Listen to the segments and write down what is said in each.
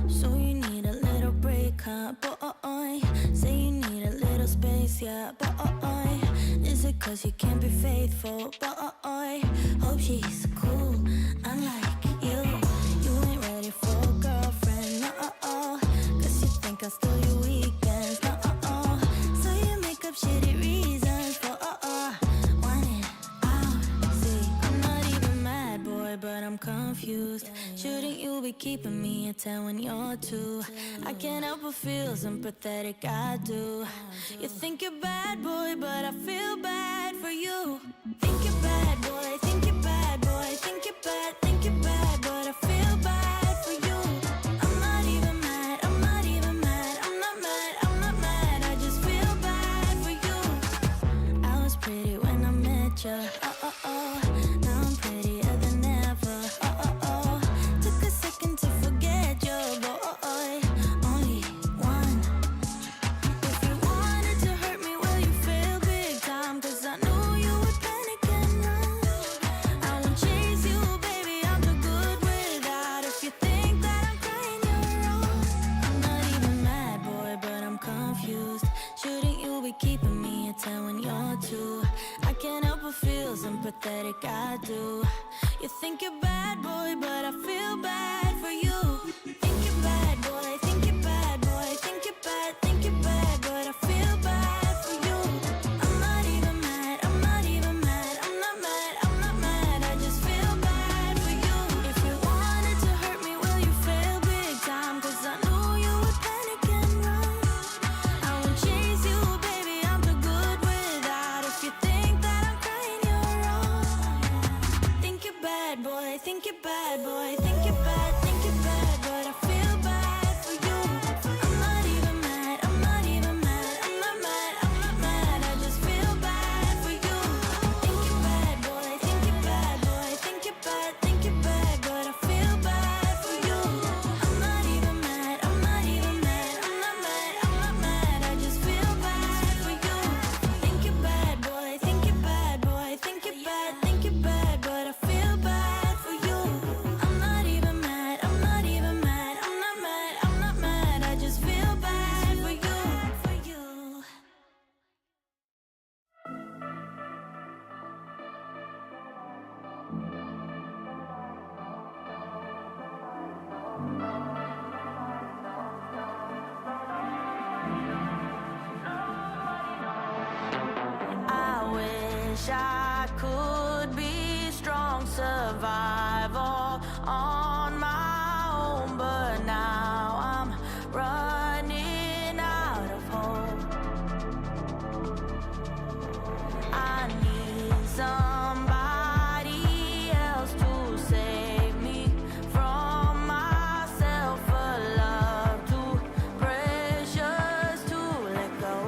So you need a little break, huh, boy? Say you need a little space, yeah, boy. Is it cause you can't be faithful, boy? Hope she's cool, unlike you. You ain't ready for a girlfriend, no. Cause you think I'll steal your weekends, no. So you make up shitty reasons for wanting out. See, I'm not even mad, boy, but I'm confused. Shouldn't you be keeping me at 10 when you're 2? I can't help but feel sympathetic, I do. You think you're bad, boy, but I feel bad for you. Think you're bad, boy, think you're bad, boy. Think you're bad, but I feel bad for you. I'm not even mad, I'm not even mad. I'm not mad, I'm not mad, I just feel bad for you. I was pretty when I met ya, now I'm prettier than ever, Took a second to forget your boy, only one. If you wanted to hurt me, well, you failed big time. Cause I knew you would panic and run. I won't chase you, baby, I'm too good without. If you think that I'm crying, you're wrong. I'm not even mad, boy, but I'm confused. Shouldn't you be keeping me at 10 when you're 2? I can't help but feel sympathetic, I do. You think you're bad, boy, but I feel bad for you. Think you're bad, boy, think you're bad, boy. Think you're bad, but I feel bad for you. I'm not even mad, I'm not even mad. I'm not mad, I'm not mad, I just feel bad for you. If you wanted to hurt me, well, you failed big time. Cause I knew you would panic and run. I won't chase you, baby, I'm too good without. If you think that I'm crying, you're wrong. Think you're bad, boy, think you're bad, boy. Think you're bad, but I feel bad for you. I'm not even mad, I'm not even mad. I'm not mad, I'm not mad, I just feel bad for you. Think you're bad, boy, think you're bad, boy. Think you're bad, but I feel bad for you. I'm not even mad, I'm not even mad. I'm not mad, I'm not mad, I just feel bad for you. Think you're bad, boy, think you're bad, boy. Think you're bad, but I feel bad for you. I'm not even mad, I'm not even mad. I'm not mad, I'm not mad, I just feel bad for you. I wish I could be strong, survival on my own, but now I'm running out of hope. I need somebody else to save me from myself. A love too precious to let go.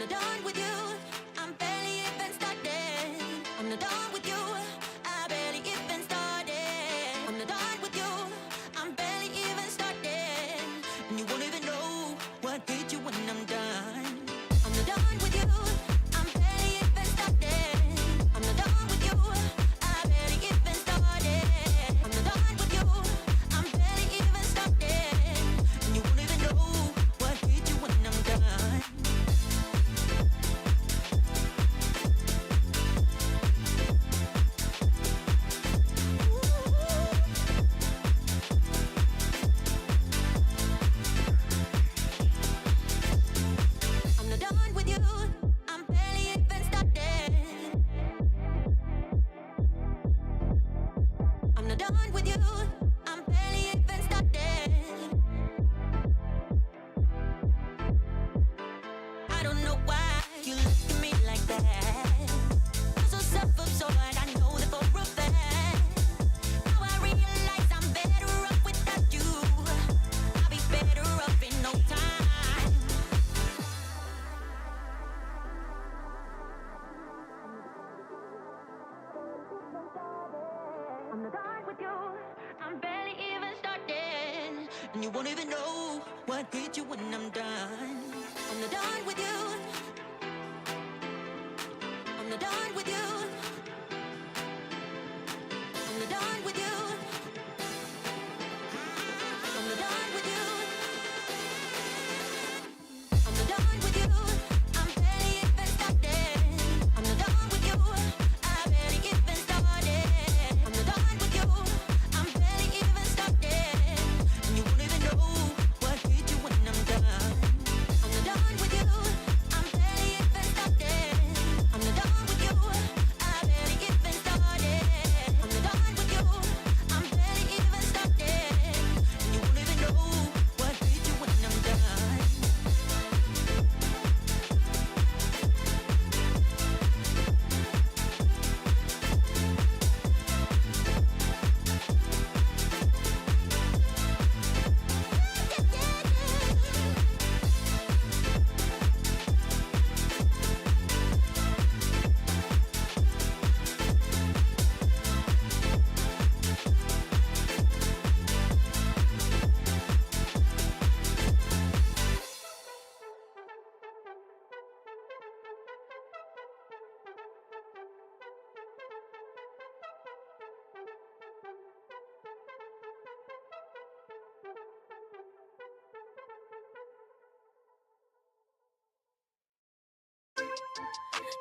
not done with you. I'm barely even started. I'm not done with you. I barely even started. I'm not done with you. I'm barely even started. And you won't even know what hit you when I'm done. I'm not done with you. I'm barely even started. I'm not done with you. I barely even started. I'm not done with you. I'm barely even started. And you won't even know what hit you when I'm done. I'm not done with you. I'm barely even started. I'm not done with you. I'm barely even started. I don't know why you look at me like that. I'm so self-absorbed, I know that for a fact. Now I realize I'm better off without you. I'll be better off in no time. I'm not done with you. I'm barely even started. And you won't even know what hit you when I'm done. I'm not done with you. I'm not done with you. I'm not done with you. I'm not done with you. I'm not done with you. I'm barely even started. I'm not done with you. I barely even started. I'm not done with you. I'm barely even started. And you won't even know what hit you when I'm done. I'm not done with you. I'm barely even started. I'm not done with you. I barely even started. I'm not done with you. I'm barely even started. And you won't even know what hit you when I'm done.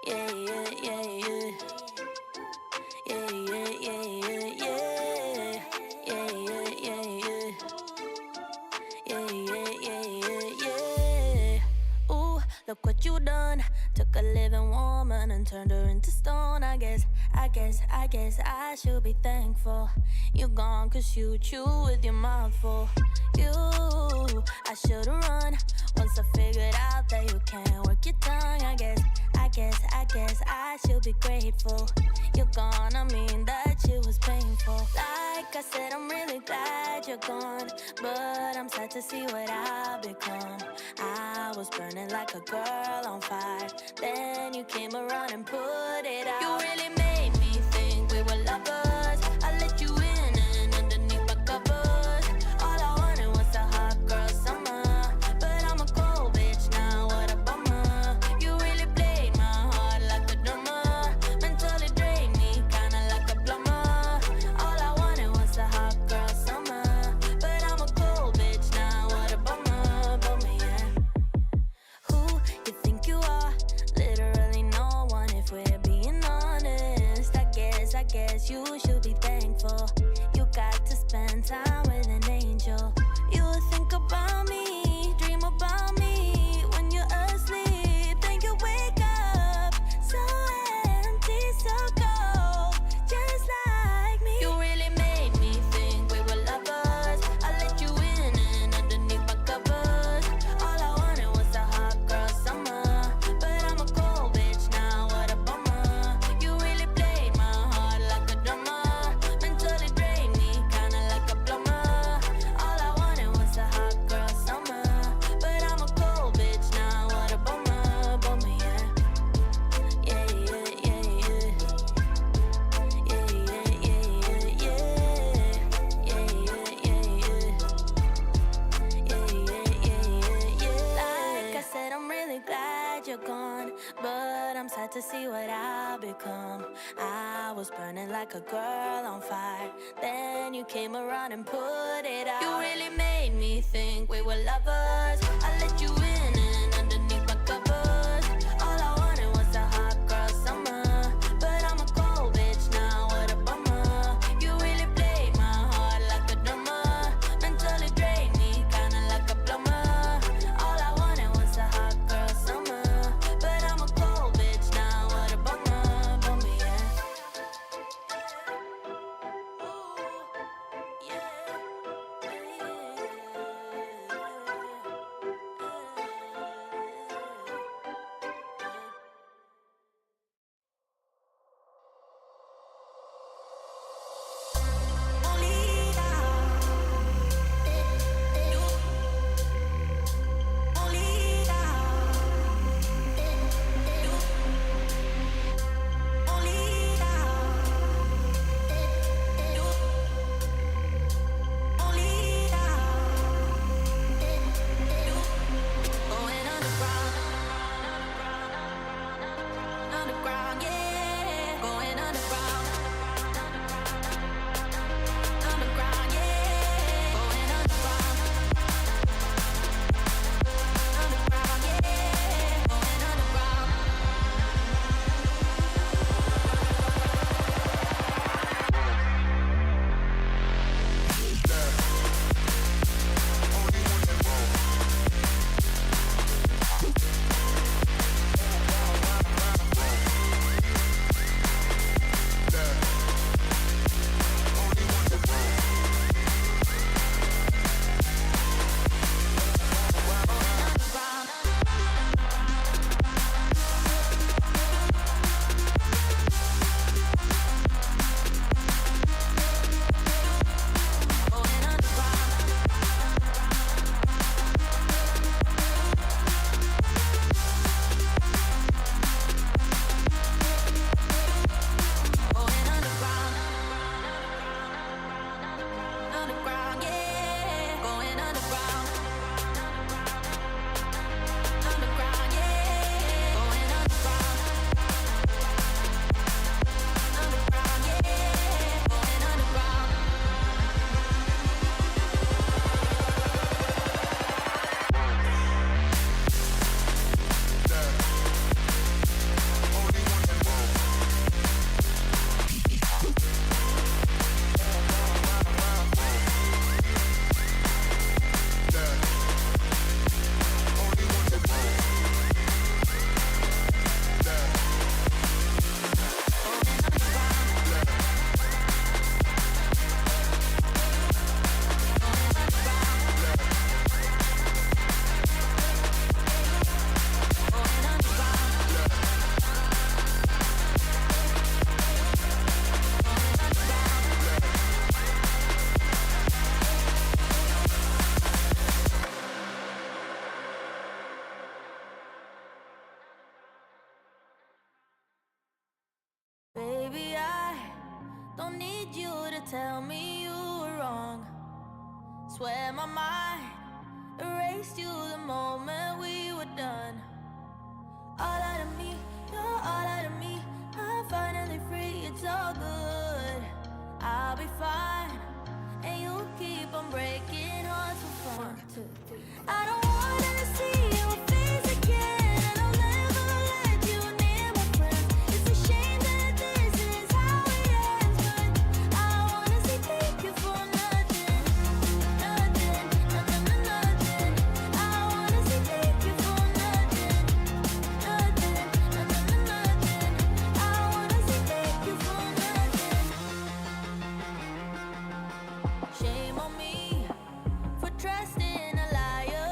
Yeah, yeah, yeah, yeah. Yeah, yeah, yeah, yeah, yeah. Yeah, yeah, yeah, yeah. Yeah, yeah, yeah, yeah, yeah. Ooh, look what you done. Took a living woman and turned her into stone. I should be thankful. You gone 'cause you chew with your mouth full. You, I should've run once I figured out that you can't work your tongue. I should be grateful. You're gone, I mean that shit was painful. Like I said, I'm really glad you're gone, but I'm sad to see what I've become. I was burning like a girl on fire, then you came around and put it out. You really made me think we were lovers. I let you in and underneath my covers. All I wanted was a hot girl summer, but I'm a cold bitch now, what a bummer. You really played my heart like a drummer, mentally drained me kinda like a plumber. All I wanted was a hot girl summer, but I'm a cold bitch now, what a bummer, yeah. Who you think you are? Literally no one if we're being honest. about to see what I've become. I was burning like a girl on fire. Then you came around and put it out. You really made me think we were lovers. I let you in and underneath my covers. All I wanted was a hot girl summer. But I'm a cold bitch now, what a bummer. You really played my heart like a drummer. Mentally drained me, kinda like a plumber. All I wanted was a hot girl summer. But I'm a cold bitch now, what a bummer. Bummer, yeah. Baby, I don't need you to tell me you were wrong. Swear my mind erased you the moment we were done. All out of me, you're all out of me. I'm finally free, it's all good. I'll be fine, and you'll keep on breaking hearts for fun. 1, 2, 3. I don't wanna see your face again, and I'll never let you near my friends. It's a shame that this is how it ends, but I wanna say thank you for nothing, nothing, nothing, nothing. I wanna say thank you for nothing, nothing, nothing, nothing. I wanna say thank you for nothing. Shame on me for trusting a liar.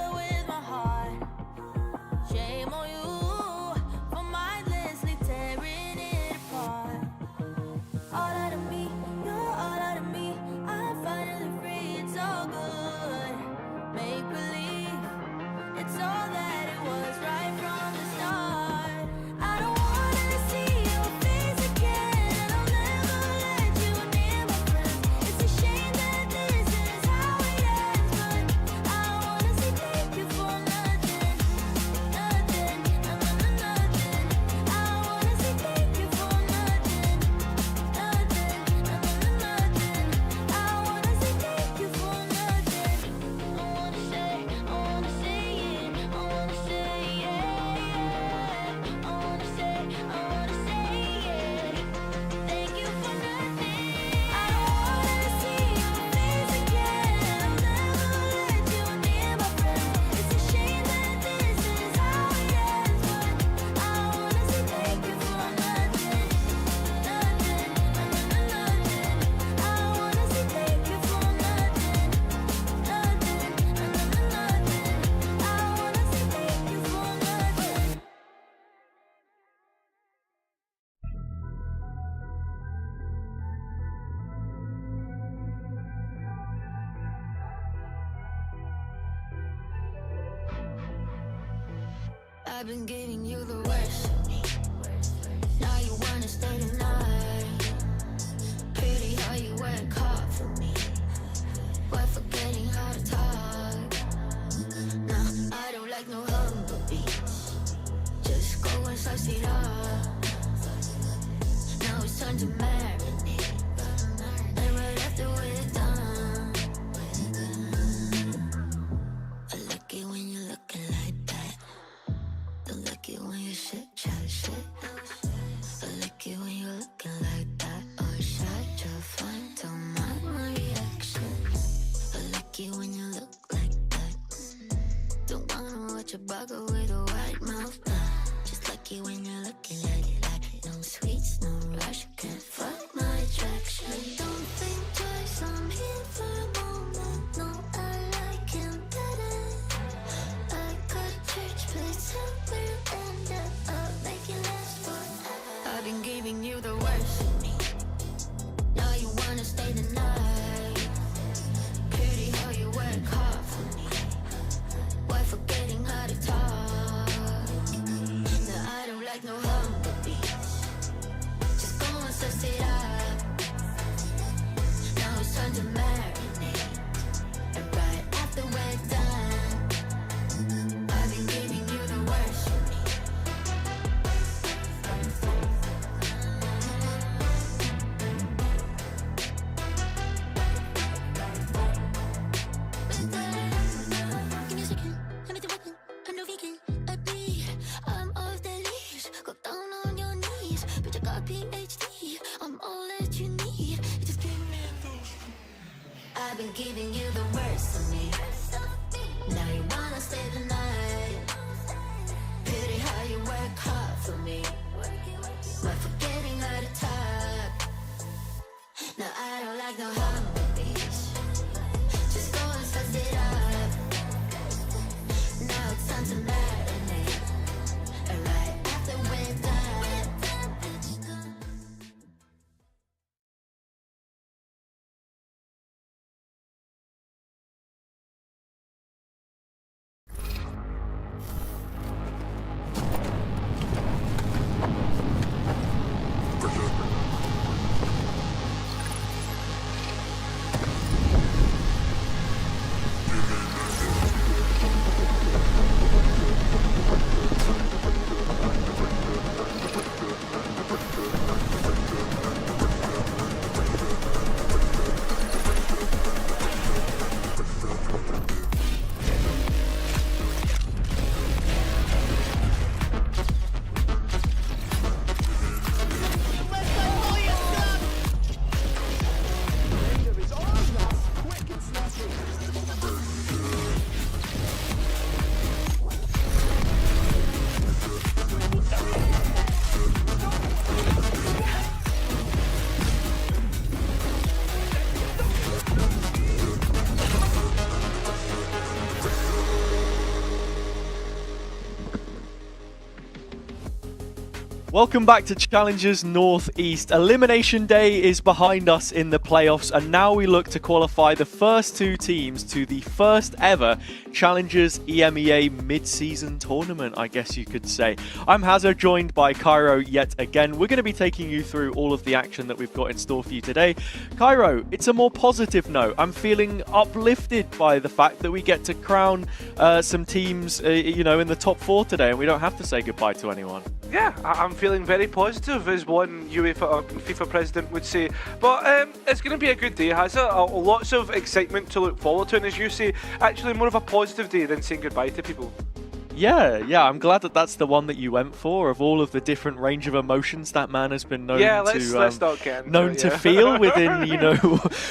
I've been giving you the worst. Now you wanna stay tonight. Pretty how you work hard for me. We're forgetting how to talk. No, I don't like no humble beats. Just go and suss it up. Now it's time to marinate. And right after we're done, I like it when you're looking like that. Don't like it when you shit, chat shit. I like it when you're looking like that. Oh, shut your fun, don't mind my reaction. I like it when you look like that. Don't wanna watch a bugger with a white mouth. Just like it when you're looking like that. No sweets, no rush, can't fuck my attraction. Don't think twice, I'm here for a moment. No, I like him better. I got a church place, help me end up, make it last forever. I've been giving you the worst. Now you wanna stay the night. Pretty how you work hard for me. Why forgetting how to talk? No, I don't like no humble beats. Just go and suss it up. Now it's time to marinate. And right after we're done, I've been giving you the worst. Give me a second, let me do it. I'm no vegan, I bleed. I'm off the leash. Go down on your knees. Bitch, I got PhD. I'm all that you need. Just give me those. I've been giving you the worst of me. Now you wanna stay the night. Pity how you work hard for me. But forgetting how to talk. No, I don't like no humble beats. Just go and suss it up. Now it's time to marinate. And right after we're done. Welcome back to Challengers Northeast. Elimination Day is behind us in the playoffs, and now we look to qualify the first two teams to the first ever Challengers EMEA mid-season tournament, I guess you could say. I'm Hazard, joined by Cairo yet again. We're going to be taking you through all of the action that we've got in store for you today. Cairo, it's a more positive note. I'm feeling uplifted by the fact that we get to crown some teams, in the top four today, and we don't have to say goodbye to anyone. Yeah, I'm feeling very positive, as one UEFA or FIFA president would say. But it's going to be a good day, has it? Lots of excitement to look forward to, and as you say, actually more of a positive day than saying goodbye to people. Yeah, I'm glad that that's the one that you went for. Of all of the different range of emotions that man has been known to feel within,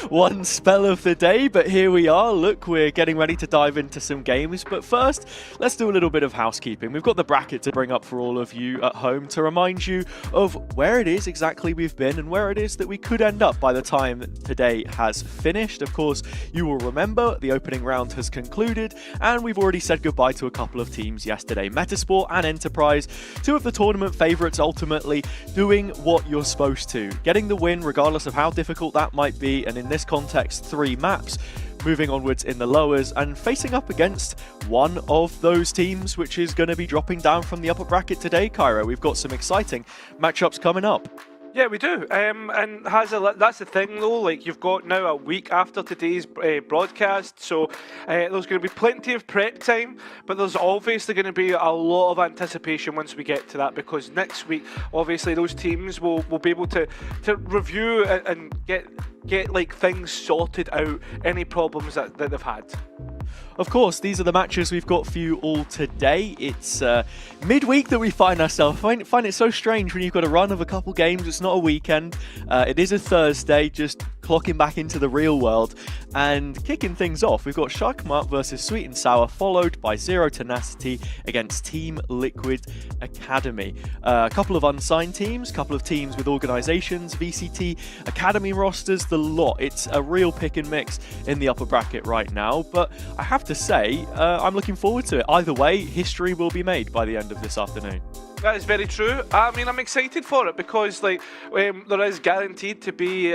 one spell of the day. But here we are. Look, we're getting ready to dive into some games. But first, let's do a little bit of housekeeping. We've got the bracket to bring up for all of you at home to remind you of where it is exactly we've been and where it is that we could end up by the time today has finished. Of course, you will remember the opening round has concluded, and we've already said goodbye to a couple of teams yesterday. Metasport and Enterprise, two of the tournament favourites, ultimately doing what you're supposed to, getting the win regardless of how difficult that might be, and in this context 3 maps. moving onwards in the lowers and facing up against one of those teams which is going to be dropping down from the upper bracket today, Cairo. We've got some exciting matchups coming up. Yeah, we do. And that's the thing, though. Like, you've got now a week after today's broadcast, so there's going to be plenty of prep time, but there's obviously going to be a lot of anticipation once we get to that, because next week, obviously, those teams will be able to review and get like things sorted out, any problems that they've had. Of course, these are the matches we've got for you all today. It's midweek that we find ourselves. I find it so strange when you've got a run of a couple games. It's not a weekend. It is a Thursday, just clocking back into the real world. And kicking things off, we've got Shachmat versus Sweet and Sour, followed by Zero Tenacity against Team Liquid Academy. A couple of unsigned teams, a couple of teams with organizations, VCT, Academy rosters, the lot. It's a real pick and mix in the upper bracket right now, but I have to say, I'm looking forward to it. Either way, history will be made by the end of this afternoon. That is very true. I mean, I'm excited for it because, like, there is guaranteed to be,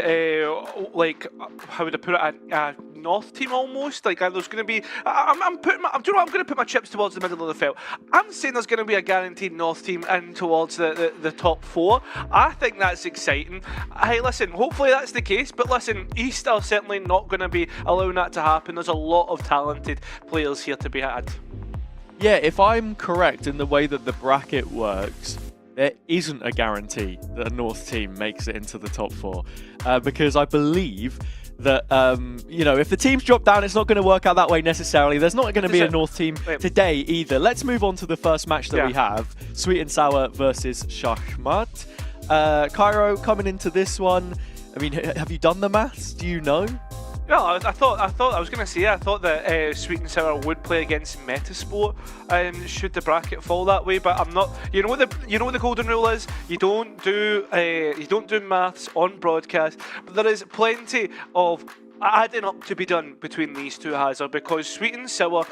like, how would I put it, a North team almost. Like, there's going to be. I'm going to put my chips towards the middle of the field. I'm saying there's going to be a guaranteed North team in towards the top 4. I think that's exciting. Hey, listen, hopefully that's the case. But listen, East are certainly not going to be allowing that to happen. There's a lot of talented players here to be had. Yeah, if I'm correct in the way that the bracket works, there isn't a guarantee that a North team makes it into the top 4. Because I believe that, if the teams drop down, it's not going to work out that way necessarily. There's not going to be a North team today either. Let's move on to the first match that we have. Sweet and Sour versus Shachmat. Cairo, coming into this one, I mean, have you done the maths? Do you know? Well, I thought that Sweet and Sour would play against Metasport, should the bracket fall that way. But I'm not. You know what the golden rule is. You don't do maths on broadcast. But there is plenty of adding up to be done between these two, Hazard, because Sweet and Sour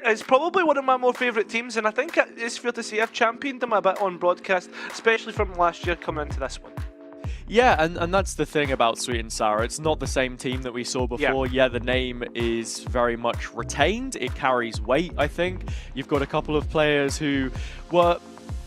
is probably one of my more favourite teams, and I think it's fair to say I've championed them a bit on broadcast, especially from last year coming into this one. Yeah, and that's the thing about Sweet and Sour. It's not the same team that we saw before. Yeah, the name is very much retained. It carries weight, I think. You've got a couple of players who were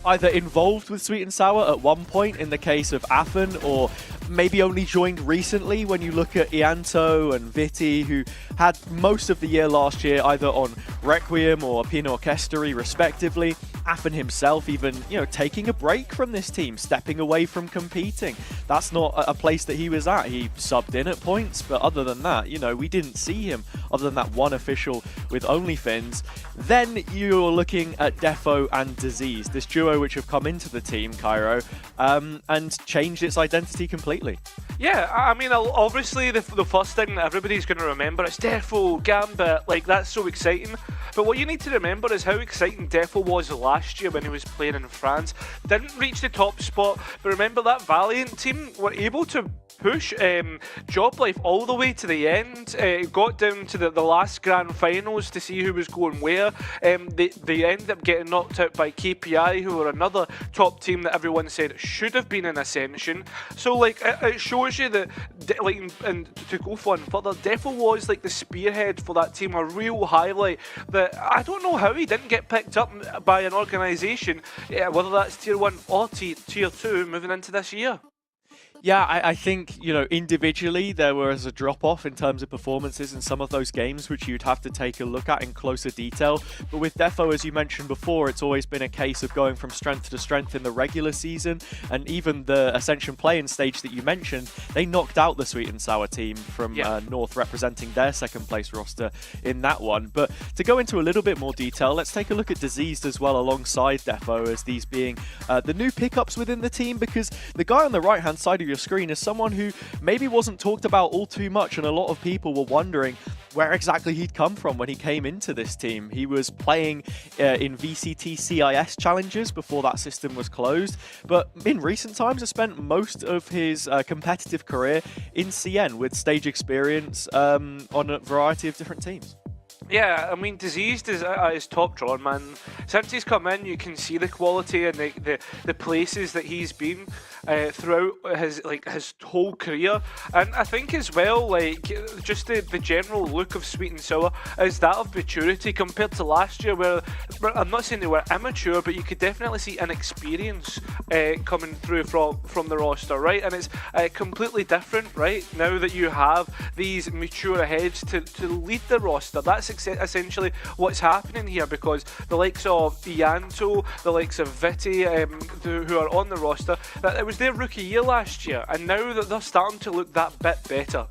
either involved with Sweet and Sour at one point in the case of Athen, or maybe only joined recently when you look at Ianto and Viti, who had most of the year last year either on Requiem or Pino Orchestri respectively. Athen himself even, taking a break from this team, stepping away from competing. That's not a place that he was at. He subbed in at points, but other than that, we didn't see him other than that one official with OnlyFins. Then you're looking at Defo and Disease, this duo which have come into the team, Cairo, and changed its identity completely. Yeah, I mean, obviously the first thing that everybody's going to remember is Defo, Gambit, like that's so exciting. But what you need to remember is how exciting Defo was last year when he was playing in France. Didn't reach the top spot, but remember that Valiant team were able to push Job Life all the way to the end. Got down to the last grand finals to see who was going where. They ended up getting knocked out by KPI, who were another top team that everyone said should have been in Ascension. So like it shows you that, and to go one further, Defo was like the spearhead for that team, a real highlight that I don't know how he didn't get picked up by an organisation, whether that's Tier 1 or Tier 2 moving into this year. Yeah, I think, individually there was a drop-off in terms of performances in some of those games, which you'd have to take a look at in closer detail. But with Defo, as you mentioned before, it's always been a case of going from strength to strength in the regular season. And even the Ascension play-in stage that you mentioned, they knocked out the Sweet and Sour team from North, representing their second place roster in that one. But to go into a little bit more detail, let's take a look at Diseased as well alongside Defo, as these being the new pickups within the team, because the guy on the right-hand side of your screen is someone who maybe wasn't talked about all too much, and a lot of people were wondering where exactly he'd come from when he came into this team. He was playing in VCT CIS challenges before that system was closed, but in recent times has spent most of his competitive career in CN with stage experience on a variety of different teams. Yeah, I mean, Diseased is at his top draw, man. Since he's come in, you can see the quality and the places that he's been throughout his whole career. And I think as well, like, just the general look of Sweet and Sour is that of maturity compared to last year, where I'm not saying they were immature, but you could definitely see inexperience coming through from the roster, right? And it's completely different, right? Now that you have these mature heads to lead the roster, that's essentially what's happening here, because the likes of Ianto, the likes of veto, who are on the roster, that it was their rookie year last year, and now that they're starting to look that bit better.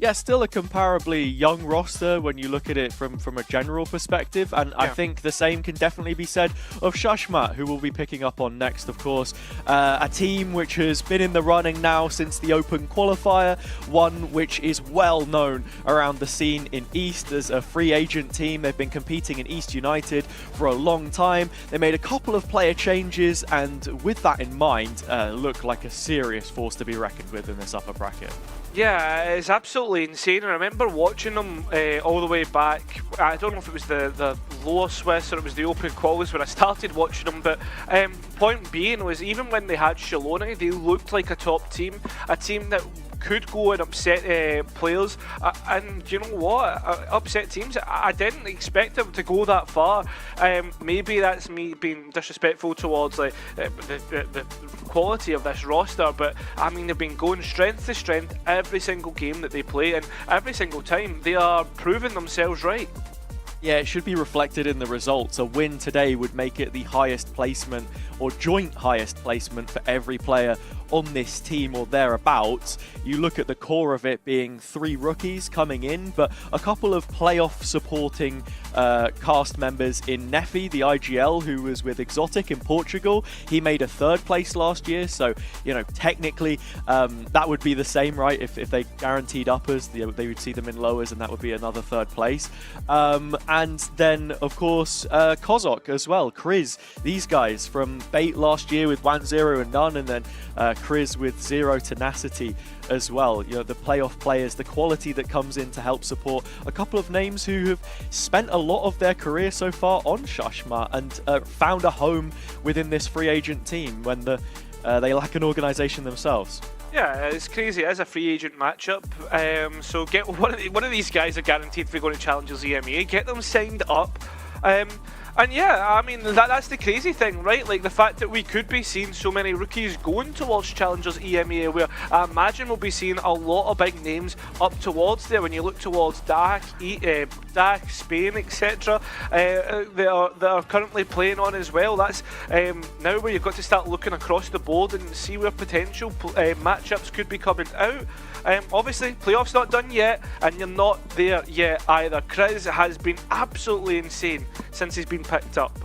Yeah, still a comparably young roster when you look at it from a general perspective, and I think the same can definitely be said of Shashmat, who we'll be picking up on next, of course. A team which has been in the running now since the Open Qualifier, one which is well known around the scene in East as a free agent team. They've been competing in East United for a long time. They made a couple of player changes, and with that in mind, look like a serious force to be reckoned with in this upper bracket. Yeah, it's absolutely insane. I remember watching them all the way back. I don't know if it was the lower Swiss or it was the Open Qualies when I started watching them, but point being was, even when they had Shaloni, they looked like a top team, a team that could go and upset players, and you know what, upset teams. I didn't expect them to go that far. Maybe that's me being disrespectful towards like the quality of this roster, but I mean, they've been going strength to strength every single game that they play, and every single time they are proving themselves right. Yeah, it should be reflected in the results. A win today would make it the highest placement, or joint highest placement, for every player on this team or thereabouts. You look at the core of it being 3 rookies coming in, but a couple of playoff supporting cast members in Nefi, the IGL, who was with Exotic in Portugal. He made a 3rd place last year, so, you know, technically that would be the same, right? If they guaranteed uppers, they would see them in lowers, and that would be another 3rd place. And then, of course, Kozok as well, Kriz, these guys from Bait last year with 1-0 and none, and then Kriz with 0 tenacity as well. You know, the playoff players, the quality that comes in to help support a couple of names who have spent a lot of their career so far on Shashmat and found a home within this free agent team when they lack an organisation themselves. Yeah, it's crazy. It is a free agent matchup. So get one of these guys are guaranteed if we're going to Challengers EMEA. Get them signed up. And yeah, I mean, that's the crazy thing, right? Like, the fact that we could be seeing so many rookies going towards Challengers EMEA, where I imagine we'll be seeing a lot of big names up towards there. When you look towards DAC, Spain, etc., they are currently playing on as well. That's now where you've got to start looking across the board and see where potential matchups could be coming out. Obviously, playoffs not done yet, and you're not there yet either. Kriz has been absolutely insane since he's been picked up.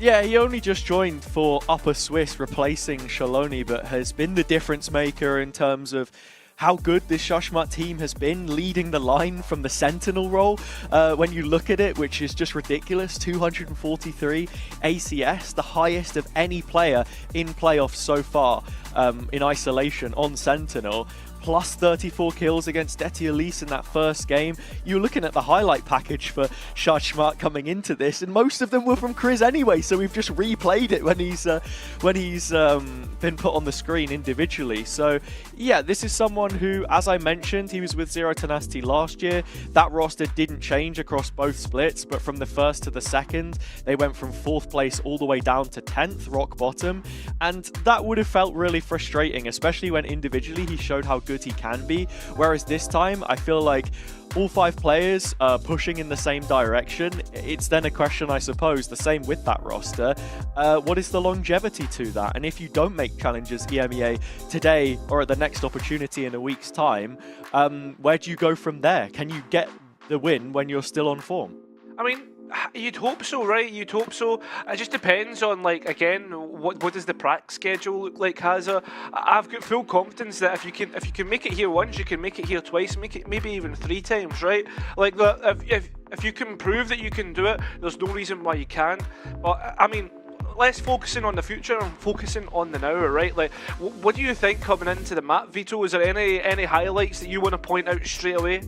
Yeah, he only just joined for Upper Swiss, replacing Shaloni, but has been the difference maker in terms of how good this Shashmat team has been, leading the line from the Sentinel role. When you look at it, which is just ridiculous, 243 ACS, the highest of any player in playoffs so far in isolation on Sentinel. Plus 34 kills against Deti Elise in that first game. You're looking at the highlight package for Shashmat coming into this, and most of them were from Kriz anyway, so we've just replayed it when he's been put on the screen individually. So yeah, this is someone who, as I mentioned, he was with 0 tenacity last year. That roster didn't change across both splits, but from the first to the second, they went from 4th place all the way down to 10th, rock bottom, and that would have felt really frustrating, especially when individually he showed how good he can be, whereas this time I feel like all 5 players are pushing in the same direction. It's then a question, I suppose, the same with that roster. What is the longevity to that? And if you don't make Challengers EMEA today or at the next opportunity in a week's time, where do you go from there? Can you get the win when you're still on form? I mean, you'd hope so, right? You'd hope so. It just depends on, like, again, what does the prac schedule look like, Hazza? I've got full confidence that if you can make it here once, you can make it here twice, make it maybe even 3 times, right? Like, if you can prove that you can do it, there's no reason why you can't. But I mean, less focusing on the future and focusing on the now, right? Like, what do you think coming into the map, Veto? Is there any highlights that you want to point out straight away?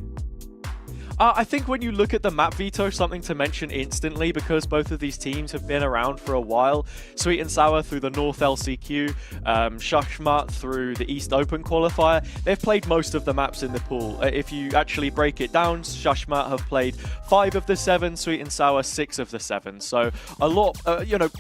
I think when you look at the map veto, something to mention instantly, because both of these teams have been around for a while. Sweet and Sour through the North LCQ, Shushmat through the East Open qualifier. They've played most of the maps in the pool. If you actually break it down, Shushmat have played 5 of the 7, Sweet and Sour 6 of the 7. So a lot,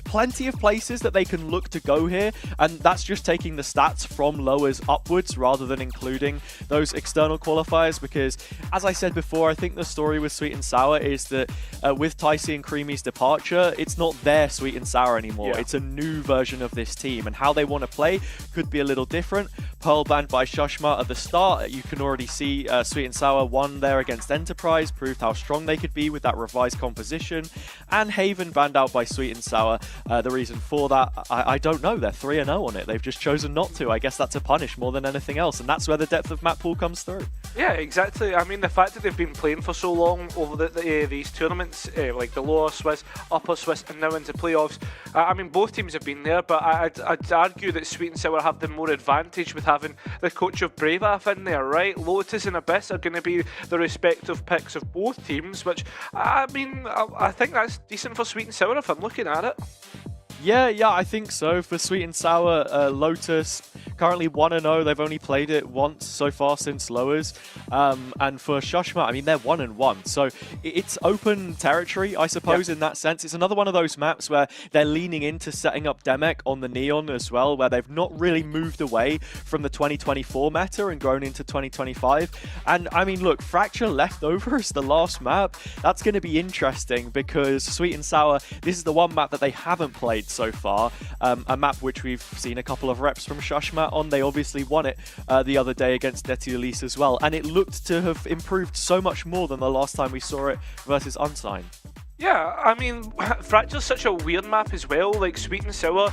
plenty of places that they can look to go here, and that's just taking the stats from lowers upwards rather than including those external qualifiers, because as I said before, I think the story with Sweet and Sour is that with Ticey and Creamy's departure, it's not their Sweet and Sour anymore. Yeah. It's a new version of this team, and how they want to play could be a little different. Pearl banned by Shushmat at the start. You can already see Sweet and Sour won there against Enterprise, proved how strong they could be with that revised composition. And Haven banned out by Sweet and Sour. The reason for that, I don't know. They're 3-0 on it. They've just chosen not to. I guess that's a punish more than anything else, and that's where the depth of map pool comes through. Yeah, exactly. I mean, the fact that they've been playing for so long over these tournaments, like the lower Swiss, upper Swiss, and now into playoffs. I mean, both teams have been there, but I'd argue that Sweet and Sour have the more advantage with having the coach of Bravaf in there, right? Lotus and Abyss are going to be the respective picks of both teams, which, I mean, I think that's decent for Sweet and Sour if I'm looking at it. Yeah, I think so. For Sweet and Sour, Lotus currently 1-0. They've only played it once so far since lowers. And for Shushmat, I mean, they're 1-1. So it's open territory, I suppose, in that sense. It's another one of those maps where they're leaning into setting up Demek on the Neon as well, where they've not really moved away from the 2024 meta and grown into 2025. And I mean, look, Fracture left over as the last map. That's going to be interesting, because Sweet and Sour, this is the one map that they haven't played so far, a map which we've seen a couple of reps from Shushmat on. They obviously won it the other day against Detulise as well, and it looked to have improved so much more than the last time we saw it versus Unsigned. Yeah, I mean, Fracture's such a weird map as well. Like, Sweet and Sour,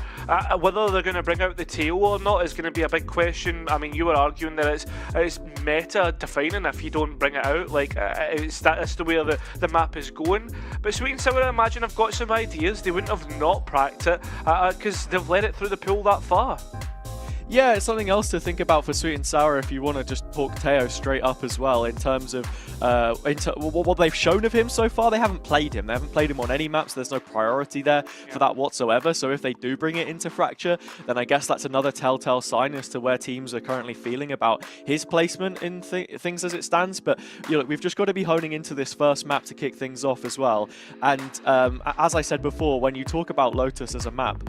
whether they're going to bring out the tail or not is going to be a big question. I mean, you were arguing that it's meta defining if you don't bring it out. Like, that's the way the map is going. But Sweet and Sour, I imagine, have got some ideas. They wouldn't have not pracked it because they've let it through the pool that far. Yeah, it's something else to think about for Sweet and Sour if you want to just talk Teo straight up as well, in terms of what they've shown of him so far. They haven't played him. They haven't played him on any maps. There's no priority there for that whatsoever. So if they do bring it into Fracture, then I guess that's another telltale sign as to where teams are currently feeling about his placement in things as it stands. But we've just got to be honing into this first map to kick things off as well. And as I said before, when you talk about Lotus as a map,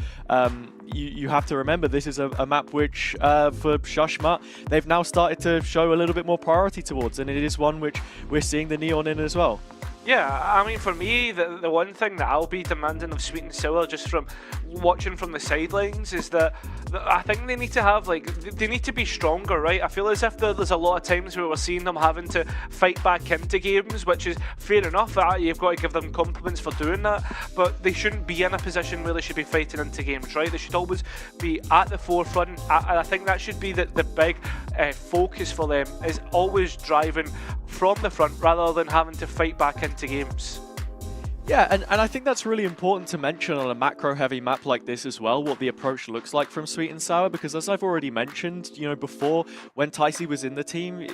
you have to remember this is a map which, for Shushmat, they've now started to show a little bit more priority towards, and it is one which we're seeing the Neon in as well. Yeah, I mean, for me, the one thing that I'll be demanding of Sweet and Sour, just from watching from the sidelines, is that I think they need to have, they need to be stronger, right? I feel as if there's a lot of times where we're seeing them having to fight back into games, which is fair enough. You've got to give them compliments for doing that, but they shouldn't be in a position where they should be fighting into games, right? They should always be at the forefront. I think that should be the big focus for them, is always driving from the front rather than having to fight back into games. Yeah, and I think that's really important to mention on a macro-heavy map like this as well, what the approach looks like from Sweet and Sour, because as I've already mentioned, before, when Ticey was in the team,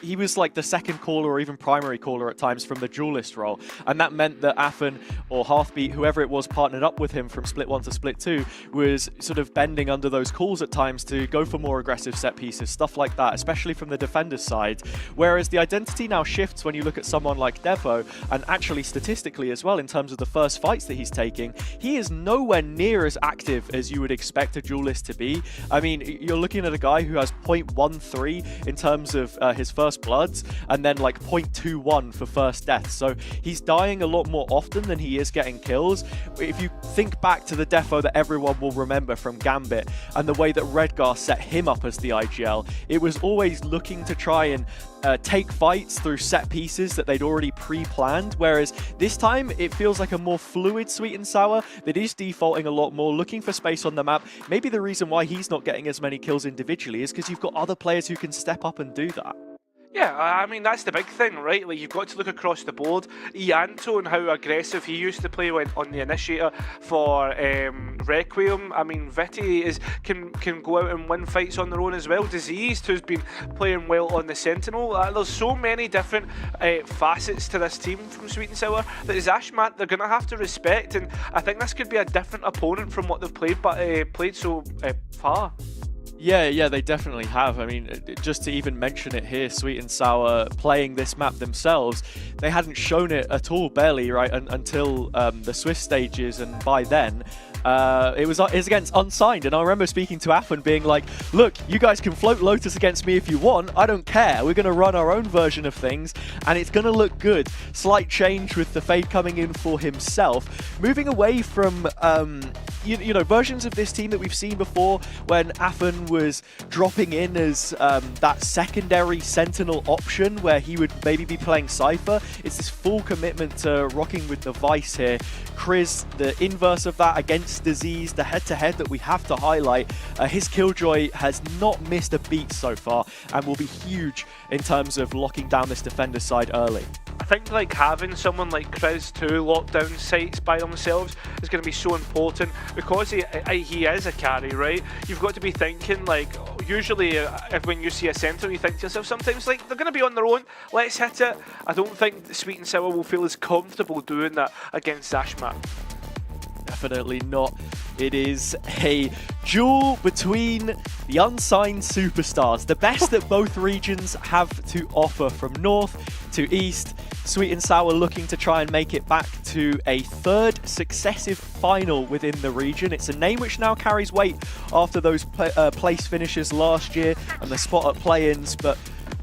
he was like the second caller or even primary caller at times from the duelist role, and that meant that Affan or Hearthbeat, whoever it was partnered up with him from Split 1 to Split 2, was sort of bending under those calls at times to go for more aggressive set pieces, stuff like that, especially from the defender's side. Whereas the identity now shifts when you look at someone like Devo, and actually statistically as well, in terms of the first fights that he's taking, he is nowhere near as active as you would expect a duelist to be. I mean, you're looking at a guy who has 0.13 in terms of his first bloods, and then like 0.21 for first deaths. So he's dying a lot more often than he is getting kills. If you think back to the defo that everyone will remember from Gambit and the way that Redgar set him up as the IGL, it was always looking to try and take fights through set pieces that they'd already pre-planned, whereas this time it feels like a more fluid Sweet and Sour that is defaulting a lot more, looking for space on the map. Maybe the reason why he's not getting as many kills individually is because you've got other players who can step up and do that. Yeah, I mean, that's the big thing, right? Like, you've got to look across the board. Ianto and how aggressive he used to play on the Initiator for Requiem. I mean, Viti can go out and win fights on their own as well. Diseased, who's been playing well on the Sentinel. There's so many different facets to this team from Sweet and Sour that Zashmat, they're going to have to respect. And I think this could be a different opponent from what they've played so far. Yeah, they definitely have. I mean, just to even mention it here, Sweet and Sour playing this map themselves, they hadn't shown it at all, barely, right, until the Swift stages, and by then, it was against Unsigned, and I remember speaking to Affan being like, look, you guys can float Lotus against me if you want, I don't care, we're going to run our own version of things, and it's going to look good. Slight change with the Fade coming in for himself, moving away from you know, versions of this team that we've seen before when Affan was dropping in as that secondary Sentinel option where he would maybe be playing Cypher. It's this full commitment to rocking with the Vice here. Chris, the inverse of that against Disease, the head-to-head that we have to highlight. His Killjoy has not missed a beat so far and will be huge in terms of locking down this defender side early. I think like having someone like Chris to lock down sites by themselves is going to be so important because he is a carry, right? You've got to be thinking like, usually if when you see a Sentinel you think to yourself sometimes like they're going to be on their own, let's hit it. I don't think Sweet and Sour will feel as comfortable doing that against Zashmat. Definitely not. It is a duel between the unsigned superstars, the best that both regions have to offer from north to east. Sweet and Sour looking to try and make it back to a third successive final within the region. It's a name which now carries weight after those place finishes last year and the spot at play-ins, but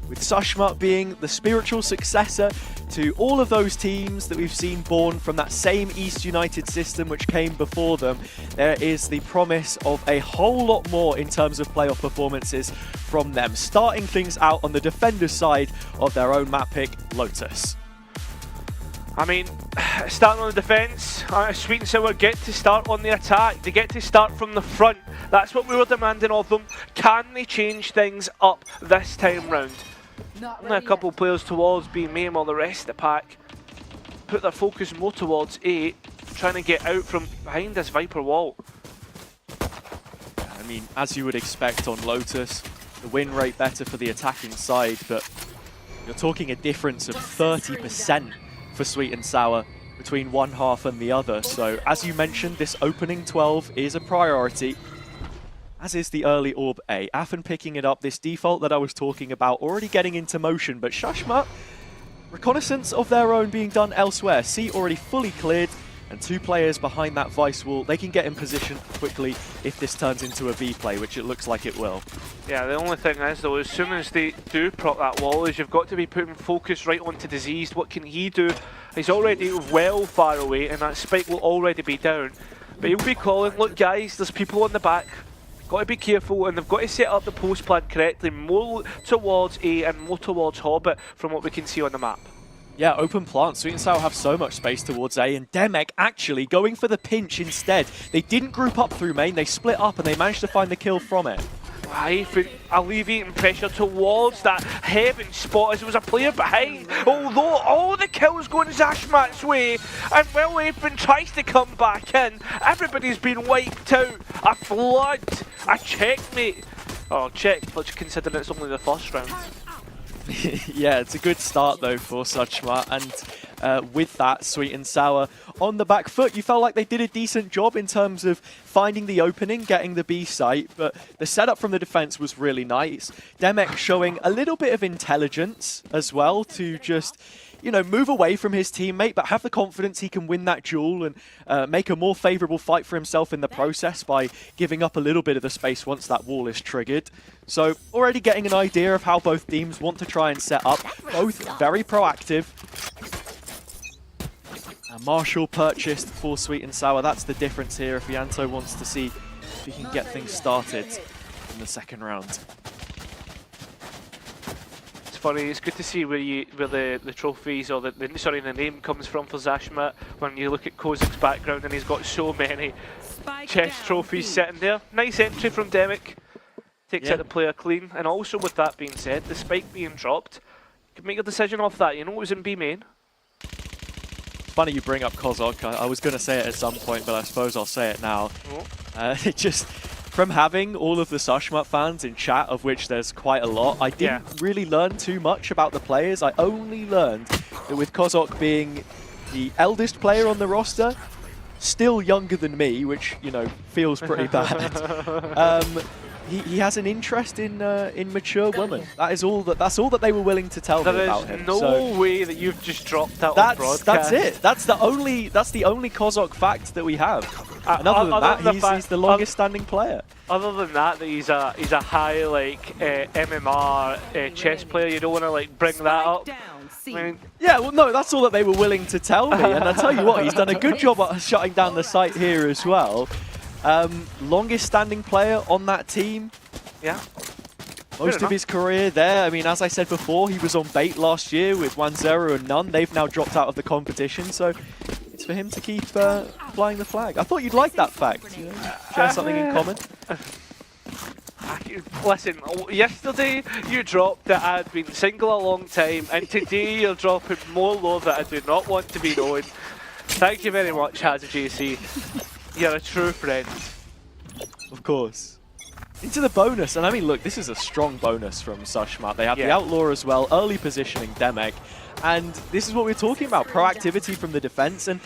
with Zashmat being the spiritual successor to all of those teams that we've seen born from that same East United system which came before them, there is the promise of a whole lot more in terms of playoff performances from them. Starting things out on the defender side of their own map pick, Lotus. I mean, starting on the defence, Sweet and Sour get to start on the attack. They get to start from the front. That's what we were demanding of them. Can they change things up this time round? Only a couple players towards B main while the rest of the pack put their focus more towards A, trying to get out from behind this Viper wall. I mean, as you would expect on Lotus, the win rate better for the attacking side, but you're talking a difference of 30% for Sweet and Sour between one half and the other. So as you mentioned, this opening 12 is a priority, as is the early Orb A. Affan picking it up, this default that I was talking about, already getting into motion, but Zashmat, reconnaissance of their own being done elsewhere. C already fully cleared, and two players behind that Vice wall. They can get in position quickly if this turns into a B play, which it looks like it will. Yeah, the only thing is though, as soon as they do prop that wall, is you've got to be putting focus right onto Diseased. What can he do? He's already well far away, and that spike will already be down. But he'll be calling, look guys, there's people on the back. Got to be careful, and they've got to set up the post plan correctly, more towards A and more towards Hobbit from what we can see on the map. Yeah, open plant. Sweet and Sour have so much space towards A, and Demek actually going for the pinch instead. They didn't group up through main, they split up and they managed to find the kill from it. Alleviating pressure towards that heaven spot as there was a player behind. Although all the kills going Zashmat's way, and Will Apen tries to come back in. Everybody's been wiped out. A flood, a checkmate. Oh, check, but considering it's only the first round. Yeah, it's a good start though for Zashmat, and with that, Sweet and Sour on the back foot. You felt like they did a decent job in terms of finding the opening, getting the B site, but the setup from the defense was really nice. Demek showing a little bit of intelligence as well to just, you know, move away from his teammate, but have the confidence he can win that duel and make a more favorable fight for himself in the process by giving up a little bit of the space once that wall is triggered. So already getting an idea of how both teams want to try and set up, both very proactive. A Marshall purchased for Sweet and Sour. That's the difference here if Ianto wants to see if he can get things started in the second round. Funny, it's good to see where the trophies or the name comes from for Zashmat when you look at Kozik's background and he's got so many chest trophies sitting there. Nice entry from Demek. Takes out the player clean, and also with that being said, the spike being dropped, can make a decision off that. You know, it was in B main. It's funny you bring up Kozok. I was going to say it at some point, but I suppose I'll say it now. It just, from having all of the Sushmat fans in chat, of which there's quite a lot, I didn't really learn too much about the players. I only learned that with Kozok being the eldest player on the roster, still younger than me, which, you know, feels pretty bad. He has an interest in mature women. That's all that they were willing to tell me about him. There is no way that you've just dropped that on broadcast. That's it. That's the only Kozok fact that we have. And other than that, he's the longest standing player. Other than that, he's a high like MMR chess player. You don't want to like bring that up. I mean, yeah, well, no, that's all that they were willing to tell me. And I tell you what, he's done a good job at shutting down the site here as well. Longest standing player on that team. Yeah. Most of his career there. I mean, as I said before, he was on bait last year with 1-0 and none. They've now dropped out of the competition, so it's for him to keep flying the flag. I thought you'd like that fact. You know, share something in common. Listen, yesterday you dropped that I'd been single a long time, and today you're dropping more love that I do not want to be known. Thank you very much, HazardJC. You're a true friend. Of course. Into the bonus, and I mean, look, this is a strong bonus from Sushmat. They have the Outlaw as well, early positioning Demek, and this is what we're talking about, proactivity from the defense. And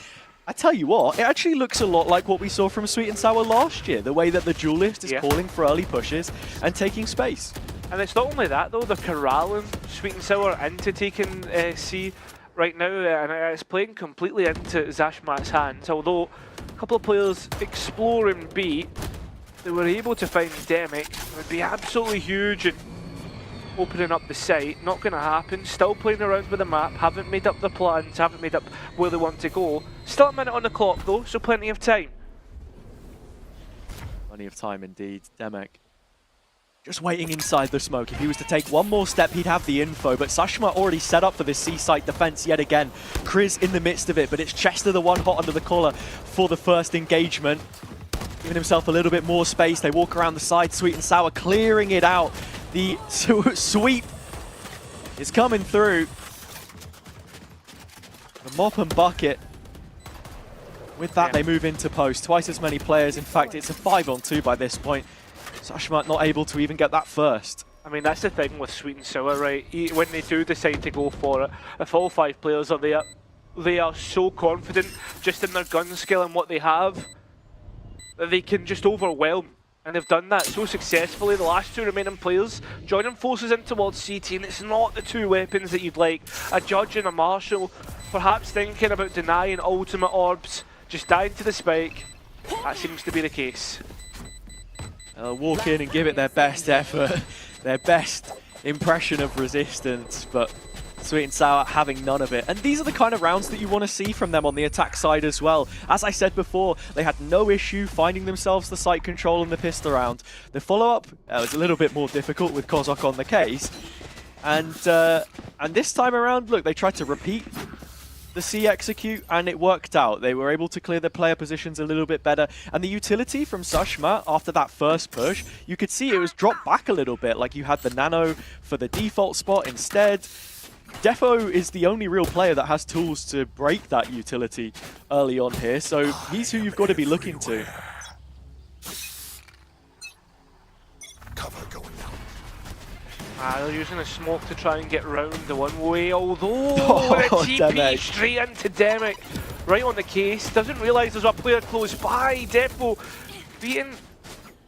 I tell you what, it actually looks a lot like what we saw from Sweet and Sour last year, the way that the Duelist is calling for early pushes and taking space. And it's not only that though, they're corralling Sweet and Sour into taking C right now, and it's playing completely into Zashmat's hands. Although a couple of players exploring B, they were able to find Demek. It would be absolutely huge in opening up the site. Not going to happen. Still playing around with the map. Haven't made up their plans. Haven't made up where they want to go. Still a minute on the clock though, so plenty of time. Plenty of time indeed. Demek just waiting inside the smoke. If he was to take one more step, he'd have the info, but Sushmat already set up for this C-site defense yet again. Kriz in the midst of it, but it's Chester the one hot under the collar for the first engagement. Giving himself a little bit more space. They walk around the side, Sweet and Sour clearing it out. The sweep is coming through. The mop and bucket. With that, they move into post. Twice as many players. In fact, it's a 5-on-2 by this point. Sushmat not able to even get that first. I mean, that's the thing with Sweet and Sour, right? When they do decide to go for it, if all 5 players are there, they are so confident just in their gun skill and what they have that they can just overwhelm. And they've done that so successfully. The last 2 remaining players joining forces in towards CT, and it's not the 2 weapons that you'd like. A Judge and a Marshall, perhaps thinking about denying ultimate orbs, just dying to the spike. That seems to be the case. They'll walk in and give it their best effort, their best impression of resistance, but Sweet and Sour having none of it. And these are the kind of rounds that you want to see from them on the attack side as well. As I said before, they had no issue finding themselves the site control and the pistol round. The follow-up was a little bit more difficult with Kozok on the case. And this time around, look, they tried to repeat the C execute, and it worked out. They were able to clear their player positions a little bit better. And the utility from Sushmat after that first push, you could see it was dropped back a little bit. Like you had the Nano for the default spot instead. Defo is the only real player that has tools to break that utility early on here, so he's who you've got to be looking to. Cover going out. They're using a smoke to try and get round the one way, although the TP Demek. straight into Demek, right on the case. Doesn't realise there's a player close by. Defo beating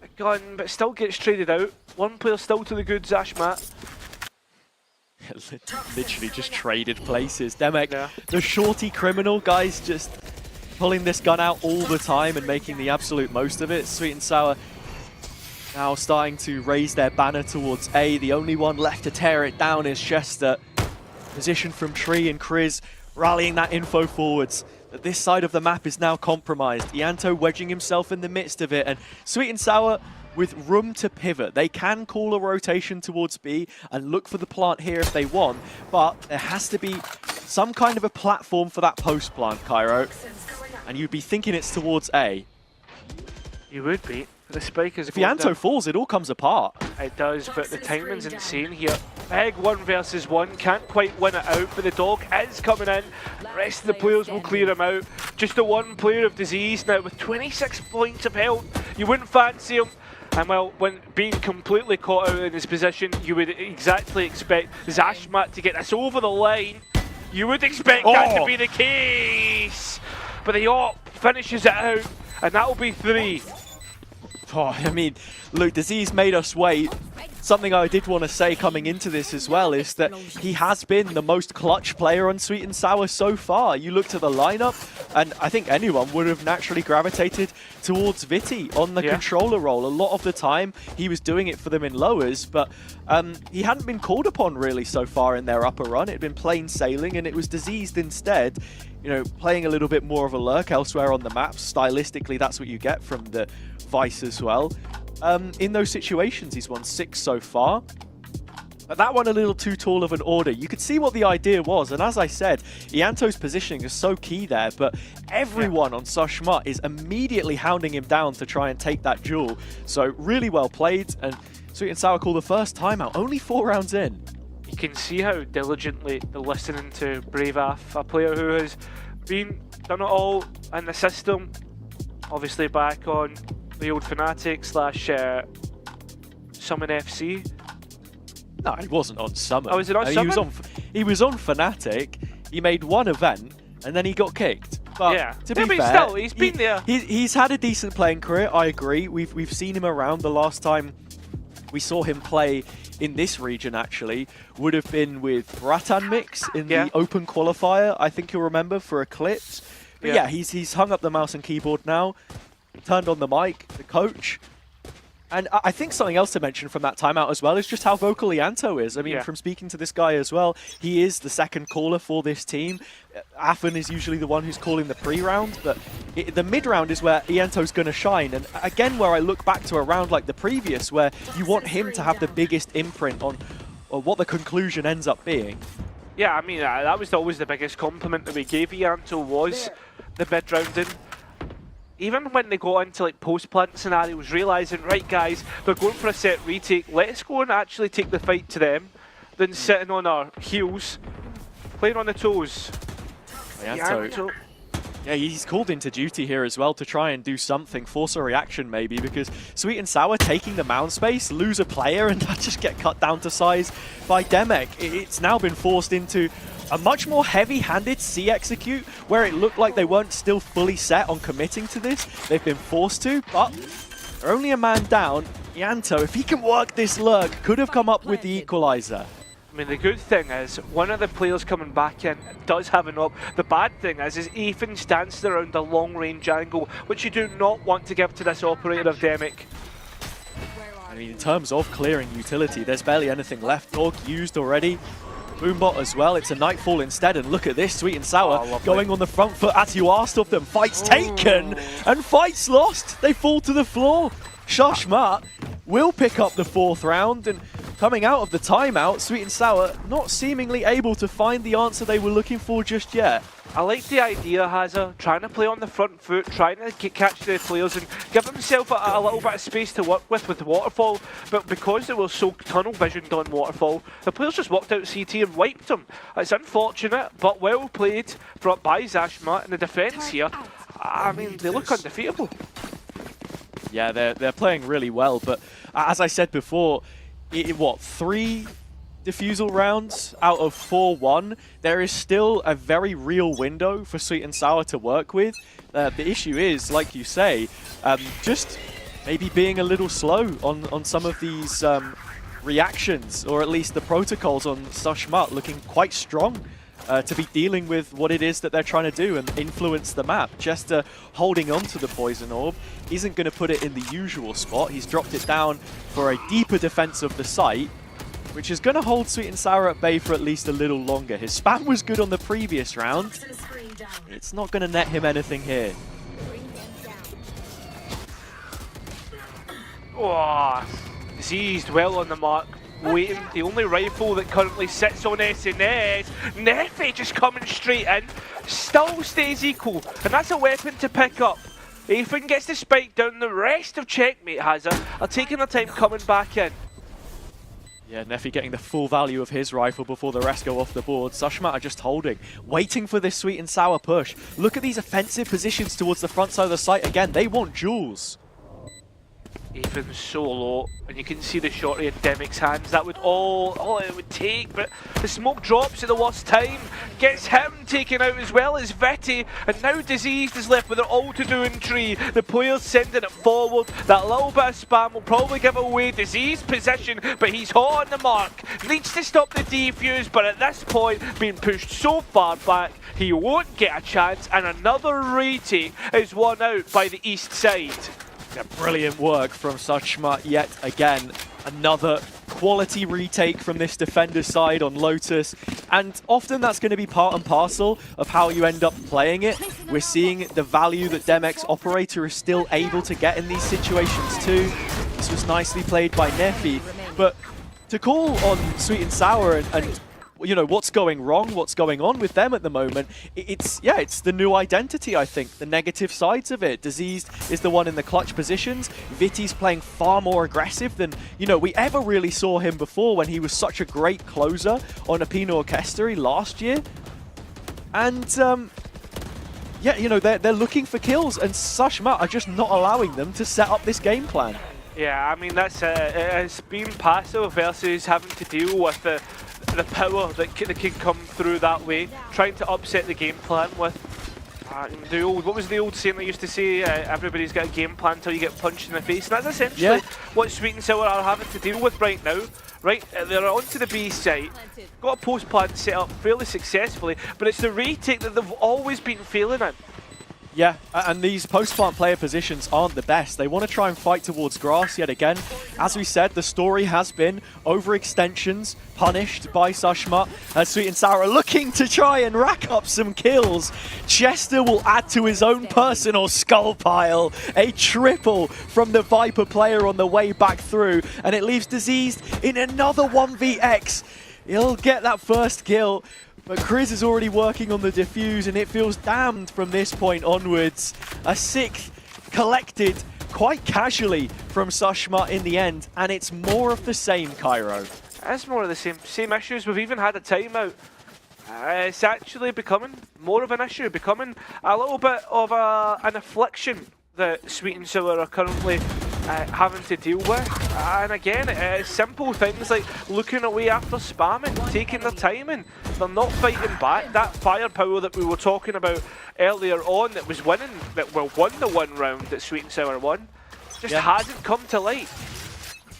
a gun, but still gets traded out. One player still to the good, Zashmat. Literally just traded places. Demek, the shorty criminal, guys, just pulling this gun out all the time and making the absolute most of it. Sweet and Sour now starting to raise their banner towards A. The only one left to tear it down is Chester. Position from Tree and Kriz rallying that info forwards. That this side of the map is now compromised. Ianto wedging himself in the midst of it, and Sweet and Sour with room to pivot. They can call a rotation towards B and look for the plant here if they want, but there has to be some kind of a platform for that post plant, Cairo. And you'd be thinking it's towards A. You would be. The spike is if Ianto falls, it all comes apart. It does, but the timing's insane here. Big 1 versus 1, can't quite win it out, but the dog is coming in. The rest of the players will clear him out. Just the one player of Disease now with 26 points of health. You wouldn't fancy him. And well, when being completely caught out in his position, you would exactly expect Zashmat to get this over the line. You would expect that to be the case. But the AWP finishes it out, and that'll be 3. Oh, I mean, look, Disease made us wait. Something I did want to say coming into this as well is that he has been the most clutch player on Sweet and Sour so far. You looked at the lineup, and I think anyone would have naturally gravitated towards Viti on the controller role. A lot of the time, he was doing it for them in lowers, but he hadn't been called upon really so far in their upper run. It had been plain sailing, and it was Diseased instead. You know, playing a little bit more of a lurk elsewhere on the map. Stylistically, that's what you get from the Vice as well. In those situations, he's won 6 so far. But that one a little too tall of an order. You could see what the idea was, and as I said, Ianto's positioning is so key there, but everyone on Sushmut is immediately hounding him down to try and take that duel. So really well played, and Sweet and Sour call the first timeout, only 4 rounds in. You can see how diligently they're listening to Bravaf, a player who has done it all in the system, obviously back on the old Fnatic / Summon FC. No, he wasn't on Summon. Oh, was it on Summon? He was on Fnatic. He made one event, and then he got kicked. But yeah, to be fair, still, he's been there. He's had a decent playing career. I agree. We've seen him around. The last time we saw him play in this region, actually, would have been with Ratan Mix in the Open Qualifier. I think you'll remember for Eclipse. But yeah, he's hung up the mouse and keyboard now. Turned on the mic, the coach. And I think something else to mention from that timeout as well is just how vocal Ianto is. I mean, from speaking to this guy as well, he is the second caller for this team. Affan is usually the one who's calling the pre-round, but the mid-round is where Ianto's going to shine. And again, where I look back to a round like the previous, where you want him to have the biggest imprint on what the conclusion ends up being. Yeah, I mean, that was always the biggest compliment that we gave Ianto was the mid-rounding. Even when they go into like post-plant scenarios, realising, right guys, they're going for a set retake, let's go and actually take the fight to them, than sitting on our heels, playing on the toes. Ianto. Yeah, he's called into duty here as well to try and do something, force a reaction maybe, because Sweet and Sour taking the mound space, lose a player, and that just get cut down to size by Demek. It's now been forced into a much more heavy-handed C-execute, where it looked like they weren't still fully set on committing to this. They've been forced to, but they're only a man down. Ianto, if he can work this lurk, could have come up with the equalizer. I mean, the good thing is, one of the players coming back in does have an up. The bad thing is Ethan's danced around a long-range angle, which you do not want to give to this operator of Demek. I mean, in terms of clearing utility, there's barely anything left. Dog used already. Boombot as well. It's a Nightfall instead, and look at this, Sweet and Sour going on the front foot as you asked of them. Fights taken, and fights lost. They fall to the floor. Sushmut will pick up the 4th round, and coming out of the timeout, Sweet and Sour not seemingly able to find the answer they were looking for just yet. I like the idea, Hazza, trying to play on the front foot, trying to catch the players and give himself a little bit of space to work with Waterfall, but because they were so tunnel visioned on Waterfall, the players just walked out CT and wiped him. It's unfortunate, but well played by Zashmat, and the defence here, I mean, they look undefeatable. Yeah, they're playing really well, but as I said before, what, 3 defusal rounds out of 4-1, there is still a very real window for Sweet and Sour to work with. The issue is, like you say, just maybe being a little slow on some of these reactions, or at least the protocols on Sushmut looking quite strong to be dealing with what it is that they're trying to do and influence the map. Jester holding on to the Poison Orb isn't going to put it in the usual spot. He's dropped it down for a deeper defense of the site, which is going to hold Sweet and Sour at bay for at least a little longer. His spam was good on the previous round. It's not going to net him anything here. Oh, Diseased well on the mark, waiting. The only rifle that currently sits on SNS. Neffy just coming straight in, still stays equal, and that's a weapon to pick up. Ethan gets the spike down, the rest of Checkmate are taking their time coming back in. Yeah, Neffy getting the full value of his rifle before the rest go off the board. Sushmat are just holding, waiting for this sweet and sour push. Look at these offensive positions towards the front side of the site again. They want jewels. Even so low, and you can see the shorty in Demic's hands. That would all it would take, but the smoke drops at the worst time, gets him taken out as well as Veto, and now Diseased is left with an all-to-do in tree. The players sending it forward. That little bit of spam will probably give away Diseased position, but he's hot on the mark. Needs to stop the defuse, but at this point, being pushed so far back, he won't get a chance, and another retake is won out by the east side. Yeah, brilliant work from Sushmat yet again. Another quality retake from this defender side on Lotus. And often that's going to be part and parcel of how you end up playing it. We're seeing the value that Demec's operator is still able to get in these situations too. This was nicely played by Neffy. But to call on Sweet and Sour and you know, what's going wrong, what's going on with them at the moment, it's the new identity, I think, the negative sides of it. Diseased is the one in the clutch positions. Vitty's playing far more aggressive than, you know, we ever really saw him before when he was such a great closer on a Pinot Orchestra last year. And, yeah, you know, they're looking for kills, and Sushmat are just not allowing them to set up this game plan. Yeah, I mean, that's it's being passive versus having to deal with the power that can come through that way, trying to upset the game plan with what was the old saying that used to say, everybody's got a game plan until you get punched in the face, and that's essentially what Sweet and Sour are having to deal with right now. Right, they're onto the B site, got a post plan set up fairly successfully, but it's the retake that they've always been failing in. Yeah, and these post-plant player positions aren't the best. They want to try and fight towards grass yet again. As we said, the story has been overextensions punished by Sushmat. Sweet and Sour are looking to try and rack up some kills. Chester will add to his own personal skull pile. A triple from the Viper player on the way back through, and it leaves Diseased in another 1vx. He'll get that first kill. But Chris is already working on the defuse, and it feels damned from this point onwards. A sixth collected quite casually from Sushmat in the end, and it's more of the same, Cairo. It's more of the same issues. We've even had a timeout. It's actually becoming more of an issue, becoming a little bit of an affliction that Sweet and Sour are currently having to deal with. And again, simple things like looking away after spamming, taking their timing. They're not fighting back. That firepower that we were talking about earlier on that was winning, that won the one round that Sweet and Sour won, just hasn't come to light.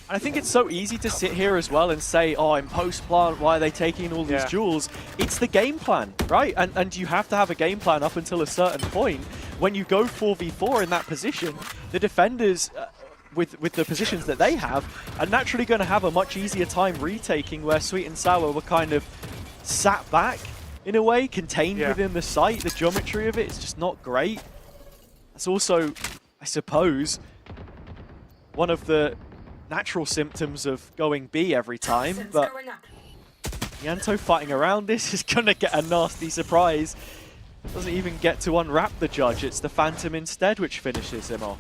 And I think it's so easy to sit here as well and say, oh, in post-plant, why are they taking all these jewels? It's the game plan, right? And you have to have a game plan up until a certain point. When you go 4v4 in that position, the defenders, with the positions that they have, are naturally going to have a much easier time retaking, where Sweet and Sour were kind of sat back, in a way, contained within the site. The geometry of it is just not great. That's also, I suppose, one of the natural symptoms of going B every time, but Yanto fighting around this is going to get a nasty surprise. Doesn't even get to unwrap the judge, it's the Phantom instead which finishes him off.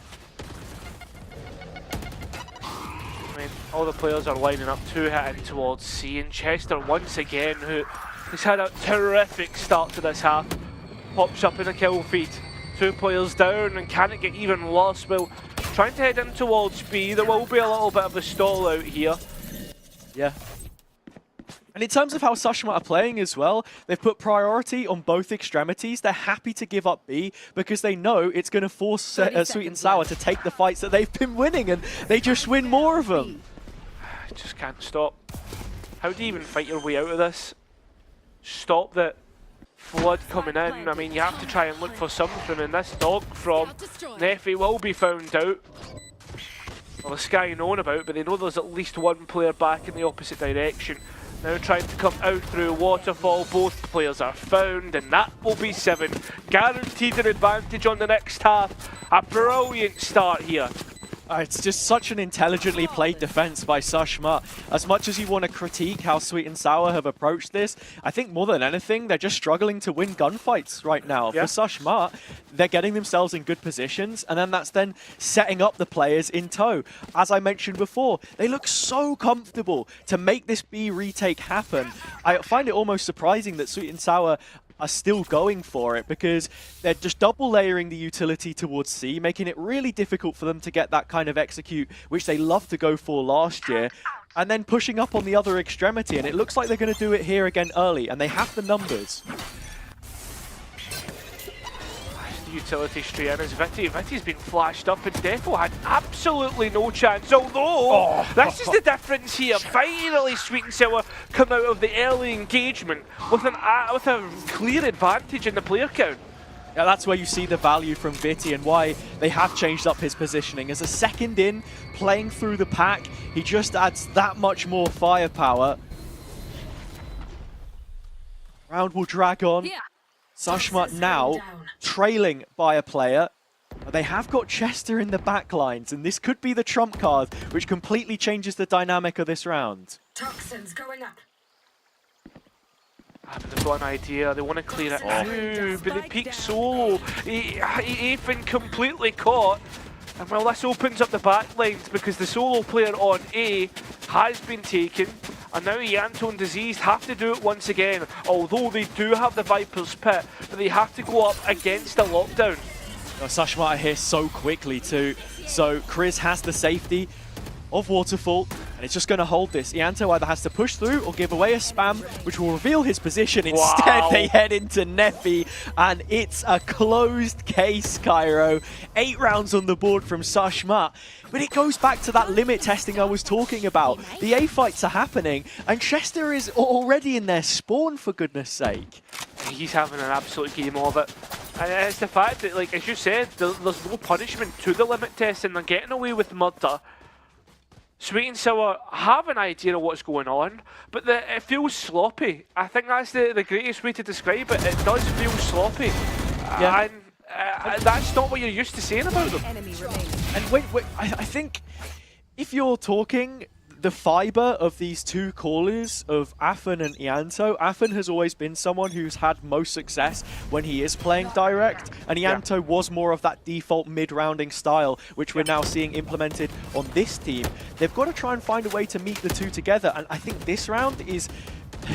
I mean, all the players are lining up to hitting towards C, and Chester once again, who's had a terrific start to this half, pops up in a kill feed. 2 players down, and can it get even worse? Well, trying to head in towards B, there will be a little bit of a stall out here. Yeah. And in terms of how Sushmat are playing as well, they've put priority on both extremities. They're happy to give up B because they know it's going to force Sweet and Sour to take the fights that they've been winning, and they just win more of them. Just can't stop. How do you even fight your way out of this? Stop the flood coming in. I mean, you have to try and look for something, and this dog from Neffy will be found out. Well, the Sky known about, but they know there's at least one player back in the opposite direction. Now trying to come out through waterfall. Both players are found, and that will be 7. Guaranteed an advantage on the next half. A brilliant start here. It's just such an intelligently played defense by Sushma. As much as you want to critique how Sweet and Sour have approached this, I think more than anything, they're just struggling to win gunfights right now. For Sushma, they're getting themselves in good positions, and then that's then setting up the players in tow. As I mentioned before, they look so comfortable to make this B retake happen. I find it almost surprising that Sweet and Sour are still going for it, because they're just double layering the utility towards C, making it really difficult for them to get that kind of execute, which they loved to go for last year, and then pushing up on the other extremity. And it looks like they're going to do it here again early, and they have the numbers. Utility straight in as Vitty's been flashed up, and Defo had absolutely no chance, although this is the difference here. Finally Sweet and Sour come out of the early engagement with a clear advantage in the player count. Yeah, that's where you see the value from Vitty and why they have changed up his positioning. As a second in, playing through the pack, he just adds that much more firepower. Round will drag on. Sushma now trailing by a player. But they have got Chester in the back lines, and this could be the trump card, which completely changes the dynamic of this round. Toxins going up. But they've got an idea, they want to clear it too, but they peek solo. Ethan completely caught. And well, this opens up the back lines because the solo player on A has been taken. And now Yanto and Diseased have to do it once again, although they do have the Viper's Pit, but they have to go up against the lockdown. Sushma are here so quickly too, so Chris has the safety of Waterfall, and it's just going to hold this. Ianto either has to push through or give away a spam, which will reveal his position. Instead, they head into Nefi, and it's a closed case, Cairo. 8 rounds on the board from Sushma. But it goes back to that limit testing I was talking about. The A fights are happening, and Chester is already in their spawn, for goodness sake. He's having an absolute game of it. And it's the fact that, like, as you said, there's no punishment to the limit testing. They're getting away with murder. Sweet and Sour have an idea of what's going on, but it feels sloppy. I think that's the greatest way to describe it. It does feel sloppy. And that's not what you're used to saying about them. And wait, I think if you're talking the fiber of these two callers of Afan and Ianto, Afan has always been someone who's had most success when he is playing direct, and Ianto was more of that default mid-rounding style, which we're now seeing implemented on this team. They've got to try and find a way to meet the two together, and I think this round is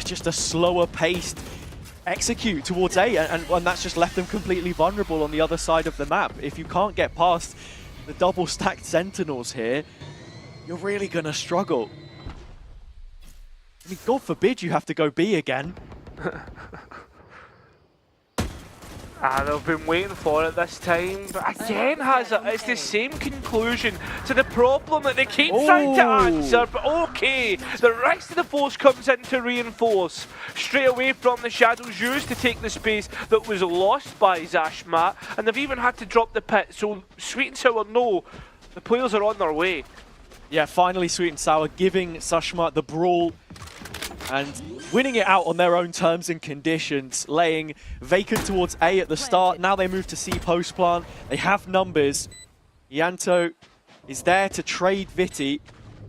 just a slower paced execute towards A, and that's just left them completely vulnerable on the other side of the map. If you can't get past the double stacked Sentinels here, you're really going to struggle. I mean, God forbid you have to go B again. They've been waiting for it this time, but again it's the same conclusion to the problem that they keep trying to answer. But okay, the rest of the force comes in to reinforce. Straight away from the Shadows used to take the space that was lost by Zashmat, and they've even had to drop the pit, so Sweet and Sour know the players are on their way. Yeah, finally Sweet and Sour giving Sushma the brawl and winning it out on their own terms and conditions, laying vacant towards A at the start. Now they move to C post plant. They have numbers. Ianto is there to trade Vitty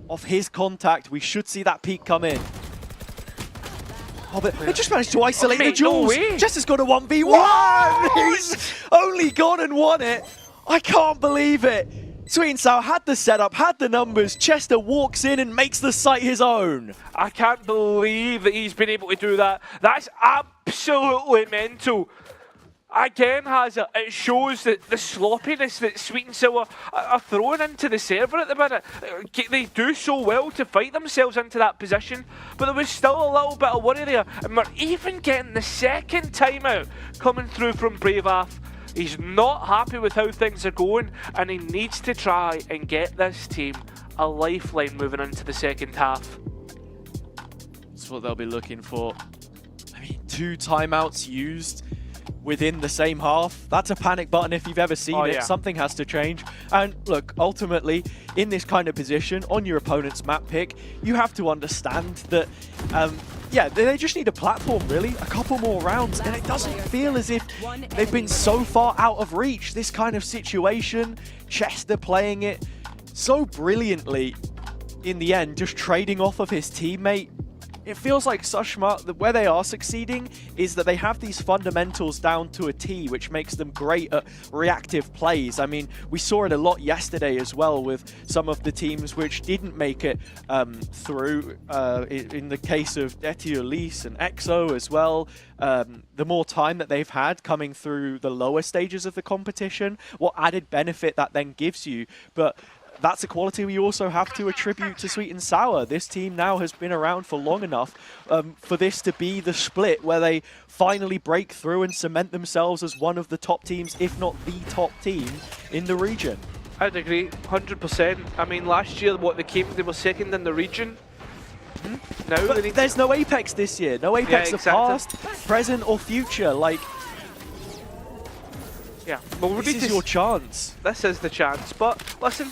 off his contact. We should see that peak come in. Oh, but they just managed to isolate the Jules. Chester's got a 1v1. He's only gone and won it. I can't believe it. Sweet and Sour had the setup, had the numbers. Chester walks in and makes the site his own. I can't believe that he's been able to do that. That's absolutely mental. Again, it shows that the sloppiness that Sweet and Sour are throwing into the server at the minute. They do so well to fight themselves into that position, but there was still a little bit of worry there. And we're even getting the second timeout coming through from Braveath. He's not happy with how things are going, and he needs to try and get this team a lifeline moving into the second half. That's what they'll be looking for. I mean, 2 timeouts used within the same half. That's a panic button if you've ever seen it. Something has to change. And look, ultimately, in this kind of position, on your opponent's map pick, you have to understand that yeah, they just need a platform, really. A couple more rounds, and it doesn't feel as if they've been so far out of reach. This kind of situation, Chester playing it so brilliantly in the end, just trading off of his teammate. It feels like Sushma, where they are succeeding is that they have these fundamentals down to a T, which makes them great at reactive plays. I mean, we saw it a lot yesterday as well with some of the teams which didn't make it through. In the case of Etiolise and EXO as well, the more time that they've had coming through the lower stages of the competition, what added benefit that then gives you. But that's a quality we also have to attribute to Sweet and Sour. This team now has been around for long enough for this to be the split where they finally break through and cement themselves as one of the top teams, if not the top team in the region. I'd agree, 100%. I mean, last year, they were second in the region. Now but there's no Apex this year. No Apex of past, present, or future. Like, yeah, well, this is your chance. This is the chance, but listen,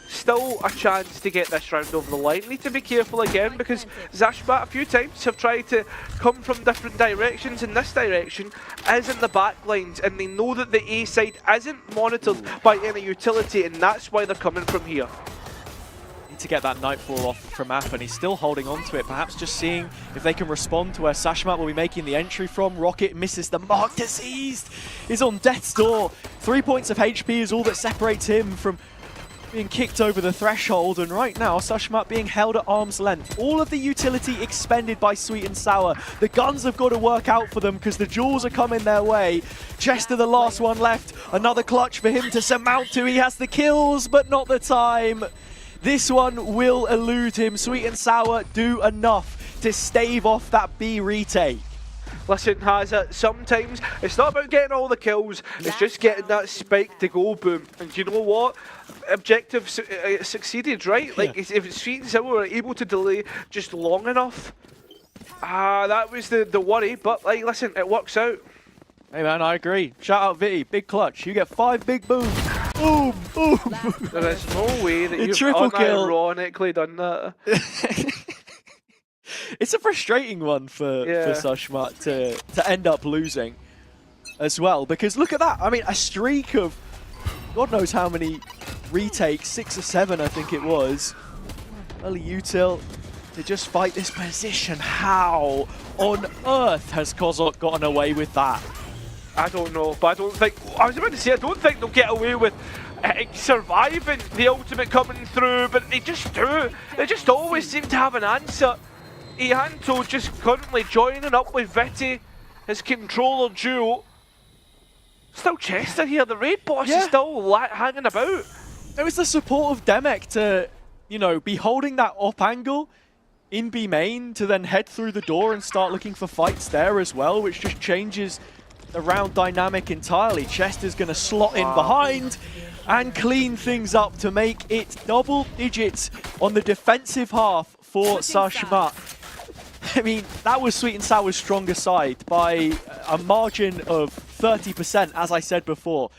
still a chance to get this round over the line. Need to be careful again because Zashbat a few times have tried to come from different directions, and this direction is in the back lines, and they know that the A side isn't monitored by any utility, and that's why they're coming from here. Need to get that Nightfall off from App, and he's still holding on to it, perhaps just seeing if they can respond to where Sashmat will be making the entry from. Rocket misses the mark. Deceased is on death's door. 3 points of HP is all that separates him from being kicked over the threshold, and right now Sashmat being held at arm's length. All of the utility expended by Sweet and Sour. The guns have got to work out for them because the jewels are coming their way. Chester the last one left. Another clutch for him to surmount to. He has the kills, but not the time. This one will elude him. Sweet and Sour do enough to stave off that B retake. Listen, Hazza, sometimes it's not about getting all the kills, it's just getting that spike to go boom. And you know what? Objective succeeded, right? Like, if Sweet and Sour were able to delay just long enough, that was the worry. But, like, listen, it works out. Hey, man, I agree. Shout out Vitty, big clutch. You get 5 big booms. Boom, boom. There is no way that you've triple kill. Unironically done that. It's a frustrating one for Sushmat to end up losing as well, because look at that. I mean, a streak of God knows how many retakes, 6 or 7 I think it was. Early util to just fight this position. How on earth has Kozok gotten away with that? I don't know, but I don't think, I was about to say, I don't think they'll get away with surviving the ultimate coming through, but they just do. They just always seem to have an answer. Ihanto just currently joining up with Vitty, his controller duo. Still Chester here, the raid boss is still hanging about. It was the support of Demek to, you know, be holding that up angle in B main to then head through the door and start looking for fights there as well, which just changes the round dynamic entirely. Chester's going to slot in behind and clean things up to make it double digits on the defensive half for Sashmat. I mean, that was Sweet and Sour's stronger side by a margin of 30%, as I said before.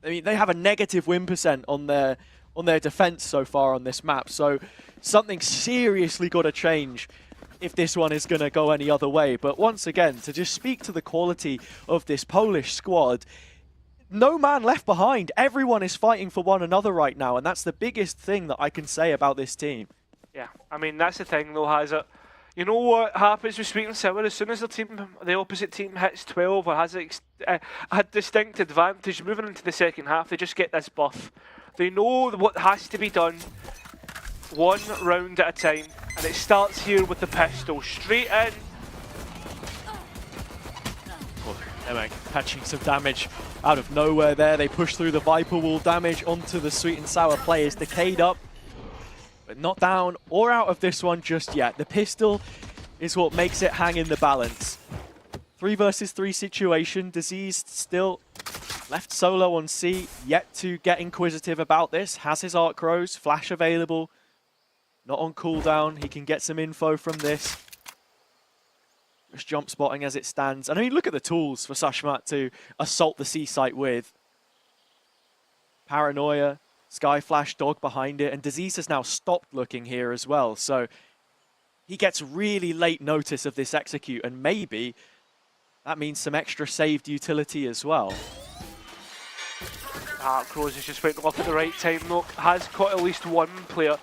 I mean, they have a negative win percent on their defense so far on this map, so something seriously got to change if this one is going to go any other way. But once again, to just speak to the quality of this Polish squad, no man left behind. Everyone is fighting for one another right now, and that's the biggest thing that I can say about this team. Yeah, I mean, that's the thing though, Hazza. You know what happens with Sweet and Sour? As soon as the opposite team hits 12 or has a distinct advantage moving into the second half, they just get this buff. They know what has to be done, one round at a time, and it starts here with the pistol, straight in. Anyway, patching some damage out of nowhere there. They push through the Viper Wall damage onto the Sweet and Sour players. Decayed up, but not down or out of this one just yet. The pistol is what makes it hang in the balance. 3 versus 3 situation. Diseased still left solo on C, yet to get inquisitive about this. Has his Arc Rose, flash available, not on cooldown. He can get some info from this. Just jump spotting as it stands. And I mean, look at the tools for Sashmat to assault the C site with. Paranoia, Sky Flash, Dog behind it, and Disease has now stopped looking here as well. So he gets really late notice of this execute, and maybe that means some extra saved utility as well. Crows has just went off at the right time though. Has caught at least one player.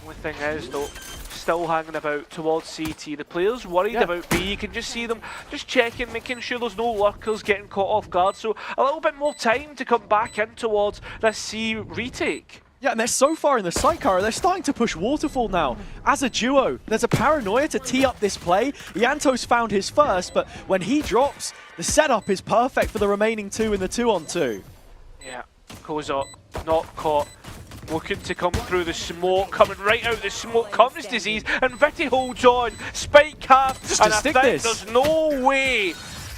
Only thing is though, still hanging about towards CT. The players worried about B. You can just see them just checking, making sure there's no lurkers getting caught off guard. So a little bit more time to come back in towards this C retake. Yeah, and they're so far in the sidecar, they're starting to push Waterfall now. As a duo, there's a paranoia to tee up this play. Yanto's found his first, but when he drops, the setup is perfect for the remaining two in the 2-on-2. Yeah, Kozok not caught. Looking to come through the smoke, coming right out the smoke comes Disease, and Vitty holds on. Spike half, and I think there's no way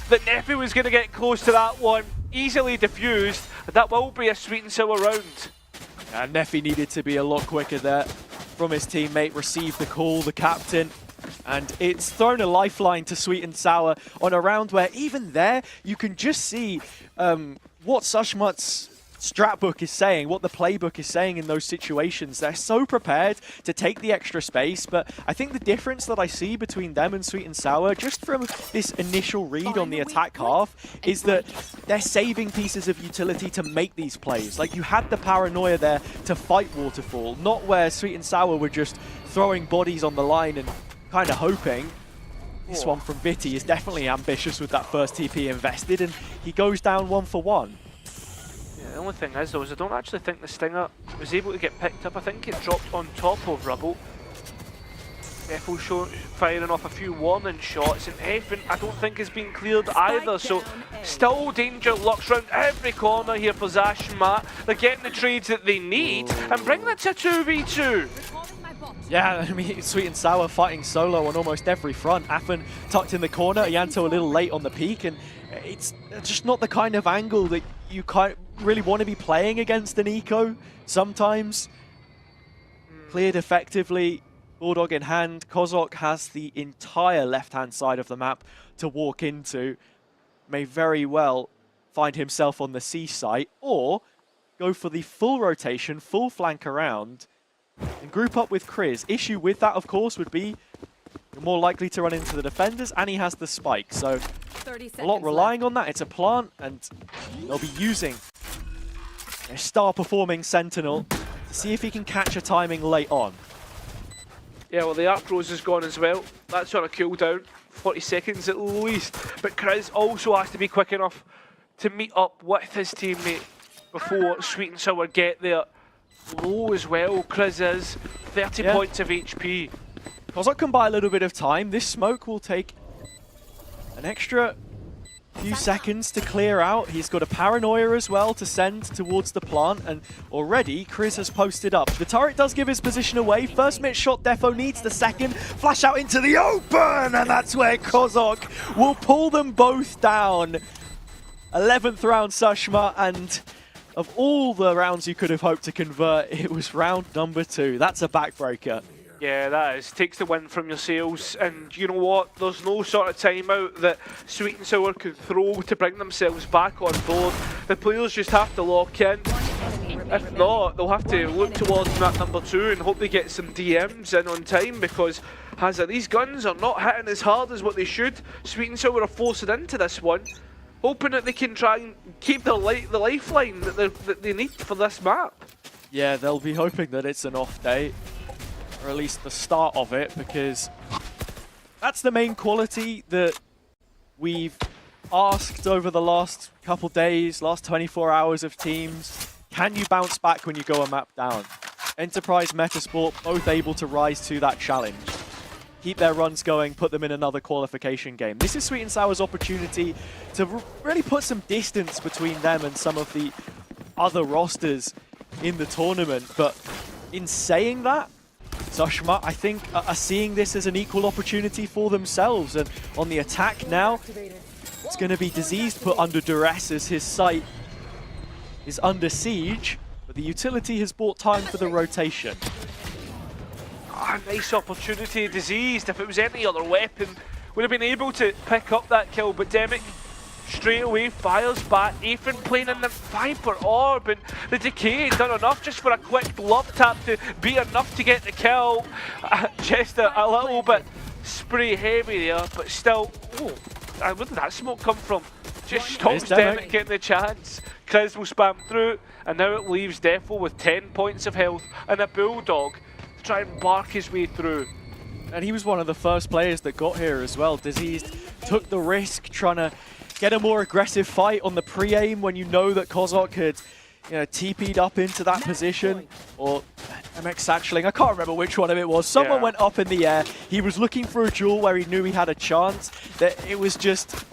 that Neffy was going to get close to that one. Easily diffused, and that will be a sweet and sour round. And Neffy needed to be a lot quicker there from his teammate, received the call, the captain, and it's thrown a lifeline to Sweet and Sour on a round where even there you can just see what Sushmut's strat book is saying, what the playbook is saying in those situations. They're so prepared to take the extra space, but I think the difference that I see between them and Sweet and Sour, just from this initial read on the attack half, is that they're saving pieces of utility to make these plays. Like, you had the paranoia there to fight Waterfall, not where Sweet and Sour were just throwing bodies on the line and kind of hoping. This one from Vitty is definitely ambitious with that first TP invested, and he goes down 1 for 1. The only thing is though, I don't actually think the Stinger was able to get picked up. I think it dropped on top of Rubble. Effel firing off a few warning shots, and Effin I don't think has been cleared either, so still danger lurks around every corner here for Zash and Matt. They're getting the trades that they need and bringing it to 2v2. Yeah, I mean, Sweet and Sour fighting solo on almost every front. Affin tucked in the corner, Yanto a little late on the peak, and it's just not the kind of angle that you really want to be playing against an eco sometimes. Cleared effectively, Bulldog in hand. Kozok has the entire left-hand side of the map to walk into. May very well find himself on the C site, or go for the full rotation, full flank around, and group up with Kriz. Issue with that, of course, would be you're more likely to run into the defenders, and he has the spike. So a lot relying on that. It's a plant, and they'll be using their star-performing Sentinel to see if he can catch a timing late on. Yeah, well, the Arc Rose is gone as well. That's on a cooldown, 40 seconds at least. But Kriz also has to be quick enough to meet up with his teammate before Sweet and Sour get there. Low as well, Kriz is 30 points of HP. Kozok can buy a little bit of time. This smoke will take an extra few seconds to clear out. He's got a paranoia as well to send towards the plant, and already Kriz has posted up. The turret does give his position away. First mid shot Defo needs the second. Flash out into the open, and that's where Kozok will pull them both down. 11th round Sushma, and of all the rounds you could have hoped to convert, it was round number 2. That's a backbreaker. Yeah, that is. Takes the win from your sails, and you know what? There's no sort of timeout that Sweet and Sour could throw to bring themselves back on board. The players just have to lock in. If not, they'll have to look towards map number 2 and hope they get some DMs in on time, because these guns are not hitting as hard as what they should. Sweet and Sour are forced into this one, hoping that they can try and keep the lifeline that they need for this map. Yeah, they'll be hoping that it's an off day, or at least the start of it, because that's the main quality that we've asked over the last couple days, last 24 hours of teams. Can you bounce back when you go a map down? Enterprise, Metasport, both able to rise to that challenge. Keep their runs going, put them in another qualification game. This is Sweet and Sour's opportunity to really put some distance between them and some of the other rosters in the tournament. But in saying that, Sushma, I think, are seeing this as an equal opportunity for themselves. And on the attack now, it's going to be Diseased put under duress as his site is under siege. But the utility has bought time for the rotation. Nice opportunity, Diseased. If it was any other weapon, would have been able to pick up that kill. But Demic straight away fires back. Aethan playing in the Viper Orb, and the Decay done enough just for a quick love tap to be enough to get the kill. Just a little bit spray heavy there, but still. Oh, where did that smoke come from? Just stops Demic getting the chance. Kriz will spam through, and now it leaves Defo with 10 points of health and a Bulldog to try and bark his way through. And he was one of the first players that got here as well. Diseased took the risk trying to get a more aggressive fight on the pre-aim when you know that Kozok had TP'd up into that position, or MX satcheling, I can't remember which one of it was. Someone went up in the air. He was looking for a duel where he knew he had a chance. That it was just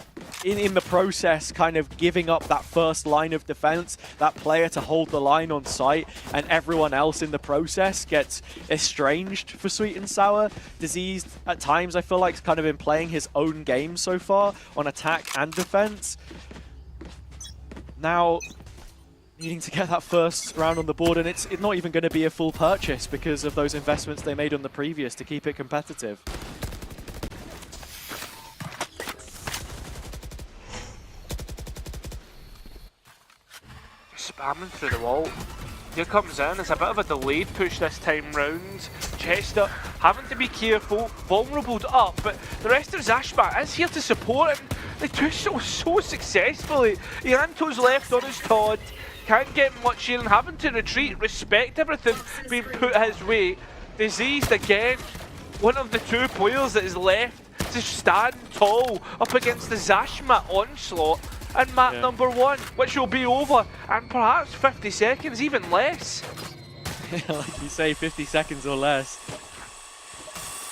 in the process kind of giving up that first line of defense, that player to hold the line on site, and everyone else in the process gets estranged for Sweet and Sour. Diseased at times I feel like has kind of been playing his own game so far on attack and defense. Now needing to get that first round on the board, and it's not even going to be a full purchase because of those investments they made on the previous to keep it competitive. Spamming through the wall. Here comes in, it's a bit of a delayed push this time round. Chester having to be careful, vulnerable up, but the rest of Zashmat is here to support him. They do so successfully. Ianto's left on his Todd. Can't get much here and having to retreat, respect everything being put his way. Diseased again, one of the two players that is left to stand tall up against the Zashmat onslaught and map number 1, which will be over in perhaps 50 seconds, even less. Like you say, 50 seconds or less.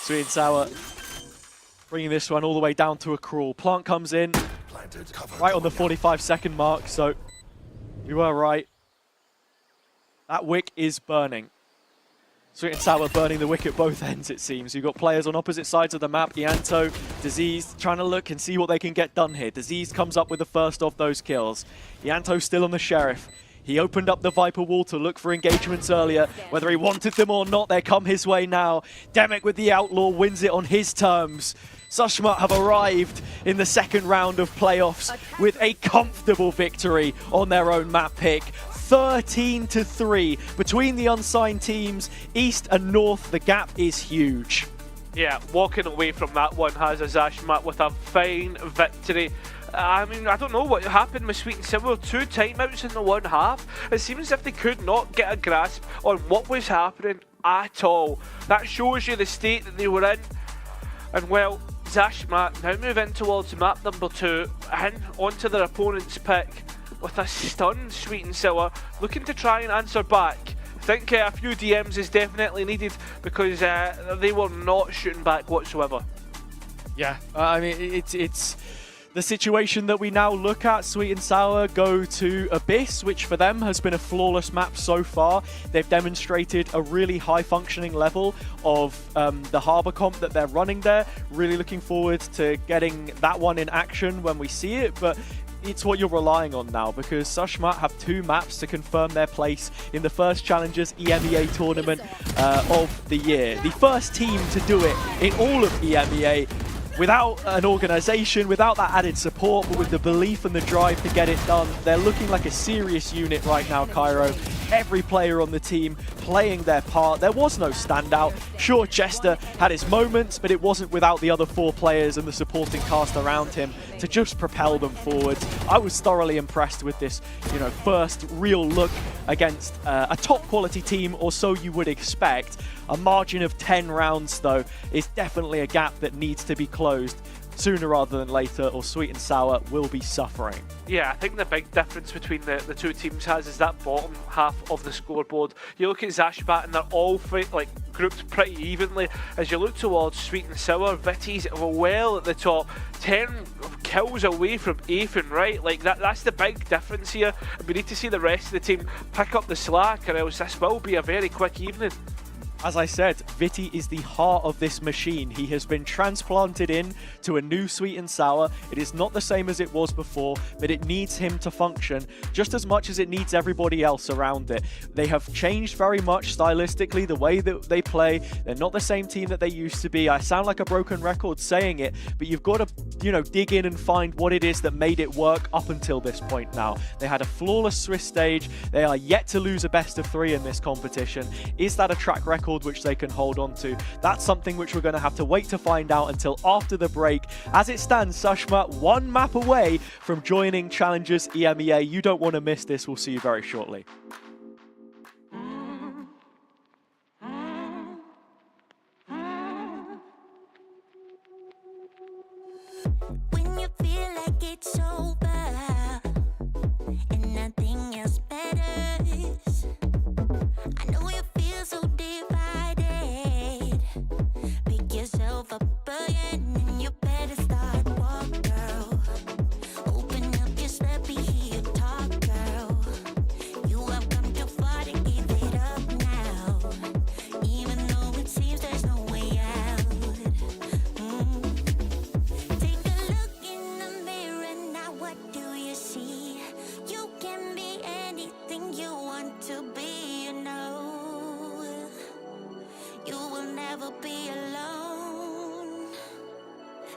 Sweet and Sour bringing this one all the way down to a crawl. Plant comes in right on the 45-second mark, so we were right. That wick is burning. Sweet and Sour burning the wick at both ends, it seems. You've got players on opposite sides of the map. Ianto, Diseased, trying to look and see what they can get done here. Diseased comes up with the first of those kills. Ianto still on the Sheriff. He opened up the Viper wall to look for engagements earlier. Whether he wanted them or not, they come his way now. Demic with the Outlaw wins it on his terms. Zashmat have arrived in the second round of playoffs with a comfortable victory on their own map pick. 13-3 between the unsigned teams, East and North. The gap is huge. Yeah, walking away from that one has a Zashmat with a fine victory. I mean, I don't know what happened with Sweet and Sour. 2 timeouts in the one half. It seems as if they could not get a grasp on what was happening at all. That shows you the state that they were in. And well, Zashmat now move in towards map number 2 and onto their opponent's pick with a stunned Sweet and Sour, looking to try and answer back. I think a few DMs is definitely needed because they were not shooting back whatsoever. Yeah, I mean, it's the situation that we now look at. Sweet and Sour go to Abyss, which for them has been a flawless map so far. They've demonstrated a really high functioning level of the Harbour comp that they're running there. Really looking forward to getting that one in action when we see it, but it's what you're relying on now because Zashmat have 2 maps to confirm their place in the first Challengers EMEA tournament of the year. The first team to do it in all of EMEA without an organisation, without that added support, but with the belief and the drive to get it done. They're looking like a serious unit right now, Cairo. Every player on the team playing their part. There was no standout. Sure, Chester had his moments, but it wasn't without the other 4 players and the supporting cast around him to just propel them forwards. I was thoroughly impressed with this, first real look against a top quality team, or so you would expect. A margin of 10 rounds, though, is definitely a gap that needs to be closed sooner rather than later, or Sweet and Sour will be suffering. Yeah, I think the big difference between the 2 teams is that bottom half of the scoreboard. You look at Zashmat and they're all grouped pretty evenly. As you look towards Sweet and Sour, Vitty's well at the top, 10 kills away from 8th and right. That's the big difference here. We need to see the rest of the team pick up the slack, or else this will be a very quick evening. As I said, Vitty is the heart of this machine. He has been transplanted in to a new Sweet and Sour. It is not the same as it was before, but it needs him to function just as much as it needs everybody else around it. They have changed very much stylistically, the way that they play. They're not the same team that they used to be. I sound like a broken record saying it, but you've got to, dig in and find what it is that made it work up until this point now. They had a flawless Swiss stage. They are yet to lose a best of 3 in this competition. Is that a track record record which they can hold on to. That's something which we're going to have to wait to find out until after the break. As it stands, Sushma, one map away from joining Challengers EMEA. You don't want to miss this. We'll see you very shortly. When you feel like it's over and nothing else matters, I know you feel so divided. Pick yourself up again and you better start walk, girl. Open up your step, hear you talk, girl. You have come too far to give it up now, even though it seems there's no way out. Take a look in the mirror now, what do you see? You can be anything you want to be, you know. You will never be alone.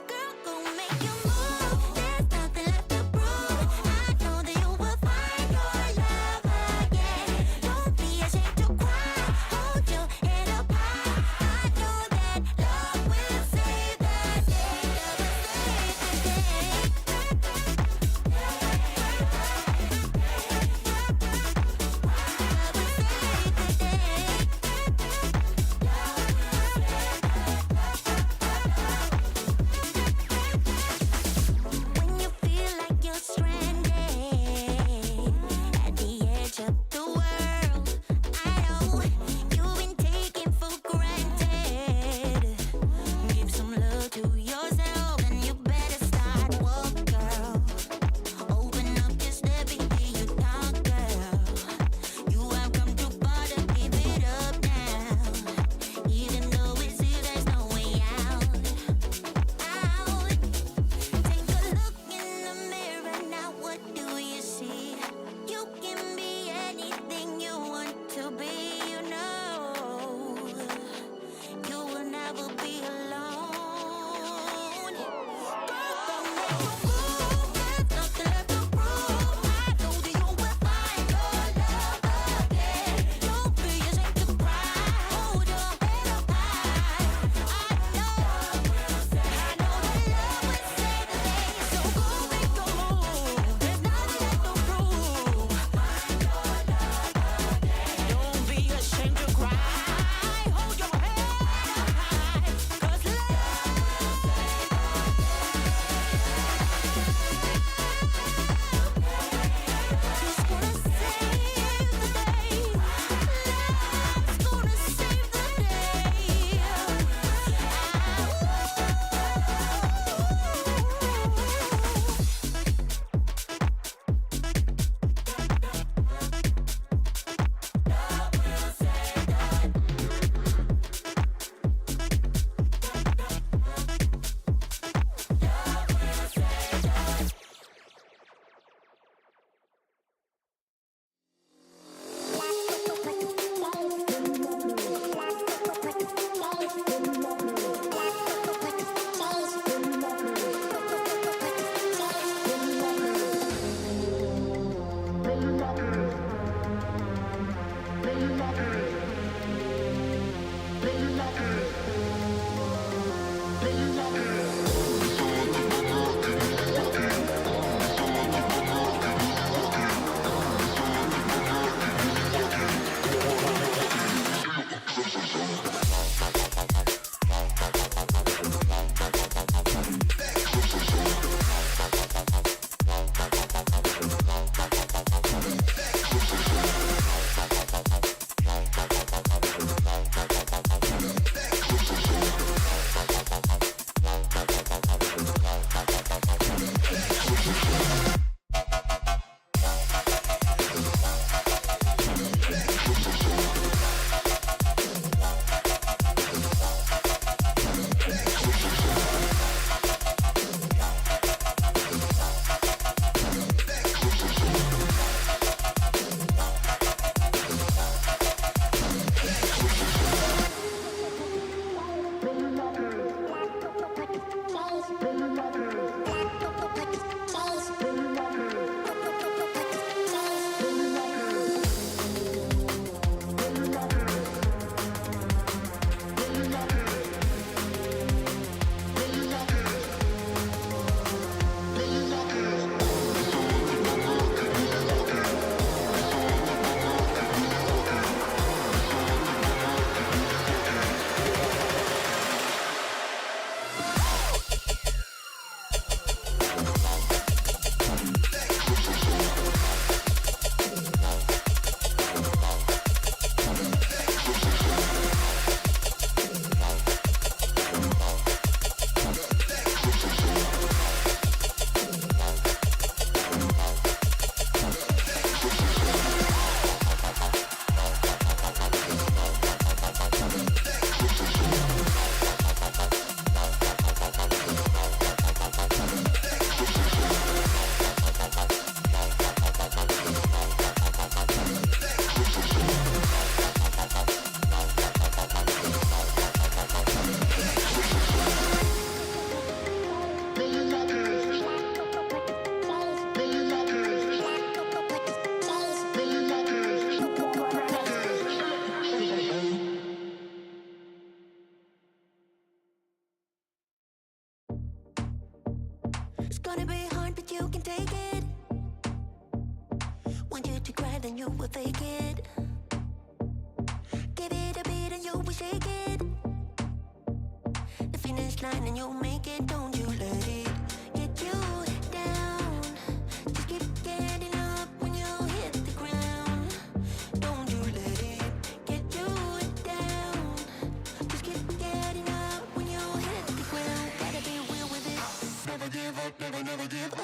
Girl, go make your move. There's nothing left to prove. I know that you will find your love again. Don't be ashamed to cry. Hold your head up high. I know that love will save the day. gonna be hard, but you can take it. Want you to cry, then you will fake it. Give it a beat and you will shake it. The finish line and you'll make it. Don't you let it get you down. Just keep getting up when you hit the ground. Don't you let it get you down. Just keep getting up when you hit the ground. Gotta be real with it. Never give up, never, never give up.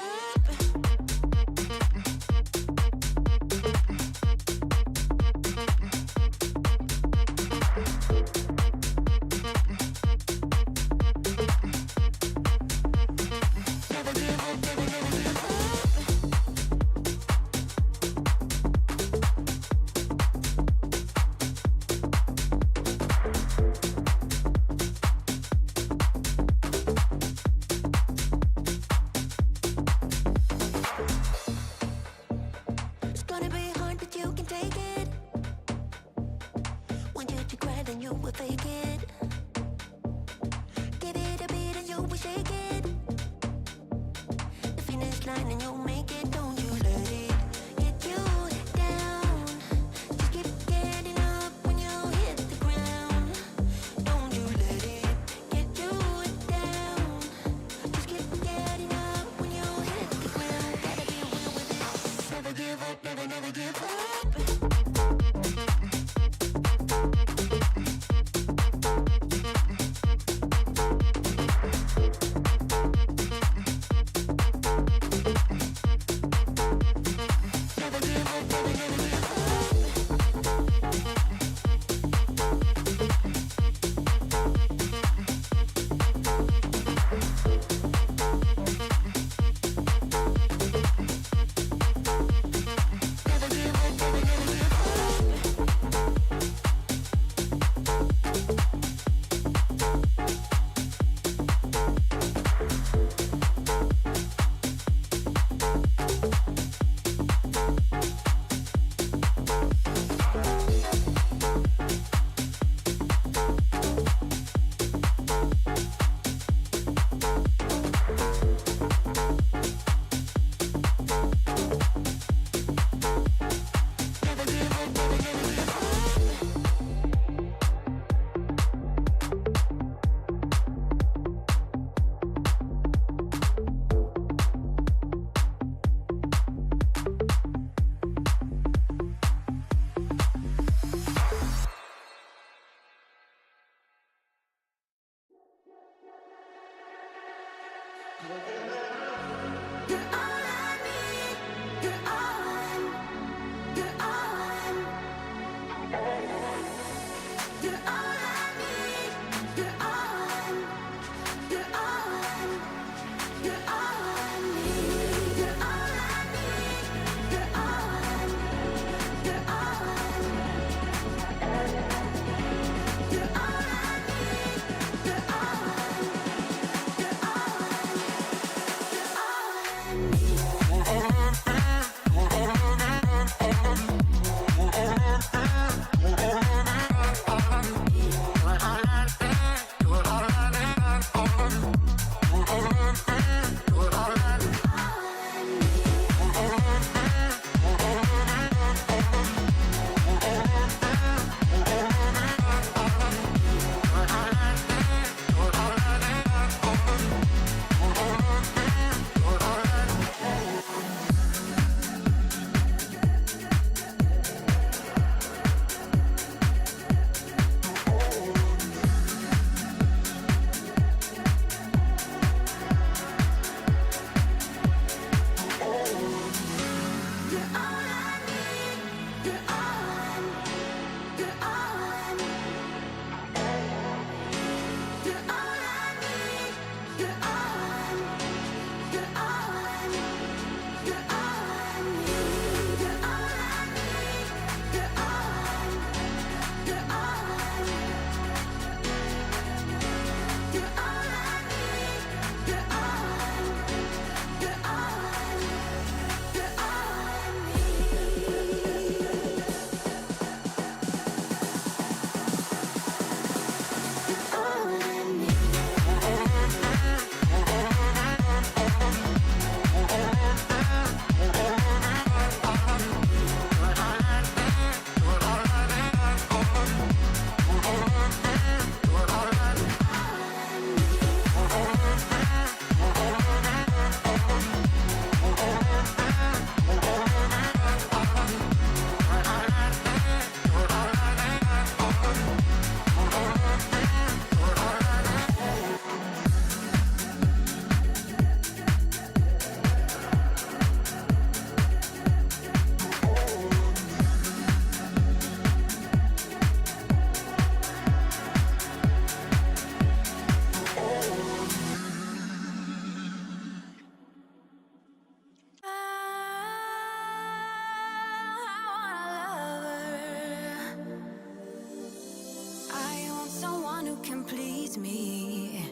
needs me.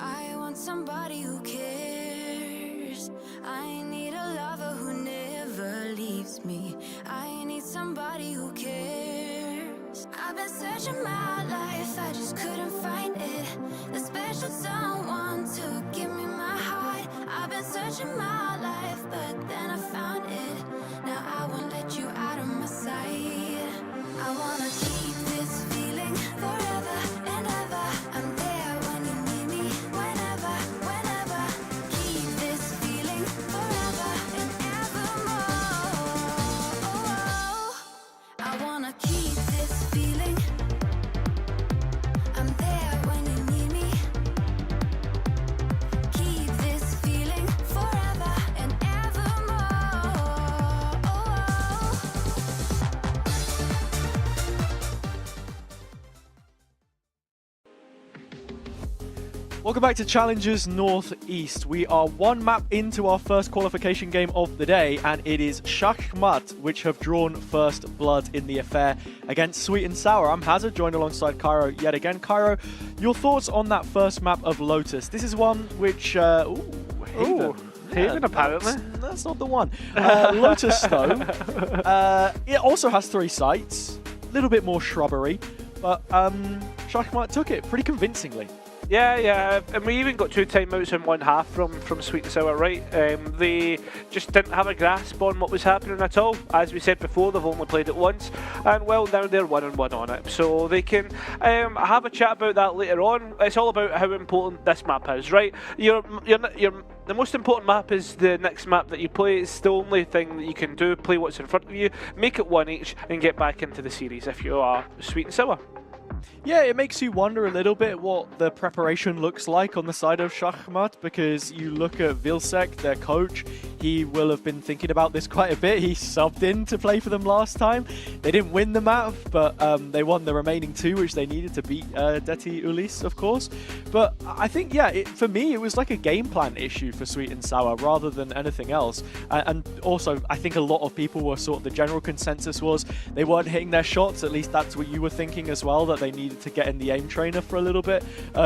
I want somebody who cares. I need a lover who never leaves me. I need somebody who cares. I've been searching my life, I just couldn't find it. The special someone to give me my heart. I've been searching my life, but then I found it. Now I won't let you out of my sight. I wanna keep this feeling forever and ever. I'm there when you need me, whenever, whenever. Keep this feeling forever and evermore. I wanna keep this feeling. I'm there when you need me. Keep this feeling forever and evermore. Welcome back to Challengers Northeast. We are one map into our first qualification game of the day, and it is Shachmat, which have drawn first blood in the affair against Sweet and Sour. I'm Hazard, joined alongside Cairo yet again. Cairo, your thoughts on that first map of Lotus? This is one which... Haven. Haven, apparently. That's not the one. Lotus, though, it also has 3 sites, a little bit more shrubbery, but Shachmat took it pretty convincingly. Yeah, and we even got 2 timeouts in one half from Sweet and Sour, right? They just didn't have a grasp on what was happening at all. As we said before, they've only played it once, and well, now they're 1-1 on it. So they can have a chat about that later on. It's all about how important this map is, right? The most important map is the next map that you play. It's the only thing that you can do. Play what's in front of you, make it 1 each, and get back into the series if you are Sweet and Sour. Yeah, it makes you wonder a little bit what the preparation looks like on the side of Shachmat, because you look at Vilsek, their coach, he will have been thinking about this quite a bit. He subbed in to play for them last time. They didn't win the map, but they won the remaining 2, which they needed to beat Deti Ulis, of course. But I think, yeah, for me, it was like a game plan issue for Sweet and Sour rather than anything else. And also, I think a lot of people were the general consensus was they weren't hitting their shots. At least that's what you were thinking as well, that they needed to get in the aim trainer for a little bit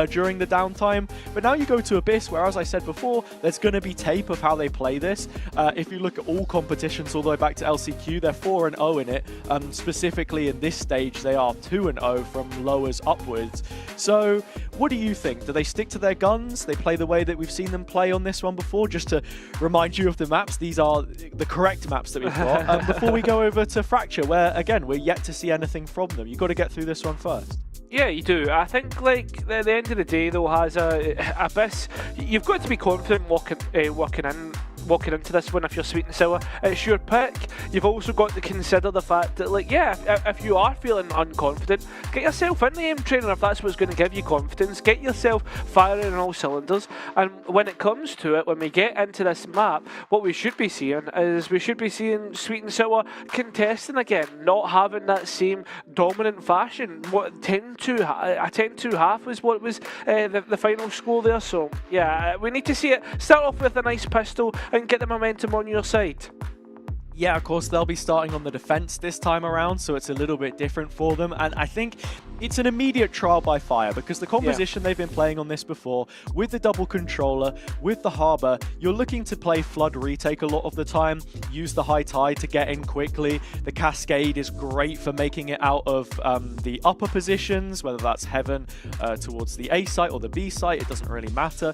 during the downtime. But now you go to Abyss, where, as I said before, there's going to be tape of how they play this. If you look at all competitions all the way back to LCQ, they're 4-0 in it. Specifically in this stage, they are 2-0 from lowers upwards. So what do you think? Do they stick to their guns? They play the way that we've seen them play on this one before? Just to remind you of the maps, these are the correct maps that we've got. Before we go over to Fracture, where, again, we're yet to see anything from them. You've got to get through this one first. Yeah, you do. I think, like, at the end of the day, though, has Abyss, you've got to be confident walking into this one if you're Sweet and Sour. It's your pick. You've also got to consider the fact that, like, yeah, if you are feeling unconfident, get yourself in the aim trainer if that's what's going to give you confidence. Get yourself firing on all cylinders. And when it comes to it, when we get into this map, what we should be seeing is we should be seeing Sweet and Sour contesting again, not having that same dominant fashion. What a 10-2 half was what was the final score there. So yeah, we need to see it start off with a nice pistol and get the momentum on your side. Yeah, of course, they'll be starting on the defense this time around, so it's a little bit different for them. And I think it's an immediate trial by fire, because the composition they've been playing on this before, with the double controller, with the Harbor, you're looking to play Flood retake a lot of the time, use the high tide to get in quickly. The Cascade is great for making it out of the upper positions, whether that's Heaven towards the A site or the B site, it doesn't really matter.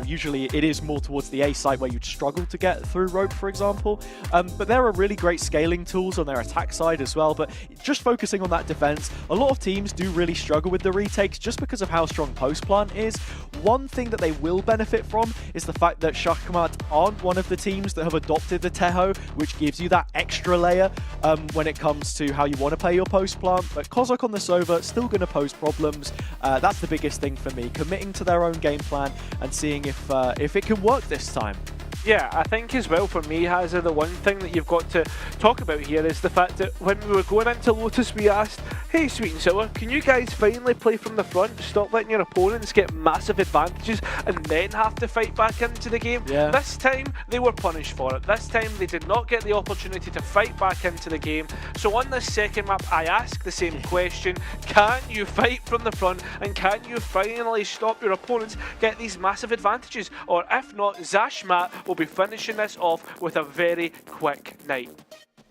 Usually it is more towards the A site where you'd struggle to get through rope, for example. But there are really great scaling tools on their attack side as well. But just focusing on that defense, a lot of teams do really struggle with the retakes just because of how strong post plant is. One thing that they will benefit from is the fact that Shachmat aren't one of the teams that have adopted the Teho, which gives you that extra layer when it comes to how you want to play your post plant. But Kozak on the Sova still going to pose problems. That's the biggest thing for me, committing to their own game plan and seeing if it can work this time. Yeah, I think as well for me, Hazard, the one thing that you've got to talk about here is the fact that when we were going into Lotus, we asked, hey, Hey, Sweet and Sour, can you guys finally play from the front? Stop letting your opponents get massive advantages and then have to fight back into the game? Yeah. This time, they were punished for it. This time, they did not get the opportunity to fight back into the game. So on this second map, I ask the same question. Can you fight from the front and can you finally stop your opponents get these massive advantages? Or if not, Zashmat will be finishing this off with a very quick night.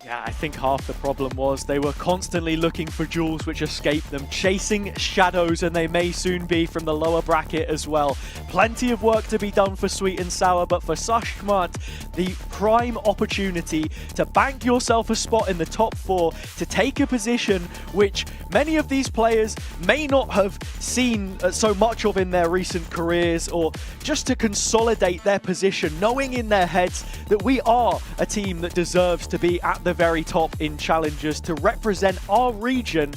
Yeah, I think half the problem was they were constantly looking for jewels which escaped them, chasing shadows, and they may soon be from the lower bracket as well. Plenty of work to be done for Sweet and Sour, but for Zashmat, the prime opportunity to bank yourself a spot in the top 4, to take a position which many of these players may not have seen so much of in their recent careers, or just to consolidate their position, knowing in their heads that we are a team that deserves to be at the very top in challenges, to represent our region,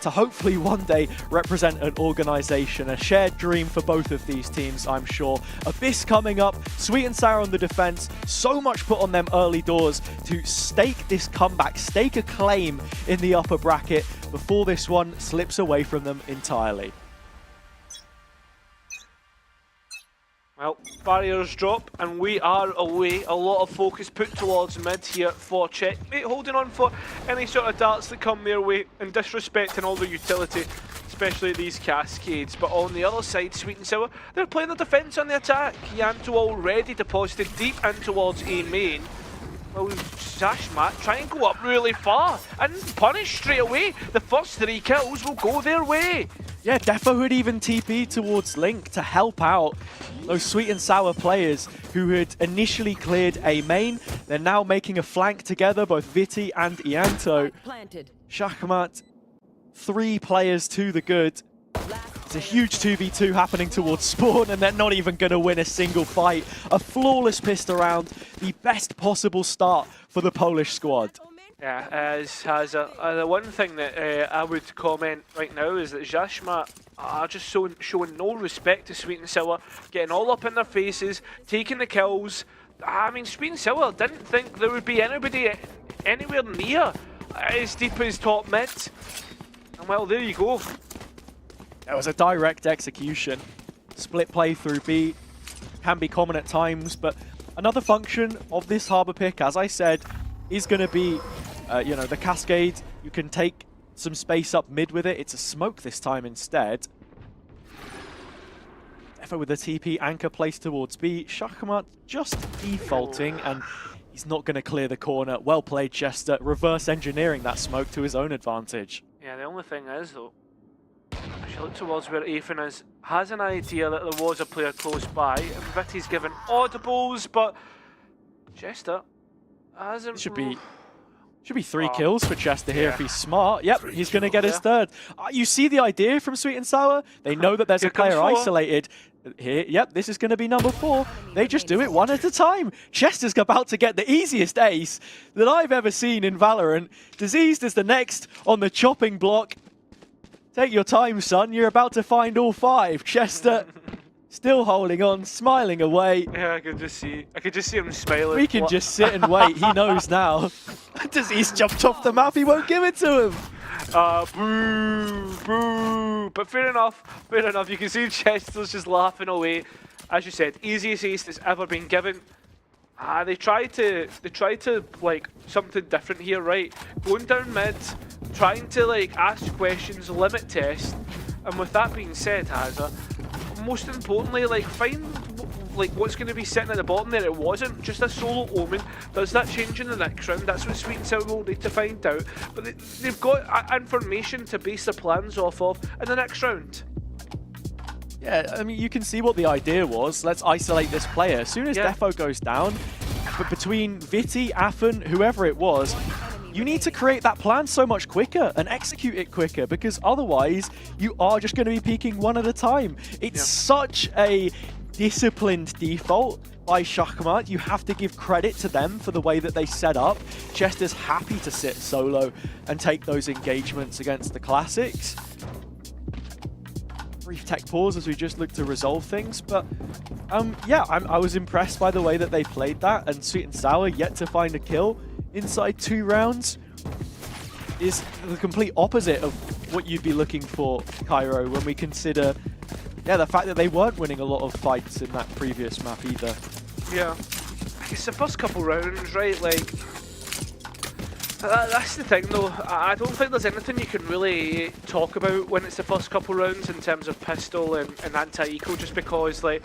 to hopefully one day represent an organization. A shared dream for both of these teams, I'm sure. Abyss coming up, Sweet and Sour on the defense, so much put on them early doors to stake this comeback, stake a claim in the upper bracket before this one slips away from them entirely. Well, barriers drop and we are away. A lot of focus put towards mid here for Checkmate, holding on for any sort of darts that come their way and disrespecting all the utility, especially these cascades. But on the other side, Sweet and Sour, they're playing the defense on the attack. Yanto already deposited deep in towards A main. Well, Zashmat try and go up really far and punish straight away. The first 3 kills will go their way. Yeah, Defo had even TP towards Link to help out those Sweet and Sour players who had initially cleared A main. They're now making a flank together, both Viti and Ianto. Zashmat, 3 players to the good. It's a huge 2v2 happening towards Spawn, and they're not even going to win a single fight. A flawless pissed around, the best possible start for the Polish squad. Yeah, the one thing that I would comment right now is that Zashmat are just showing no respect to Sweet and Sour, getting all up in their faces, taking the kills. I mean, Sweet and Sour didn't think there would be anybody anywhere near as deep as top mid. And well, there you go. It was a direct execution. Split play through B can be common at times, but another function of this Harbor pick, as I said, is going to be, you know, the cascade. You can take some space up mid with it. It's a smoke this time instead. Defo with the TP anchor placed towards B. Zashmat just defaulting, and he's not going to clear the corner. Well played, Chester. Reverse engineering that smoke to his own advantage. Yeah, the only thing is, though, as you look towards where Ethan is, has an idea that there was a player close by. Viti's given audibles, but Chester hasn't... Should be 3 kills for Chester here if he's smart. Yep, he's going to get his third. You see the idea from Sweet and Sour? They know that there's a player isolated. Here, yep, this is going to be number 4. They just do it one at a time. Chester's about to get the easiest ace that I've ever seen in Valorant. Diseased is the next on the chopping block. Take your time, son. You're about to find all 5. Chester still holding on, smiling away. Yeah, I could just see him smiling. We can just sit and wait. He knows now. Disease jumped off the map. He won't give it to him. Boo, boo. But fair enough. You can see Chester's just laughing away. As you said, easiest ace that's ever been given. They tried to like something different here, right? Going down mid, trying to like ask questions, limit test, and with that being said, Hazza, most importantly, like find like what's going to be sitting at the bottom there. It wasn't just a solo Omen. Does that change in the next round? That's what Sweet and Sour will need to find out. But they've got information to base their plans off of in the next round. Yeah, I mean, you can see what the idea was. Let's isolate this player. As soon as Defo goes down, but between Viti, Affen, whoever it was, you need to create that plan so much quicker and execute it quicker, because otherwise you are just going to be peeking one at a time. It's such a disciplined default by Zashmat. You have to give credit to them for the way that they set up. Chester's happy to sit solo and take those engagements against the classics. Brief tech pause as we just look to resolve things, but yeah, I was impressed by the way that they played that, and Sweet and Sour yet to find a kill inside 2 rounds. is the complete opposite of what you'd be looking for, Cairo, when we consider the fact that they weren't winning a lot of fights in that previous map either. Yeah. It's the first couple rounds, right? Like, that's the thing though. I don't think there's anything you can really talk about when it's the first couple rounds in terms of pistol and anti-eco, just because like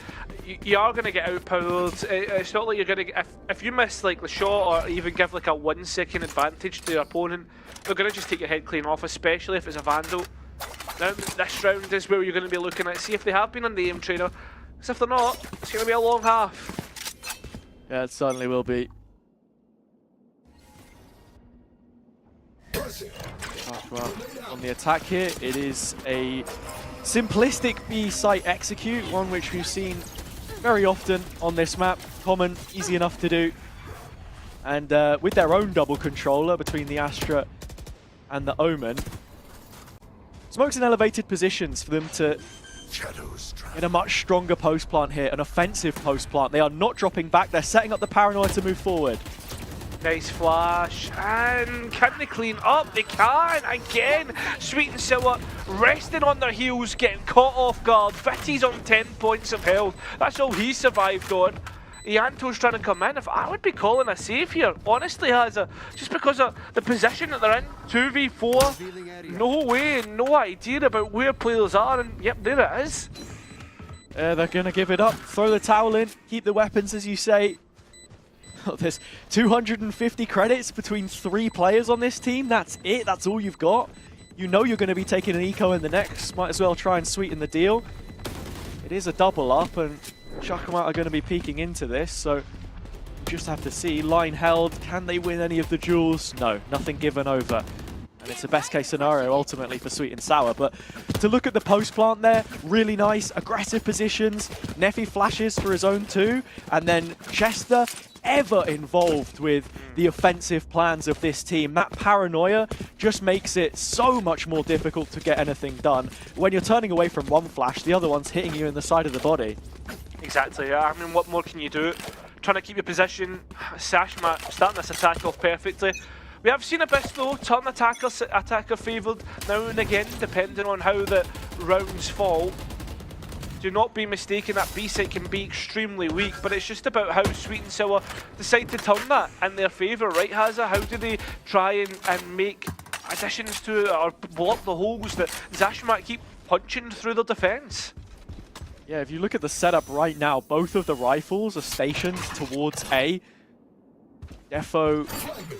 you are going to get outpowered. It's not like you're going to if you miss like the shot or even give like a 1 second advantage to your opponent, they're going to just take your head clean off, especially if it's a Vandal. Now this round is where you're going to be looking at, see if they have been on the aim trainer, because if they're not, it's going to be a long half. Yeah, it certainly will be. Well, on the attack here, it is a simplistic B site execute, one which we've seen very often on this map. Common, easy enough to do. And with their own double controller between the Astra and the Omen, Smoke's in elevated positions for them to get a much stronger post plant here, an offensive post plant. They are not dropping back, they're setting up the paranoia to move forward. Nice flash, and can they clean up? They can, again. Sweet and Sour resting on their heels, getting caught off guard. Vitty's on 10 points of health, that's all he survived on. Ianto's trying to come in. If I would be calling a save here, honestly, Hazza, just because of the position that they're in, 2v4, no way, no idea about where players are, and yep, there it is. They're going to give it up, throw the towel in, keep the weapons as you say. There's 250 credits between 3 players on this team. That's it. That's all you've got. You know you're going to be taking an eco in the next. Might as well try and sweeten the deal. It is a double up, and Chuckamout are going to be peeking into this, so you just have to see. Line held. Can they win any of the duels? No, nothing given over. And it's a best case scenario ultimately for Sweet and Sour. But to look at the post plant there, really nice, aggressive positions. Neffy flashes for his own 2, and then Chester ever involved with the offensive plans of this team. That paranoia just makes it so much more difficult to get anything done. When you're turning away from one flash, the other one's hitting you in the side of the body. Exactly, yeah. I mean, what more can you do? Trying to keep your position. Sashma starting this attack off perfectly. We have seen a bit though, turn attacker favoured now and again, depending on how the rounds fall. Do not be mistaken, that B site can be extremely weak, but it's just about how Sweet and Sour decide to turn that in their favour, right, Hazza? How do they try and make additions to it or block the holes that Zashmat keep punching through their defence? Yeah, if you look at the setup right now, both of the rifles are stationed towards A. Defo,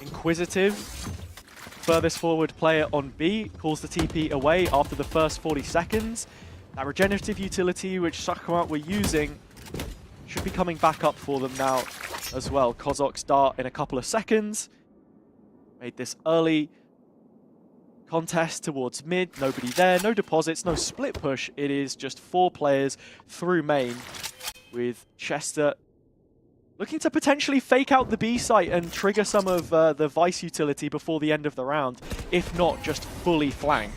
Inquisitive, furthest forward player on B, calls the TP away after the first 40 seconds. That regenerative utility which Chuckamout were using should be coming back up for them now as well. Kozok's dart in a couple of seconds. Made this early contest towards mid, nobody there, no deposits, no split push. It is just 4 players through main with Chester looking to potentially fake out the B site and trigger some of the Vice utility before the end of the round, if not just fully flank.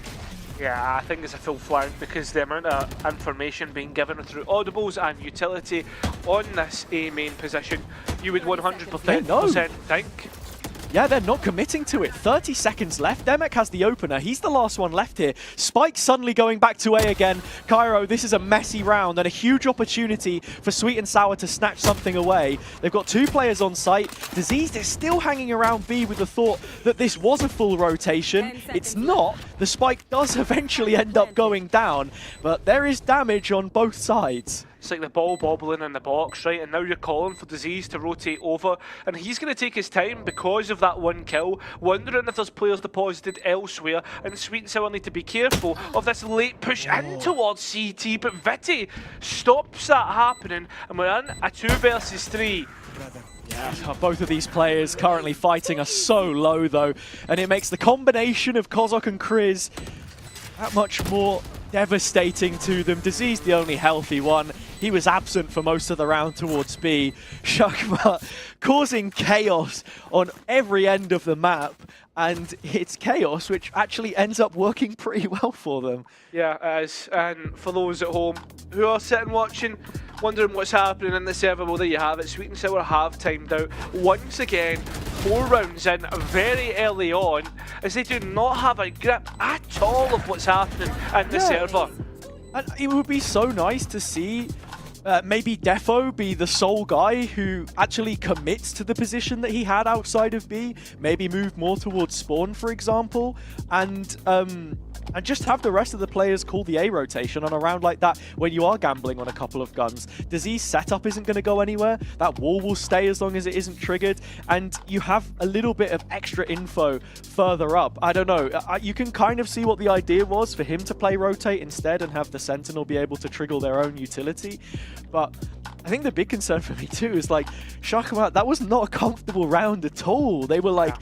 Yeah, I think it's a full flank because the amount of information being given through audibles and utility on this A main position, you would 100% think. Yeah, they're not committing to it. 30 seconds left. Demek has the opener. He's the last one left here. Spike suddenly going back to A again. Cairo, this is a messy round and a huge opportunity for Sweet and Sour to snatch something away. They've got 2 players on site. Diseased is still hanging around B with the thought that this was a full rotation. It's not. The spike does eventually end up going down, but there is damage on both sides. It's like the ball bobbling in the box, right? And now you're calling for Disease to rotate over, and he's going to take his time because of that 1 kill, wondering if there's players deposited elsewhere, and Sweet and Sour need to be careful of this late push in towards CT, but Vitty stops that happening, and we're in a 2 versus 3. Yeah, both of these players currently fighting are so low though, and it makes the combination of Kozok and Kriz that much more devastating to them. Disease, the only healthy one. He was absent for most of the round towards B. Chuckamout causing chaos on every end of the map, and it's chaos which actually ends up working pretty well for them. Yeah, it is. And for those at home who are sitting watching, wondering what's happening in the server, well, there you have it. Sweet and Sour have timed out once again. 4 rounds in very early on, as they do not have a grip at all of what's happening in the server. And it would be so nice to see maybe Defo be the sole guy who actually commits to the position that he had outside of B, maybe move more towards spawn, for example, and just have the rest of the players call the A rotation on a round like that when you are gambling on a couple of guns. Disease setup isn't going to go anywhere. That wall will stay as long as it isn't triggered, and you have a little bit of extra info further up. I don't know. You can kind of see what the idea was for him to play rotate instead and have the Sentinel be able to trigger their own utility. But I think the big concern for me too is like, Shakama, that was not a comfortable round at all. They were like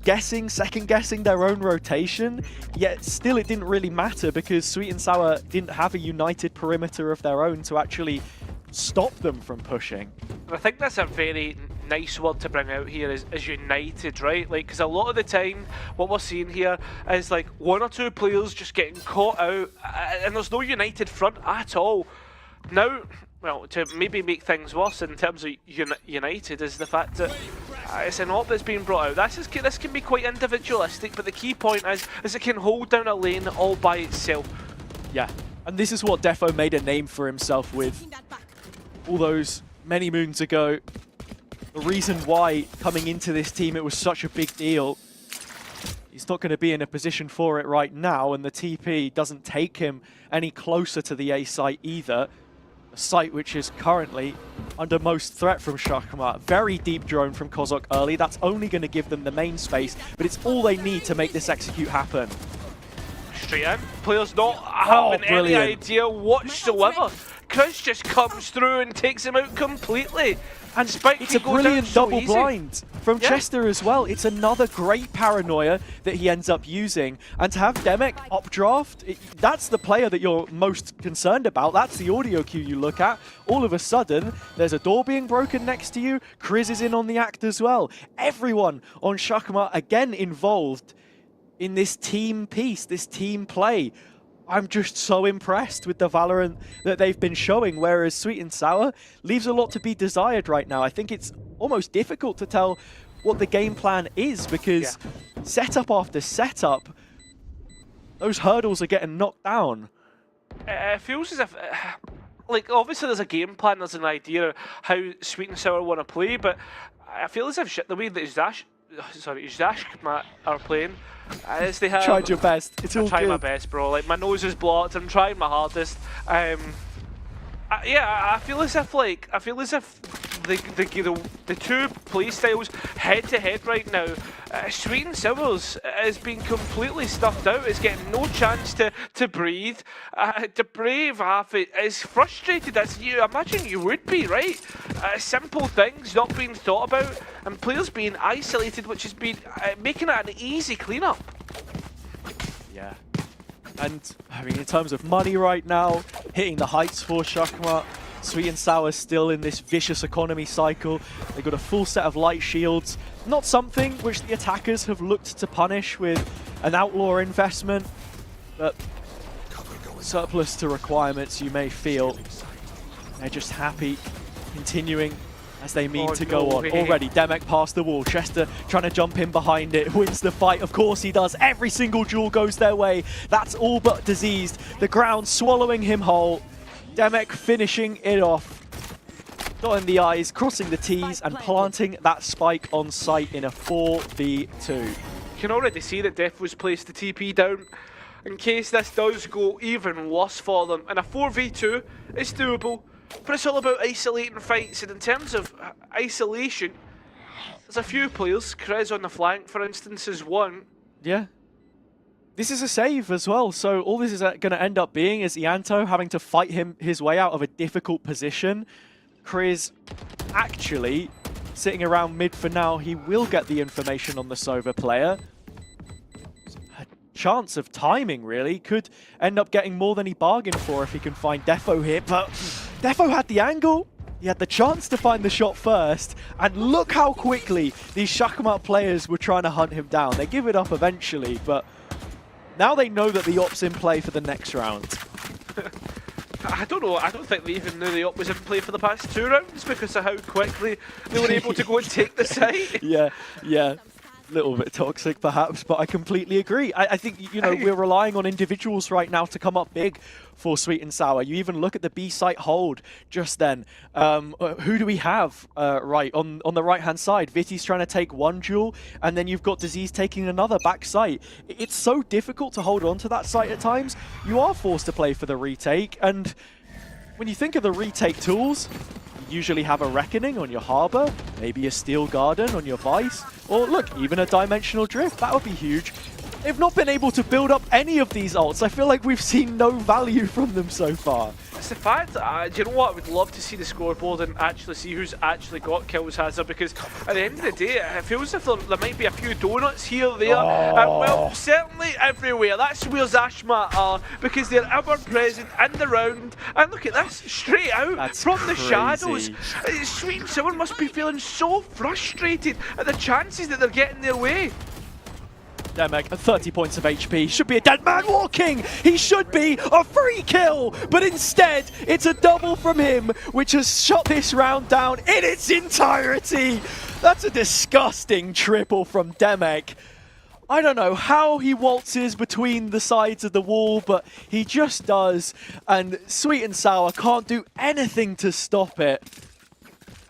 second guessing their own rotation, yet still it didn't really matter because Sweet and Sour didn't have a united perimeter of their own to actually stop them from pushing. I think that's a very nice word to bring out here is united, right? Like, because a lot of the time what we're seeing here is like 1 or 2 players just getting caught out and there's no united front at all. Now, well, to maybe make things worse in terms of united is the fact that it's an op that's being brought out. This can be quite individualistic, but the key point is it can hold down a lane all by itself. Yeah, and this is what Defo made a name for himself with all those many moons ago. The reason why coming into this team it was such a big deal. He's not going to be in a position for it right now, and the TP doesn't take him any closer to the A site either. A site which is currently under most threat from Shakama. Very deep drone from Kozok early. That's only going to give them the main space, but it's all they need to make this execute happen. Straight in. Players not having any idea whatsoever. Chris just comes through and takes him out completely. And Spike it's a brilliant double blind from Chester as well. It's another great paranoia that he ends up using. And to have Demek updraft, that's the player that you're most concerned about. That's the audio cue you look at. All of a sudden, there's a door being broken next to you. Chris is in on the act as well. Everyone on Shakama again involved in this team piece, this team play. I'm just so impressed with the Valorant that they've been showing, whereas Sweet and Sour leaves a lot to be desired right now. I think it's almost difficult to tell what the game plan is because setup after setup, those hurdles are getting knocked down. It feels as if, like, obviously there's a game plan, there's an idea of how Sweet and Sour want to play, but I feel as if the way that Zashkmat are playing, as they have tried your best. It's all good. I'm trying my best, bro. Like, my nose is blocked. I'm trying my hardest. Yeah, I feel as if the two play styles head to head right now. Sweet and Sour's is being completely stuffed out. It's getting no chance to breathe. The Brave half is frustrated, as you imagine you would be, right? Simple things not being thought about, and players being isolated, which has been making it an easy cleanup. Yeah. And, I mean, in terms of money right now, hitting the heights for Shakama, Sweet and Sour still in this vicious economy cycle. They've got a full set of light shields. Not something which the attackers have looked to punish with an outlaw investment, but surplus to requirements you may feel. They're just happy continuing as they mean to go on. Already, Demek past the wall. Chester trying to jump in behind it. Wins the fight. Of course he does. Every single duel goes their way. That's all but diseased. The ground swallowing him whole. Demek finishing it off. Dotting the I's, crossing the T's, and planting that spike on site in a 4v2. You can already see that Defo's placed the TP down in case this does go even worse for them. And a 4v2 is doable. But it's all about isolating fights, and in terms of isolation, there's a few players. Krez on the flank, for instance, is one. Yeah. This is a save as well, so all this is going to end up being is Ianto having to fight his way out of a difficult position. Krez actually sitting around mid for now. He will get the information on the Sova player. Chance of timing, really. Could end up getting more than he bargained for if he can find Defo here, but Defo had the angle. He had the chance to find the shot first, and look how quickly these Shakama players were trying to hunt him down. They give it up eventually, but now they know that the op's in play for the next round. I don't know, I don't think they even knew the op was in play for the past 2 rounds because of how quickly they were able to go and take the site. Yeah. Little bit toxic perhaps, but I completely agree. I think, you know, we're relying on individuals right now to come up big for Sweet and Sour. You even look at the B site hold just then. Who do we have right on the right hand side? Vitty's trying to take one duel, and then you've got Disease taking another back site. It's so difficult to hold on to that site at times. You are forced to play for the retake, and when you think of the retake tools, you usually have a Reckoning on your Harbor, maybe a Steel Garden on your Vice, or look, even a Dimensional Drift. That would be huge. They've not been able to build up any of these ults. I feel like we've seen no value from them so far. It's the fact that, do you know what, I would love to see the scoreboard and actually see who's actually got kills, Hazard, because at the end of the day, it feels as if there might be a few donuts here, there, and well, certainly everywhere. That's where Zashmat are, because they're ever present in the round. And look at this, straight out from the shadows. Sweet and Sour must be feeling so frustrated at the chances that they're getting their way. Demek at 30 points of HP, should be a dead man walking! He should be a free kill! But instead, it's a double from him, which has shot this round down in its entirety! That's a disgusting triple from Demek. I don't know how he waltzes between the sides of the wall, but he just does, and Sweet and Sour can't do anything to stop it.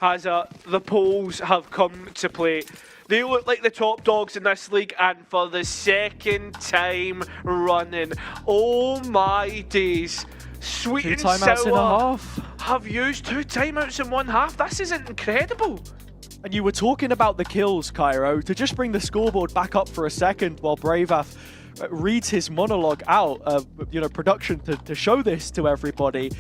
Hazard, the polls have come to play. They look like the top dogs in this league, and for the second time running, oh my days, Sweet and Sour have used 2 timeouts in 1 half. This is incredible. And you were talking about the kills, Cairo. To just bring the scoreboard back up for a second while Braveth reads his monologue out, you know, production to show this to everybody.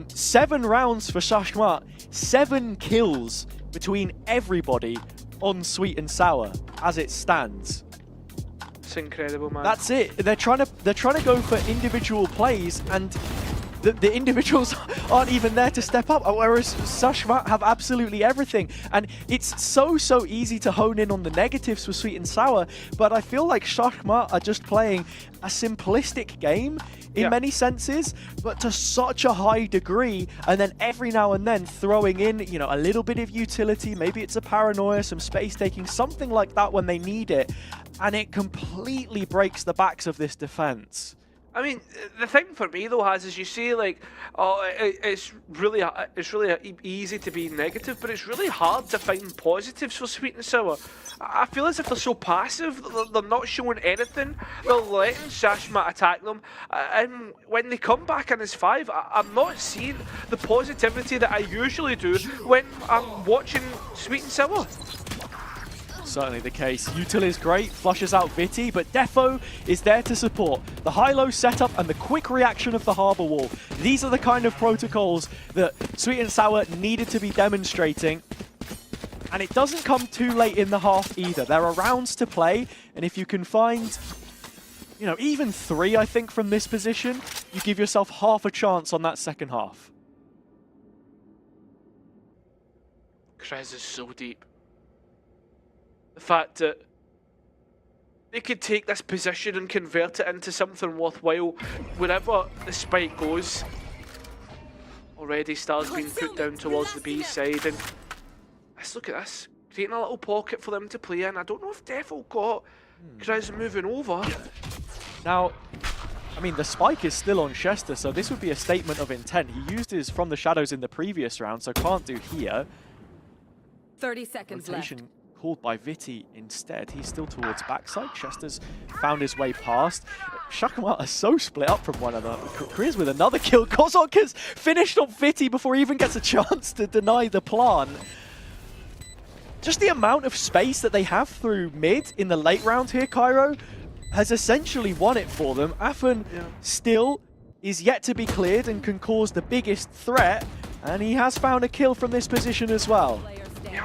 7 rounds for Shashmat, 7 kills between everybody on Sweet and Sour as it stands. It's incredible, man. That's it. They're trying to go for individual plays, and the individuals aren't even there to step up, whereas Shashmat have absolutely everything. And it's so easy to hone in on the negatives for Sweet and Sour, but I feel like Shashmat are just playing a simplistic game in many senses, but to such a high degree, and then every now and then throwing in, you know, a little bit of utility, maybe it's a paranoia, some space taking, something like that when they need it, and it completely breaks the backs of this defense. I mean, the thing for me though, Has, is you say like, oh, it's really easy to be negative, but it's really hard to find positives for Sweet and Sour. I feel as if they're so passive, they're not showing anything. They're letting Shashmat attack them, and when they come back in as 5, I'm not seeing the positivity that I usually do when I'm watching Sweet and Sour. Certainly the case. Util is great, flushes out Vitty, but Defo is there to support. The high-low setup and the quick reaction of the Harbor Wall. These are the kind of protocols that Sweet and Sour needed to be demonstrating. And it doesn't come too late in the half either. There are rounds to play, and if you can find, you know, even 3, I think, from this position, you give yourself half a chance on that second half. Krez is so deep. The fact that they could take this position and convert it into something worthwhile wherever the spike goes. Already stars being put down towards the B side, and let's look at this, creating a little pocket for them to play in. I don't know if Defo got Krez moving over. Now, I mean, the spike is still on Chester, so this would be a statement of intent. He used his From the Shadows in the previous round, so can't do here. 30 seconds left. Called by Vitty instead. He's still towards backside. Chester's found his way past. Shashmat are so split up from one another. Kriz with another kill. Kozok has finished on Vitty before he even gets a chance to deny the plant. Just the amount of space that they have through mid in the late round here, Cairo, has essentially won it for them. Afan still is yet to be cleared and can cause the biggest threat, and he has found a kill from this position as well.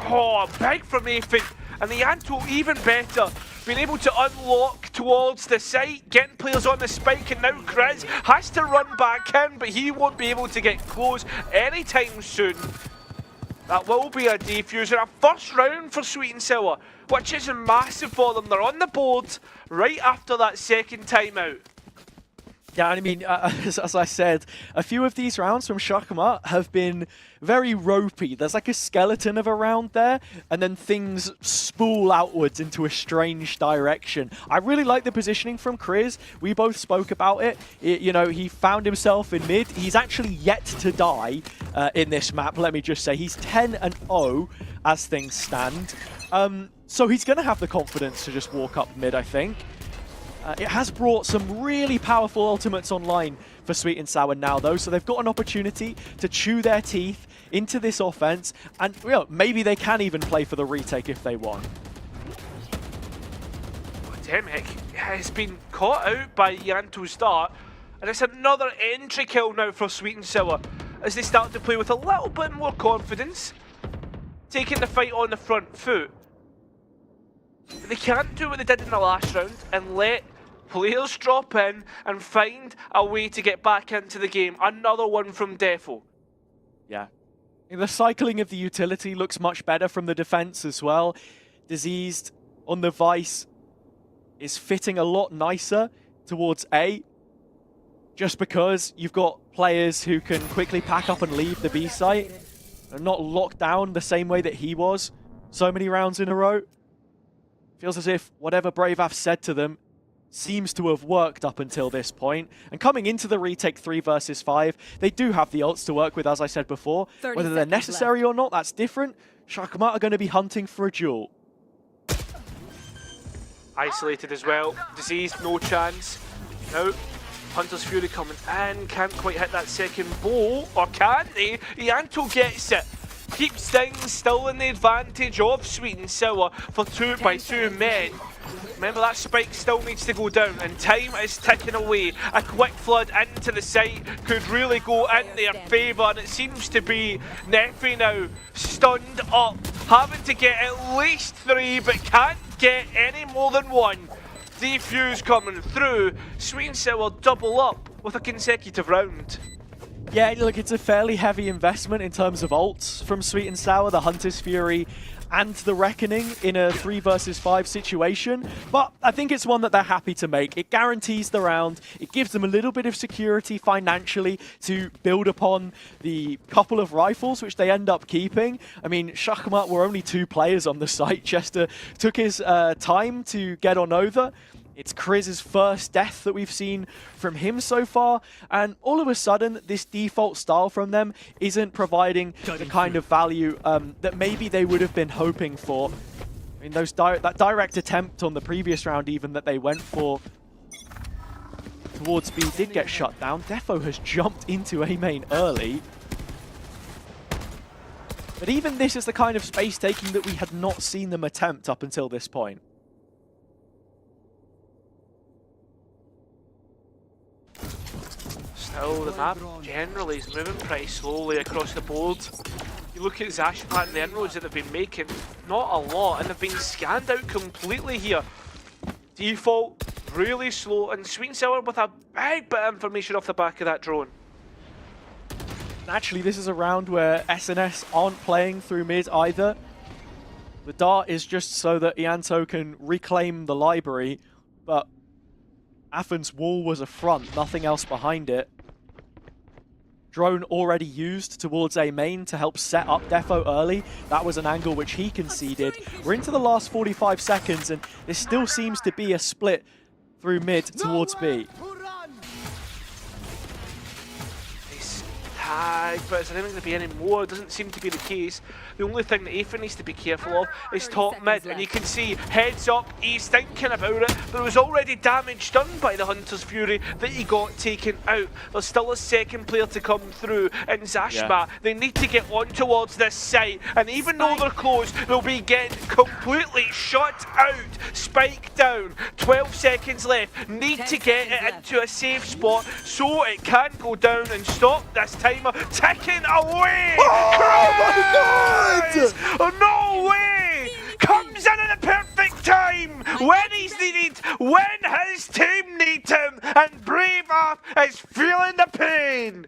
Oh, big from Afan, and the Anto even better. Being able to unlock towards the site, getting players on the spike, and now Kriz has to run back in, but he won't be able to get close anytime soon. That will be a defuse and a first round for Sweet and Sour, which is massive for them. They're on the board right after that second timeout. Yeah, I mean, as I said, a few of these rounds from Shakma have been very ropey. There's like a skeleton of a round there, and then things spool outwards into a strange direction. I really like the positioning from Kriz. We both spoke about it. You know, he found himself in mid. He's actually yet to die in this map, let me just say. He's 10-0 as things stand. So he's going to have the confidence to just walk up mid, I think. It has brought some really powerful ultimates online for Sweet and Sour now, though, so they've got an opportunity to chew their teeth into this offense, and maybe they can even play for the retake if they want. Demic has been caught out by Yanto's start, and it's another entry kill now for Sweet and Sour as they start to play with a little bit more confidence, taking the fight on the front foot. They can't do what they did in the last round and let players drop in and find a way to get back into the game. Another one from Defo. Yeah. The cycling of the utility looks much better from the defense as well. Diseased on the Vice is fitting a lot nicer towards A, just because you've got players who can quickly pack up and leave the B site. They're not locked down the same way that he was so many rounds in a row. Feels as if whatever Bravaf said to them seems to have worked up until this point. And coming into the retake 3 versus 5, they do have the ults to work with, as I said before. Whether they're necessary or not, that's different. Shakma are going to be hunting for a duel. Isolated as well. Diseased, no chance. Now, Hunter's Fury coming in. Can't quite hit that second bow. Or can they? Yanto gets it. Keeps things still in the advantage of Sweet and Sour for 2 by 2 men. Remember, that spike still needs to go down, and time is ticking away. A quick flood into the site could really go in their favour, and it seems to be Nefi now stunned up, having to get at least 3, but can't get any more than 1. Defuse coming through. Sweet and Sour double up with a consecutive round. Yeah, look, it's a fairly heavy investment in terms of ults from Sweet and Sour, the Hunter's Fury and the Reckoning in a 3 versus 5 situation, but I think it's one that they're happy to make. It guarantees the round, it gives them a little bit of security financially to build upon the couple of rifles which they end up keeping. I mean, Shakma were only 2 players on the site. Chester took his time to get on over. It's Kriz's first death that we've seen from him so far, and all of a sudden, this default style from them isn't providing the kind of value that maybe they would have been hoping for. I mean, that direct attempt on the previous round even that they went for towards B did get shut down. Defo has jumped into A main early. But even this is the kind of space taking that we had not seen them attempt up until this point. Still, the map generally is moving pretty slowly across the board. You look at Zashpat and the inroads that they've been making, not a lot, and they've been scanned out completely here. Default, really slow, and Sweet and Sour with a big bit of information off the back of that drone. Naturally, this is a round where SNS aren't playing through mid either. The dart is just so that Ianto can reclaim the library, but Affin's wall was a front, nothing else behind it. Drone already used towards A main to help set up Defo early. That was an angle which he conceded. We're into the last 45 seconds, and there still seems to be a split through mid towards B. Tag, but is there anything to be any more? It doesn't seem to be the case. The only thing that Aether needs to be careful of is top mid, and you can see, heads up, he's thinking about it, but it was already damage done by the Hunter's Fury that he got taken out. There's still a second player to come through in Zashma. Yeah. They need to get on towards this site, and even though they're close, they'll be getting completely shut out. Spike down, 12 seconds left, need to get it into a safe spot so it can go down and stop this timer ticking away. Oh my God! Oh, no way! Comes in at the perfect time when he's needed, when his team needs him, and Bravaf is feeling the pain.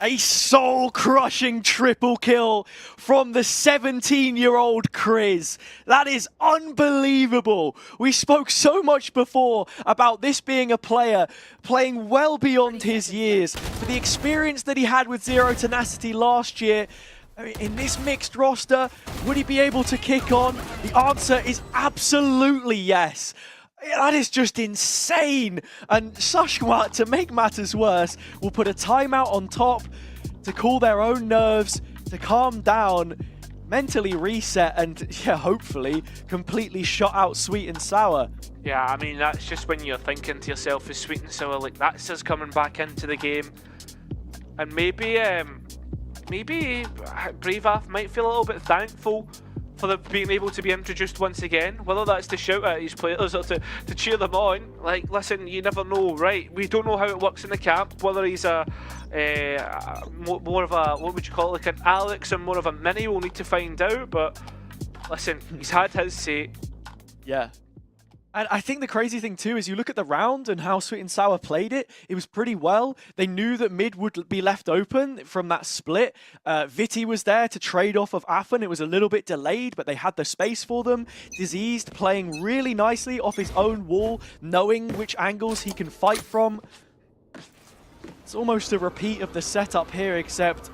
A soul-crushing triple kill from the 17-year-old Chris. That is unbelievable. We spoke so much before about this being a player playing well beyond his years. For the experience that he had with Zero Tenacity last year, I mean, in this mixed roster, would he be able to kick on? The answer is absolutely yes. That is just insane. And Sushmat, to make matters worse, will put a timeout on top to cool their own nerves, to calm down, mentally reset, and yeah, hopefully completely shut out Sweet and Sour. Yeah, I mean, that's just when you're thinking to yourself, is Sweet and Sour, like, that's us coming back into the game. And maybe Braveheart might feel a little bit thankful for being able to be introduced once again, whether that's to shout at his players or to cheer them on. Like, listen, you never know, right? We don't know how it works in the camp, whether he's more of a, what would you call it, like an Alex or more of a Mini, we'll need to find out, but listen, he's had his say. Yeah. And I think the crazy thing too is you look at the round and how Sweet and Sour played it. It was pretty well. They knew that mid would be left open from that split. Viti was there to trade off of Affan. It was a little bit delayed, but they had the space for them. Diseased playing really nicely off his own wall, knowing which angles he can fight from. It's almost a repeat of the setup here, except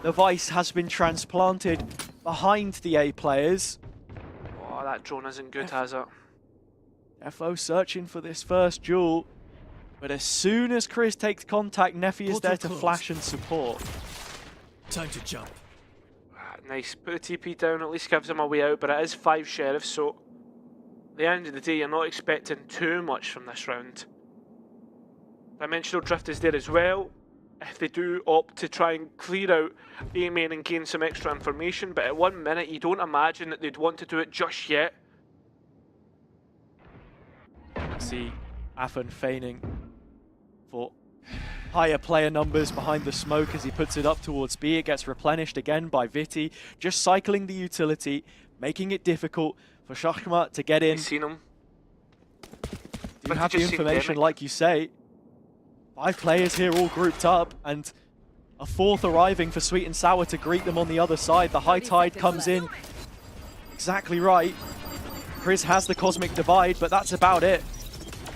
the Vice has been transplanted behind the A players. Oh, that drone isn't good, has it? Defo searching for this first duel, but as soon as Chris takes contact, Neffy is there to flash and support. Time to jump. Nice, put the TP down, at least gives him a way out, but it is 5 sheriffs, so at the end of the day, you're not expecting too much from this round. Dimensional Drift is there as well, if they do opt to try and clear out A main and gain some extra information, but at 1 minute, you don't imagine that they'd want to do it just yet. See Affan feigning for higher player numbers behind the smoke as he puts it up towards B. It gets replenished again by Viti, just cycling the utility, making it difficult for Shachmat to get in. He's seen him. Do you have the information like you say? 5 players here all grouped up, and a 4th arriving for Sweet and Sour to greet them on the other side. The high tide comes in exactly right. Chris has the Cosmic Divide, but that's about it.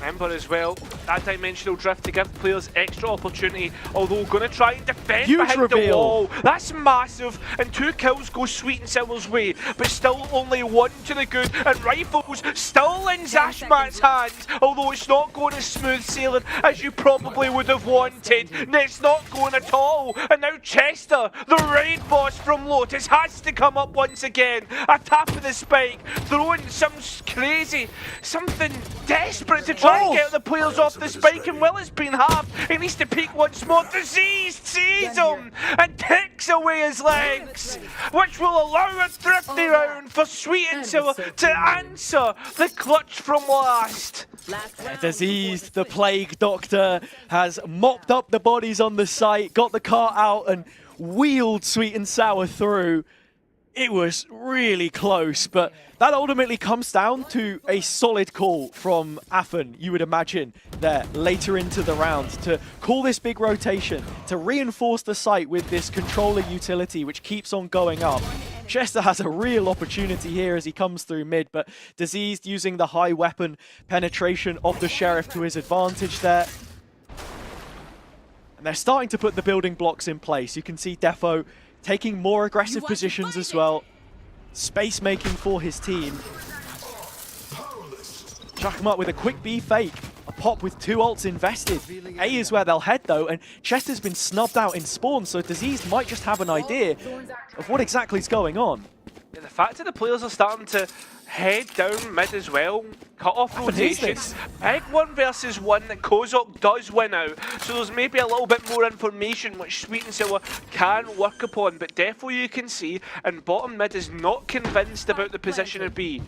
Remember as well, that Dimensional Drift to give players extra opportunity, although going to try and defend behind the wall. That's massive, and 2 kills go Sweet and Sour's way, but still only 1 to the good, and Rifles still in Zashmat's hands, although it's not going as smooth sailing as you probably would have wanted. And it's not going at all, and now Chester, the raid boss from Lotus, has to come up once again. A tap of the spike, throwing some crazy, something desperate to try and get the players off the spike, and well, it's been halved. He needs to peek once more. Diseased sees him and takes away his legs, which will allow a thrifty round for Sweet and Sour to answer the clutch from last. Diseased, the Plague Doctor, has mopped up the bodies on the site, got the car out and wheeled Sweet and Sour through. It was really close, but that ultimately comes down to a solid call from Affan, you would imagine, there later into the round to call this big rotation, to reinforce the site with this controller utility which keeps on going up. Chester has a real opportunity here as he comes through mid, but Diseased using the high weapon penetration of the Sheriff to his advantage there. And they're starting to put the building blocks in place. You can see Defo taking more aggressive positions as well. Space making for his team. Shachmat with a quick B fake. A pop with 2 ults invested. A is where they'll head though, and Chester's been snubbed out in spawn, so Diseased might just have an idea of what exactly is going on. Yeah, the fact that the players are starting to head down mid as well, cut off rotations. Big 1 versus 1 that Kozok does win out, so there's maybe a little bit more information which Sweet and Sour can work upon, but definitely you can see, and bottom mid is not convinced about the position of B.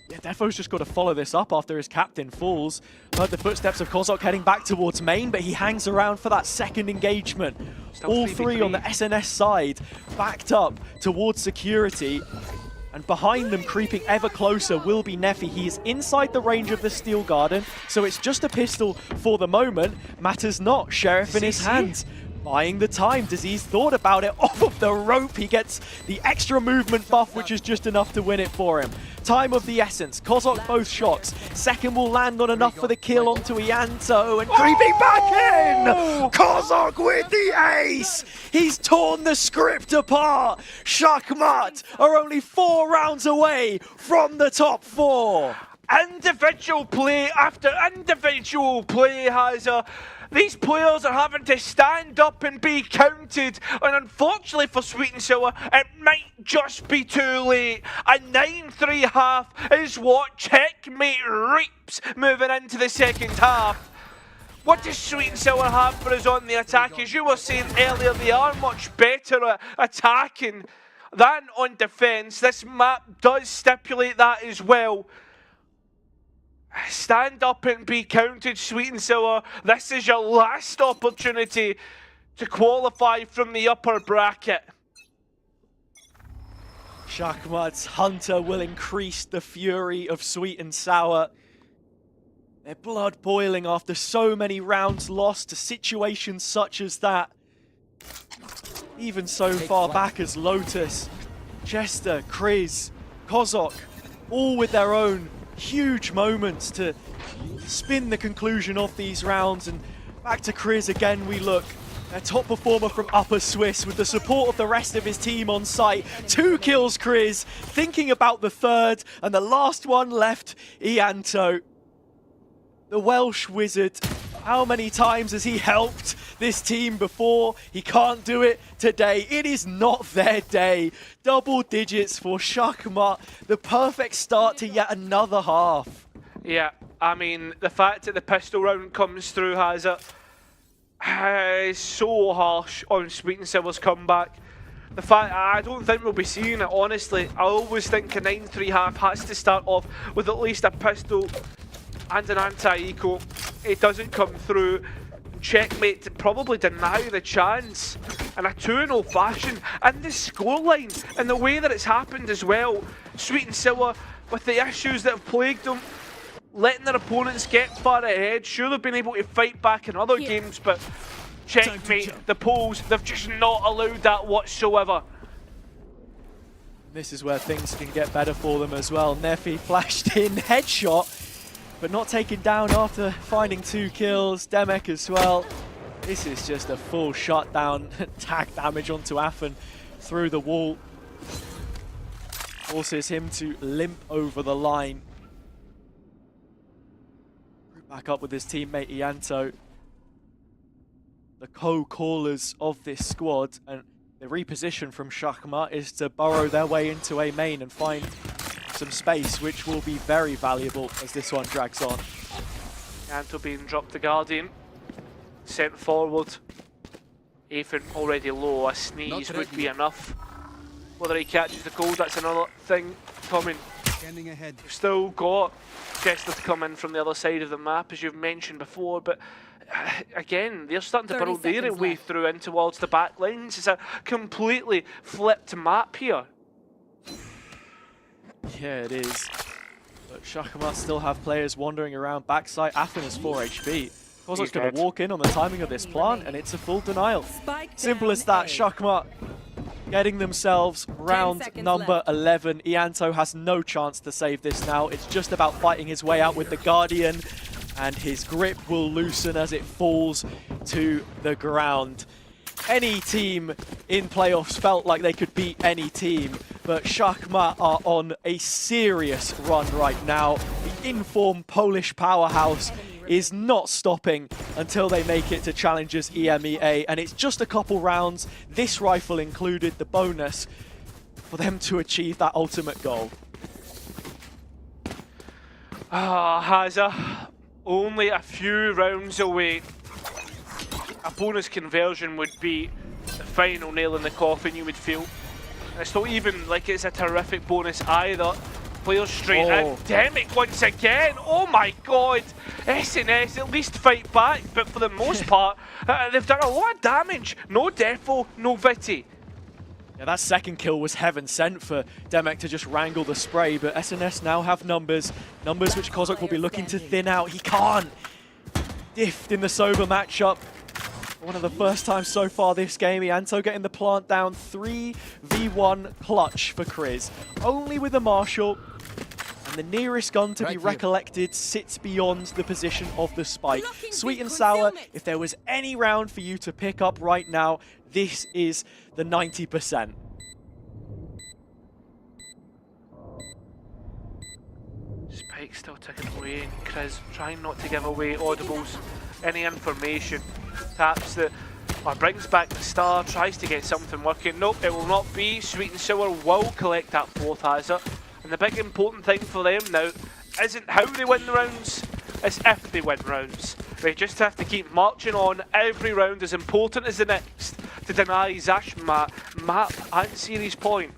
Yeah, Defo's just got to follow this up after his captain falls. Heard the footsteps of Kozok heading back towards main, but he hangs around for that second engagement. All 3 on the SNS side, backed up towards security. And behind them, creeping ever closer, will be Neffy. He is inside the range of the Steel Garden, so it's just a pistol for the moment. Matters not. Sheriff in his hands. Buying the time. Disease thought about it. Off of the rope. He gets the extra movement buff, which is just enough to win it for him. Time of the essence. Kozok both shots. Second will land on enough for the kill onto Ianto. And creeping back in! Kozok with the ace! He's torn the script apart. Shachmat are only 4 rounds away from the top 4. Individual play after individual play has these players are having to stand up and be counted, and unfortunately for Sweet and Sour, it might just be too late. A 9-3 half is what Checkmate reaps moving into the second half. What does Sweet and Sour have for us on the attack? As you were saying earlier, they are much better at attacking than on defence. This map does stipulate that as well. Stand up and be counted, Sweet and Sour. This is your last opportunity to qualify from the upper bracket. Shachmat's Hunter will increase the fury of Sweet and Sour. Their blood boiling after so many rounds lost to situations such as that. Even so far back as Lotus, Jester, Kriz, Kozok, all with their own huge moments to spin the conclusion of these rounds. And back to Kriz again we look. Their top performer from Upper Swiss with the support of the rest of his team on site. 2 kills Kriz, thinking about the third, and the last one left Ianto. The Welsh wizard, how many times has he helped this team before? He can't do it today. It is not their day. Double digits for Shachmat. The perfect start to yet another half. Yeah, I mean, the fact that the pistol round comes through has it. It's so harsh on Sweet and Sour's comeback. The fact, I don't think we'll be seeing it, honestly. I always think a 9-3 half has to start off with at least a pistol and an anti-eco. It doesn't come through. Checkmate probably deny the chance in a 2-0 fashion. And the scoreline and the way that it's happened as well. Sweet and Sour, with the issues that have plagued them, letting their opponents get far ahead. Sure, they've been able to fight back in other games, but Checkmate, the Poles, they've just not allowed that whatsoever. This is where things can get better for them as well. Neffy flashed in, headshot, but not taken down after finding 2 kills. Demek as well. This is just a full shutdown. Tag damage onto Affen through the wall. Forces him to limp over the line. Back up with his teammate Ianto. The co-callers of this squad, and the reposition from Shachmat is to burrow their way into A main and find some space, which will be very valuable as this one drags on. Ianto being dropped the Guardian, sent forward. Afen already low, a sneeze would be enough. Whether he catches the cold, that's another thing coming. You've still got Jester to come in from the other side of the map, as you've mentioned before, but again, they're starting to burrow their way through in towards the back lines. It's a completely flipped map here. Yeah, it is. But Shachmat still have players wandering around backside. Affen is 4 HP. Kozok's going to walk in on the timing of this plant, and it's a full denial. Simple as that. Shachmat getting themselves round number 11. Ianto has no chance to save this now. It's just about fighting his way out with the Guardian, and his grip will loosen as it falls to the ground. Any team in playoffs felt like they could beat any team, but Shachmat are on a serious run right now. The informed Polish powerhouse is not stopping until they make it to Challengers EMEA, and it's just a couple rounds, this rifle included, the bonus, for them to achieve that ultimate goal. Haza, only a few rounds away. A bonus conversion would be the final nail in the coffin, you would feel. And it's not even like it's a terrific bonus either. Players straight in. Demek once again. Oh my god. SNS at least fight back, but for the most part, they've done a lot of damage. No defo, no viti. Yeah, that second kill was heaven sent for Demek to just wrangle the spray, but SNS now have numbers which Kozok will be looking to thin out. He can't. Diffed in the Sober matchup. One of the first times so far this game. Ianto getting the plant down. 3v1 clutch for Kriz. Only with a Marshall. And the nearest gun to be recollected sits beyond the position of the spike. Sweet and sour, if there was any round for you to pick up right now, this is the 90%. Spike still ticking away, and Kriz trying not to give away audibles, any information. Taps the, or brings back the star, tries to get something working. Nope, it will not be. Sweet and Sour will collect that fourth hazard. And the big important thing for them now isn't how they win the rounds, it's if they win rounds. They just have to keep marching on. Every round is important as the next to deny Zashmat map and series point.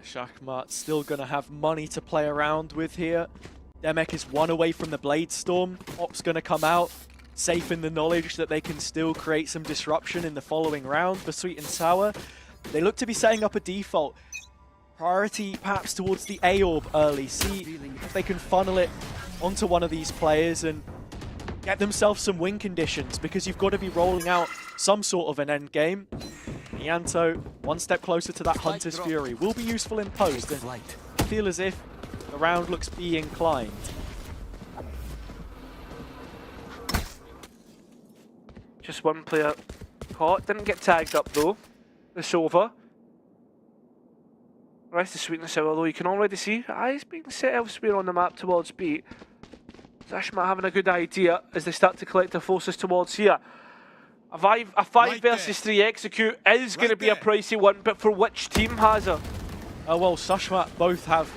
Shachmat still going to have money to play around with here. Demek is one away from the Blade Storm. Op's going to come out, safe in the knowledge that they can still create some disruption in the following round for Sweet and Sour. They look to be setting up a default. Priority perhaps towards the A-orb early. See if they can funnel it onto one of these players and get themselves some win conditions, because you've got to be rolling out some sort of an end game. Ianto, one step closer to that Hunter's Fury, will be useful in post, and I feel as if the round looks be inclined. Just one player caught, didn't get tagged up though. It's over. The rest is Sweet and Sour though, you can already see eyes being set elsewhere on the map towards B. Zashmat having a good idea as they start to collect their forces towards here. A 5 versus 3 execute is going to be a pricey one, but for which team, Hazard? Well, Zashmat both have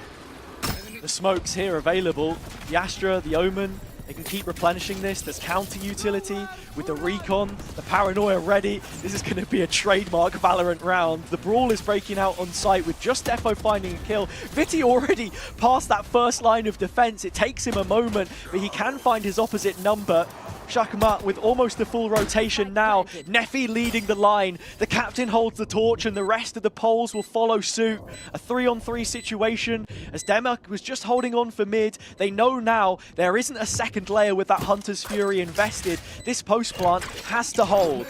the smokes here available. The Astra, the Omen, they can keep replenishing this. There's counter utility with the recon, the paranoia ready. This is going to be a trademark Valorant round. The brawl is breaking out on site with just Defo finding a kill. Viti already past that first line of defense. It takes him a moment, but he can find his opposite number. Shachmat with almost the full rotation now. Nefi leading the line. The captain holds the torch and the rest of the poles will follow suit. A 3-on-3 situation as Demek was just holding on for mid. They know now there isn't a second layer with that Hunter's Fury invested. This post plant has to hold.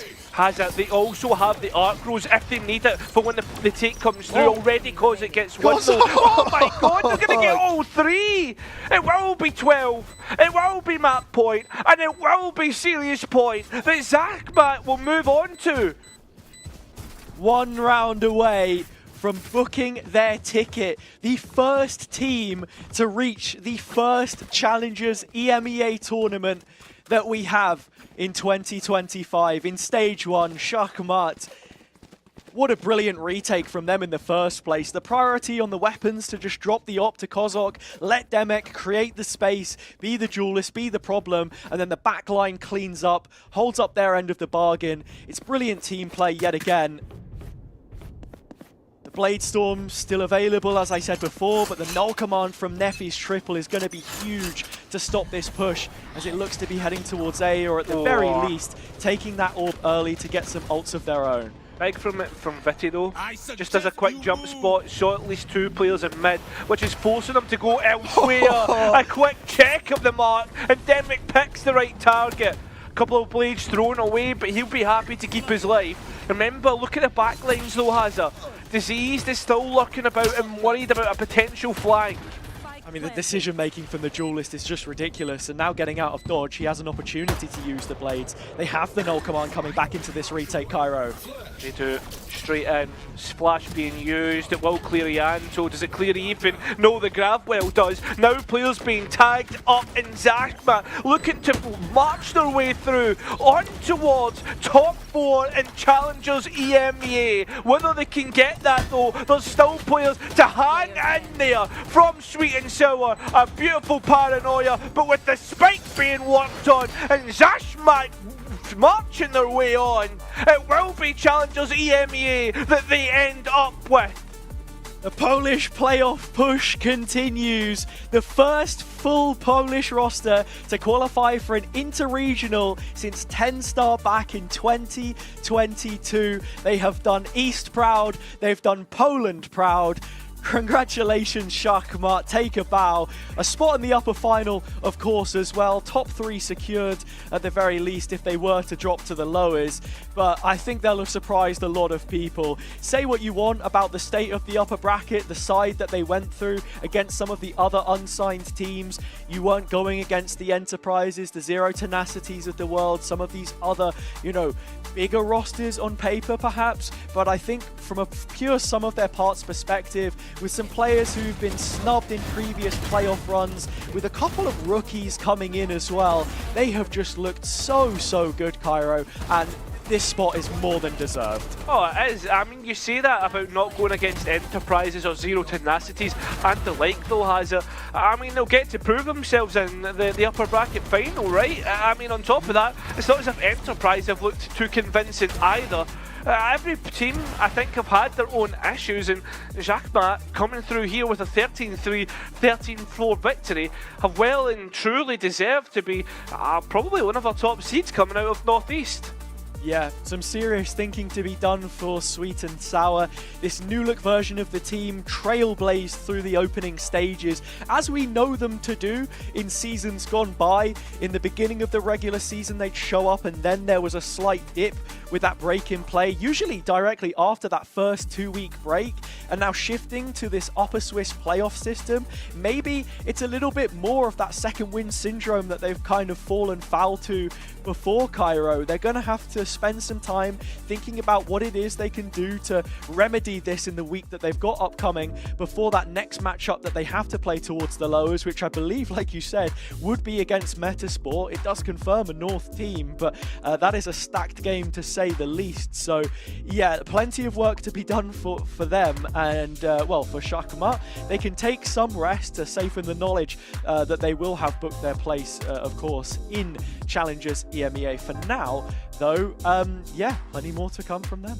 They also have the arc rose if they need it for when the take comes through already, because it gets one. Oh my god, they're going to get all three! It will be 12, it will be map point, and it will be serious point that Zachmat will move on to. One round away from booking their ticket. The first team to reach the first Challengers EMEA tournament that we have in 2025. In stage 1, Shachmat. What a brilliant retake from them in the first place. The priority on the weapons to just drop the op to Kozok, let Demek create the space, be the duelist, be the problem, and then the backline cleans up, holds up their end of the bargain. It's brilliant team play yet again. Blade Storm still available, as I said before, but the null command from Nefi's triple is going to be huge to stop this push as it looks to be heading towards A, or at the very least, taking that orb early to get some ults of their own. Big from Viti though, just as a quick jump spot, saw at least 2 players in mid, which is forcing them to go elsewhere. A quick check of the mark, and Demek picks the right target. A couple of blades thrown away, but he'll be happy to keep his life. Remember, look at the backlines though, Hazard. Diseased is still lurking about and worried about a potential flank. I mean, the decision-making from the duelist is just ridiculous, and now getting out of dodge, he has an opportunity to use the blades. They have the null command coming back into this retake, Cairo. They do. Straight in. Splash being used. It will clear Ian, so does it clear Ethan? No, the grab well does. Now players being tagged up in Zachmat, looking to march their way through on towards top 4 in Challengers EMEA. Whether they can get that though, there's still players to hang in there from Sweet and Sour. A beautiful paranoia, but with the spike being worked on and Zashmat marching their way on, it will be Challengers EMEA that they end up with. The Polish playoff push continues. The first full Polish roster to qualify for an interregional since 10-star back in 2022. They have done East proud. They've done Poland proud. Congratulations, Shachmat. Take a bow. A spot in the upper final, of course, as well. Top 3 secured at the very least if they were to drop to the lowers. But I think they'll have surprised a lot of people. Say what you want about the state of the upper bracket, the side that they went through against some of the other unsigned teams. You weren't going against the Enterprises, the Zero Tenacities of the world, some of these other, bigger rosters on paper perhaps. But I think from a pure sum of their parts perspective, with some players who've been snubbed in previous playoff runs, with a couple of rookies coming in as well, they have just looked so good, Cairo, and this spot is more than deserved. Oh, it is. I mean, you say that about not going against Enterprises or Zero Tenacities and the like, though, Hazza. I mean, they'll get to prove themselves in the upper bracket final, right? I mean, on top of that, it's not as if Enterprise have looked too convincing either. Every team, I think, have had their own issues, and Shachmat coming through here with a 13-3, 13-4 victory have well and truly deserved to be probably one of our top seeds coming out of Northeast. Yeah, some serious thinking to be done for Sweet and Sour. This new look version of the team trailblazed through the opening stages, as we know them to do in seasons gone by. In the beginning of the regular season, they'd show up and then there was a slight dip with that break in play, usually directly after that first 2-week break. And now shifting to this Upper Swiss playoff system, maybe it's a little bit more of that second win syndrome that they've kind of fallen foul to before, Cairo. They're going to have to spend some time thinking about what it is they can do to remedy this in the week that they've got upcoming before that next matchup that they have to play towards the lowers, which I believe, like you said, would be against Metasport. It does confirm a North team, but that is a stacked game to say the least. So yeah, plenty of work to be done for them, and well, for Shachmat, they can take some rest to safen the knowledge that they will have booked their place, of course, in Challengers EMEA. For now, though, yeah, plenty more to come from them.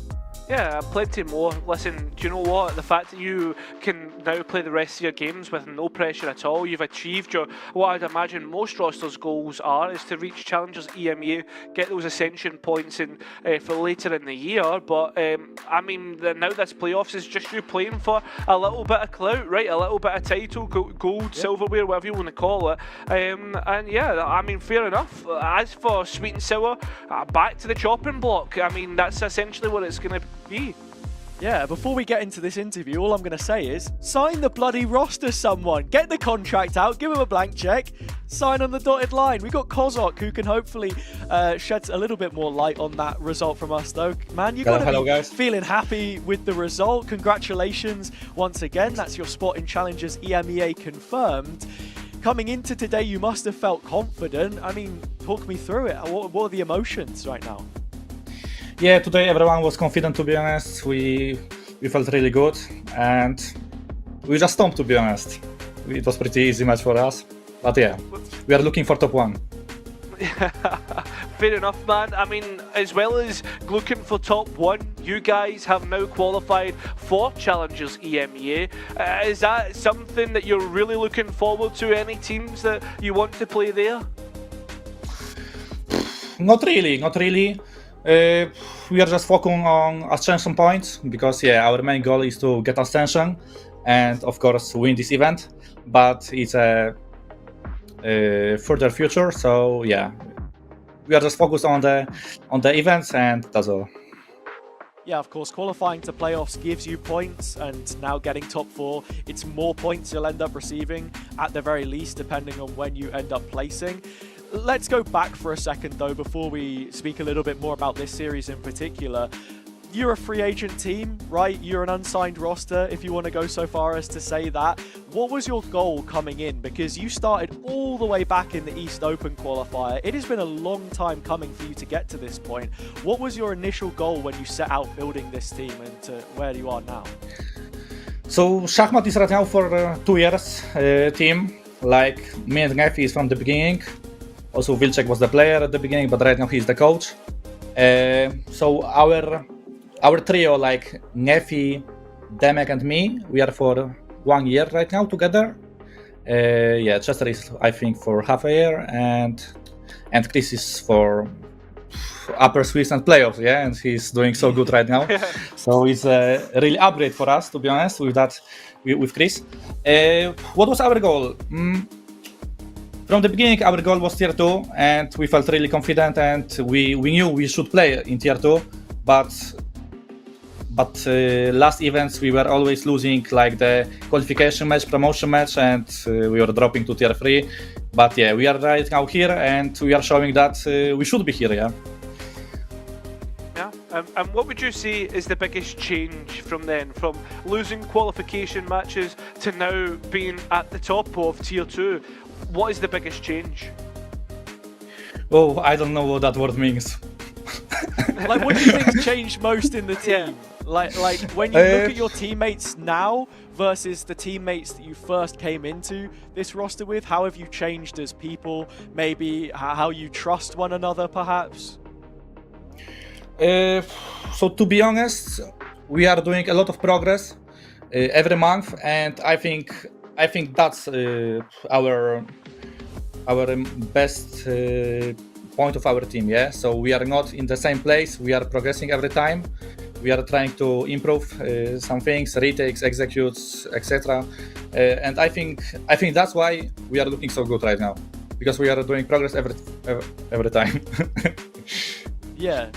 Yeah, plenty more. Listen, do you know what? The fact that you can now play the rest of your games with no pressure at all, you've achieved what I'd imagine most rosters' goals are, is to reach Challengers EMEA, get those Ascension points in for later in the year. But I mean, now this playoffs is just you playing for a little bit of clout, right? A little bit of title, gold, silverware, whatever you want to call it. And yeah, I mean, fair enough. As for Sweet and Sour, back to the chopping block. I mean, that's essentially what it's going to be. Yeah, before we get into this interview, all I'm going to say is, sign the bloody roster, someone. Get the contract out, give him a blank check, sign on the dotted line. We got Kozok, who can hopefully shed a little bit more light on that result from us, though. Man, you've got to be feeling happy with the result. Congratulations once again. That's your spot in Challengers EMEA confirmed. Coming into today, you must have felt confident. I mean, talk me through it. What are the emotions right now? Yeah, today everyone was confident, to be honest. We felt really good and we just stomped, to be honest. It was pretty easy match for us. But yeah, we are looking for top 1. Fair enough, man. I mean, as well as looking for top 1, you guys have now qualified for Challengers EMEA. Is that something that you're really looking forward to? Any teams that you want to play there? Not really. We are just focusing on Ascension points because yeah, our main goal is to get Ascension and of course win this event, but it's a further future, so yeah, we are just focused on the events and that's all. Yeah, of course, qualifying to playoffs gives you points, and now getting top 4, it's more points you'll end up receiving at the very least, depending on when you end up placing. Let's go back for a second, though, before we speak a little bit more about this series in particular. You're a free agent team, right? You're an unsigned roster, if you want to go so far as to say that. What was your goal coming in? Because you started all the way back in the East Open qualifier. It has been a long time coming for you to get to this point. What was your initial goal when you set out building this team and to where you are now? So Shachmat is right now for 2 years team. Like me and Nefi is from the beginning. Also Wilczek was the player at the beginning, but right now he's the coach. So our trio, like Nefi, Demek and me, we are for 1 year right now together. Yeah, Chester is I think for half a year, and Chris is for upper Swiss and playoffs, yeah, and he's doing so good right now. So it's a really upgrade for us, to be honest, with that, with Chris. What was our goal? From the beginning, our goal was tier 2, and we felt really confident, and we knew we should play in tier 2, but last events we were always losing, like the qualification match, promotion match, and we were dropping to tier 3. But yeah, we are right now here, and we are showing that we should be here, yeah. And what would you say is the biggest change from then, from losing qualification matches to now being at the top of tier 2? What is the biggest change? Oh, I don't know what that word means. Like, what do you think's changed most in the team? Like when you look at your teammates now versus the teammates that you first came into this roster with, how have you changed as people? Maybe how you trust one another, perhaps? So to be honest, we are doing a lot of progress every month, and I think that's our best point of our team. Yeah, so we are not in the same place. We are progressing every time. We are trying to improve some things, retakes, executes, etc. And I think that's why we are looking so good right now, because we are doing progress every time. Yeah.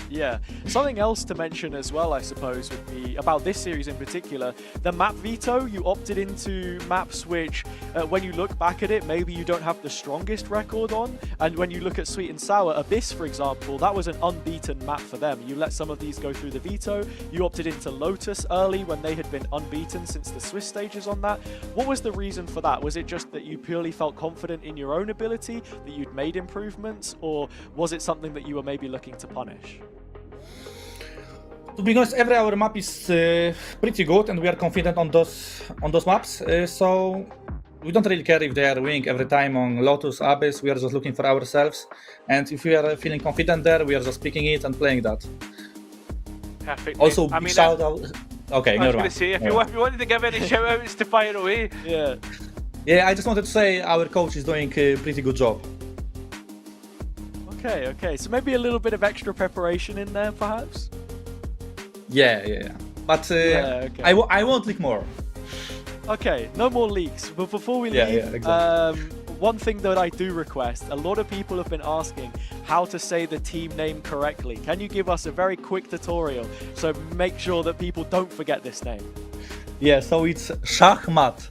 Something else to mention as well, I suppose, would be about this series in particular. The map veto, you opted into maps which, when you look back at it, maybe you don't have the strongest record on. And when you look at Sweet and Sour, Abyss, for example, that was an unbeaten map for them. You let some of these go through the veto. You opted into Lotus early when they had been unbeaten since the Swiss stages on that. What was the reason for that? Was it just that you purely felt confident in your own ability, that you'd made improvements, or was it something that you were maybe looking to punish? To be honest, every our map is pretty good, and we are confident on those maps. So we don't really care if they are winning every time on Lotus, Abyss. We are just looking for ourselves, and if we are feeling confident there, we are just picking it and playing that. Perfect. Also, big shout out. Okay, I was going to say, if you wanted to give any shout outs to fire away. Yeah, I just wanted to say our coach is doing a pretty good job. Okay, so maybe a little bit of extra preparation in there, perhaps? Yeah. But okay. I won't leak more. Okay, no more leaks. But before we leave, exactly. One thing that I do request, a lot of people have been asking how to say the team name correctly. Can you give us a very quick tutorial so make sure that people don't forget this name? Yeah, so it's Schachmat.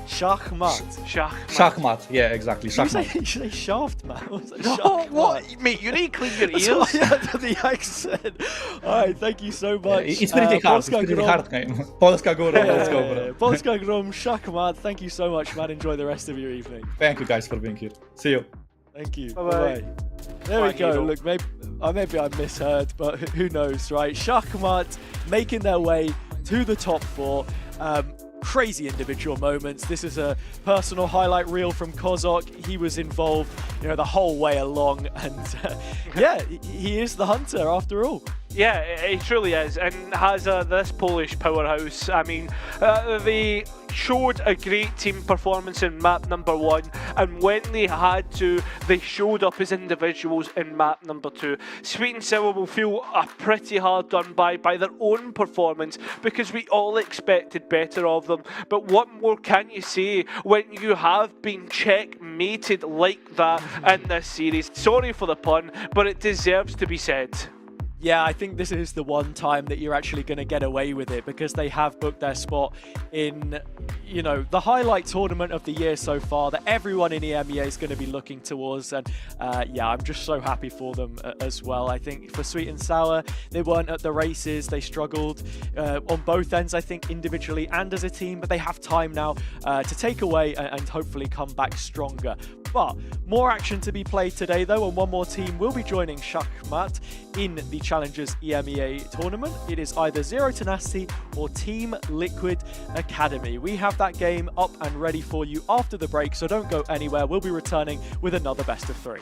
Schachmat, yeah, exactly. Schachmat. You say shaft, man. No, what? Mate, you need to clean your ears. The accent. Alright, thank you so much. It's pretty hard. It's pretty hard name. Polska Grom, let's go, bro. Polska Grom, Schachmat. Thank you so much, man. Enjoy the rest of your evening. Thank you guys for being here. See you. Thank you. Bye-bye. There we go. Look, maybe I misheard, but who knows, right? Schachmat making their way to the top 4. Crazy individual moments. This is a personal highlight reel from Kozok. He was involved, the whole way along, and yeah, he is the hunter after all. Yeah, he truly is, and has this Polish powerhouse. I mean, they showed a great team performance in map number 1, and when they had to, they showed up as individuals in map number 2. Sweet and Sour will feel pretty hard done by their own performance, because we all expected better of them. But what more can you say when you have been checkmated like that in this series? Sorry for the pun, but it deserves to be said. Yeah, I think this is the one time that you're actually going to get away with it, because they have booked their spot in, the highlight tournament of the year so far that everyone in EMEA is going to be looking towards. And yeah, I'm just so happy for them as well. I think for Sweet and Sour, they weren't at the races. They struggled on both ends, I think, individually and as a team, but they have time now to take away and hopefully come back stronger. But more action to be played today, though, and one more team will be joining Schachmat in the Challengers EMEA tournament. It is either Zero Tenacity or Team Liquid Academy. We have that game up and ready for you after the break, so don't go anywhere. We'll be returning with another best of 3.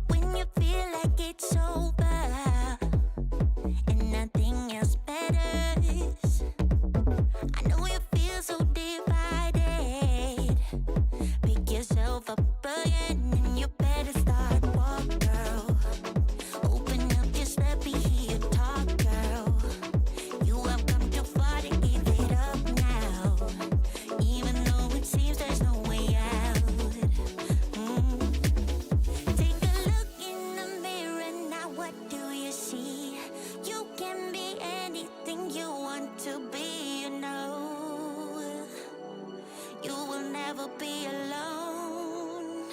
When you feel like it's over and nothing else matters, I know you feel so divided. Pick yourself up again and you better start walk, girl. Open up, just let me hear you talk, girl. You have come too far to give it up now, even though it seems there's no way out. Take a look in the mirror now, what do you see? You can be anything you want to be, you know. You will never be alone.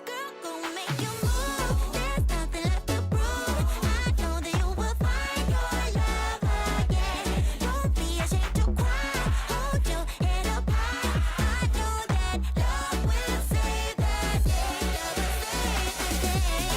Girl, go make your move. There's nothing left to prove. I know that you will find your love again. Don't be ashamed to cry. Hold your head up high. I know that love will save the day. Love will save the day.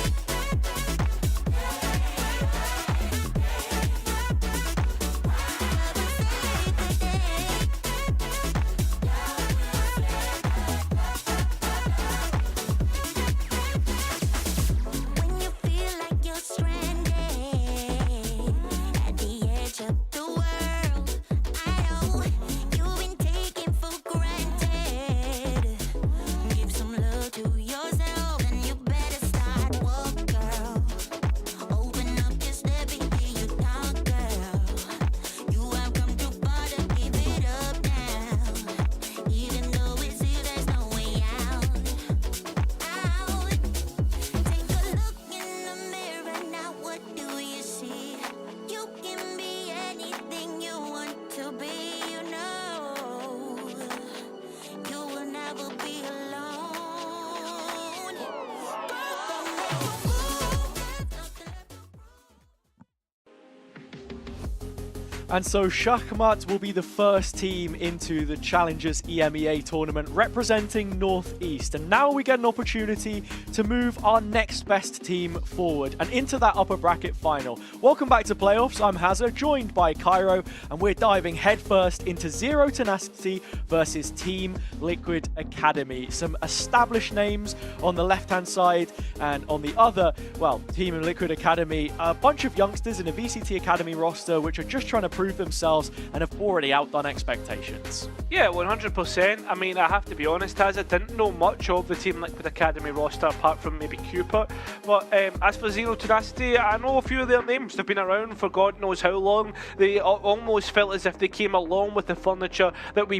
And so Shachmat will be the first team into the Challengers EMEA tournament representing Northeast. And now we get an opportunity to move our next best team forward and into that upper bracket final. Welcome back to Playoffs. I'm Hazza, joined by Cairo, and we're diving headfirst into Zero Tenacity versus Team Liquid Academy. Some established names on the left-hand side, and on the other, well, Team Liquid Academy, a bunch of youngsters in a VCT Academy roster which are just trying to prove themselves and have already outdone expectations. Yeah, 100%. I mean, I have to be honest, I didn't know much of the Team Liquid Academy roster apart from maybe Cupid. But as for Zero Tenacity, I know a few of their names. They've been around for God knows how long. They almost felt as if they came along with the furniture that we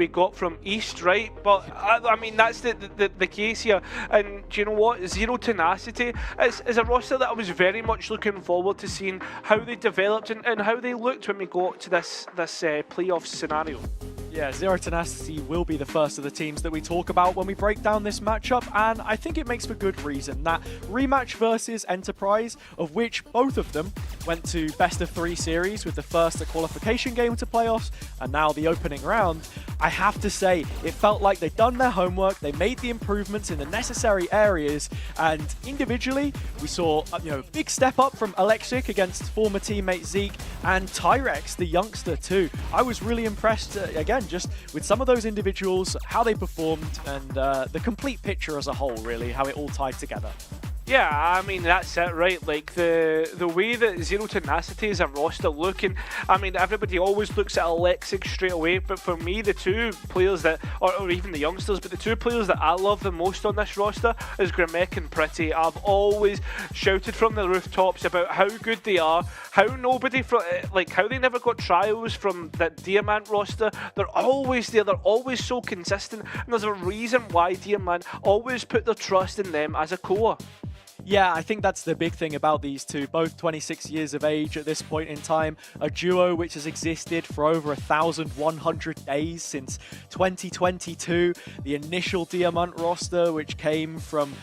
got from East, right? But I mean, that's the case here. And do you know what? Zero Tenacity is a roster that I was very much looking forward to seeing how they developed and how they looked when we got to this playoff scenario. Yeah, Zero Tenacity will be the first of the teams that we talk about when we break down this matchup, and I think it makes for good reason. That rematch versus Enterprise, of which both of them went to best of 3 series, with the first a qualification game to playoffs and now the opening round, I have to say it felt like they'd done their homework, they made the improvements in the necessary areas, and individually we saw a big step up from Alexic against former teammate Zeke, and Tyrex, the youngster too. I was really impressed again just with some of those individuals, how they performed, and the complete picture as a whole, really, how it all tied together. Yeah, I mean, that's it, right? Like, the way that Zero Tenacity is a roster looking, I mean, everybody always looks at Alexic straight away, but for me, the two players that, or even the youngsters, but the two players that I love the most on this roster is Grimek and Pretty. I've always shouted from the rooftops about how good they are, how nobody, how they never got trials from that Diamant roster. They're always there, they're always so consistent, and there's a reason why Diamant always put their trust in them as a core. Yeah, I think that's the big thing about these two, both 26 years of age at this point in time, a duo which has existed for over 1,100 days since 2022, the initial Diamant roster which came from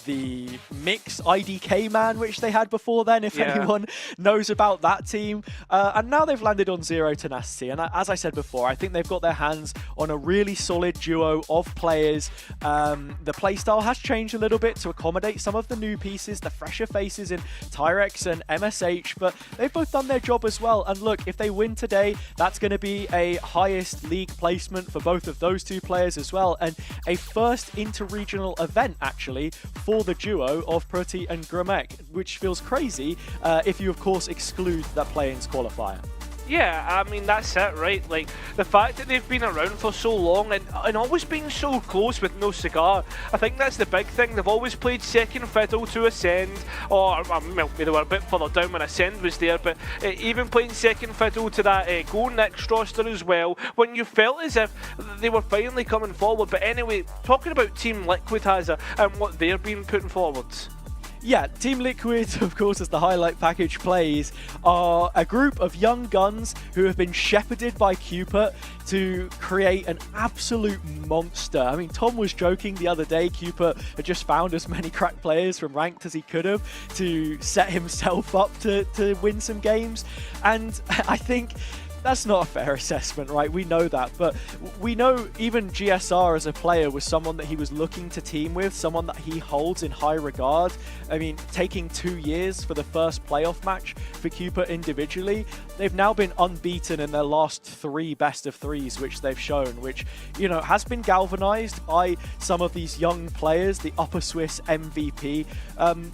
the mix IDK man which they had before then, if anyone knows about that team, and now they've landed on Zero Tenacity, and as I said before, I think they've got their hands on a really solid duo of players. The playstyle has changed a little bit to accommodate some of the new pieces, the fresher faces in Tyrex and MSH, but they've both done their job as well. And look, if they win today, that's going to be a highest league placement for both of those two players as well, and a first inter-regional event actually for the duo of Pretty and Grimek, which feels crazy if you of course exclude that play-ins qualifier. Yeah, I mean, that's it, right? Like, the fact that they've been around for so long and always being so close with no cigar, I think that's the big thing. They've always played second fiddle to Ascend, or well, they were a bit further down when Ascend was there, but even playing second fiddle to that Go Next roster as well, when you felt as if they were finally coming forward. But anyway, talking about Team Liquid Hazza and what they're being putting forwards. Yeah, Team Liquid, of course, as the highlight package plays, are a group of young guns who have been shepherded by Cupid to create an absolute monster. I mean, Tom was joking the other day, Cupid had just found as many crack players from ranked as he could have to set himself up to win some games. And I think that's not a fair assessment, right? We know that, but we know even GSR as a player was someone that he was looking to team with, someone that he holds in high regard. I mean, taking 2 years for the first playoff match for Cupid individually, they've now been unbeaten in their last 3 best of 3s, which they've shown, which, you know, has been galvanized by some of these young players, the Upper Swiss MVP,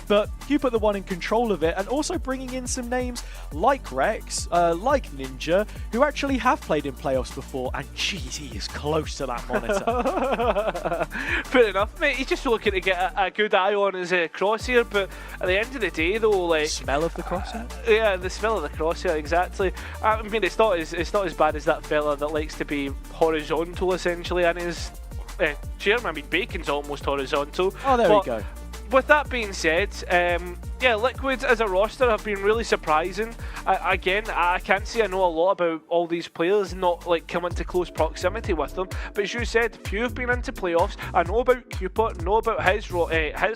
but Cupid the one in control of it, and also bringing in some names like Rex, like Ninja, who actually have played in playoffs before, and jeez, he is close to that monitor. Fair enough, mate. He's just looking to get a good eye on his crosshair, but at the end of the day, though, like, smell of the crosshair. Yeah, the smell of the crosshair, exactly. I mean, it's not as bad as that fella that likes to be horizontal essentially, and his chairman. I mean, Bacon's almost horizontal. Oh, there we go. with that being said, yeah, Liquid as a roster have been really surprising. Again, I can't say I know a lot about all these players, not like come into close proximity with them. But as you said, few have been into playoffs. I know about Cooper, know about his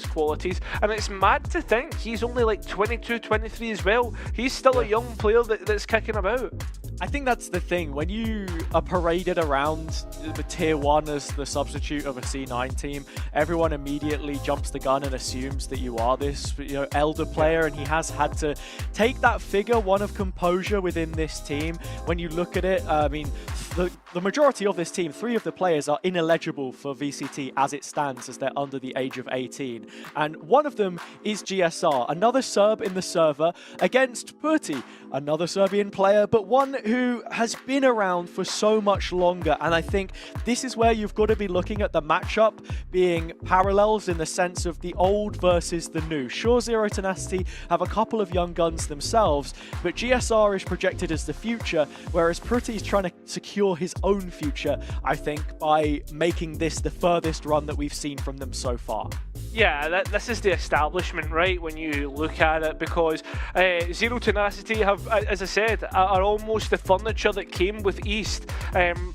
qualities, and it's mad to think he's only like 22, 23 as well. He's still a young player that's kicking about. I think that's the thing. When you are paraded around the tier 1 as the substitute of a C9 team, everyone immediately jumps the gun and assumes that you are this, elder player, and he has had to take that figure 1 of composure within this team. When you look at it, I mean, the majority of this team, 3 of the players are ineligible for VCT as it stands, as they're under the age of 18. And one of them is GSR, another Serb in the server, against Purti, another Serbian player, but one who has been around for so much longer. And I think this is where you've got to be looking at the matchup being parallels in the sense of the old versus the new. Sure, Zero Tenacity have a couple of young guns themselves, but GSR is projected as the future, whereas Purti is trying to secure his own future, I think, by making this the furthest run that we've seen from them so far. Yeah, this is the establishment, right, when you look at it, because Zero Tenacity have, as I said, are almost the furniture that came with East.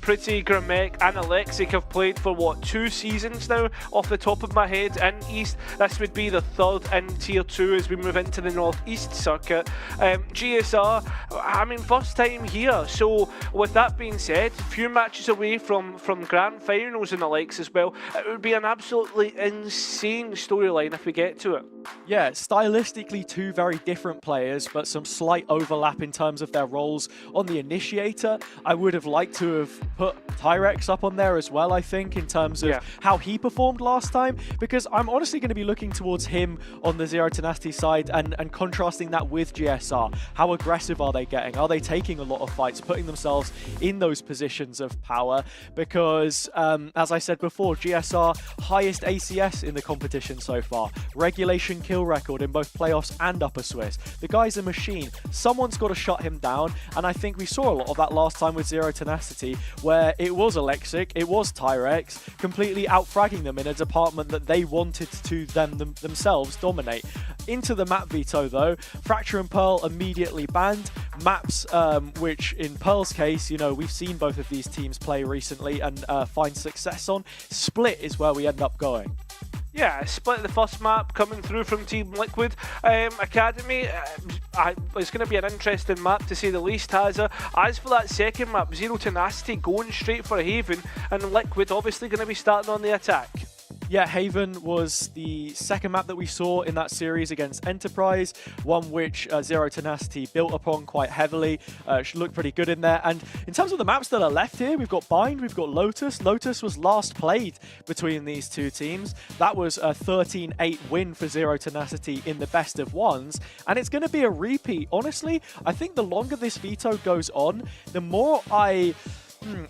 Purti, Gramek and Alexic have played for, what, 2 seasons now, off the top of my head, in East. This would be the 3rd in Tier 2 as we move into the Northeast circuit. GSR, I mean, first time here, so with that being said, few matches away from Grand Finals and the likes as well. It would be an absolutely insane storyline if we get to it. Yeah, stylistically 2 very different players, but some slight overlap in terms of their roles on the initiator. I would have liked to have put Tyrex up on there as well, I think, in terms of how he performed last time, because I'm honestly going to be looking towards him on the Zero Tenacity side and contrasting that with GSR. How aggressive are they getting? Are they taking a lot of fights, putting themselves in those positions of power? Because, as I said before, GSR highest ACS in the competition so far. Regulation kill record in both playoffs and Upper Swiss. The guy's a machine. Someone's got to shut him down, and I think we saw a lot of that last time with Zero Tenacity, where it was Alexic, it was Tyrex, completely out-fragging them in a department that they wanted to themselves dominate. Into the map veto though, Fracture and Pearl immediately banned. Maps, which in Pearl's case, we've seen both of these teams play recently and find success on. Split is where we end up going. Yeah, Split, the first map coming through from Team Liquid. Academy, it's going to be an interesting map to say the least, Hazza. As for that second map, Zero Tenacity going straight for Haven, and Liquid obviously going to be starting on the attack. Yeah, Haven was the second map that we saw in that series against Enterprise, one which Zero Tenacity built upon quite heavily. Should look pretty good in there. And in terms of the maps that are left here, we've got Bind, we've got Lotus. Lotus was last played between these 2 teams. That was a 13-8 win for Zero Tenacity in the best of ones, and it's going to be a repeat. Honestly, I think the longer this veto goes on, the more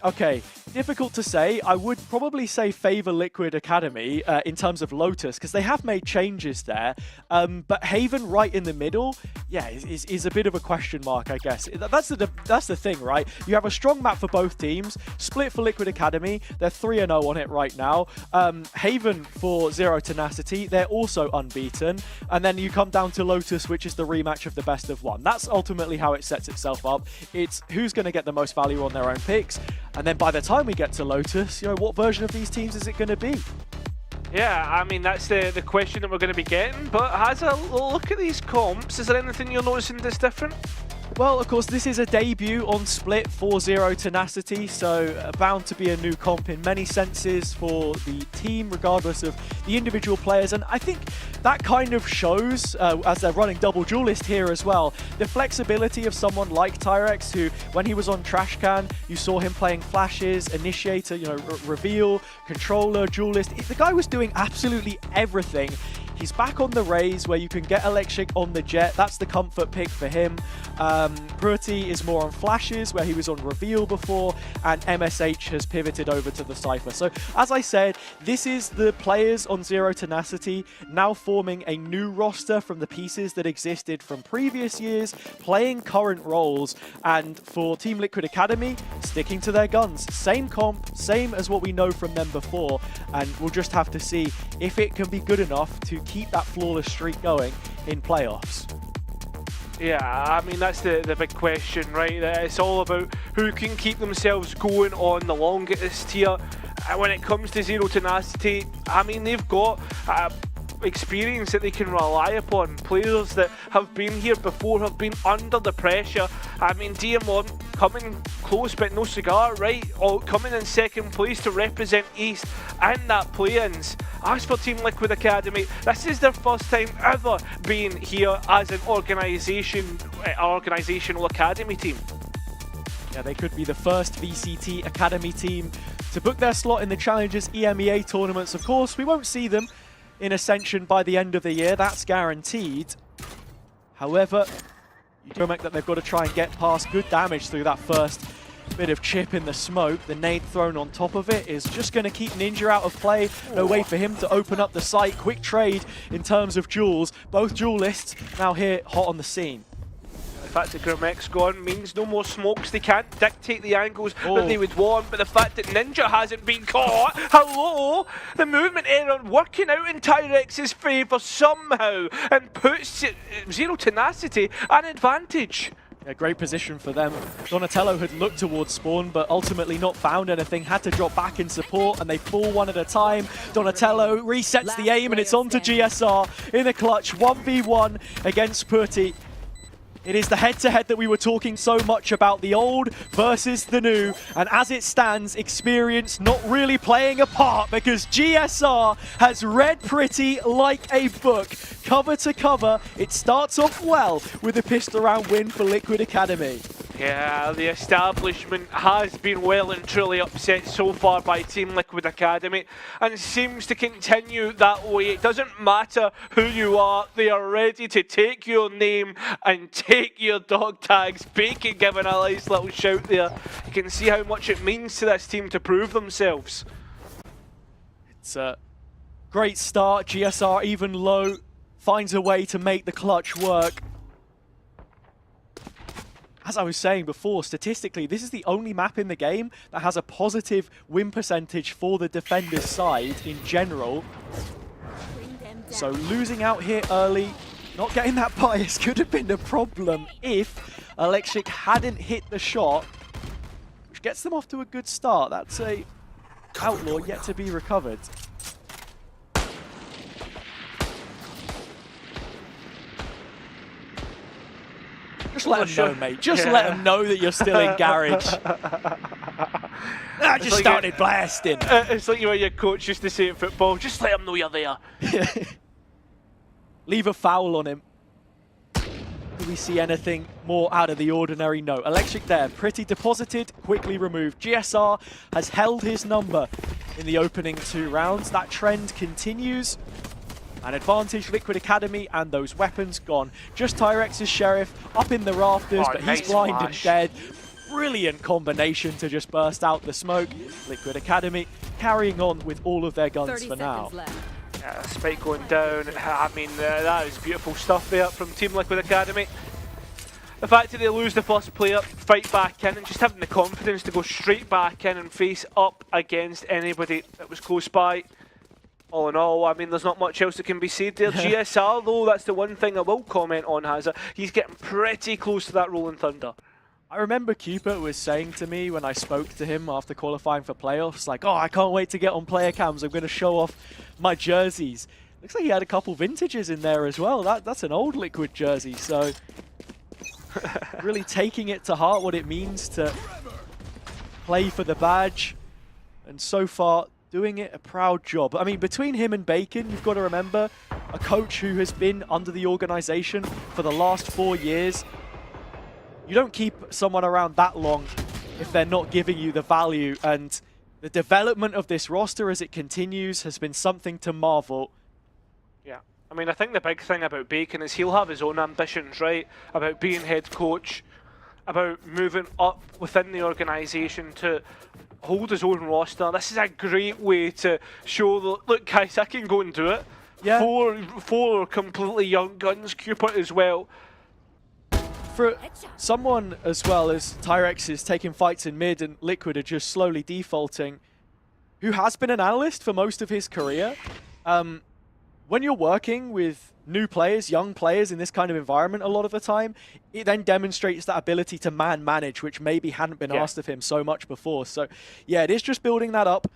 okay, difficult to say. I would probably say favour Liquid Academy in terms of Lotus, because they have made changes there. But Haven right in the middle, yeah, is a bit of a question mark, I guess. That's the thing, right? You have a strong map for both teams. Split for Liquid Academy, they're 3-0 on it right now. Haven for Zero Tenacity, they're also unbeaten. And then you come down to Lotus, which is the rematch of the best of 1. That's ultimately how it sets itself up. It's who's going to get the most value on their own picks. And then by the time we get to Lotus, what version of these teams is it going to be? Yeah, I mean, that's the question that we're going to be getting. But has a look at these comps. Is there anything you're noticing that's different? Well, of course, this is a debut on Split for Zero Tenacity, so bound to be a new comp in many senses for the team, regardless of the individual players. And I think that kind of shows, as they're running double duelist here as well, the flexibility of someone like Tyrex, who, when he was on Trash Can, you saw him playing flashes, initiator, reveal, controller, duelist. The guy was doing absolutely everything. He's back on the Raze, where you can get Electric on the Jet. That's the comfort pick for him. Purti is more on flashes, where he was on reveal before, and MSH has pivoted over to the Cypher. So, as I said, this is the players on Zero Tenacity now forming a new roster from the pieces that existed from previous years, playing current roles, and for Team Liquid Academy, sticking to their guns. Same comp, same as what we know from them before, and we'll just have to see if it can be good enough to keep that flawless streak going in playoffs? Yeah, I mean, that's the big question, right? It's all about who can keep themselves going on the longest here. When it comes to Zero Tenacity, I mean, they've got experience that they can rely upon. Players that have been here before, have been under the pressure. I mean, DM1 coming close but no cigar, right? Or coming in second place to represent East and that play-ins. As for Team Liquid Academy, this is their first time ever being here as an organisational academy team. Yeah, they could be the first VCT Academy team to book their slot in the Challengers EMEA tournaments. Of course, we won't see them in Ascension by the end of the year, that's guaranteed. However, you do make that they've got to try and get past good damage through that first bit of chip in the smoke. The nade thrown on top of it is just going to keep Ninja out of play. No way for him to open up the site. Quick trade in terms of duels. Both duelists now here hot on the scene. The fact that Grimek's gone means no more smokes. They can't dictate the angles that they would want, but the fact that Ninja hasn't been caught, hello! The movement error working out in Tyrex's favour somehow and puts Zero Tenacity an advantage. A great position for them. Donatello had looked towards spawn, but ultimately not found anything. Had to drop back in support, and they fall one at a time. Donatello resets the aim, and it's on to GSR in the clutch. 1v1 against Purti. It is the head-to-head that we were talking so much about, the old versus the new, and as it stands, experience not really playing a part because GSR has read Pretty like a book. Cover to cover, it starts off well with a pistol round win for Liquid Academy. Yeah, the establishment has been well and truly upset so far by Team Liquid Academy and seems to continue that way. It doesn't matter who you are, they are ready to take your name and take your dog tags. Bacon giving a nice little shout there. You can see how much it means to this team to prove themselves. It's a great start. GSR even low finds a way to make the clutch work. As I was saying before, statistically, this is the only map in the game that has a positive win percentage for the defender's side in general. So losing out here early, not getting that bias could have been a problem if Electric hadn't hit the shot, which gets them off to a good start. That's a outlaw yet to be recovered. Just let them know, mate. Just let them know that you're still in garage. I just started blasting. It's like your coach used to say in football, just let them know you're there. Leave a foul on him. Do we see anything more out of the ordinary? No. Electric there, Pretty deposited, quickly removed. GSR has held his number in the opening 2 rounds. That trend continues. An advantage, Liquid Academy, and those weapons gone. Just Tyrex's Sheriff up in the rafters, but he's blind and dead. Brilliant combination to just burst out the smoke. Liquid Academy carrying on with all of their guns for now. Yeah, spike going down. I mean, that is beautiful stuff there from Team Liquid Academy. The fact that they lose the first player, fight back in, and just having the confidence to go straight back in and face up against anybody that was close by. All in all, I mean, there's not much else that can be said there. GSR, though, that's the one thing I will comment on, Hazza. He's getting pretty close to that Rolling Thunder. I remember Cupid was saying to me when I spoke to him after qualifying for playoffs, like, oh, I can't wait to get on player cams. I'm going to show off my jerseys. Looks like he had a couple vintages in there as well. That's an old Liquid jersey, so really taking it to heart what it means to play for the badge. And so far, doing it a proud job. I mean, between him and Bacon, you've got to remember, a coach who has been under the organization for the last 4 years. You don't keep someone around that long if they're not giving you the value, and the development of this roster as it continues has been something to marvel. Yeah, I mean, I think the big thing about Bacon is he'll have his own ambitions, right? About being head coach, about moving up within the organization to hold his own roster. This is a great way to show that, look guys, I can go and do it. Yeah. Four completely young guns, Cupid as well. For someone as well as Tyrex is taking fights in mid and Liquid are just slowly defaulting, who has been an analyst for most of his career, when you're working with new players, young players in this kind of environment a lot of the time, it then demonstrates that ability to manage, which maybe hadn't been asked of him so much before. So yeah, it is just building that up.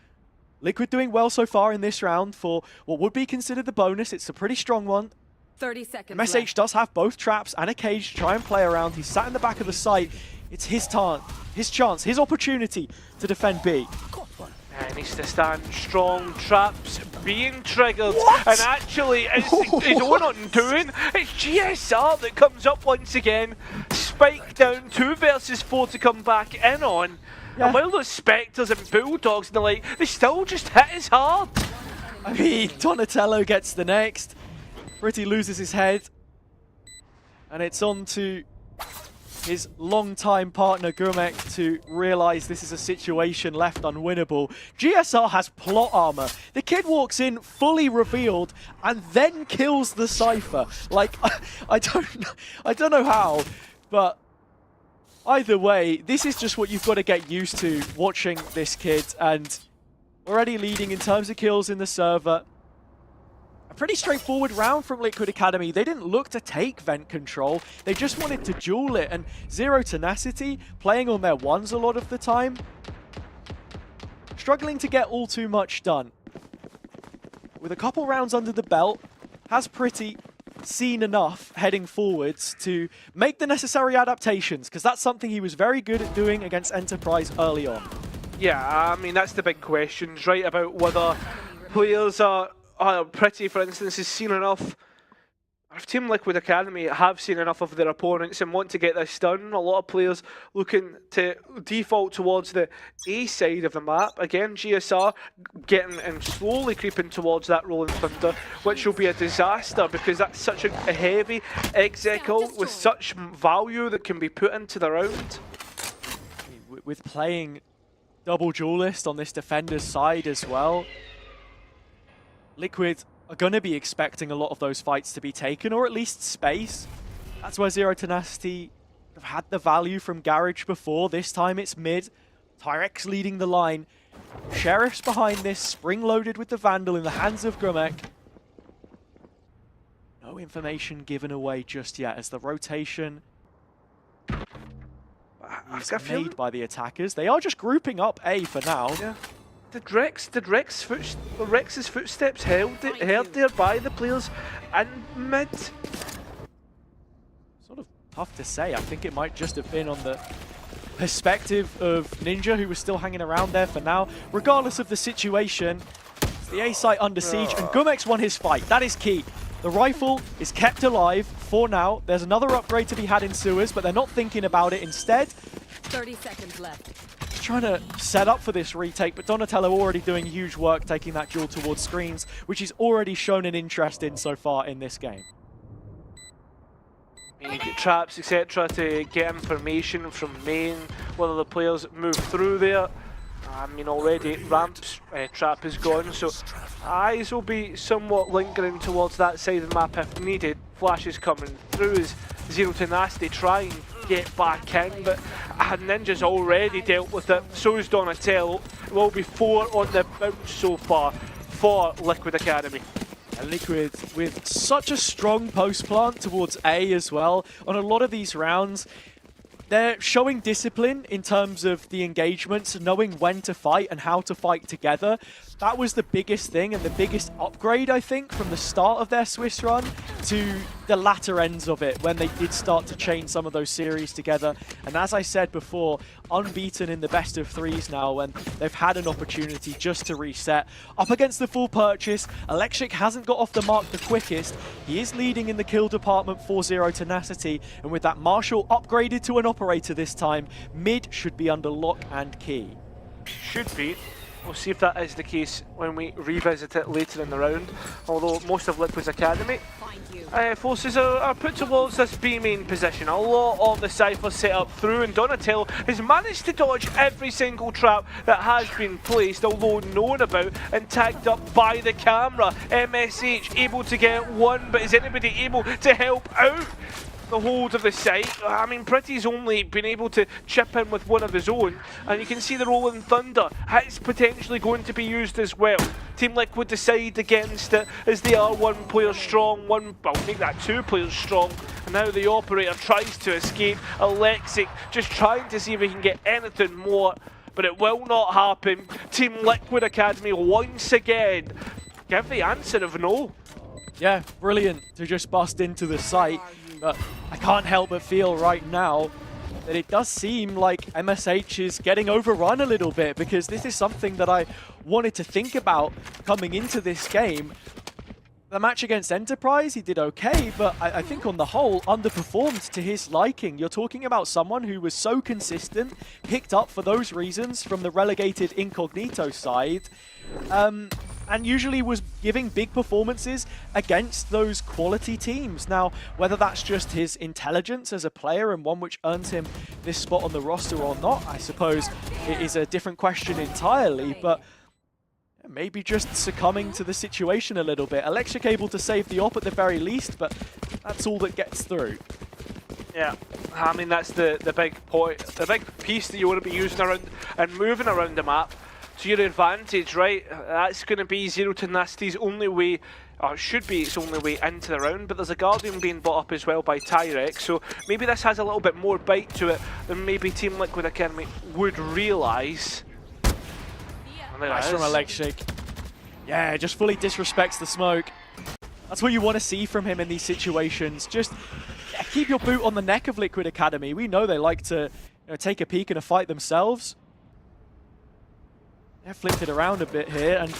Liquid doing well so far in this round for what would be considered the bonus. It's a pretty strong one. 30 seconds MSH left. does have both traps and a cage to try and play around. He's sat in the back of the site. It's his chance, his opportunity to defend B. He needs to stand strong. Traps being triggered. What? And actually, it's his own undoing. It's GSR that comes up once again. Spike down, 2 versus 4 to come back in on. Yeah. And while those Spectres and Bulldogs and the like, they still just hit as hard. I mean, Donatello gets the next. Pretty loses his head. And it's on to his longtime partner Grumek to realize this is a situation left unwinnable. GSR has plot armor. The kid walks in fully revealed and then kills the Cypher. Like, I don't know how, but either way, this is just what you've got to get used to watching this kid, and already leading in terms of kills in the server. A pretty straightforward round from Liquid Academy. They didn't look to take vent control. They just wanted to duel it, and Zero Tenacity, playing on their ones a lot of the time, struggling to get all too much done. With a couple rounds under the belt, has Pretty seen enough heading forwards to make the necessary adaptations, because that's something he was very good at doing against Enterprise early on. Yeah, I mean, that's the big questions, right? About whether players are Pretty, for instance, has seen enough. If Team Liquid Academy have seen enough of their opponents and want to get this done, a lot of players looking to default towards the A side of the map. Again, GSR getting and slowly creeping towards that Rolling Thunder, which will be a disaster because that's such a heavy exec ult with such value that can be put into the round. With playing double duelist on this defender's side as well, Liquid are going to be expecting a lot of those fights to be taken, or at least space. That's why Zero Tenacity have had the value from Garage before. This time it's mid. Tyrex leading the line. Sheriff's behind this, spring-loaded with the Vandal in the hands of Grumek. No information given away just yet as the rotation is made by the attackers. They are just grouping up A for now. Yeah. Did Rex's footsteps held there by the players in mid? Sort of tough to say. I think it might just have been on the perspective of Ninja, who was still hanging around there for now. Regardless of the situation, it's the A site under siege, and Gumek's won his fight. That is key. The rifle is kept alive for now. There's another upgrade to be had in sewers, but they're not thinking about it. Instead, 30 seconds left. Trying to set up for this retake, but Donatello already doing huge work taking that duel towards screens, which he's already shown an interest in so far in this game. You get traps, etc. to get information from main, whether the players move through there. I mean, already Ramp's trap is gone, so eyes will be somewhat lingering towards that side of the map if needed. Flashes coming through as Zero Tenacity try and get back in, but Ninja's already dealt with it, so is Donatello. It will be 4 on the bounce so far for Liquid Academy. And Liquid with such a strong post plant towards A as well. On a lot of these rounds, they're showing discipline in terms of the engagements, knowing when to fight and how to fight together. That was the biggest thing and the biggest upgrade, I think, from the start of their Swiss run to the latter ends of it, when they did start to chain some of those series together. And as I said before, unbeaten in the best of threes now, when they've had an opportunity just to reset. Up against the full purchase, Electric hasn't got off the mark the quickest. He is leading in the kill department for Zero Tenacity, and with that Marshall upgraded to an operator this time, mid should be under lock and key. Should be. We'll see if that is the case when we revisit it later in the round, although most of Liquid's Academy forces are put towards this B main position. A lot of the Cypher set up through, and Donatello has managed to dodge every single trap that has been placed, although known about and tagged up by the camera. MSH able to get one, but is anybody able to help out? the hold of the site. I mean, Pretty's only been able to chip in with one of his own, and you can see the Rolling Thunder. It's potentially going to be used as well. Team Liquid decide against it as they are one player strong, well, make that 2 players strong. And now the operator tries to escape. Alexic just trying to see if he can get anything more, but it will not happen. Team Liquid Academy once again give the answer of no. Yeah, brilliant to just bust into the site, but I can't help but feel right now that it does seem like MSH is getting overrun a little bit, because this is something that I wanted to think about coming into this game. The match against Enterprise, he did okay, but I think on the whole, underperformed to his liking. You're talking about someone who was so consistent, picked up for those reasons from the relegated Incognito side, and usually was giving big performances against those quality teams. Now, whether that's just his intelligence as a player and one which earns him this spot on the roster or not, I suppose it is a different question entirely, but maybe just succumbing to the situation a little bit. Electric able to save the op at the very least, but that's all that gets through. Yeah, I mean, that's the big point, the big piece that you want to be using around and moving around the map to your advantage, right? That's going to be Zero Tenacity's only way, or it should be its only way into the round, but there's a Guardian being bought up as well by Tyrex, so maybe this has a little bit more bite to it than maybe Team Liquid Academy would realise. Nice from Electric. Yeah, just fully disrespects the smoke. That's what you want to see from him in these situations. Just keep your boot on the neck of Liquid Academy. We know they like to take a peek in a fight themselves. Yeah, flipped it around a bit here, and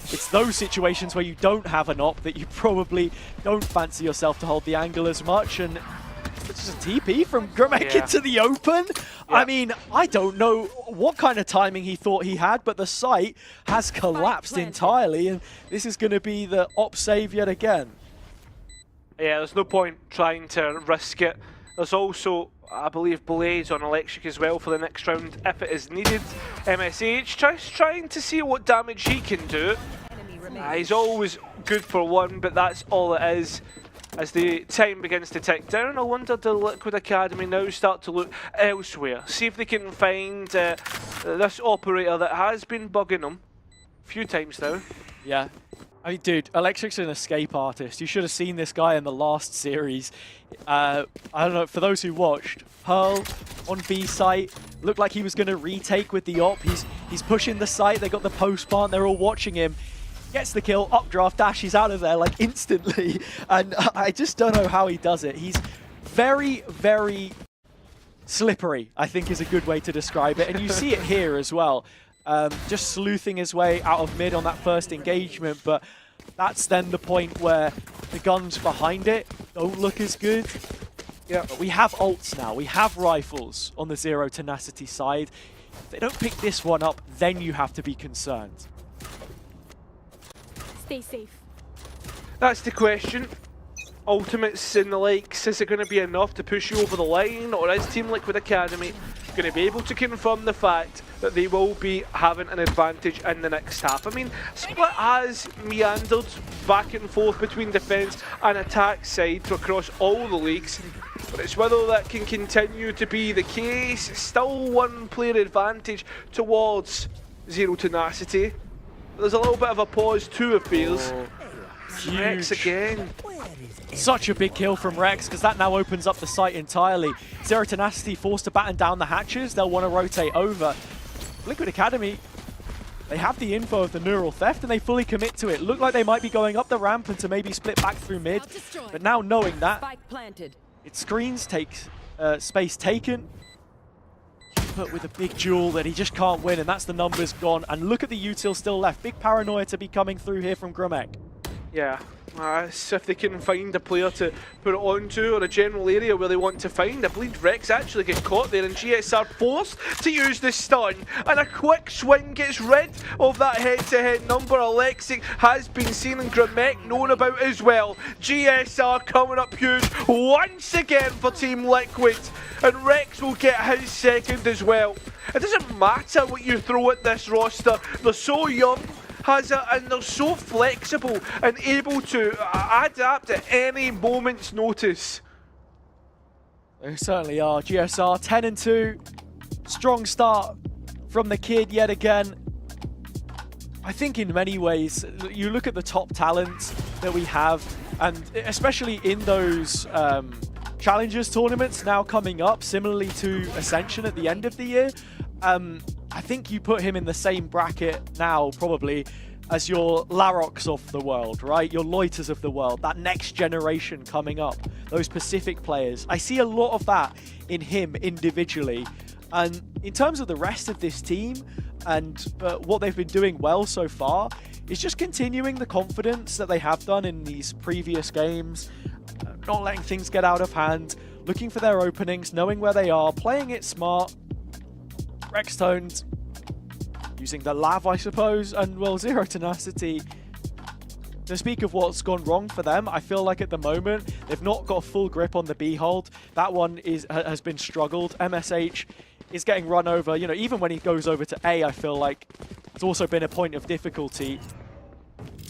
it's those situations where you don't have an op that you probably don't fancy yourself to hold the angle as much, and it's just a TP from Grumek into the open. Yeah. I mean, I don't know what kind of timing he thought he had, but the site has collapsed entirely, and this is going to be the op save yet again. Yeah, there's no point trying to risk it. There's also, I believe, Blaze on Electric as well for the next round if it is needed. MSH trying to see what damage he can do. He's always good for one, but that's all it is. As the time begins to tick down, I wonder the Liquid Academy now start to look elsewhere. See if they can find this operator that has been bugging them a few times now. Yeah. I mean, dude, Electric's an escape artist. You should have seen this guy in the last series. I don't know, for those who watched, Pearl on B site, looked like he was going to retake with the op. He's pushing the site, they got the post plant, they're all watching him. Gets the kill, updraft, dashes out of there like instantly. And I just don't know how he does it. He's very, very slippery, I think is a good way to describe it. And you see it here as well. Just sleuthing his way out of mid on that first engagement, but that's then the point where the guns behind it don't look as good. Yeah, but we have ults now, we have rifles on the Zero Tenacity side. If they don't pick this one up, then you have to be concerned. Stay safe. That's the question. Ultimates and the likes, is it going to be enough to push you over the line, or is Team Liquid Academy going to be able to confirm the fact that they will be having an advantage in the next half? I mean, Split has meandered back and forth between defense and attack sides across all the leagues, but it's whether that can continue to be the case. Still one player advantage towards Zero Tenacity. There's a little bit of a pause too, it feels. Rex again. Such a big kill from Rex, because that now opens up the site entirely. Zero Tenacity forced to batten down the hatches. They'll want to rotate over. Liquid Academy, they have the info of the neural theft and they fully commit to it. Look like they might be going up the ramp and to maybe split back through mid. But now knowing that, it screens, takes space taken. But with a big duel that he just can't win, and that's the numbers gone. And look at the util still left. Big paranoia to be coming through here from Grumek. Yeah, see if they can find a player to put it onto, or a general area where they want to find. I believe Rex actually get caught there, and GSR forced to use the stun, and a quick swing gets rid of that head-to-head number. Alexic has been seen, and Grumek known about as well. GSR coming up huge once again for Team Liquid, and Rex will get his second as well. It doesn't matter what you throw at this roster, they're so young, and they're so flexible and able to adapt at any moment's notice. They certainly are. GSR 10-2. Strong start from the kid yet again. I think in many ways, you look at the top talent that we have, and especially in those Challengers tournaments now coming up, similarly to Ascension at the end of the year, I think you put him in the same bracket now, probably, as your Laroks of the world, right? Your Loiters of the world, that next generation coming up, those Pacific players. I see a lot of that in him individually. And in terms of the rest of this team and what they've been doing well so far, is just continuing the confidence that they have done in these previous games, not letting things get out of hand, looking for their openings, knowing where they are, playing it smart. Rextones using the lav, I suppose, and well, Zero Tenacity. To speak of what's gone wrong for them, I feel like at the moment they've not got a full grip on the B hold. That one has been struggled. MSH is getting run over. You know, even when he goes over to A, I feel like it's also been a point of difficulty.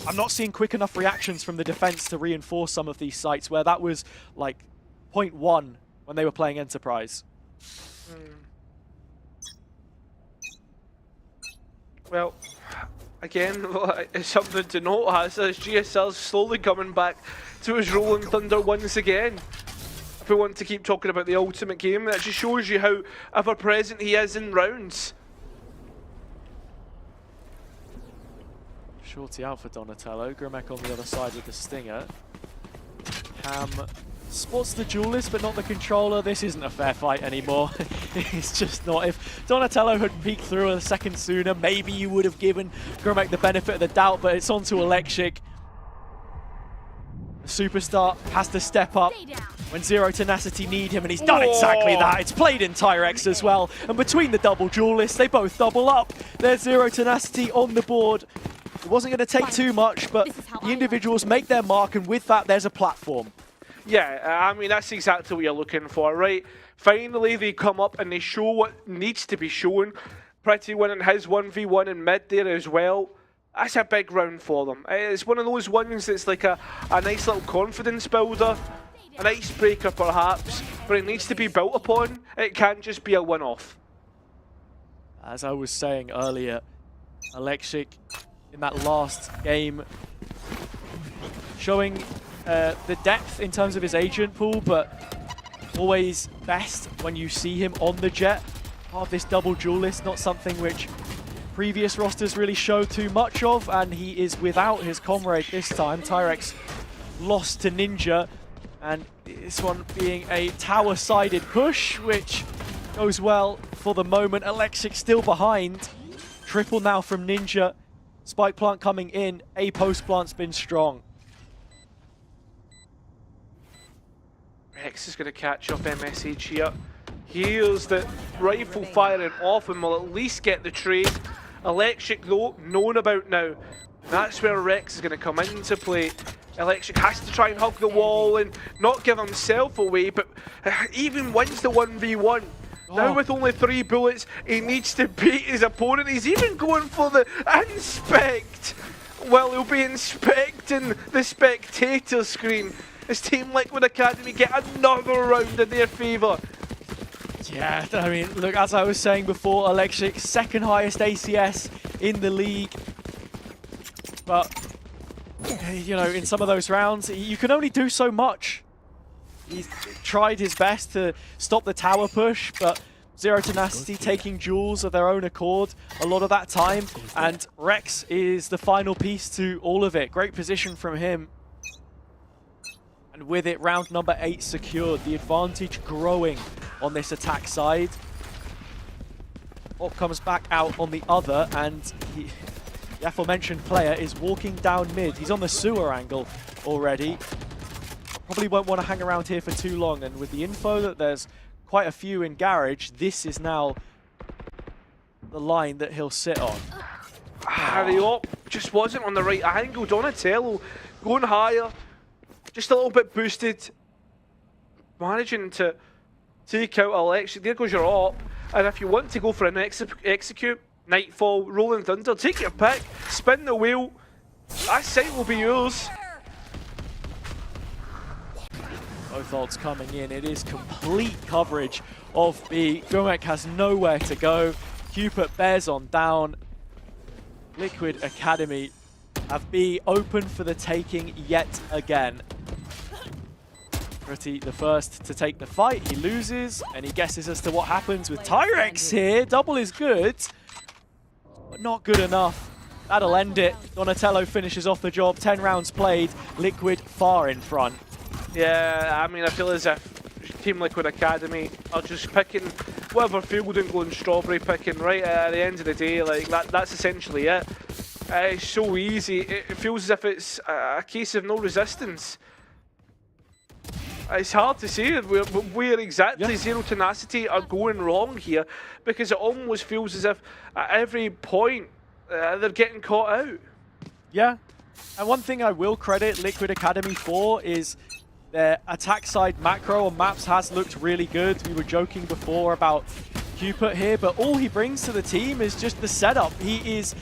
I'm not seeing quick enough reactions from the defense to reinforce some of these sites where that was like 0.1 when they were playing Enterprise. Well, again, it's something to note, as GSL's slowly coming back to his Rolling Thunder once again. If we want to keep talking about the ultimate game, that just shows you how ever-present he is in rounds. Shorty out for Donatello. Grimek on the other side with the Stinger. Ham spots the duelist, but not the controller. This isn't a fair fight anymore. It's just not. If Donatello had peeked through a second sooner, maybe you would have given Grimek the benefit of the doubt, but it's on to Alexic. The superstar has to step up when Zero Tenacity need him, and he's done exactly that. It's played in Tyrex as well, and between the double duelists, they both double up. There's Zero Tenacity on the board. It wasn't going to take too much, but the individuals make their mark, and with that, there's a platform. Yeah, I mean, that's exactly what you're looking for, right? Finally, they come up and they show what needs to be shown. Pretty winning his 1v1 in mid there as well. That's a big round for them. It's one of those ones that's like a nice little confidence builder, an icebreaker perhaps, but it needs to be built upon. It can't just be a one-off. As I was saying earlier, Alexic in that last game showing the depth in terms of his agent pool, but always best when you see him on the jet. Part of this double duelist, not something which previous rosters really show too much of, and he is without his comrade this time. Tyrex lost to Ninja, and this one being a tower-sided push, which goes well for the moment. Alexic still behind. Triple now from Ninja. Spike plant coming in. A post plant's been strong. Rex is going to catch up MSH here. Here's the rifle firing off and will at least get the trade. Alexic though, known about now. That's where Rex is going to come into play. Alexic has to try and hug the wall and not give himself away, but even wins the 1v1. Now with only 3 bullets, he needs to beat his opponent. He's even going for the inspect. Well, he'll be inspecting the spectator screen. His Team Liquid Academy get another round in their favour. Yeah, I mean, look, as I was saying before, Alexic, second highest ACS in the league. But, you know, in some of those rounds, you can only do so much. He's tried his best to stop the tower push, but Zero Tenacity taking duels of their own accord a lot of that time. And Rex is the final piece to all of it. Great position from him. And with it, round number 8 secured. The advantage growing on this attack side. Op comes back out on the other, and the aforementioned player is walking down mid. He's on the sewer angle already. Probably won't want to hang around here for too long, and with the info that there's quite a few in garage, this is now the line that he'll sit on. The op just wasn't on the right angle. Donatello going higher. Just a little bit boosted, managing to take out Alexic. There goes your op. And if you want to go for an execute, Nightfall, Rolling Thunder, take your pick, spin the wheel. That site will be yours. Both ults coming in. It is complete coverage of B. Gomek has nowhere to go. Cupid bears on down. Liquid Academy have B open for the taking yet again. Pretty the first to take the fight. He loses, and he guesses as to what happens with Tyrex here. Double is good, but not good enough. That'll end it. Donatello finishes off the job. 10 rounds played. Liquid far in front. Yeah, I mean, I feel as if Team Liquid Academy are just picking whatever field and going strawberry picking right at the end of the day. Like that's essentially it. It's so easy. It feels as if it's a case of no resistance. It's hard to say where exactly Zero Tenacity are going wrong here, because it almost feels as if at every point they're getting caught out. Yeah. And one thing I will credit Liquid Academy for is their attack side macro on maps has looked really good. We were joking before about Cupid here, but all he brings to the team is just the setup. He is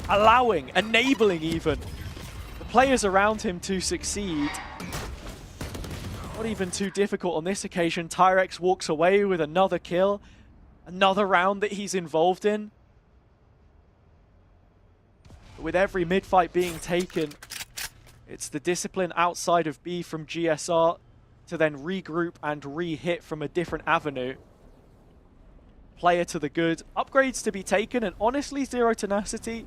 allowing, enabling even, the players around him to succeed. Not even too difficult on this occasion. Tyrex walks away with another kill. Another round that he's involved in. But with every mid-fight being taken, it's the discipline outside of B from GSR to then regroup and re-hit from a different avenue. Player to the good. Upgrades to be taken, and honestly, Zero Tenacity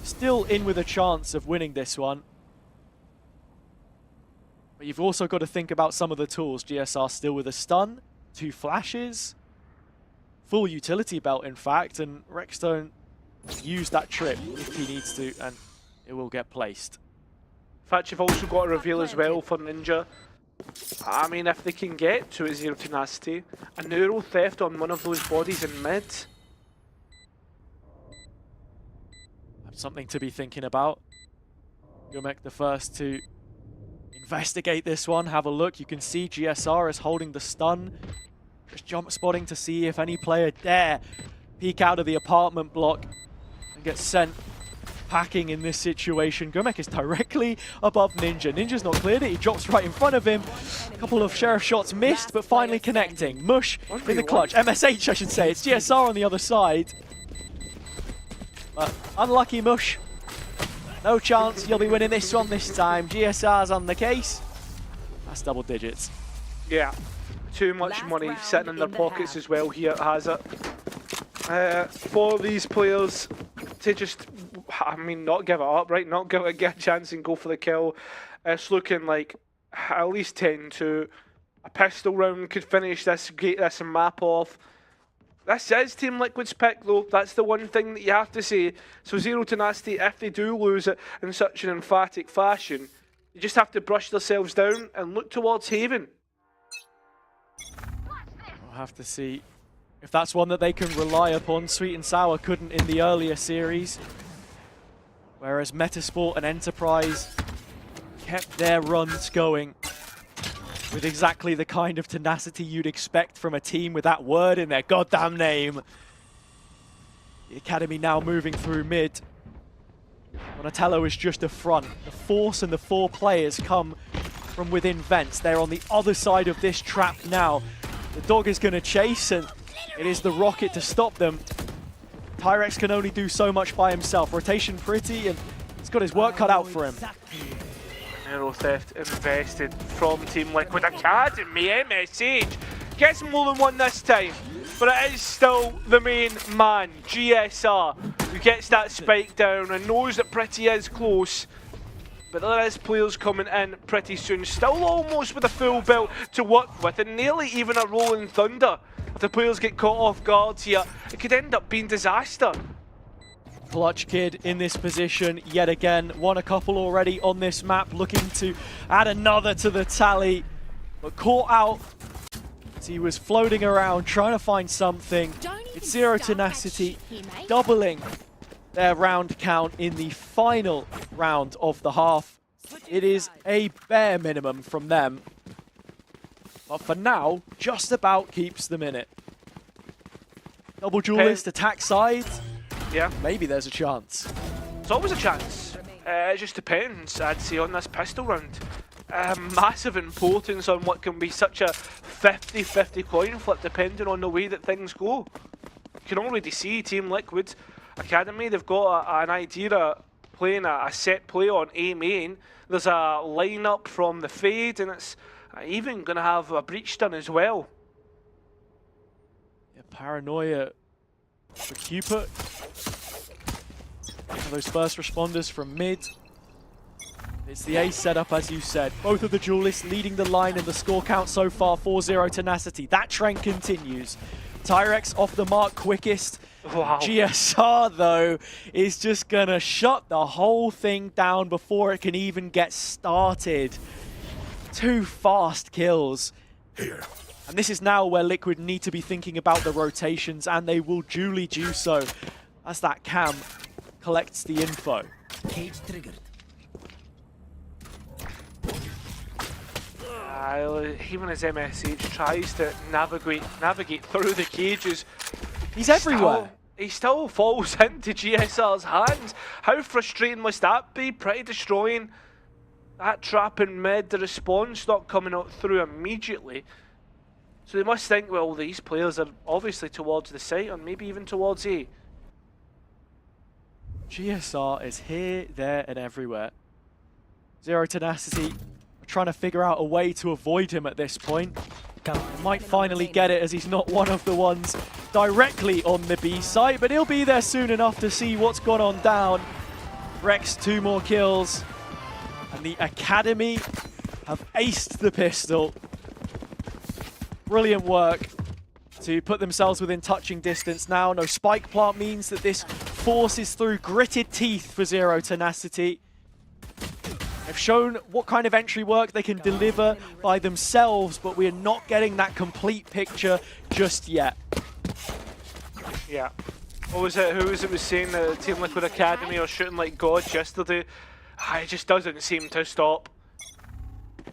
still in with a chance of winning this one. But you've also got to think about some of the tools. GSR still with a stun, 2 flashes, full utility belt in fact, and Rexstone use that trip if he needs to, and it will get placed. In fact, you've also got a reveal as well for Ninja. I mean, if they can get to a Zero Tenacity, a neuro theft on one of those bodies in mid. Something to be thinking about. Gomek the first to investigate this one, have a look. You can see GSR is holding the stun. Just jump spotting to see if any player dare peek out of the apartment block and get sent packing in this situation. Gomek is directly above Ninja. Ninja's not cleared it. He drops right in front of him. A couple of Sheriff shots missed, but finally connecting. Mush in the clutch. MSH, I should say. It's GSR on the other side. But unlucky Mush. No chance you'll be winning this one this time. GSR's on the case. That's double digits. Yeah, too much money sitting in their pockets as well here, has it? For these players to just, I mean, not give it up, right? Not get a chance and go for the kill. It's looking like at least 10-2. A pistol round could finish this map off. This is Team Liquid's pick though, that's the one thing that you have to say. So Zero Tenacity, if they do lose it in such an emphatic fashion, you just have to brush themselves down and look towards Haven. We'll have to see if that's one that they can rely upon. Sweet and Sour couldn't in the earlier series, whereas Metasport and Enterprise kept their runs going with exactly the kind of tenacity you'd expect from a team with that word in their goddamn name. The Academy now moving through mid. Donatello is just a front. The Force and the 4 players come from within vents. They're on the other side of this trap now. The dog is going to chase, and it is the rocket to stop them. Tyrex can only do so much by himself. Rotation pretty, and he's got his work cut out for him. Neuro theft invested from Team Liquid Academy. MSH gets more than one this time, but it is still the main man, GSR, who gets that spike down and knows that Pretty is close. But there is players coming in pretty soon, still almost with a full belt to work with, and nearly even a rolling thunder. If the players get caught off guard here, it could end up being disaster. Clutch Kid in this position yet again. Won a couple already on this map, looking to add another to the tally, but caught out as he was floating around trying to find something. It's Zero Tenacity doubling their round count in the final round of the half. It is a bare minimum from them, but for now, just about keeps them in it. Double duelist attack side. Yeah. Maybe there's a chance. There's always a chance. It just depends, I'd say, on this pistol round. massive importance on what can be such a 50-50 coin flip depending on the way that things go. You can already see Team Liquid Academy, they've got an idea of playing a set play on A main. There's a lineup from the Fade, and it's even going to have a breach done as well. Yeah, paranoia for Cupid. Those first responders from mid. It's the A setup, as you said. Both of the duelists leading the line in the score count so far, 4-0 Tenacity. That trend continues. Tyrex off the mark quickest. Wow. GSR, though, is just going to shut the whole thing down before it can even get started. 2 fast kills. Here. And this is now where Liquid need to be thinking about the rotations, and they will duly do so as that cam collects the info. Cage triggered. Even as MSH tries to navigate through the cages, He's everywhere. He still falls into GSR's hands. How frustrating must that be? Pretty destroying. That trap in mid, the response not coming out through immediately. So they must think, well, these players are obviously towards the site, or maybe even towards A. GSR is here, there, and everywhere. Zero Tenacity trying to figure out a way to avoid him at this point. Might finally get it, as he's not one of the ones directly on the B site, but he'll be there soon enough to see what's gone on down. Rex 2 more kills, and the Academy have aced the pistol. Brilliant work to put themselves within touching distance now. No spike plant means that this forces through gritted teeth for Zero Tenacity. They've shown what kind of entry work they can deliver by themselves, but we're not getting that complete picture just yet. Yeah. What was it? Who was saying that Team Liquid Academy are shooting like gods yesterday? It just doesn't seem to stop.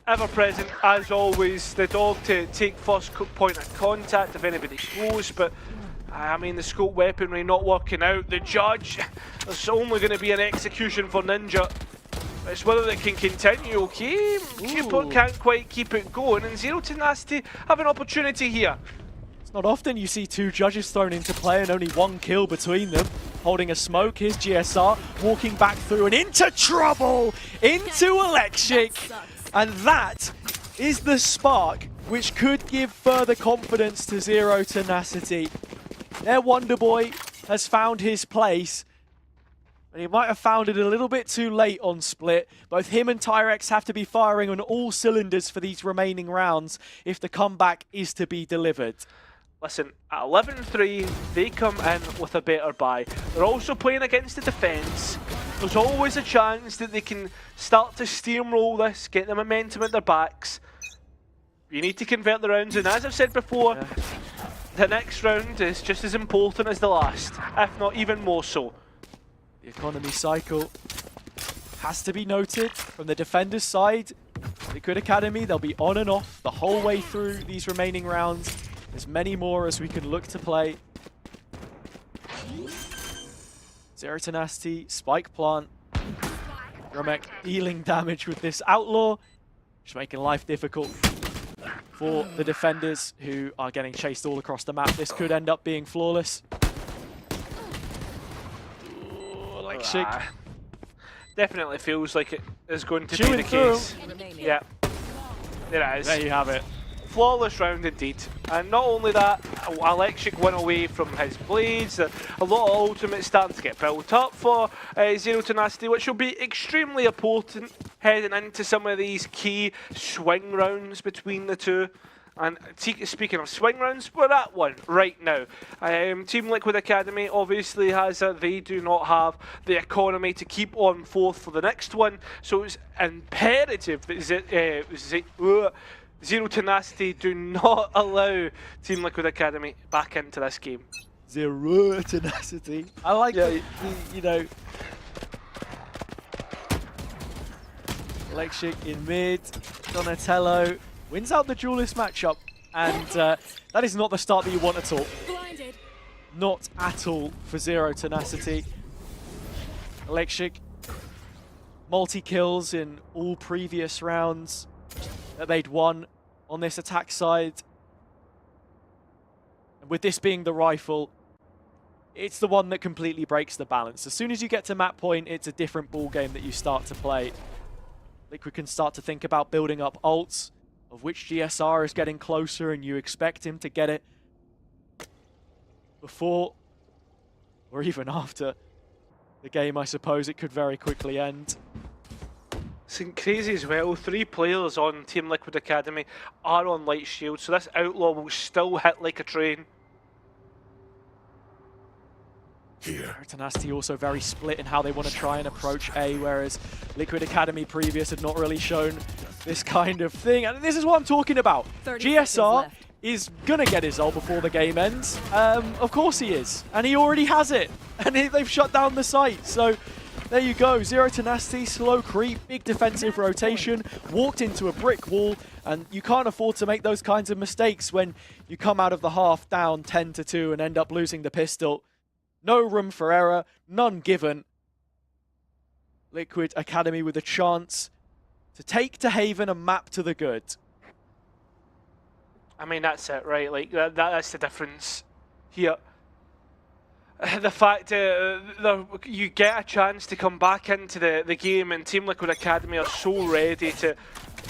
Ever present, as always, the dog to take first point of contact if anybody goes, but I mean, the scope weaponry not working out. The judge, there's only going to be an execution for Ninja. It's whether they can continue, okay? Cupid can't quite keep it going, and Zero Tenacity have an opportunity here. It's not often you see 2 judges thrown into play and only 1 kill between them. Holding a smoke, here's GSR, walking back through and into trouble! Into Electric! And that is the spark which could give further confidence to Zero Tenacity. Their Wonder Boy has found his place, but he might have found it a little bit too late on split. Both him and Tyrex have to be firing on all cylinders for these remaining rounds if the comeback is to be delivered. Listen, at 11-3, they come in with a better buy. They're also playing against the defense. There's always a chance that they can start to steamroll this, get the momentum at their backs. You need to convert the rounds, and as I've said before, the next round is just as important as the last, if not even more so. The economy cycle has to be noted from the defenders' side. Liquid Academy, they'll be on and off the whole way through these remaining rounds. There's many more as we can look to play. Zero Tenacity, Spike Plant. Romek dealing damage with this Outlaw, just making life difficult for the defenders who are getting chased all across the map. This could end up being flawless. Electric. Definitely feels like it is going to Chewing be the case. Yeah, there it is. There you have it. Flawless round indeed. And not only that, Electric went away from his blades. A lot of ultimates starting to get built up for Zero Tenacity, which will be extremely important heading into some of these key swing rounds between the two. And speaking of swing rounds, we're at one right now. Team Liquid Academy obviously has they do not have the economy to keep on fourth for the next one, so it's imperative that Zero Tenacity do not allow Team Liquid Academy back into this game. Zero Tenacity. I like the, you know, Electric in mid, Donatello wins out the duelist matchup, and that is not the start that you want at all. Blinded. Not at all for Zero Tenacity. Electric multi-kills in all previous rounds that they'd won on this attack side. And with this being the rifle, it's the one that completely breaks the balance. As soon as you get to map point, it's a different ball game that you start to play. Liquid can start to think about building up ults, of which GSR is getting closer, and you expect him to get it before or even after the game. I suppose it could very quickly end. It's crazy as well. 3 players on Team Liquid Academy are on light shield, so this outlaw will still hit like a train. Here. Tenacity also very split in how they want to try and approach A, whereas Liquid Academy previous had not really shown this kind of thing. And this is what I'm talking about. GSR is going to get his ult before the game ends. Of course he is. And he already has it. And they've shut down the site. So there you go. Zero Tenacity, slow creep, big defensive rotation, walked into a brick wall. And you can't afford to make those kinds of mistakes when you come out of the half down 10-2 and end up losing the pistol. No room for error, none given. Liquid Academy with a chance to take to Haven and map to the good. I mean, that's it, right? Like, that's the difference here. The fact you get a chance to come back into the game, and Team Liquid Academy are so ready to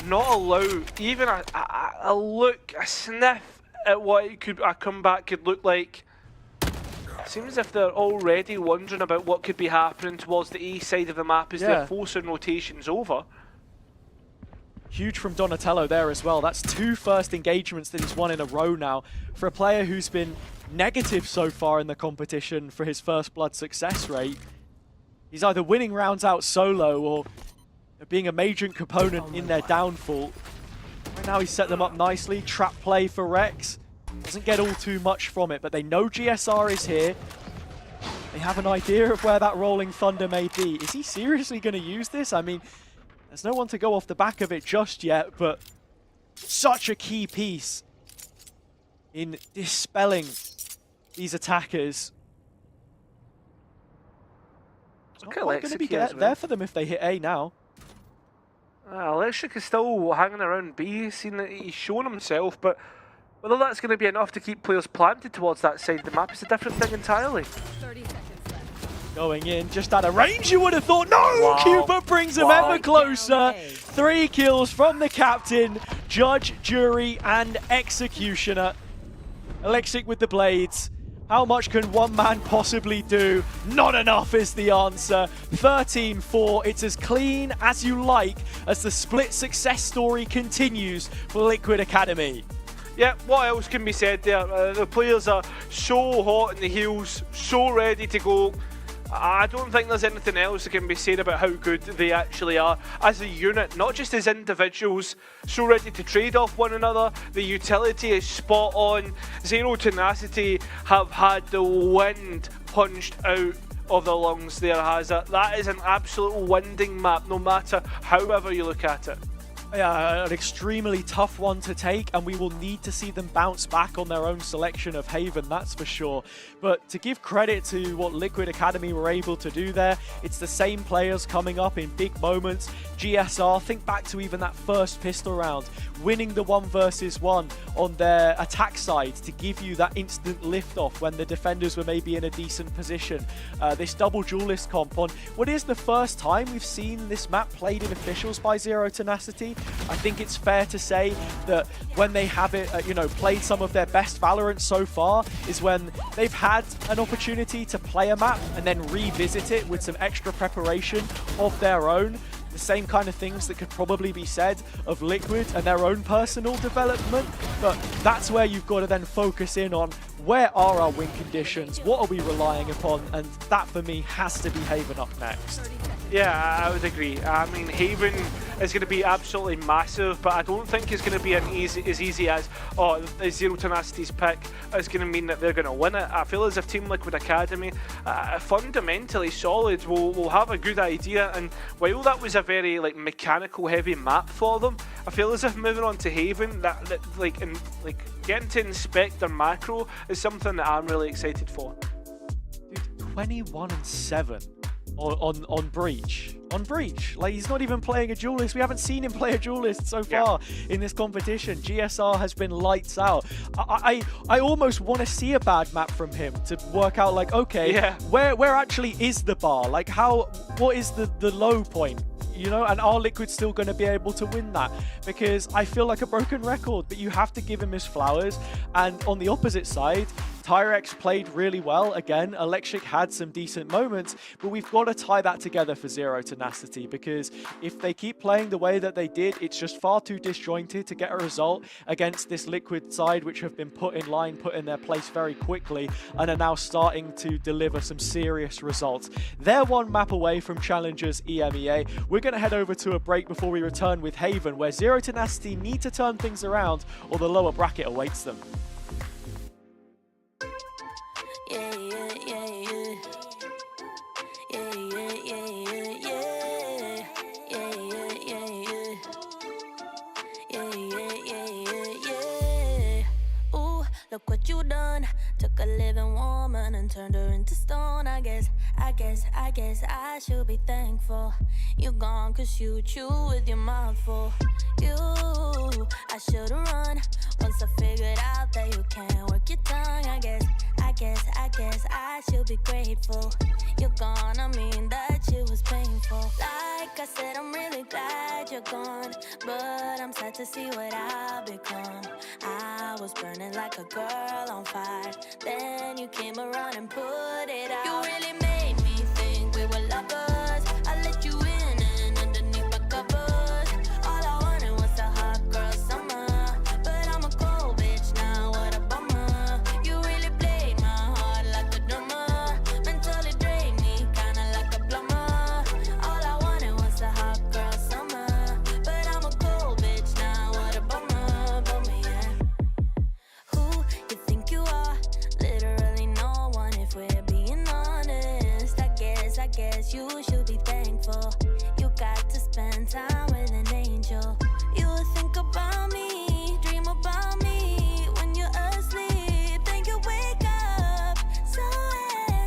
not allow even a look, a sniff at what a comeback could look like. Seems as if they're already wondering about what could be happening towards the east side of the map as they're forcing rotations over. Huge from Donatello there as well. That's 2 first engagements that he's won in a row now. For a player who's been negative so far in the competition for his first blood success rate, he's either winning rounds out solo or being a major component in their downfall. Right now he's set them up nicely. Trap play for Rex. Doesn't get all too much from it, but they know GSR is here. They have an idea of where that Rolling Thunder may be. Is he seriously going to use this? I mean, there's no one to go off the back of it just yet, but such a key piece in dispelling these attackers. It's not quite going to be there for them if they hit A now. Electric is still hanging around B, seeing that he's shown himself, but whether that's going to be enough to keep players planted towards that side of the map is a different thing entirely. 30 seconds left. Going in just out of range, you would have thought. No! Wow. Cupid brings him ever closer. 3 kills from the captain, judge, jury, and executioner. Electric with the blades. How much can one man possibly do? Not enough is the answer. 13-4. It's as clean as you like as the split success story continues for Liquid Academy. Yeah, what else can be said there? The players are so hot in the heels, so ready to go. I don't think there's anything else that can be said about how good they actually are as a unit, not just as individuals, so ready to trade off one another. The utility is spot on. Zero Tenacity have had the wind punched out of their lungs there, Hazard. That is an absolute winding map, no matter however you look at it. Yeah, an extremely tough one to take, and we will need to see them bounce back on their own selection of Haven, that's for sure. But to give credit to what Liquid Academy were able to do there, it's the same players coming up in big moments. GSR, think back to even that first pistol round, winning the 1 versus 1 on their attack side to give you that instant lift-off when the defenders were maybe in a decent position. This double duelist comp on what is the first time we've seen this map played in officials by Zero Tenacity. I think it's fair to say that when they have it, played some of their best Valorant so far is when they've had an opportunity to play a map and then revisit it with some extra preparation of their own. The same kind of things that could probably be said of Liquid and their own personal development, but that's where you've got to then focus in on where are our win conditions, what are we relying upon, and that for me has to be Haven up next. Yeah, I would agree. I mean, Haven is going to be absolutely massive, but I don't think it's going to be as easy as, Zero Tenacity's pick is going to mean that they're going to win it. I feel as if Team Liquid Academy, fundamentally solid, will have a good idea, and while that was a very mechanical heavy map for them, I feel as if moving on to Haven, getting to inspect their macro is something that I'm really excited for. Dude, 21-7 on Breach. on Breach. Like, he's not even playing a duelist. We haven't seen him play a duelist so far in this competition. GSR has been lights out. I almost want to see a bad map from him to work out, like, okay, where actually is the bar? Like, what is the low point? You know, and are Liquid still going to be able to win that? Because I feel like a broken record, but you have to give him his flowers. And on the opposite side, Tyrex played really well. Again, Electric had some decent moments, but we've got to tie that together for Zero Tenacity, because if they keep playing the way that they did, it's just far too disjointed to get a result against this Liquid side, which have been put in line, put in their place very quickly, and are now starting to deliver some serious results. They're one map away from Challengers EMEA. We're going to head over to a break before we return with Haven, where Zero Tenacity need to turn things around or the lower bracket awaits them. Yeah, yeah, yeah, yeah. Yeah, yeah, yeah, yeah, yeah. Yeah, yeah, yeah, yeah. Yeah, yeah, yeah, yeah, yeah. Ooh, look what you done. Took a living woman and turned her into stone. I guess I should be thankful. You gone 'cause you chew with your mouth full. I should've run once I figured out that you can't work your tongue. I guess I should be grateful. You're gone, I mean that shit was painful. Like I said, I'm really glad you're gone, but I'm sad to see what I've become. I was burning like a girl on fire, then you came around and put it out. You really made me think we were lovers. I let you in and underneath my covers. All I wanted was a hot girl summer, but I'm a cold bitch now, what a bummer. You really played my heart like a drummer, mentally drained me kinda like a plumber. All I wanted was a hot girl summer, but I'm a cold bitch now, what a bummer, yeah. Who you think you are? Literally no one, if we're being honest. I guess you should be thankful. You got to spend time with an angel. You think about me, dream about me when you're asleep. Then you wake up so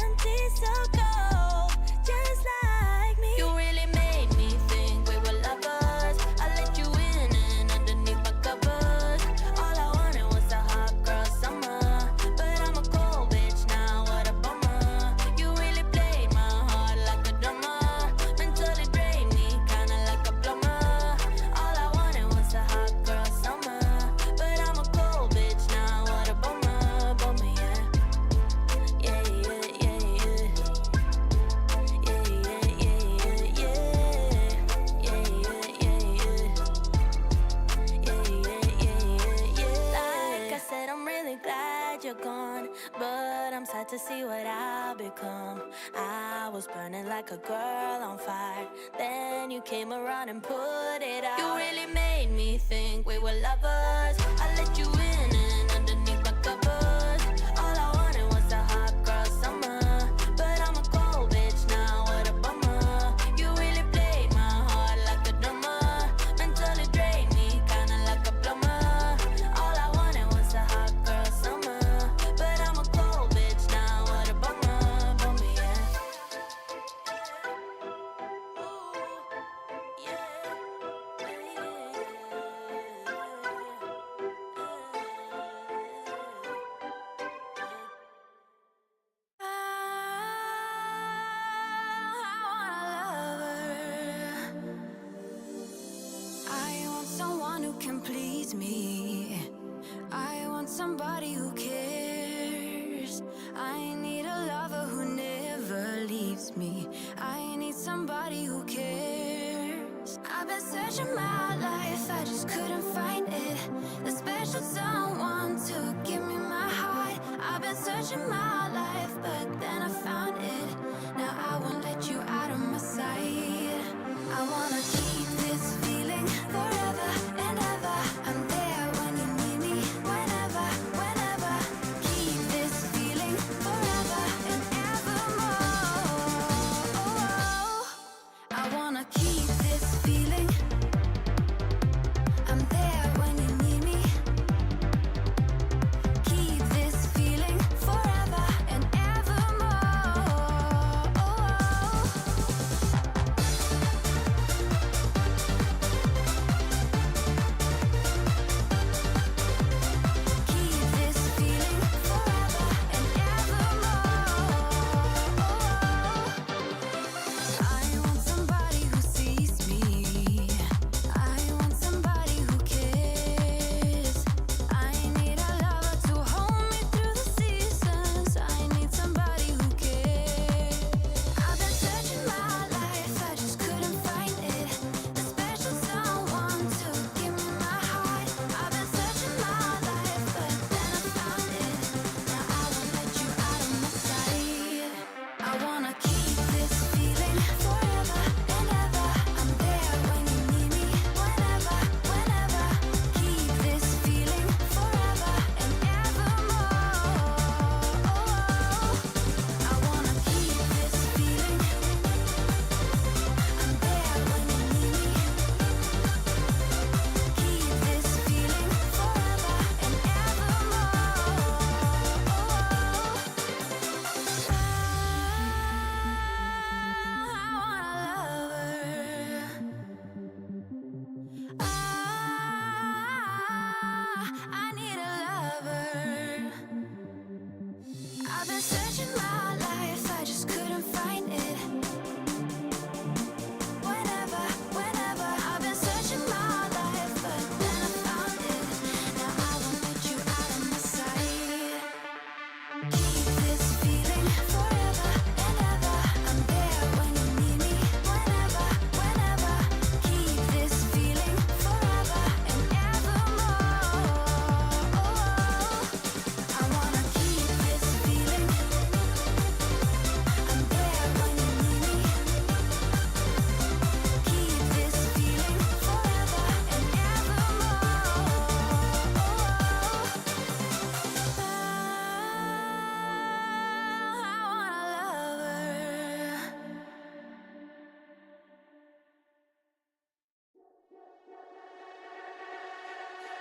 empty, so cold, just like me. You really made me think we were lovers. I let you in and underneath my covers. All I wanted was a hot girl summer, but I'm a cold bitch now, what a bummer. You really played my heart like a drummer, mentally drained me kinda like a plumber. All I wanted was a hot girl summer, but I'm a cold bitch now, what a bummer, yeah. Yeah, yeah, yeah, yeah. Yeah, yeah, yeah, yeah, yeah. Yeah, yeah, yeah, yeah. Yeah, yeah, yeah, yeah. Like I said, I'm really glad you're gone, but I'm sad to see what I've become. I was burning like a girl on fire, then you came around and put it out. You really made me think we were lovers. I let you in and underneath my covers. All I wanted was a hot girl summer, but I'm a cold bitch now, what a bummer. You really played my heart like a drummer, mentally drained me kinda like a plumber. All I wanted was a hot girl summer, but I'm a cold bitch now, what a bummer, yeah. Ooh, yeah. I want someone who can please me. I want somebody who cares. I need a lover who never leaves me. I need somebody who cares. I've been searching my life, I just couldn't find it. The special someone to give me my heart. I've been searching my life, but then I found it. Now I won't let you out of my sight. I wanna keep this feeling forever and ever. I'm there when you need me, whenever, whenever. Keep this feeling forever and evermore. I wanna keep this feeling. I'm there when you need me. Keep this feeling forever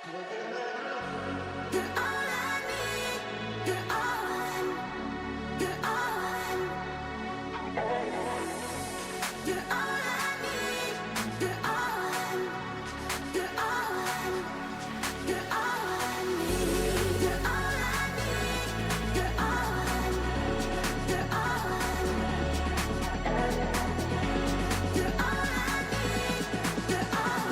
You're all I need. You're all. You're all. You're all I need. You're all. You're all. You're all I need. You're all I need. You're all. You're all. You're all I need. You're all.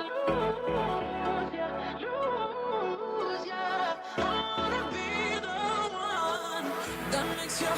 You're got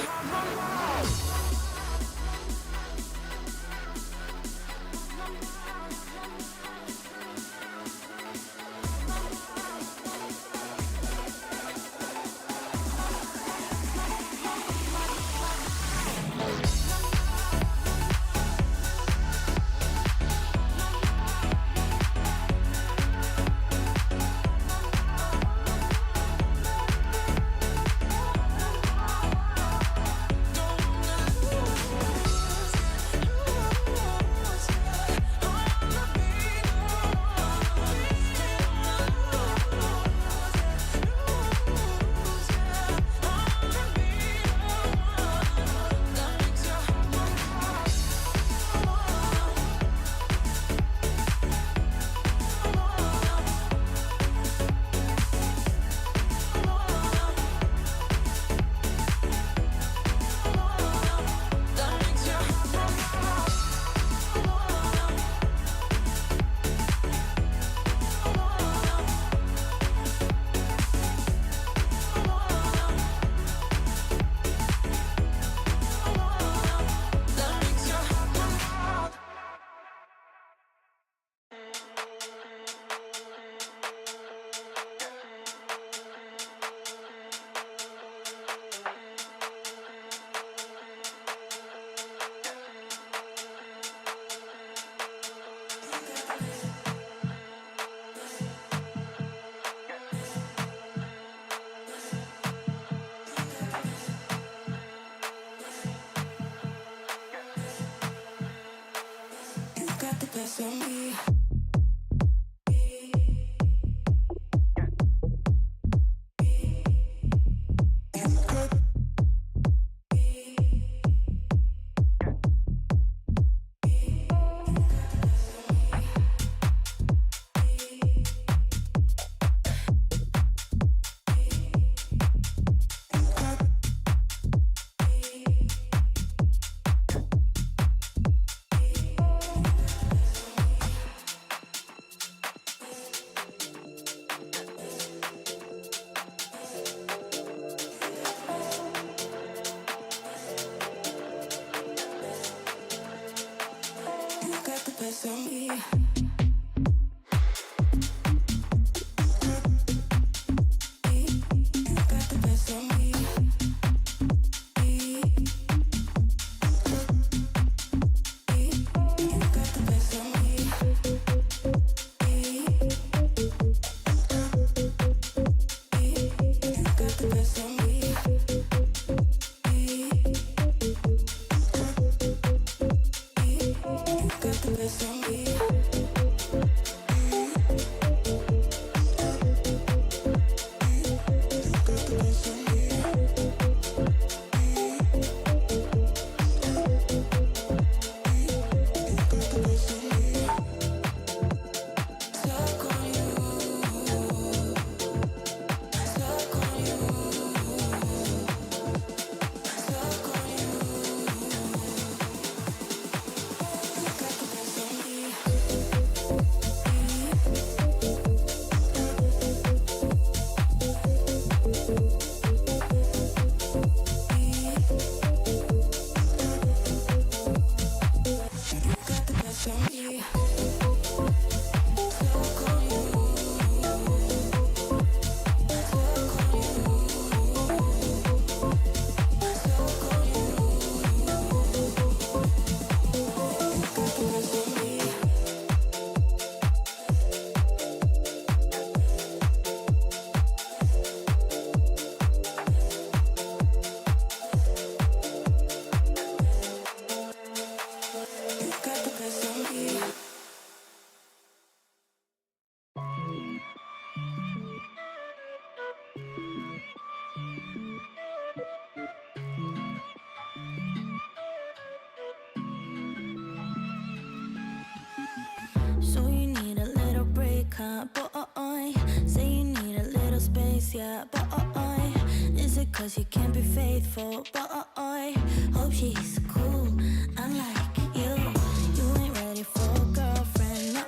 the best of me. Got the best of me. Got the best of me. Got the best of me. Got the best of me. Got the best of me. So you need a little break, huh? Boy, say you need a little space, yeah. Boy, is it 'cause you can't be faithful? Boy, hope she's cool, unlike you. You ain't ready for a girlfriend, no.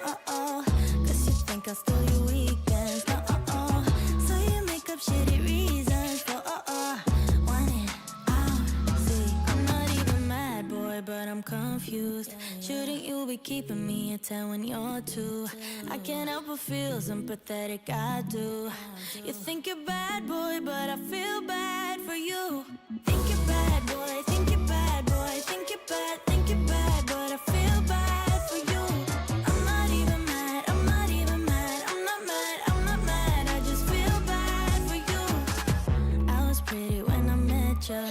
'Cause you think I'll steal your weekends, no. So you make up shitty reasons for wanting out. keeping me at 10 when you're 2. I can't help but feel sympathetic, I do. You think you're bad, boy, but I feel bad for you. Think you're bad, boy, think you're bad, boy, think you're bad, but I feel bad for you. I'm not even mad, I'm not even mad, I'm not mad, I'm not mad, I just feel bad for you. I was pretty when I met ya,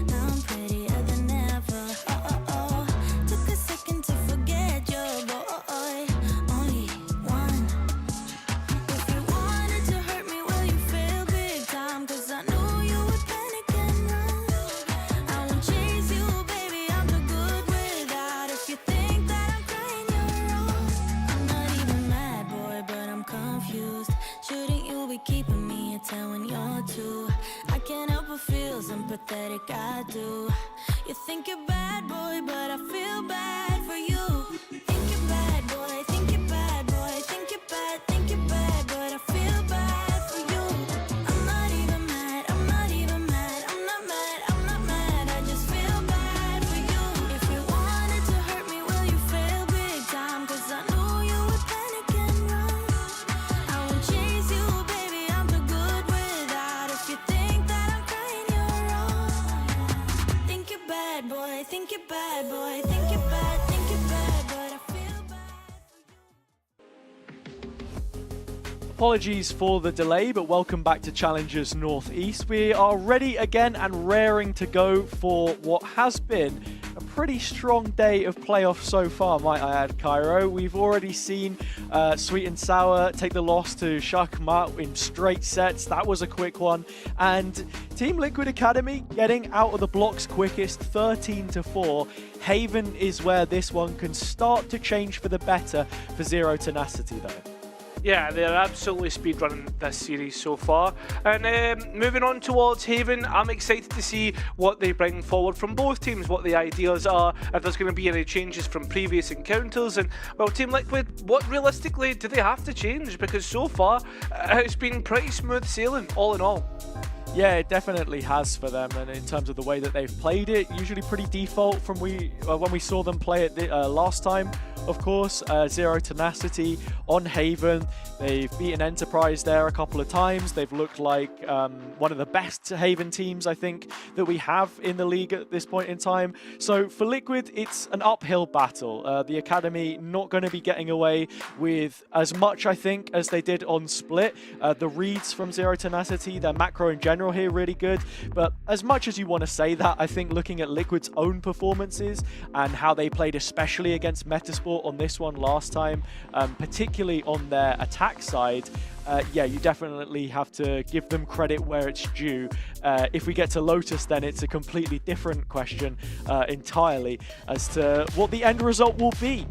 now I'm prettier than ever, took a second to forget your boy, only one. If you wanted to hurt me, well you failed big time, cause I knew you would panic and run. I won't chase you, baby, I'm too good without. If you think that I'm crying, you're wrong. I'm not even mad, boy, but I'm confused. Shouldn't you be keeping me at 10 when you're 2? I can't help but feel sympathetic, I do. You think you're bad, boy, but I feel bad for you. Think you're bad, boy, think you're bad, boy, think you're bad, but I feel bad for you. I'm not even mad, I'm not even mad, I'm not mad, I'm not mad, I just feel bad for you. If you wanted to hurt me, well you failed big time, cause I knew you would panic and run. I won't chase you, baby, I'm too good without. If you think that I'm crying, you're wrong. Think you're bad, boy, think you're bad, boy, think you're bad, but I feel bad. Apologies for the delay, but welcome back to Challengers Northeast. We are ready again and raring to go for what has been a pretty strong day of playoffs so far, might I add, Cairo. We've already seen Sweet and Sour take the loss to Shakmat in straight sets. That was a quick one. And Team Liquid Academy getting out of the blocks quickest, 13-4. Haven is where this one can start to change for the better for Zero Tenacity, though. Yeah, they're absolutely speedrunning this series so far. And moving on towards Haven, I'm excited to see what they bring forward from both teams, what the ideas are, if there's going to be any changes from previous encounters. And, well, Team Liquid, what realistically do they have to change? Because so far, it's been pretty smooth sailing, all in all. Yeah, it definitely has for them, and in terms of the way that they've played it, usually pretty default from when we saw them play it last time. Of course, Zero Tenacity on Haven. They've beaten Enterprise there a couple of times. They've looked like one of the best Haven teams, I think, that we have in the league at this point in time. So for Liquid, it's an uphill battle. The Academy not going to be getting away with as much, I think, as they did on Split. The reads from Zero Tenacity, their macro in general here, really good. But as much as you want to say that, I think looking at Liquid's own performances and how they played, especially against Metasport on this one last time, particularly on their attack side, yeah, you definitely have to give them credit where it's due. If we get to Lotus, then it's a completely different question entirely as to what the end result will be.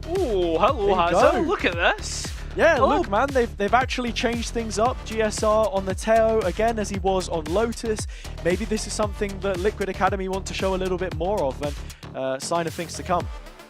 Oh, hello, Hazza. Look at this. Yeah, look, man, they've actually changed things up. GSR on the Teo again, as he was on Lotus. Maybe this is something that Liquid Academy want to show a little bit more of, and sign of things to come.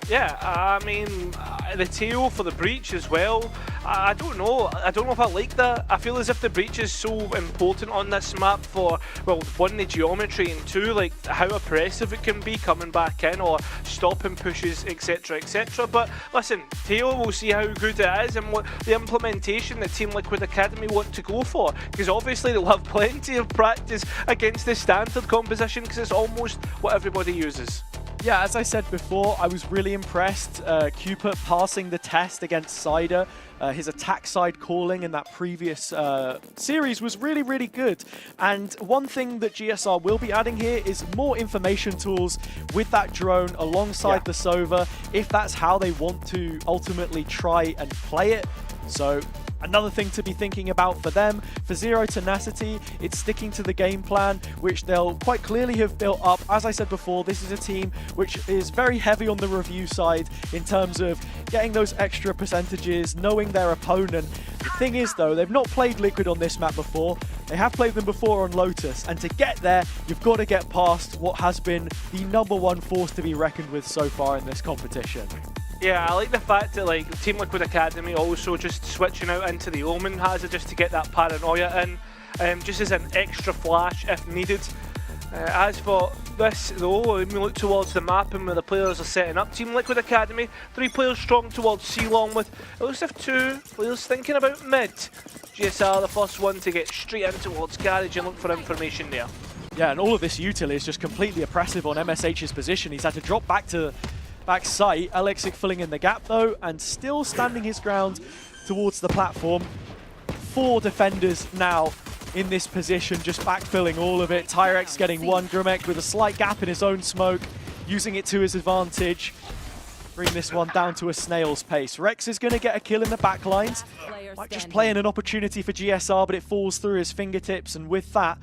Yeah, I mean, the tail for the breach as well. I don't know. I don't know if I like that. I feel as if the breach is so important on this map for, well, one, the geometry, and two, like how oppressive it can be coming back in or stopping pushes, etc, etc. But listen, tail, we'll see how good it is and what the implementation that Team Liquid Academy want to go for. Because obviously they'll have plenty of practice against the standard composition because it's almost what everybody uses. Yeah, as I said before, I was really impressed. Cupid passing the test against Cider. His attack side calling in that previous series was really, really good. And one thing that GSR will be adding here is more information tools with that drone alongside the Sova, if that's how they want to ultimately try and play it. So another thing to be thinking about for them. For Zero Tenacity, it's sticking to the game plan, which they'll quite clearly have built up. As I said before, this is a team which is very heavy on the review side in terms of getting those extra percentages, knowing their opponent. The thing is, though, they've not played Liquid on this map before. They have played them before on Lotus, and to get there, you've got to get past what has been the #1 force to be reckoned with so far in this competition. Yeah, I like the fact that like Team Liquid Academy also just switching out into the Omen Hazard just to get that paranoia in, just as an extra flash if needed. As for this though, when we look towards the map and where the players are setting up, Team Liquid Academy, 3 players strong towards C-Long with at least 2 players thinking about mid. GSR the first one to get straight in towards Garage and look for information there. Yeah, and all of this util is just completely oppressive on MSH's position. He's had to drop back to back site. Alexic filling in the gap though, and still standing his ground towards the platform. 4 defenders now in this position, just backfilling all of it. Tyrex getting 1, Grumek with a slight gap in his own smoke, using it to his advantage. Bring this one down to a snail's pace. Rex is going to get a kill in the back lines. Might just play in an opportunity for GSR, but it falls through his fingertips, and with that,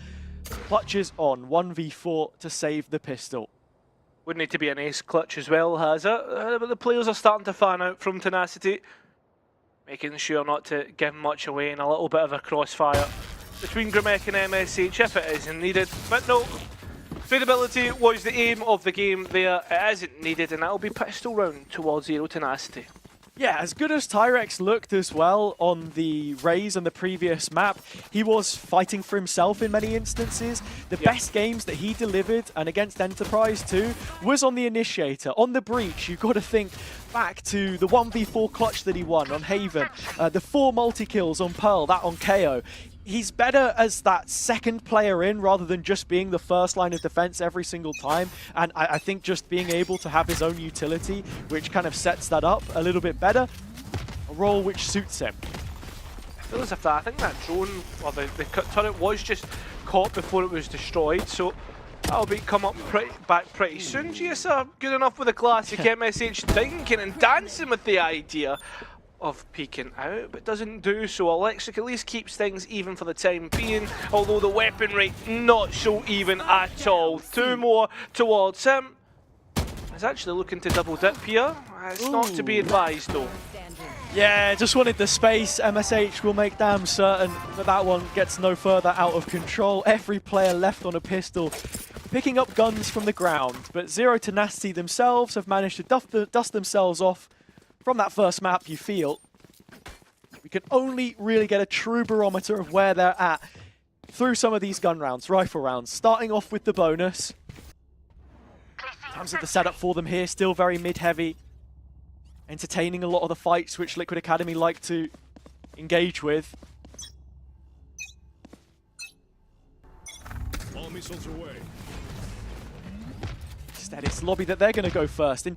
clutches on 1v4 to save the pistol. Would need to be an ace clutch as well, has it? But the players are starting to fan out from Tenacity, making sure not to give much away in a little bit of a crossfire between Grumek and MSH if it isn't needed. But no, tradability was the aim of the game there. It isn't needed, and that'll be pistol round towards Zero Tenacity. Yeah, as good as Tyrex looked as well on the Raze and the previous map, he was fighting for himself in many instances. The best games that he delivered, and against Enterprise too, was on the Initiator. On the Breach, you've got to think back to the 1v4 clutch that he won on Haven, the 4 multi-kills on Pearl, that on KO. He's better as that second player in rather than just being the first line of defense every single time. And I think just being able to have his own utility, which kind of sets that up a little bit better, a role which suits him. I feel as if I think that drone, or the turret was just caught before it was destroyed, so that'll be come up back pretty soon. GSR good enough with a classic MSH thinking and dancing with the idea of peeking out, but doesn't do so. Alexic at least keeps things even for the time being, although the weapon rate not so even at all. 2 more towards him. He's actually looking to double dip here. It's not to be advised though. Yeah, just wanted the space. MSH will make damn certain that that one gets no further out of control. Every player left on a pistol, picking up guns from the ground, but Zero Tenacity themselves have managed to dust themselves off from that first map. You feel we can only really get a true barometer of where they're at through some of these gun rounds, rifle rounds, starting off with the bonus. In terms of the setup for them here, still very mid-heavy, entertaining a lot of the fights which Liquid Academy like to engage with. All missiles away. Instead, it's Lobby that they're going to go first. And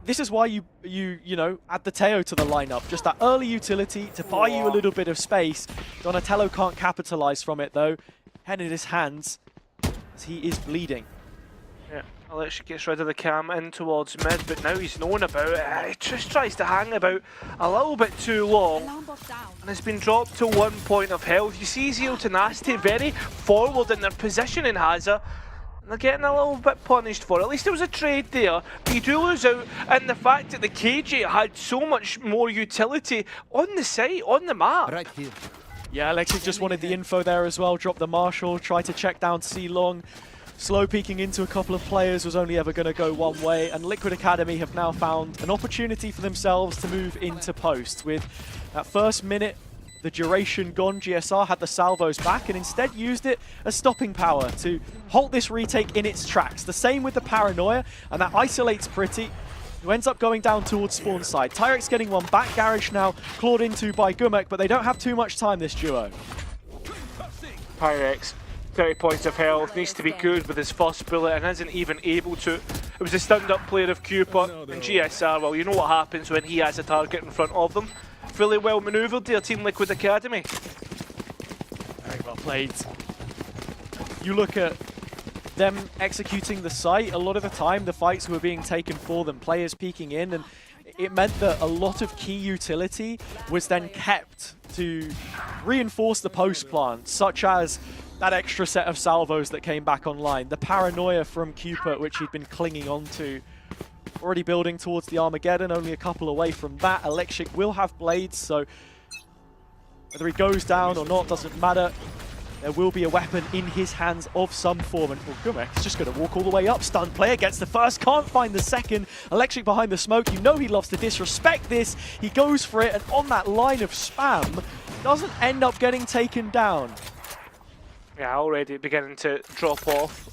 this is why you know, add the Teo to the lineup. Just that early utility to buy you a little bit of space. Donatello can't capitalize from it though. Head in his hands as he is bleeding. Yeah, Alex gets rid of the cam in towards mid, but now he's known about it. He just tries to hang about a little bit too long, and has been dropped to 1 point of health. You see Zero Tenacity very forward in their positioning, Hazza. They're getting a little bit punished for it. At least there was a trade there, but you do lose out in the fact that the KJ had so much more utility on the site, on the map. Right here. Yeah, Alexi just wanted the info there as well. Dropped the Marshal, tried to check down C-Long. Slow peeking into a couple of players was only ever going to go one way, and Liquid Academy have now found an opportunity for themselves to move into post. With that first minute, the duration gone, GSR had the salvos back and instead used it as stopping power to halt this retake in its tracks. The same with the Paranoia, and that isolates Pretty, who ends up going down towards spawn side. Tyrex getting one back, Garage now clawed into by Gumek, but they don't have too much time, this duo. Pyrex, 30 points of health, needs to be good with his first bullet and isn't even able to. It was the stand-up player of Cupid and GSR. Well, you know what happens when he has a target in front of them. Fully well manoeuvred there, Team Liquid Academy. Very well played. You look at them executing the site, a lot of the time the fights were being taken for them, players peeking in, and it meant that a lot of key utility was then kept to reinforce the post plant, such as that extra set of salvos that came back online, the Paranoia from Cupid, which he'd been clinging on to. Already building towards the Armageddon, only a couple away from that. Alexic will have blades, so whether he goes down or not doesn't matter. There will be a weapon in his hands of some form, and Gumek is just going to walk all the way up. Stunned player gets the first, can't find the second. Alexic behind the smoke, you know he loves to disrespect this. He goes for it, and on that line of spam, doesn't end up getting taken down. Yeah, already beginning to drop off.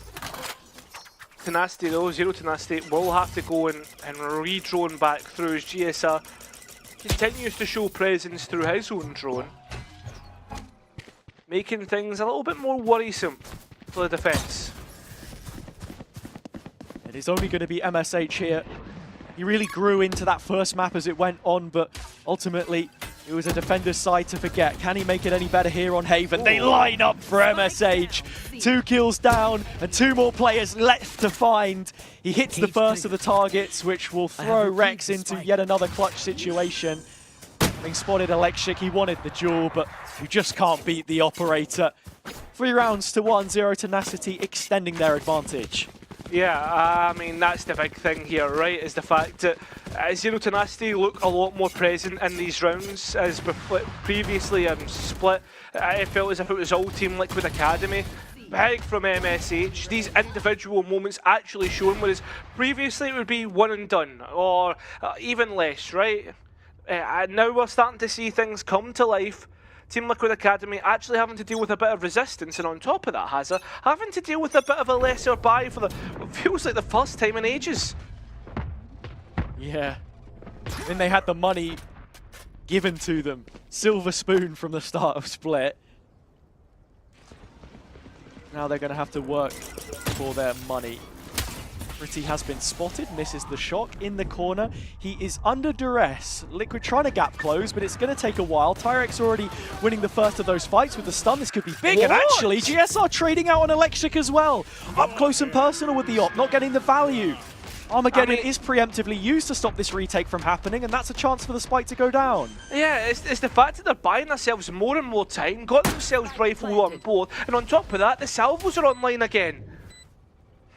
Tenacity though, Zero Tenacity will have to go and re-drone back through as GSR continues to show presence through his own drone, making things a little bit more worrisome for the defence. It is only going to be MSH here. He really grew into that first map as it went on, but ultimately it was a defender's side to forget. Can he make it any better here on Haven? They line up for MSH. 2 kills down and 2 more players left to find. He hits the first of the targets, which will throw Rex into yet another clutch situation. Having spotted Electric, he wanted the duel, but you just can't beat the operator. 3 rounds to 1, Zero Tenacity extending their advantage. Yeah, I mean, that's the big thing here, right, is the fact that Zero Tenacity look a lot more present in these rounds as previously split. It felt as if it was all Team Liquid Academy. Big from MSH, these individual moments actually shown, whereas previously it would be one and done, or even less, right? And now we're starting to see things come to life. Team Liquid Academy actually having to deal with a bit of resistance, and on top of that, Hazza having to deal with a bit of a lesser buy for what feels like the first time in ages. Yeah. Then they had the money given to them. Silver spoon from the start of Split. Now they're going to have to work for their money. Pretty has been spotted, misses the shock in the corner. He is under duress. Liquid trying to gap close, but it's going to take a while. Tyrex already winning the first of those fights with the stun. This could be big, and actually GSR trading out on Electric as well. Up close and personal with the op, not getting the value. Armageddon is preemptively used to stop this retake from happening, and that's a chance for the spike to go down. Yeah, it's the fact that they're buying themselves more and more time, got themselves rifle on board, and on top of that, the salvos are online again.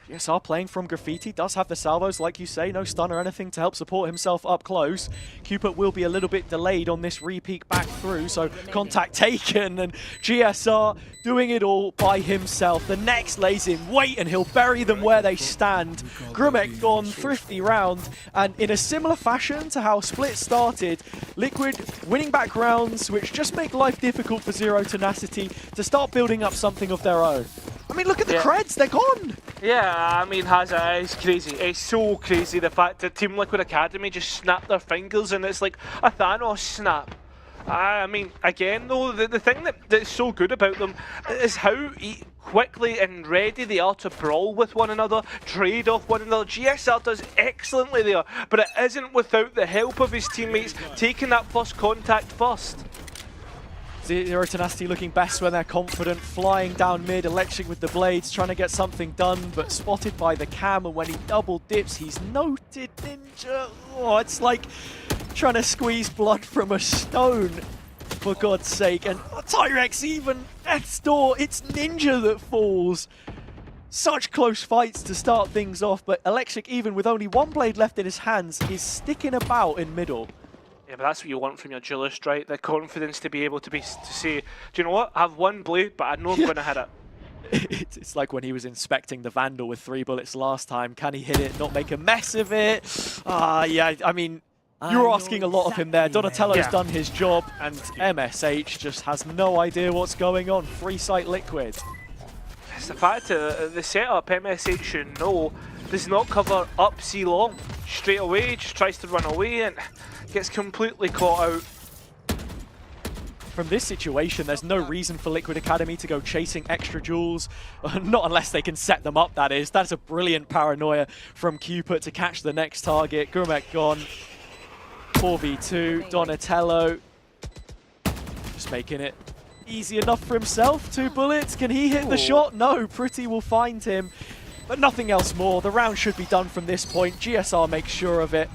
GSR playing from Graffiti, does have the salvos, like you say, no stun or anything to help support himself up close. Cupid will be a little bit delayed on this re-peek back through, so contact taken, and GSR doing it all by himself. The next lays in wait, and he'll bury them where they stand. Grumek gone, thrifty round, and in a similar fashion to how Split started, Liquid winning back rounds, which just make life difficult for Zero Tenacity to start building up something of their own. I mean, look at the creds, they're gone! Yeah, I mean, Hazza, it's crazy. It's so crazy the fact that Team Liquid Academy just snapped their fingers and it's like a Thanos snap. I mean, again though, the thing that's so good about them is how quickly and ready they are to brawl with one another, trade off one another. GSR does excellently there, but it isn't without the help of his teammates taking that first contact first. Zero Tenacity looking best when they're confident, flying down mid, Electric with the blades, trying to get something done, but spotted by the cam, and when he double dips, he's noted Ninja. Oh, it's like trying to squeeze blood from a stone, for God's sake. And Tyrex even next door, it's Ninja that falls. Such close fights to start things off, but Electric, even with only one blade left in his hands, is sticking about in middle. Yeah, but that's what you want from your duelist, right? The confidence to be able to say, do you know what? I have one blade, but I know I'm going to hit it. It's like when he was inspecting the Vandal with 3 bullets last time. Can he hit it, not make a mess of it? Yeah, I mean, you're asking a lot of him there. Donatello's done his job, and MSH just has no idea what's going on. Free sight Liquid. It's the fact that the setup MSH should know does not cover up C long. Straight away, just tries to run away and gets completely caught out. From this situation, there's no reason for Liquid Academy to go chasing extra duels. Not unless they can set them up, that is. That's a brilliant paranoia from Cupid to catch the next target. Grumek gone. 4v2. Donatello just making it easy enough for himself. 2 bullets. Can he hit the shot? No. Pretty will find him. But nothing else more. The round should be done from this point. GSR makes sure of it.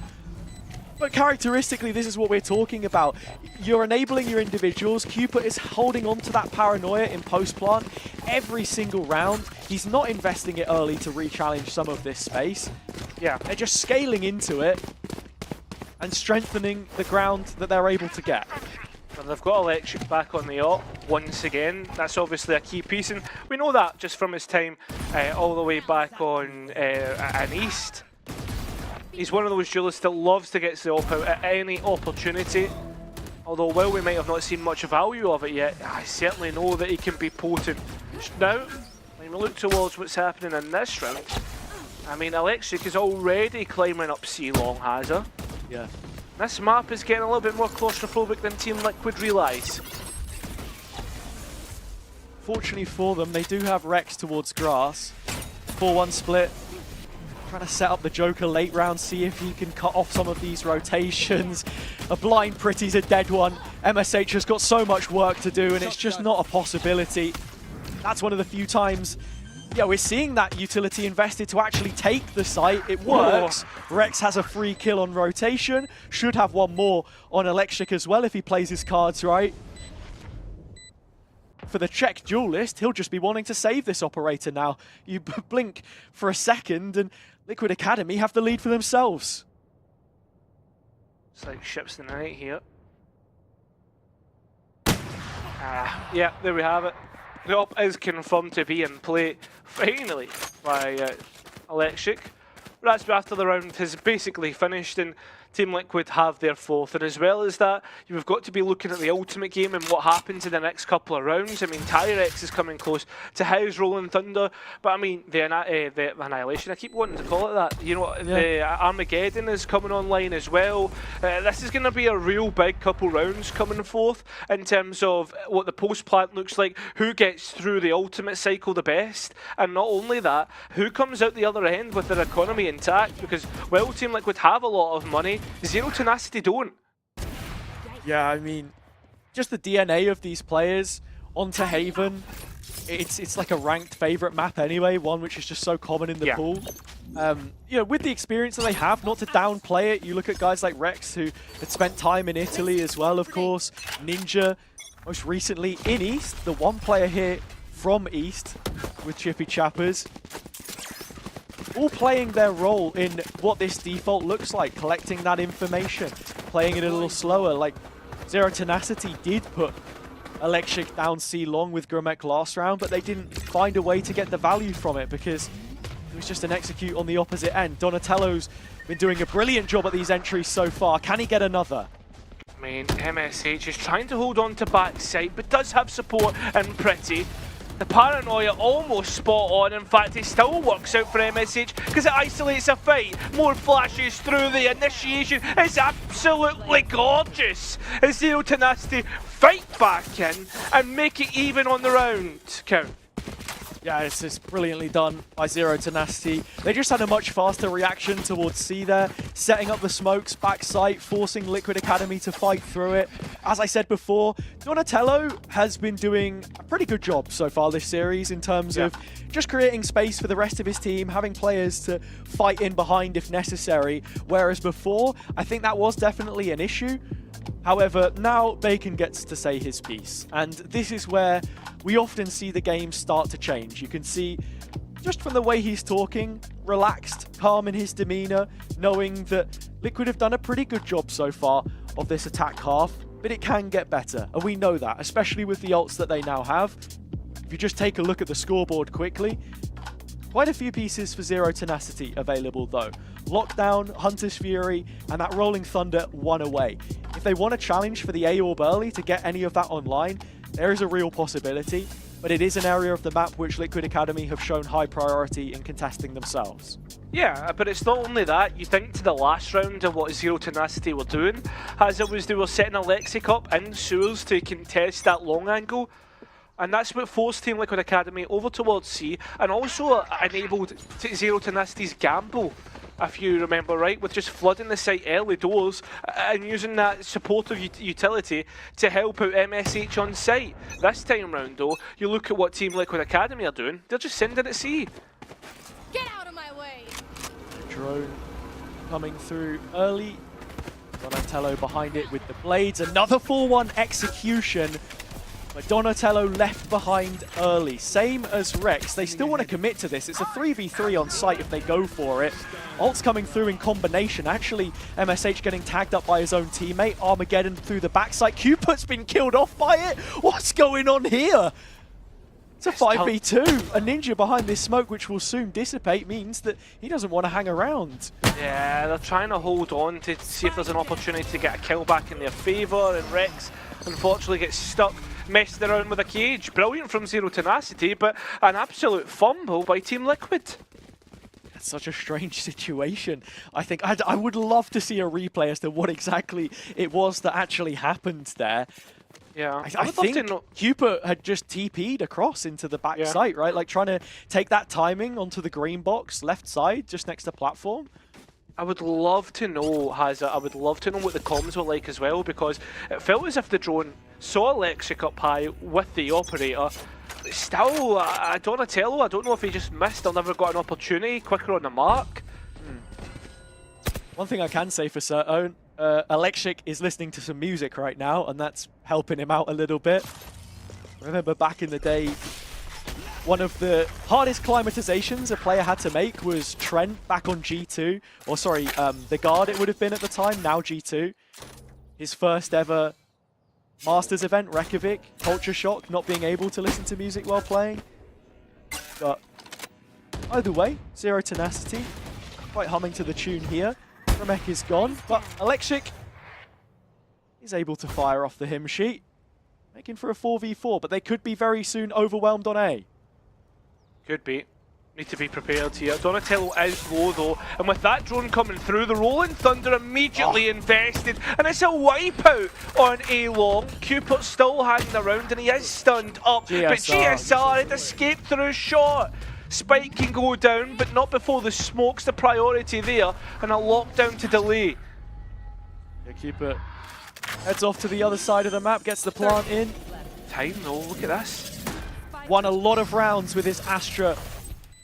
But characteristically, this is what we're talking about. You're enabling your individuals. Cupid is holding on to that paranoia in post-plant every single round. He's not investing it early to re-challenge some of this space. Yeah, they're just scaling into it and strengthening the ground that they're able to get. And they've got Electric back on the op once again. That's obviously a key piece, and we know that just from his time all the way back on an East. He's one of those duelists that loves to get the op out at any opportunity. Although while we might have not seen much value of it yet, I certainly know that he can be potent. Now, when we look towards what's happening in this round, I mean, Electric is already climbing up C long, has her? Yeah. This map is getting a little bit more claustrophobic than Team Liquid realise. Fortunately for them, they do have Rex towards grass. 4-1 split. Trying to set up the Joker late round, see if he can cut off some of these rotations. A blind Pretty's a dead one. MSH has got so much work to do and it's just not a possibility. That's one of the few times, yeah, we're seeing that utility invested to actually take the site. It works. Rex has a free kill on rotation. Should have one more on Electric as well if he plays his cards right. For the Czech duelist, he'll just be wanting to save this operator now. You blink for a second and Liquid Academy have the lead for themselves. It's like ships the night here. Yeah, there we have it. The op is confirmed to be in play, finally, by Electric. That's after the round has basically finished and Team Liquid have their fourth, and as well as that, you've got to be looking at the ultimate game and what happens in the next couple of rounds. I mean, Tyrex is coming close to his Rolling Thunder, but I mean, the Annihilation, I keep wanting to call it that. You know, the Armageddon is coming online as well. This is going to be a real big couple rounds coming forth in terms of what the post-plant looks like, who gets through the ultimate cycle the best, and not only that, who comes out the other end with their economy intact, because while Team Liquid have a lot of money, Zero Tenacity don't. Yeah, I mean, just the DNA of these players onto Haven, it's like a ranked favorite map anyway, one which is just so common in the pool. You know, with the experience that they have, not to downplay it, you look at guys like Rex who had spent time in Italy as well, of course, Ninja, most recently in East, the one player here from East with Chippy Chappers. All playing their role in what this default looks like, collecting that information, playing it a little slower. Like Zero Tenacity did put Electric down C long with Grumek last round, but they didn't find a way to get the value from it because it was just an execute on the opposite end. Donatello's been doing a brilliant job at these entries so far. Can he get another? I mean, MSH is trying to hold on to backside, but does have support and Pretty. The paranoia almost spot on. In fact, it still works out for MSH because it isolates a fight. More flashes through the initiation. It's absolutely gorgeous. As Zero Tenacity fight back in and make it even on the round count. Yeah, it's just brilliantly done by Zero Tenacity. They just had a much faster reaction towards C there, setting up the smokes backside, forcing Liquid Academy to fight through it. As I said before, Donatello has been doing a pretty good job so far this series in terms of just creating space for the rest of his team, having players to fight in behind if necessary, whereas before, I think that was definitely an issue. However, now Bacon gets to say his piece, and this is where we often see the game start to change. You can see, just from the way he's talking, relaxed, calm in his demeanor, knowing that Liquid have done a pretty good job so far of this attack half, but it can get better, and we know that, especially with the ults that they now have. If you just take a look at the scoreboard quickly, quite a few pieces for Zero Tenacity available though. Lockdown, Hunter's Fury, and that Rolling Thunder one away. If they want a challenge for the A-Orb early to get any of that online, there is a real possibility, but it is an area of the map which Liquid Academy have shown high priority in contesting themselves. Yeah, but it's not only that. You think to the last round of what Zero Tenacity were doing, as it was they were setting Alexic up in sewers to contest that long angle. And that's what forced Team Liquid Academy over towards C, and also enabled Zero Tenacity's gamble, if you remember right, with just flooding the site early doors and using that supportive utility to help out MSH on site. This time round though, you look at what Team Liquid Academy are doing, they're just sending it C. Get out of my way! Drone coming through early. Donatello behind it with the blades. Another 4-1 execution. But Donatello left behind early. Same as Rex. They still want to commit to this. It's a 3v3 on site if they go for it. Ult's coming through in combination. Actually, MSH getting tagged up by his own teammate. Armageddon through the backside. Cupid's been killed off by it. What's going on here? It's a 5v2. A Ninja behind this smoke, which will soon dissipate, means that he doesn't want to hang around. Yeah, they're trying to hold on to see if there's an opportunity to get a kill back in their favour, and Rex unfortunately gets stuck messing around with a cage. Brilliant from Zero Tenacity, but an absolute fumble by Team Liquid. such a strange situation. I think I would love to see a replay as to what exactly it was that actually happened there. Yeah, I think Cupid had just TP'd across into the back site, right? Like trying to take that timing onto the green box, left side, just next to platform. I would love to know, Hazza, I would love to know what the comms were like as well, because it felt as if the drone saw Electric up high with the operator. Still, Donatello, I don't know if he just missed or never got an opportunity quicker on the mark. One thing I can say for certain, Electric is listening to some music right now, and that's helping him out a little bit. Remember back in the day, one of the hardest climatizations a player had to make was Trent back on G2. Or sorry, the guard it would have been at the time, now G2. His first ever Masters event, Reykjavik, culture shock, not being able to listen to music while playing. But either way, Zero Tenacity, quite humming to the tune here. Ramek is gone, but Electric is able to fire off the hymn sheet, making for a 4v4, but they could be very soon overwhelmed on A. Could be. Need to be prepared here. Donatello is low though, and with that drone coming through, the Rolling Thunder immediately invested, and it's a wipeout on A long. Cupid still hanging around, and he is stunned up, but GSR had escaped through a shot. Spike can go down, but not before the smoke's the priority there, and a lockdown to delay. Yeah, Cupid heads off to the other side of the map, gets the plant in. Time though, look at this. Won a lot of rounds with his Astra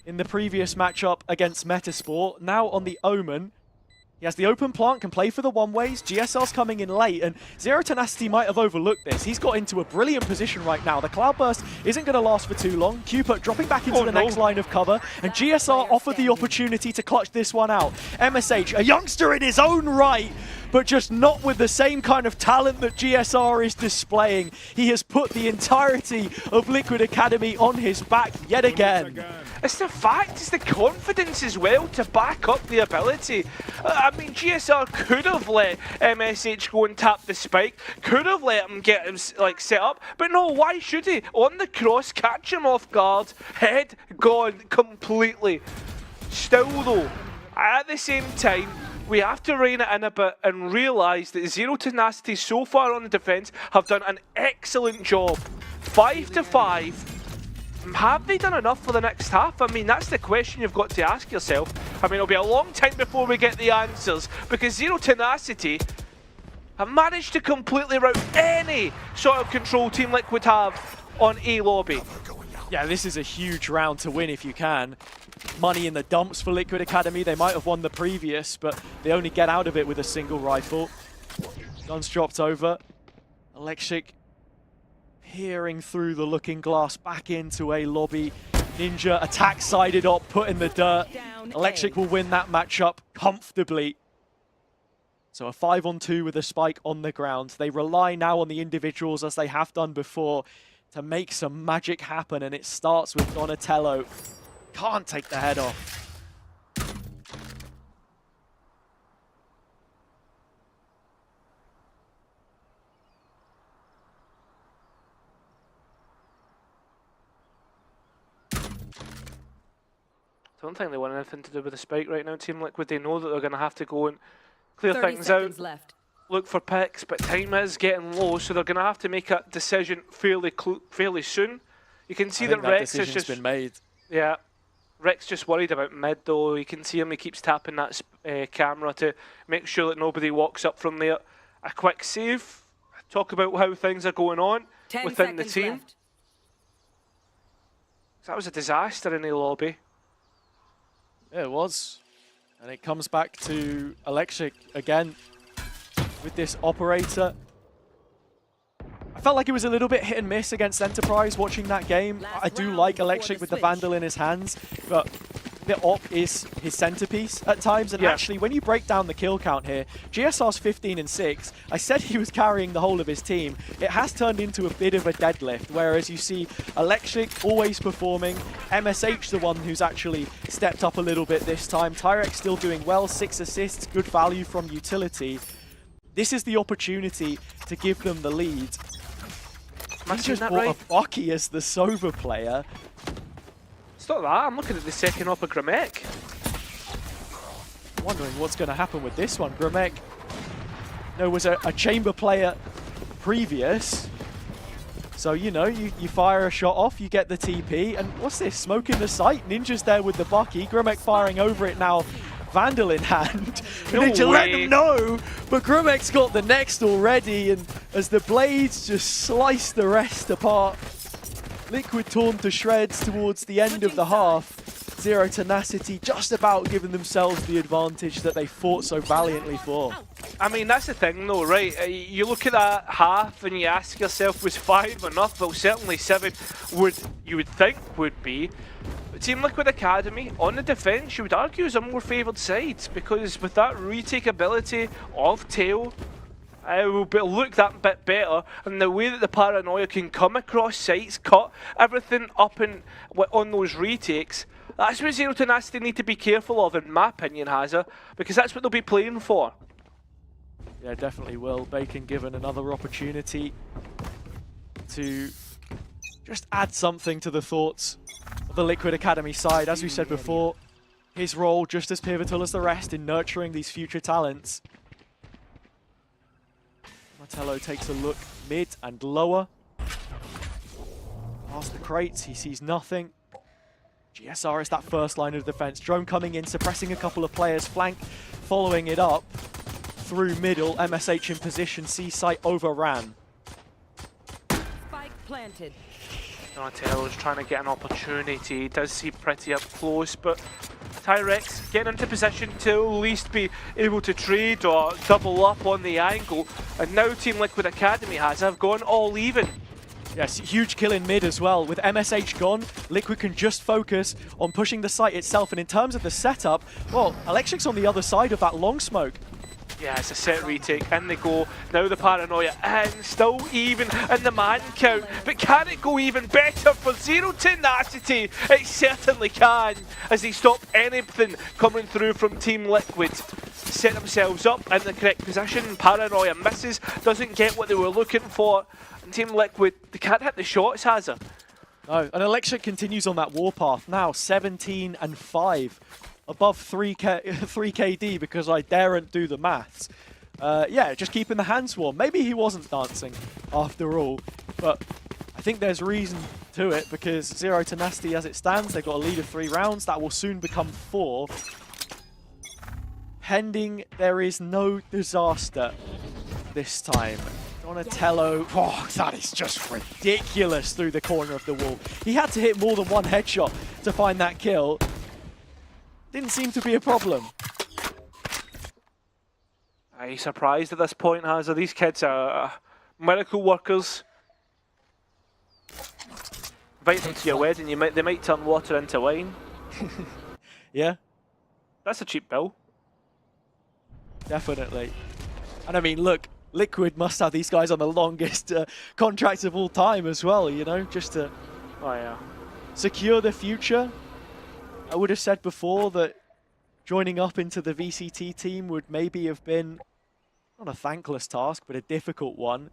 in the previous matchup against Metasport. Now on the Omen, he has the open plant, can play for the one-ways. GSR's coming in late, and Zero Tenacity might have overlooked this. He's got into a brilliant position right now. The Cloudburst isn't going to last for too long. Cupid dropping back into the next line of cover, and GSR offered the opportunity to clutch this one out. MSH, a youngster in his own right, but just not with the same kind of talent that GSR is displaying. He has put the entirety of Liquid Academy on his back yet again. It's the fact, it's the confidence as well to back up the ability. I mean, GSR could have let MSH go and tap the spike, could have let him get him like set up, but no, why should he? On the cross, catch him off guard, head gone completely. Still though, at the same time, we have to rein it in a bit and realise that Zero Tenacity so far on the defence have done an excellent job. 5-5. Have they done enough for the next half? I mean, that's the question you've got to ask yourself. I mean, it'll be a long time before we get the answers, because Zero Tenacity have managed to completely rout any sort of control Team Liquid have on A lobby. Yeah, this is a huge round to win if you can. Money in the dumps for Liquid Academy. They might have won the previous, but they only get out of it with a single rifle. Guns dropped over. Electric peering through the looking glass back into a lobby. Ninja attack sided up, put in the dirt. Electric will win that matchup comfortably. So a 5-on-2 with a spike on the ground. They rely now on the individuals as they have done before to make some magic happen, and it starts with Donatello. Can't take the head off. I don't think they want anything to do with the spike right now, Team Liquid. They know that they're going to have to go and clear things out, look for picks, but time is getting low, so they're going to have to make a decision fairly soon. You can see that Rex has just been made. Yeah, Rex just worried about mid though. You can see him; he keeps tapping that camera to make sure that nobody walks up from there. A quick save. Talk about how things are going on within the team. That was a disaster in the lobby. Yeah, it was. And it comes back to Electric again with this operator. I felt like it was a little bit hit and miss against Enterprise watching that game. I do like Electric with the Vandal in his hands, but the op is his centerpiece at times. And actually, when you break down the kill count here, GSR's 15-6. I said he was carrying the whole of his team. It has turned into a bit of a deadlift, whereas you see Electric always performing, MSH the one who's actually stepped up a little bit this time. Tyrex still doing well, 6 assists, good value from utility. This is the opportunity to give them the lead. He just bought a Bucky as the Sova player. It's not that, I'm looking at the second op of Gramek. wondering what's going to happen with this one. Grumek, was a chamber player previous. So, you fire a shot off, you get the TP, and what's this? Smoke in the sight, Ninja's there with the Bucky, Grumek firing over it now, Vandal in hand. Ninja let them know, but Grumek's got the next already, and as the blades just slice the rest apart, Liquid torn to shreds towards the end of the half. Zero Tenacity just about giving themselves the advantage that they fought so valiantly for. I mean, that's the thing though, right? You look at that half and you ask yourself, was 5 enough? Well, certainly 7 you would think would be. Team Liquid Academy, on the defence, you would argue is a more favoured side, because with that retake ability of Tail, it will look that bit better, and the way that the Paranoia can come across sites, cut everything up on those retakes, that's what Zero Tenacity need to be careful of, in my opinion, Hazza, because that's what they'll be playing for. Yeah, definitely will. Bacon given another opportunity to just add something to the thoughts of the Liquid Academy side. As we said before, his role just as pivotal as the rest in nurturing these future talents. Martello takes a look mid and lower. Past the crates, he sees nothing. GSR is that first line of defense. Drone coming in, suppressing a couple of players. Flank following it up through middle. MSH in position. C-site overran. Spike planted. Donatello's trying to get an opportunity. He does see pretty up close, but Tyrex getting into position to at least be able to trade or double up on the angle. And now Team Liquid Academy have gone all even. Yes, huge kill in mid as well. With MSH gone, Liquid can just focus on pushing the site itself. And in terms of the setup, well, Electric's on the other side of that long smoke. Yeah, it's a set retake, and they go. Now the Paranoia, and still even in the man count. But can it go even better for Zero Tenacity? It certainly can, as they stop anything coming through from Team Liquid. Set themselves up in the correct position. Paranoia misses, doesn't get what they were looking for. And Team Liquid, they can't hit the shots, Hazza. No, and Electric continues on that warpath now, 17 and 5. Above 3 KD because I daren't do the maths. Yeah, just keeping the hands warm. Maybe he wasn't dancing after all, but I think there's reason to it because Zero Tenacity as it stands, they've got a lead of 3 rounds. That will soon become 4. Pending there is no disaster this time. Donatello, oh, that is just ridiculous through the corner of the wall. He had to hit more than one headshot to find that kill. Didn't seem to be a problem. Are you surprised at this point, Hazza? These kids are miracle workers. Invite them to your wedding, they might turn water into wine. Yeah. That's a cheap bill. Definitely. And I mean, look, Liquid must have these guys on the longest contracts of all time as well, just to secure the future. I would have said before that joining up into the VCT team would maybe have been not a thankless task, but a difficult one.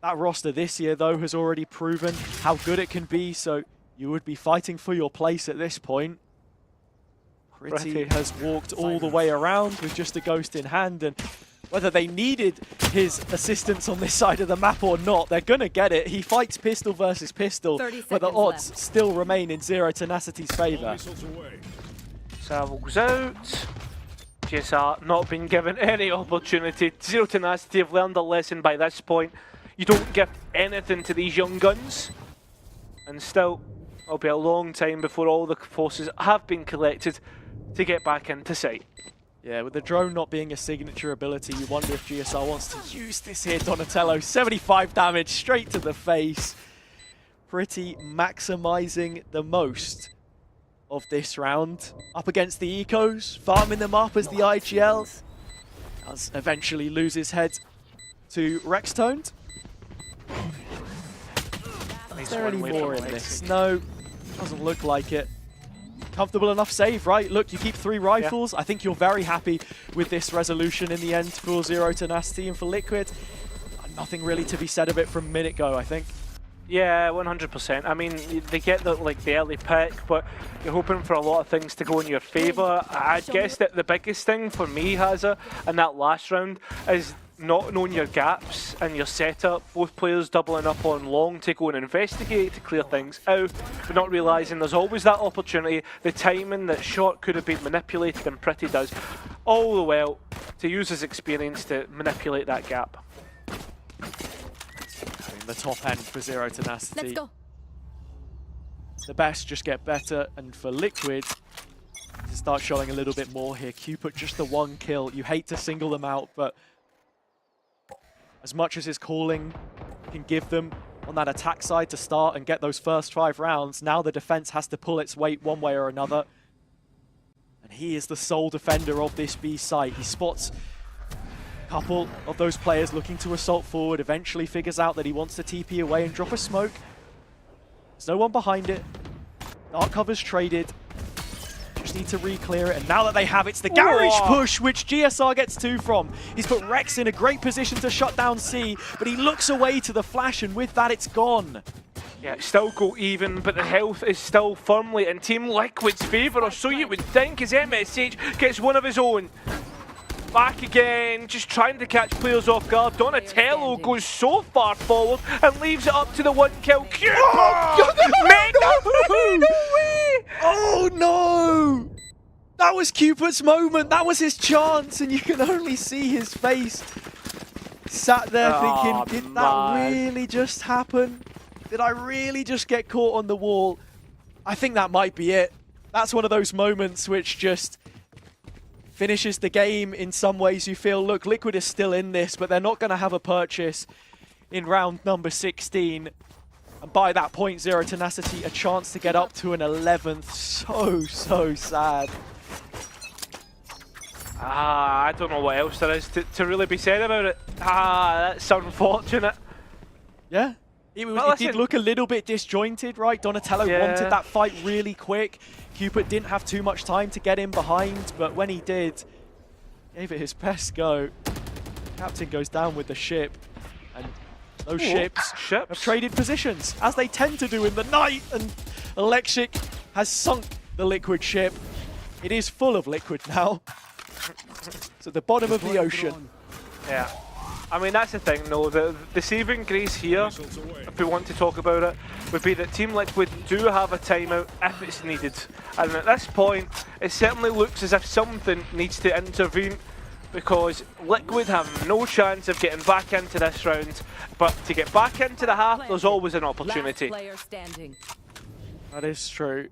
That roster this year, though, has already proven how good it can be, so you would be fighting for your place at this point. Pretty has walked all the way around with just a ghost in hand, and whether they needed his assistance on this side of the map or not, they're going to get it. He fights pistol versus pistol, but the odds still remain in Zero Tenacity's favour. Salvo goes out. GSR not been given any opportunity. Zero Tenacity have learned a lesson by this point. You don't give anything to these young guns. And still, it'll be a long time before all the forces have been collected to get back into sight. Yeah, with the drone not being a signature ability, you wonder if GSR wants to use this here. Donatello, 75 damage straight to the face. Pretty maximizing the most of this round. Up against the Ecos, farming them up as the IGL. Does eventually lose his head to Rextoned. Is there any more in this? No, doesn't look like it. Comfortable enough save, right? Look, you keep 3 rifles. Yeah. I think you're very happy with this resolution in the end for Zero Tenacity and for Liquid. Nothing really to be said of it from minute go, I think. Yeah, 100%. I mean, they get the early pick, but you're hoping for a lot of things to go in your favour. I guess that the biggest thing for me, Hazza, in that last round is not knowing your gaps and your setup. Both players doubling up on long to go and investigate to clear things out, but not realising there's always that opportunity. The timing, that shot could have been manipulated, and Pretty does all the while to use his experience to manipulate that gap. The top end for Zero Tenacity. Let's go. The best just get better, and for Liquid to start showing a little bit more here. Cupid just the 1 kill. You hate to single them out, but as much as his calling can give them on that attack side to start and get those first 5 rounds, now the defense has to pull its weight one way or another. And he is the sole defender of this B site. He spots couple of those players looking to assault forward, eventually figures out that he wants to TP away and drop a smoke. There's no one behind it. Dark cover's traded. Just need to re-clear it, and now that they have, it's the garage push, which GSR gets 2 from. He's put Rex in a great position to shut down C, but he looks away to the flash, and with that, it's gone. Yeah, still go even, but the health is still firmly in Team Liquid's favour, or so you would think, as MSH gets one of his own. Back again, just trying to catch players off guard. Donatello goes so far forward and leaves it up to the 1 kill. Cupid! No way! Oh no! That was Cupid's moment, that was his chance, and you can only see his face. Sat there thinking, did that really just happen? Did I really just get caught on the wall? I think that might be it. That's one of those moments which just finishes the game in some ways. You feel, look, Liquid is still in this, but they're not going to have a purchase in round number 16. And by that point, Zero Tenacity a chance to get up to an 11th. So sad. I don't know what else there is to really be said about it. That's unfortunate. Yeah. It did look a little bit disjointed, right? Donatello wanted that fight really quick. Cupid didn't have too much time to get in behind, but when he did, gave it his best go. Captain goes down with the ship, and those ships have traded positions, as they tend to do in the night, and Electric has sunk the Liquid ship. It is full of liquid now. It's at the bottom of the ocean. Yeah. I mean, that's the thing though, the saving grace here, if we want to talk about it, would be that Team Liquid do have a timeout if it's needed. And at this point, it certainly looks as if something needs to intervene, because Liquid have no chance of getting back into this round. But to get back into the half, there's always an opportunity. That is true.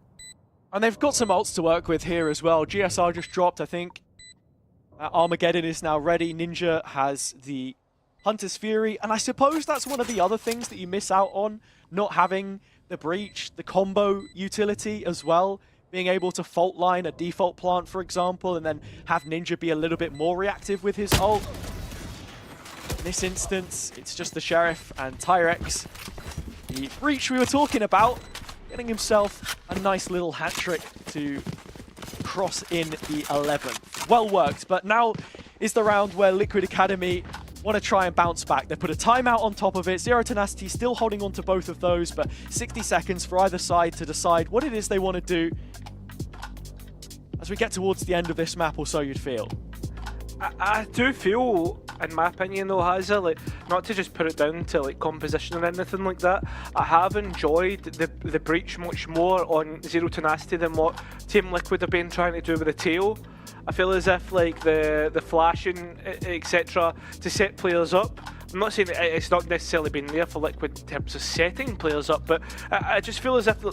And they've got some ults to work with here as well. GSR just dropped, I think. Armageddon is now ready. Ninja has the Hunter's Fury, and I suppose that's one of the other things that you miss out on, not having the breach, the combo utility as well, being able to fault line a default plant, for example, and then have Ninja be a little bit more reactive with his ult. In this instance, it's just the Sheriff and Tyrex, the breach we were talking about, getting himself a nice little hat trick to cross in the 11th. Well worked, but now is the round where Liquid Academy want to try and bounce back. They put a timeout on top of it. Zero Tenacity still holding on to both of those, but 60 seconds for either side to decide what it is they want to do. As we get towards the end of this map, or so you'd feel. I do feel, in my opinion though, Hazza, like, not to just put it down to like composition or anything like that, I have enjoyed the breach much more on Zero Tenacity than what Team Liquid have been trying to do with the tail. I feel as if like the flashing, etc., to set players up. I'm not saying it's not necessarily been there for Liquid in terms of setting players up, but I just feel as if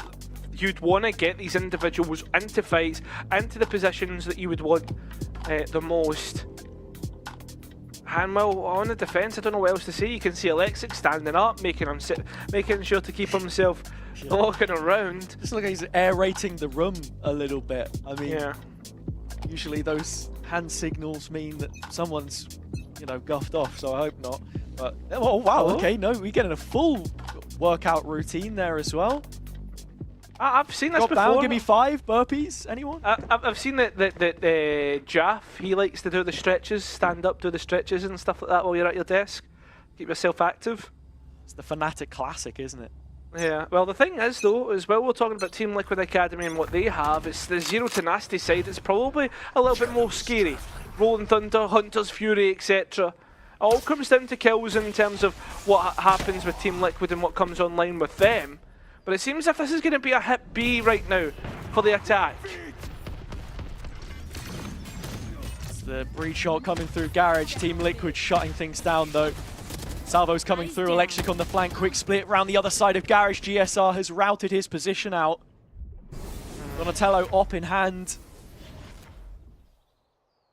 you'd want to get these individuals into fights, into the positions that you would want the most. And well, on the defence, I don't know what else to say. You can see Alexic standing up, making sure to keep himself looking around. Just look like he's aerating the room a little bit. I mean, usually those hand signals mean that someone's, you know, guffed off, so I hope not. But, oh wow, okay, no, we're getting a full workout routine there as well. I've seen this Drop before. Down, give me 5 burpees, anyone? I've seen that Jaff, he likes to do the stretches, stand up, do the stretches and stuff like that while you're at your desk. Keep yourself active. It's the Fnatic classic, isn't it? Yeah, well the thing is though, as well we're talking about Team Liquid Academy and what they have, it's the Zero Tenacity side that's probably a little bit more scary. Rolling Thunder, Hunter's Fury, etc. It all comes down to kills in terms of what happens with Team Liquid and what comes online with them. But it seems as if this is going to be a hit B right now for the attack. It's the breach shot coming through Garage. Team Liquid shutting things down though. Salvo's coming through, Electric on the flank, quick split around the other side of Garage. GSR has routed his position out. Donatello op in hand.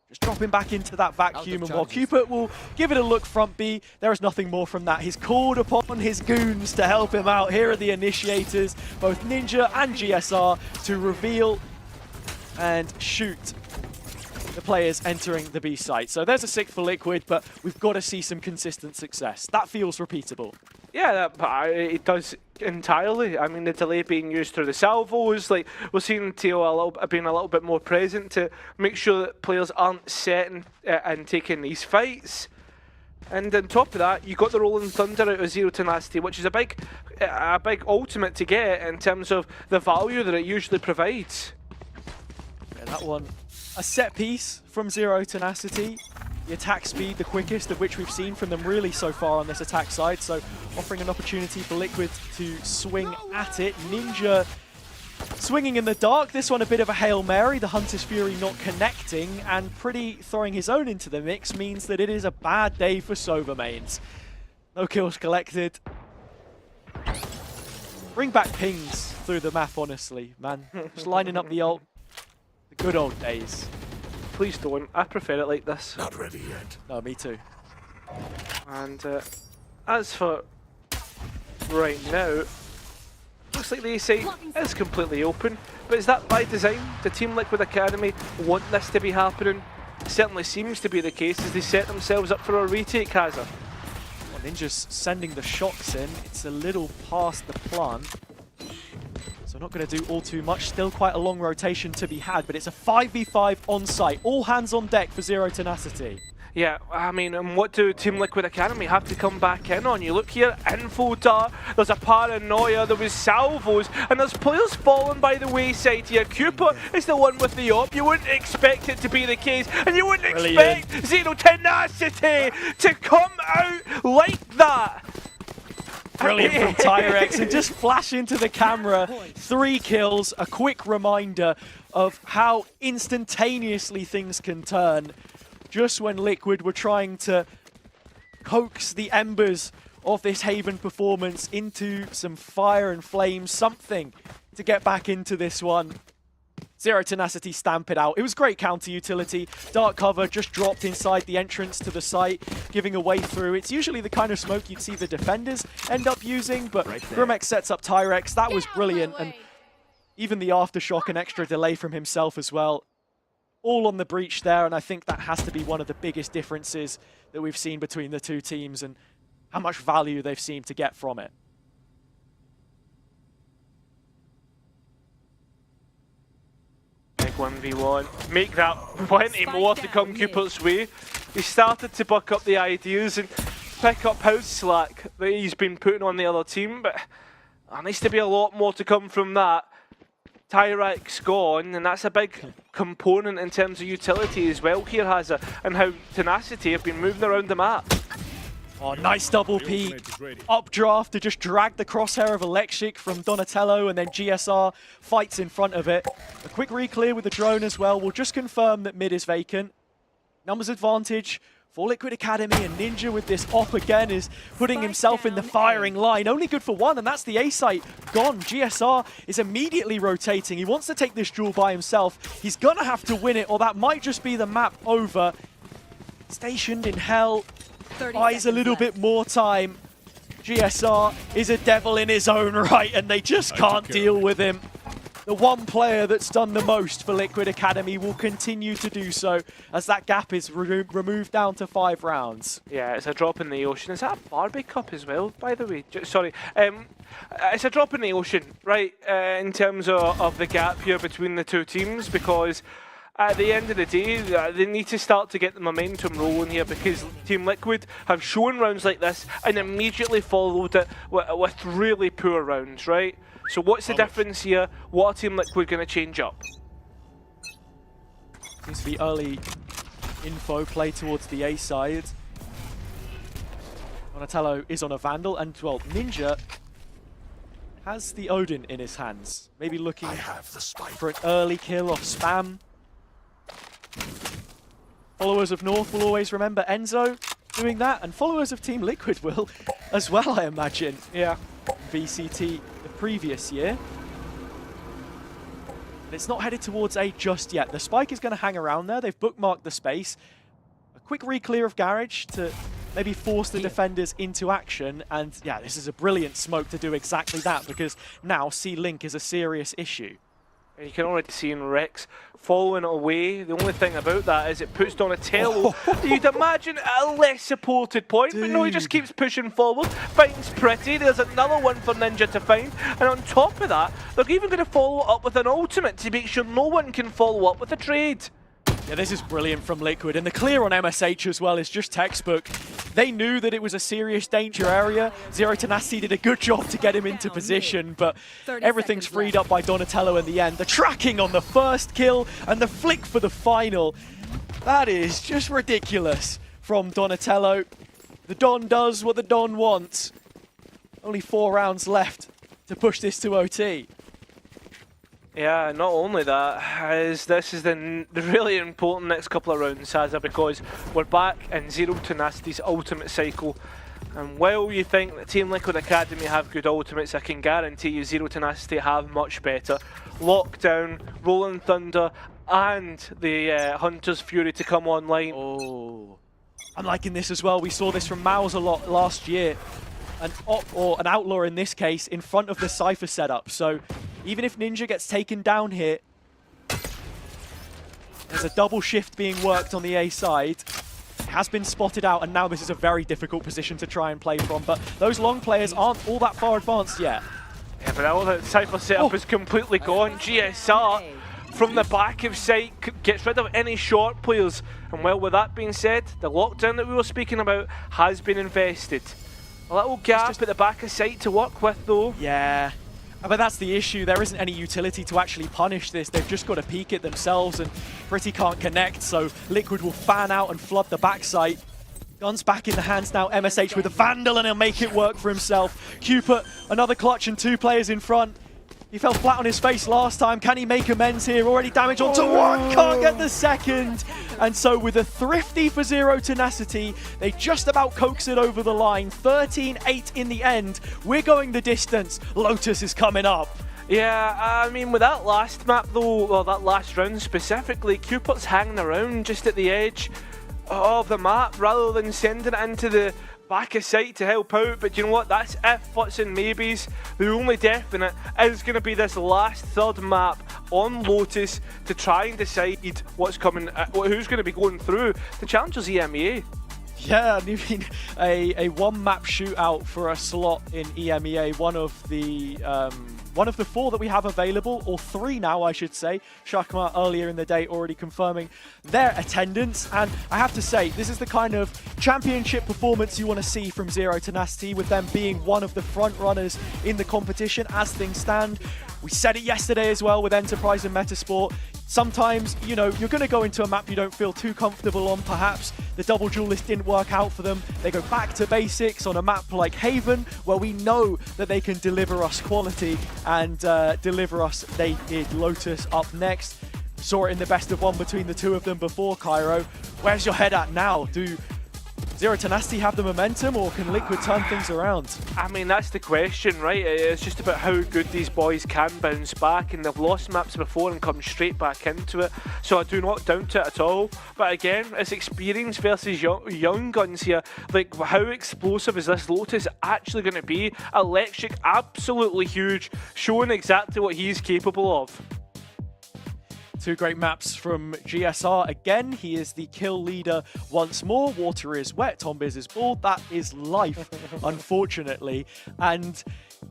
Just dropping back into that vacuum, and while Cupid will give it a look front B, there is nothing more from that. He's called upon his goons to help him out. Here are the initiators, both Ninja and GSR, to reveal and shoot the players entering the B site. So there's a 6 for Liquid, but we've got to see some consistent success. That feels repeatable. Yeah, it does entirely. I mean, the delay being used through the salvos, like we're seeing Teo being a little bit more present to make sure that players aren't setting and taking these fights. And on top of that, you got the Rolling Thunder out of Zero Tenacity, which is a big ultimate to get in terms of the value that it usually provides. Yeah, that one, a set piece from Zero Tenacity. The attack speed, the quickest of which we've seen from them really so far on this attack side, so offering an opportunity for Liquid to swing at it. Ninja swinging in the dark, this one a bit of a Hail Mary, the Hunter's Fury not connecting, and Pretty throwing his own into the mix means that it is a bad day for Sova mains. No kills collected. Bring back pings through the map, honestly, man. Just lining up the ult. The good old days. Please don't. I prefer it like this. Not ready yet. No, me too. And as for right now, looks like the A site is completely open. But is that by design? The Team Liquid Academy want this to be happening? It certainly seems to be the case as they set themselves up for a retake, Hazza. Well, Ninja's sending the shocks in. It's a little past the plan. So not going to do all too much. Still quite a long rotation to be had, but it's a 5v5 on site. All hands on deck for Zero Tenacity. Yeah, I mean, and what do Team Liquid Academy have to come back in on? You look here, info dart, there's a paranoia, there was salvos, and there's players falling by the wayside here. Cooper is the one with the op. You wouldn't expect it to be the case, and you wouldn't expect Zero Tenacity to come out like that. Brilliant from Tyrex, and just flash into the camera. 3 kills, a quick reminder of how instantaneously things can turn. Just when Liquid were trying to coax the embers of this Haven performance into some fire and flames, something to get back into this one. Zero Tenacity stamp it out. It was great counter utility. Dark cover just dropped inside the entrance to the site, giving a way through. It's usually the kind of smoke you'd see the defenders end up using, but Grimex sets up Tyrex. That was brilliant, and even the aftershock and extra delay from himself as well. All on the breach there, and I think that has to be one of the biggest differences that we've seen between the two teams and how much value they've seemed to get from it. Big 1v1. Make that plenty more to come Cooper's way. He started to buck up the ideas and pick up house slack that he's been putting on the other team, but there needs to be a lot more to come from that. Tyrex gone, and that's a big component in terms of utility as well here, Hazza, and how Tenacity have been moving around the map. Oh, nice double peek. Updraft to just drag the crosshair of Electric from Donatello, and then GSR fights in front of it. A quick re-clear with the drone as well. We'll just confirm that mid is vacant. Numbers advantage for Liquid Academy, and Ninja with this op again is putting himself in the firing line. Only good for one, and that's the A site gone. GSR is immediately rotating. He wants to take this duel by himself. He's gonna have to win it, or that might just be the map over. Stationed in hell. Buys a little bit more time. GSR is a devil in his own right, and they just can't deal with him. The one player that's done the most for Liquid Academy will continue to do so as that gap is removed down to 5 rounds. Yeah, it's a drop in the ocean. Is that a Barbie Cup as well, by the way? Sorry. It's a drop in the ocean, right, in terms of the gap here between the two teams, because at the end of the day, they need to start to get the momentum rolling here, because Team Liquid have shown rounds like this and immediately followed it with really poor rounds, right? So what's the difference here? What are Team Liquid going to change up? Seems to be early info play towards the A side. Donatello is on a Vandal, and well, Ninja has the Odin in his hands. Maybe looking for an early kill off Spam. Followers of North will always remember Enzo doing that, and followers of Team Liquid will as well, I imagine. Yeah. VCT the previous year. But it's not headed towards A just yet. The spike is going to hang around there. They've bookmarked the space. A quick re-clear of Garage to maybe force the defenders into action. And yeah, this is a brilliant smoke to do exactly that, because now C-Link is a serious issue. You can already see in Rex following it away. The only thing about that is it puts Donatello. You'd imagine a less supported point, but no, he just keeps pushing forward. Finds Pretty. There's another one for Ninja to find. And on top of that, they're even going to follow up with an ultimate to make sure no one can follow up with a trade. Yeah, this is brilliant from Liquid, and the clear on MSH as well is just textbook. They knew that it was a serious danger area. Zero Tenacity did a good job to get him into position, but everything's freed up by Donatello in the end. The tracking on the first kill and the flick for the final. That is just ridiculous from Donatello. The Don does what the Don wants. Only 4 rounds left to push this to OT. Yeah, not only that, this is the really important next couple of rounds, Saza, because we're back in Zero Tenacity's ultimate cycle. And while you think that Team Liquid Academy have good ultimates, I can guarantee you Zero Tenacity have much better. Lockdown, Rolling Thunder, and the Hunter's Fury to come online. Oh, I'm liking this as well. We saw this from Mouse a lot last year. An op, or an outlaw in this case, in front of the Cypher setup. So even if Ninja gets taken down here, there's a double shift being worked on the A side. It has been spotted out, and now this is a very difficult position to try and play from. But those long players aren't all that far advanced yet. Yeah, but now the Cypher setup is completely gone. GSR from the back of sight gets rid of any short players. And well, with that being said, the lockdown that we were speaking about has been invested. A little gap at the back of sight to work with, though. Yeah, but that's the issue. There isn't any utility to actually punish this. They've just got to peek it themselves, and Pretty can't connect, so Liquid will fan out and flood the backside. Guns back in the hands now. MSH with a Vandal, and he'll make it work for himself. Cupid, another clutch and 2 players in front. He fell flat on his face last time. Can he make amends here? Already damage onto 1, can't get the second. And so with a thrifty for Zero Tenacity, they just about coax it over the line. 13-8 in the end. We're going the distance. Lotus is coming up. Yeah, I mean, with that last map though, or that last round specifically, Cupid's hanging around just at the edge of the map rather than sending it into the back of sight to help out. But you know what, that's if, buts and maybes. The only definite is going to be this last third map on Lotus to try and decide what's coming, who's going to be going through. The challenger's EMEA. Yeah, I mean, a one-map shootout for a slot in EMEA, one of the 4 that we have available, or 3 now, I should say. Shakma earlier in the day already confirming their attendance, and I have to say, this is the kind of championship performance you want to see from Zero Tenacity, with them being one of the front runners in the competition as things stand. We said it yesterday as well with Enterprise and Metasport. Sometimes, you know, you're going to go into a map you don't feel too comfortable on, perhaps. The double duelist didn't work out for them. They go back to basics on a map like Haven, where we know that they can deliver us quality and deliver us. They did. Lotus up next. Saw it in the best of 1 between the 2 of them before, Cairo. Where's your head at now? Do Zero Tenacity have the momentum, or can Liquid turn things around? I mean, that's the question, right? It's just about how good these boys can bounce back, and they've lost maps before and come straight back into it, so I do not doubt it at all. But again, it's experience versus young guns here. Like, how explosive is this Lotus actually going to be? Electric, absolutely huge, showing exactly what he's capable of. 2 great maps from GSR. Again, he is the kill leader once more. Water is wet, Tombiz is bald. That is life, unfortunately. And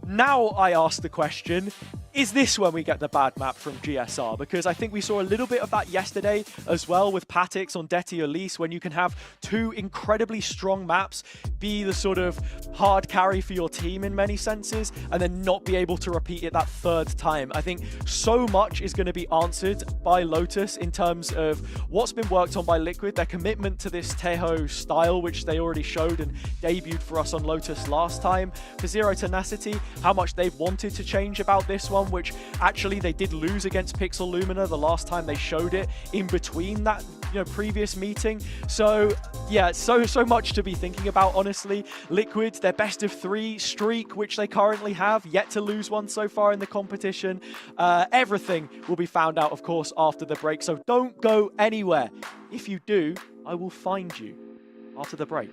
now I ask the question, is this when we get the bad map from GSR? Because I think we saw a little bit of that yesterday as well with Patix on Detty Elise, when you can have two incredibly strong maps be the sort of hard carry for your team in many senses, and then not be able to repeat it that third time. I think so much is going to be answered by Lotus in terms of what's been worked on by Liquid, their commitment to this Tejo style, which they already showed and debuted for us on Lotus last time. For Zero Tenacity, how much they've wanted to change about this one, which actually they did lose against Pixel Lumina the last time they showed it in between that previous meeting. So yeah, so much to be thinking about, honestly. Liquid, their best of 3 streak, which they currently have, yet to lose one so far in the competition. Everything will be found out, of course, after the break, so don't go anywhere. If you do, I will find you after the break.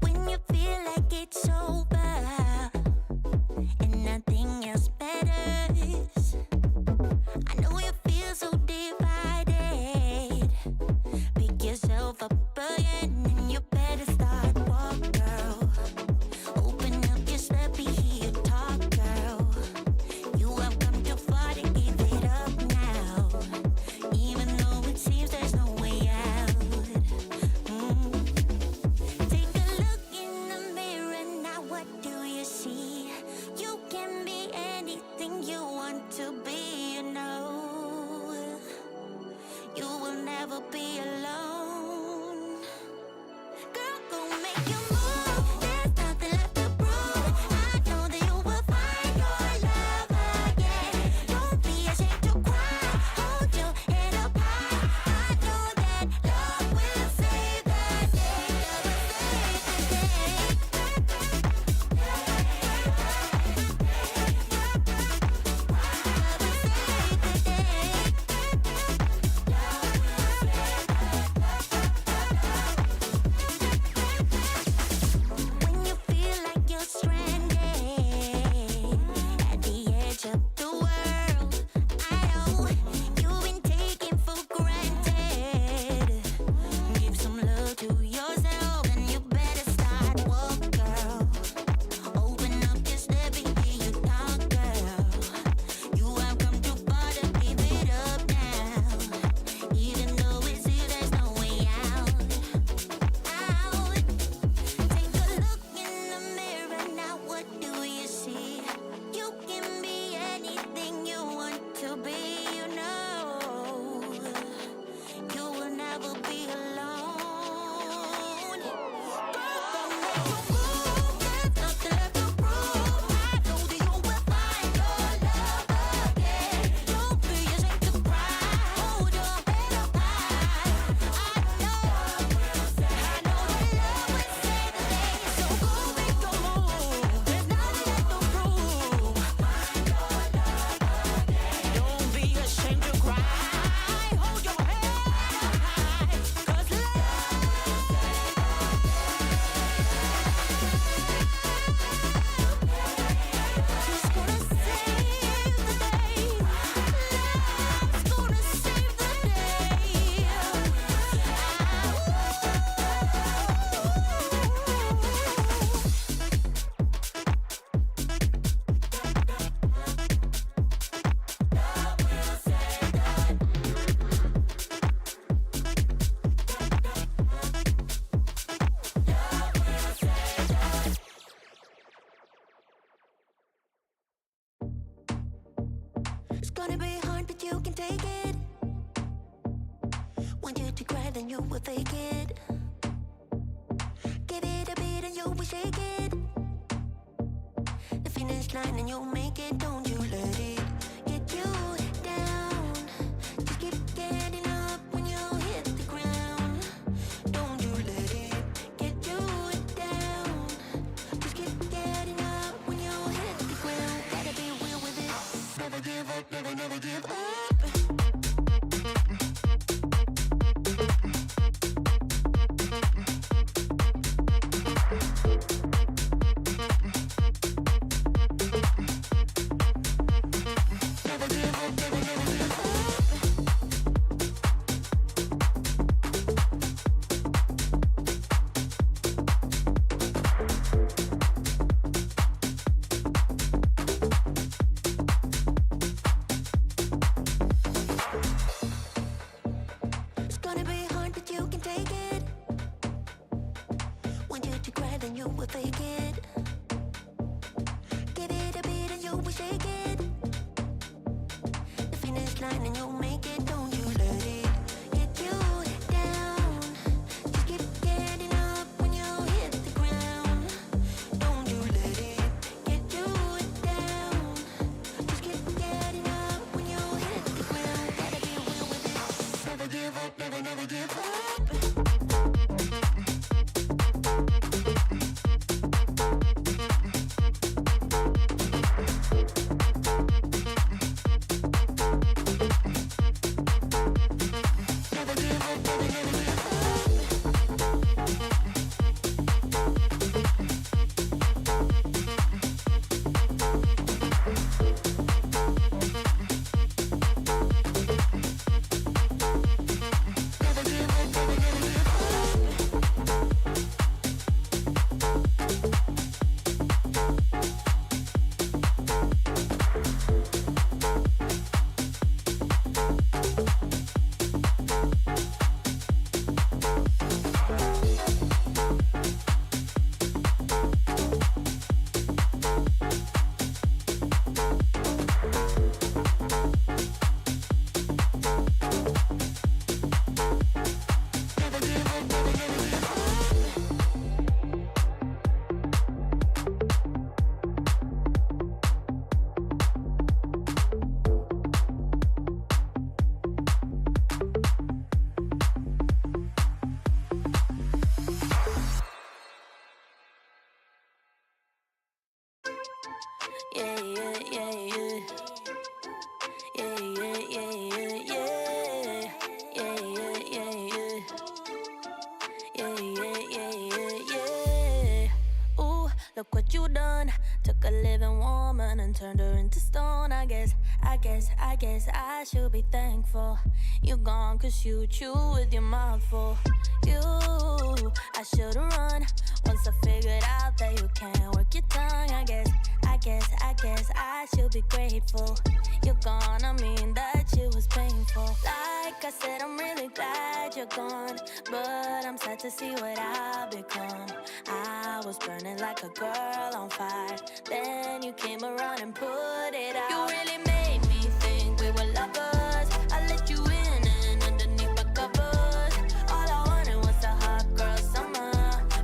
When you feel like it's over and nothing else matters, I know you feel so divided. Pick yourself up again and you better start walk, girl. you move, there's nothing left to prove. I know that you will find your love again. Don't be ashamed to cry, hold your head up high. I know that love will save the day. When you feel like you're stranded at the edge of the world, I know you've been taken for granted. Give some love to yourself and you better start walk, girl. Open up, just let me hear you talk, girl. You have come too far to give it up now. Even though it seems there's no way out. Take a look in the mirror now, what do you see? You can be anything you want to be, you know. You will never be alone. Girl, don't make you move, there's nothing left to prove. I know that you will find your love again. Don't be ashamed to cry, hold your head up high. I know that love will save the day. So go make your move, there's nothing left to prove. Don't be ashamed to cry, hold your head up high. 'Cause love is gonna save the day. Love's gonna save the It's gonna be hard, but you can take it. Want you to cry, then you will fake it. Give it a beat and you will shake it. The finish line and you'll make it. Don't you let it get you down. Just keep getting up when you hit the ground. Don't you let it get you down. Just keep getting up when you hit the ground. Gotta be real with it. Never give up, never give up. Never give up, never give up. It's gonna be hard, but you can take it. Want you to cry, then you will fake it. Give it a beat and you will shake it. The finish line and you'll make it. Don't you let it get you down. Just keep getting up when you hit the ground. Don't you let it get you down. Just keep getting up when you hit the ground. Gotta be real with it. Never give up, never give up. look what you done. Took a living woman and turned her into stone. I guess I should be thankful. You gone cause you chew with your mouth full. I should've run once I figured out that you can't work your tongue. I guess I should be grateful. You're gone, I mean that shit was painful. Like I said, I'm really glad you're gone, but I'm sad to see what I've become. I was burning like a girl on fire, then you came around and put it out. You really made me think we were lovers. I let you in and underneath my covers. All I wanted was a hot girl summer,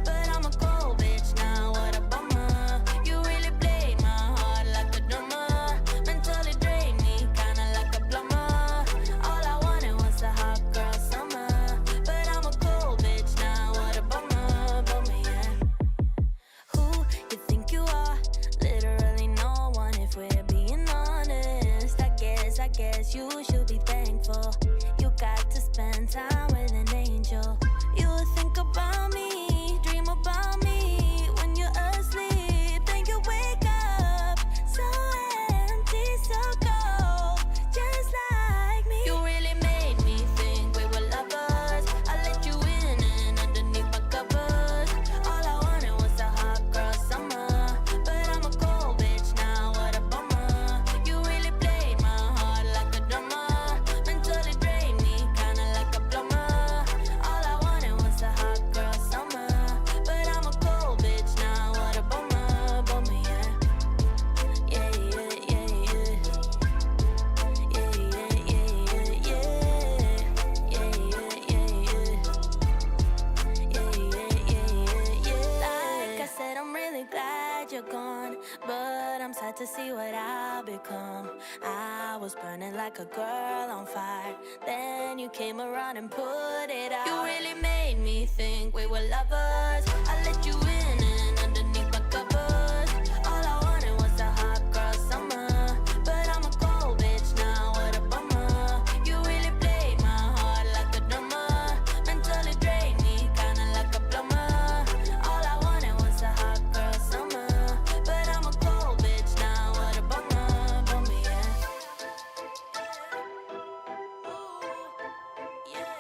but I'm a cold bitch now, what a bummer. You really played my heart like a drummer, mentally drained me kinda like a plumber. All I wanted was a hot girl summer, but I'm a cold bitch now, what a bummer, yeah. Who you think you are? Literally no one, if we're being honest. I guess you should be thankful. You got to spend time with an angel. You think about me, dream about me when you're asleep. Then you wake up so empty, so cold, just like me. You really made me think we were lovers. I let you in and underneath my covers. All I wanted was a hot girl summer, but I'm a cold bitch now, what a bummer. You really played my heart like a drummer, mentally drained me kinda like a plumber. All I wanted was a hot girl summer, but I'm a cold bitch now, what a bummer, yeah. Yeah, yeah, yeah, yeah. Yeah, yeah, yeah, yeah, yeah. Yeah, yeah, yeah, yeah. Like I said, I'm really glad you're gone, but I'm sad to see what I've become. I was burning like a girl on fire, then you came around and put it out. You really made me think we were lovers. I let you in and underneath my covers. All I wanted was a hot girl summer, but I'm a cold bitch now, what a bummer. You really played my heart like a drummer, mentally drained me kinda like a plumber. All I wanted was a hot girl summer, but I'm a cold bitch now, what a bummer, yeah.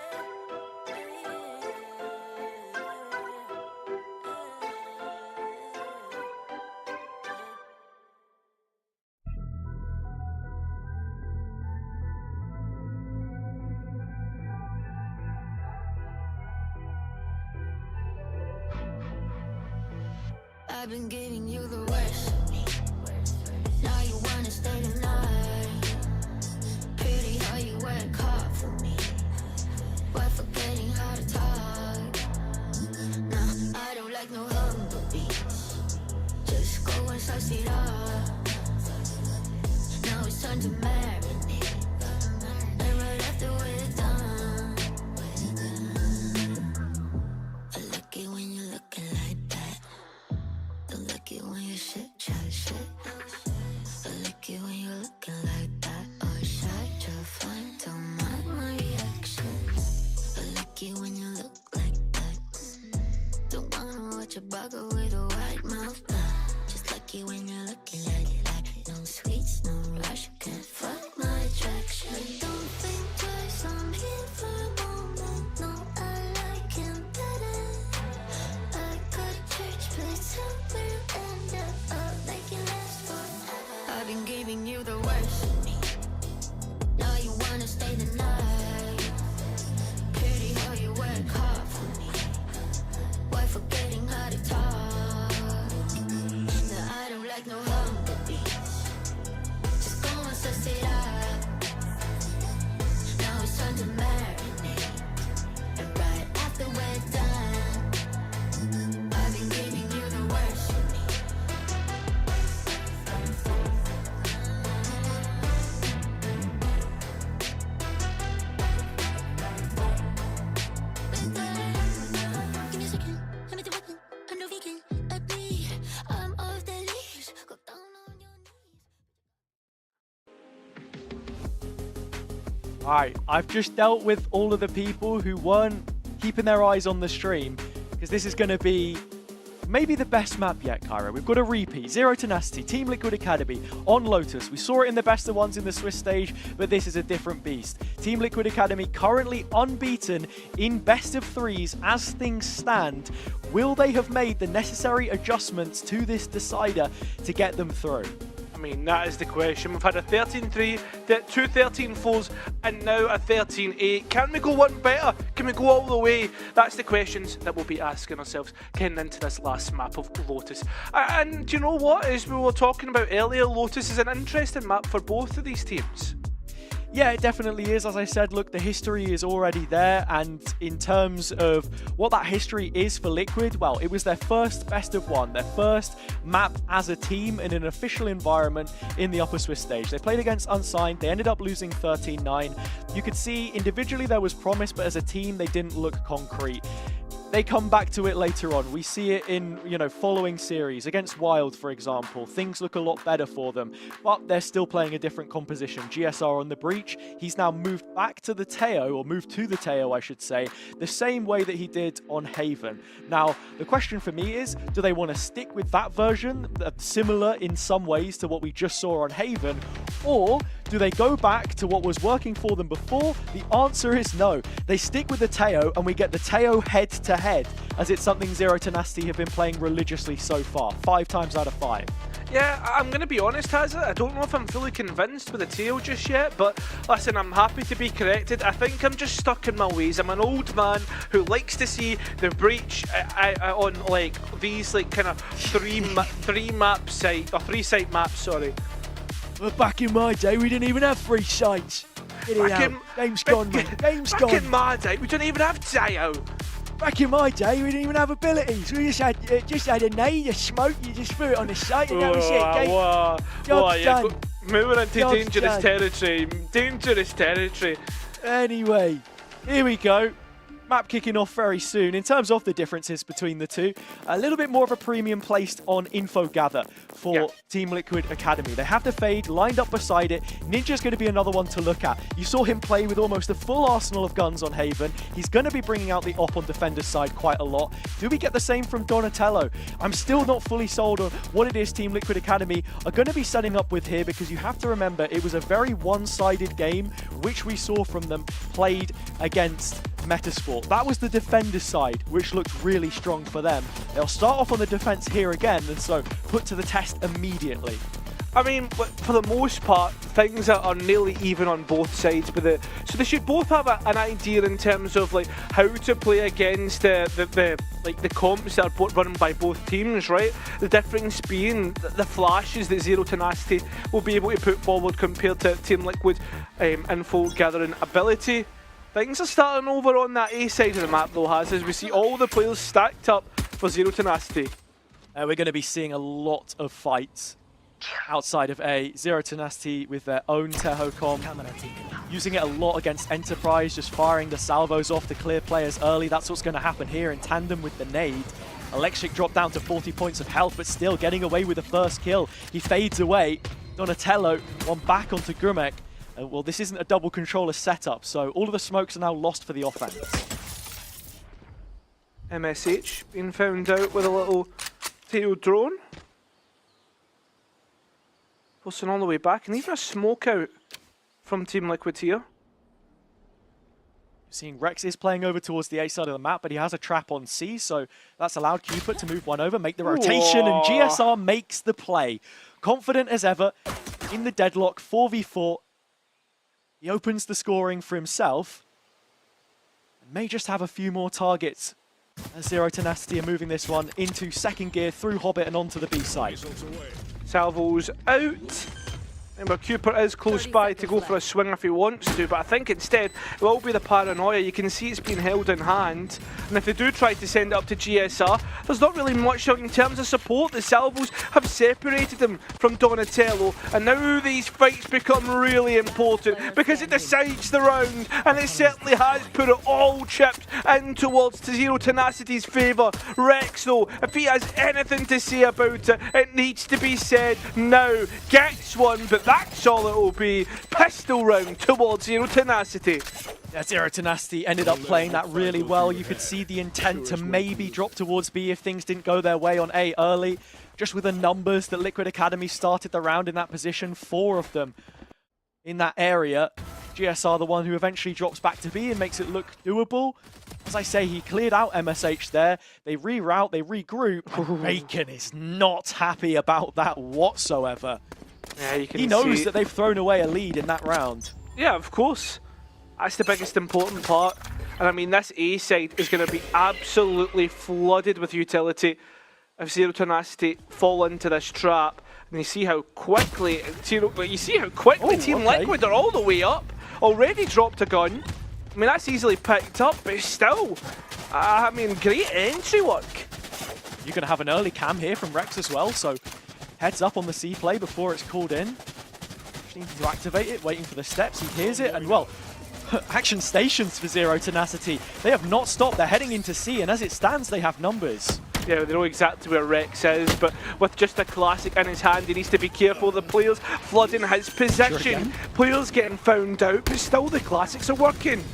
I've been giving you the worst. Now you wanna stay the night. Pretty how you work hard for me, while forgetting how to talk. Nah, I don't like no humble beats. Just go and slice it up. Now it's time to marinate, and right after we're done, I like it when you're looking like that. Don't like it when you shit, chat shit. I like it when you're looking like that. Or shy to find, don't mind my reaction. I like it when you look like that. Don't wanna watch a bugger with a white mouth. Just like it when you're looking like that. No sweets, no rush, can't fuck my attraction. Don't think twice, I'm here for a moment. No, I like him better. I got a church place somewhere and I'll make it last forever. I've been giving you the worst. Now you wanna stay the night. Pretty how you work hard for me, why forgetting how to talk. Nah, I don't like no humble beats. Just go and suss it up. Now it's time to marinate, and right after we're done, I've been giving you the worst. Give me a second, let me do it. I'm no vegan, a bee. I'm off the leash. Go down on your knees. Alright, I've just dealt with all of the people who weren't keeping their eyes on the stream, because this is going to be maybe the best map yet, Kyra. We've got a repeat, Zero Tenacity, Team Liquid Academy on Lotus. We saw it in the best of ones in the Swiss stage, but this is a different beast. Team Liquid Academy currently unbeaten in best of threes as things stand. Will they have made the necessary adjustments to this decider to get them through? I mean, that is the question. We've had a 13-3, 2 13-4s, and now a 13-8. Can we go one better? Can we go all the way? That's the questions that we'll be asking ourselves getting into this last map of Lotus. And do you know what? As we were talking about earlier, Lotus is an interesting map for both of these teams. Yeah, it definitely is. As I said, look, the history is already there, and in terms of what that history is for Liquid, well, it was their first best of one, their first map as a team in an official environment in the Upper Swiss stage. They played against Unsigned, they ended up losing 13-9. You could see individually there was promise, but as a team they didn't look concrete. They come back to it later on. We see it in, following series. Against Wild, for example, things look a lot better for them, but they're still playing a different composition. GSR on the breach. He's now moved back to the Teo, or moved to the Teo, I should say, the same way that he did on Haven. Now, the question for me is, do they want to stick with that version, similar in some ways to what we just saw on Haven, or do they go back to what was working for them before? The answer is no. They stick with the Teo, and we get the Teo head-to-head, as it's something Zero Tenacity have been playing religiously so far, 5 times out of 5. Yeah, I'm going to be honest, Hazza. I don't know if I'm fully convinced with the Teo just yet, but listen, I'm happy to be corrected. I think I'm just stuck in my ways. I'm an old man who likes to see the breach on like these like kind of three site maps. Sorry. Well, back in my day, we didn't even have 3 sites. Game's gone, man. Game's gone. Back in my day, we didn't even have Teo. Back in my day, we didn't even have abilities. We just had a nade, a smoke, you just threw it on the site, and that was it. Job's done. Moving into dangerous territory. Dangerous territory. Anyway, here we go. Map kicking off very soon. In terms of the differences between the two, a little bit more of a premium placed on info gather for Team Liquid Academy. They have the Fade lined up beside it. Ninja's going to be another one to look at. You saw him play with almost a full arsenal of guns on Haven. He's going to be bringing out the op on defender's side quite a lot. Do we get the same from Donatello? I'm still not fully sold on what it is Team Liquid Academy are going to be setting up with here, because you have to remember it was a very one-sided game which we saw from them played against Metasport. That was the defender's side, which looked really strong for them. They'll start off on the defense here again, and so put to the test immediately. I mean, for the most part, things are nearly even on both sides. So they should both have an idea in terms of like how to play against the comps that are run by both teams, right? The difference being the flashes that Zero Tenacity will be able to put forward compared to Team Liquid info gathering ability. Things are starting over on that A side of the map though, as we see all the players stacked up for Zero Tenacity. We're going to be seeing a lot of fights outside of A. Zero Tenacity with their own Teho comp, using it a lot against Enterprise, just firing the salvos off to clear players early. That's what's going to happen here in tandem with the nade. Electric dropped down to 40 points of health, but still getting away with the first kill. He fades away. Donatello, one back onto Grumek. Well, this isn't a double controller setup, so all of the smokes are now lost for the offense. MSH being found out with a little tail drone. Pulsing all the way back, and even a smoke out from Team Liquid here. Seeing Rex is playing over towards the A side of the map, but he has a trap on C, so that's allowed Cupid to move one over, make the rotation, and GSR makes the play. Confident as ever in the deadlock, 4v4. He opens the scoring for himself and may just have a few more targets as Zero Tenacity are moving this one into second gear through Hobbit and onto the B side. Salvo's out. Remember, Cooper is close by to go for a swing if he wants to, but I think instead it will be the paranoia. You can see it's being held in hand, and if they do try to send it up to GSR, there's not really much in terms of support. The Salvos have separated them from Donatello, and now these fights become really important because it decides the round, and it certainly has put it all chipped in towards Zero Tenacity's favour. Rex, though, if he has anything to say about it, it needs to be said now. Gets one, but that's all it will be. Pistol round towards Zero Tenacity. Yeah, Zero Tenacity ended up playing that really well. You could see the intent to maybe drop towards B if things didn't go their way on A early. Just with the numbers that Liquid Academy started the round in that position, 4 of them in that area. GSR the one who eventually drops back to B and makes it look doable. As I say, he cleared out MSH there. They reroute, they regroup. Bacon is not happy about that whatsoever. Yeah, you can he knows that they've thrown away a lead in that round. Yeah, of course. That's the biggest important part. And I mean, this A side is going to be absolutely flooded with utility if Zero Tenacity fall into this trap. And you see how quickly Team Liquid are all the way up. Already dropped a gun. I mean, that's easily picked up, but still, I mean, great entry work. You're going to have an early cam here from Rex as well, so heads up on the C play before it's called in. Just needs to activate it, waiting for the steps. He hears it, and well, action stations for Zero Tenacity. They have not stopped. They're heading into C, and as it stands, they have numbers. Yeah, they know exactly where Rex is, but with just a classic in his hand, he needs to be careful. The players flooding his position. Players getting found out, but still the classics are working.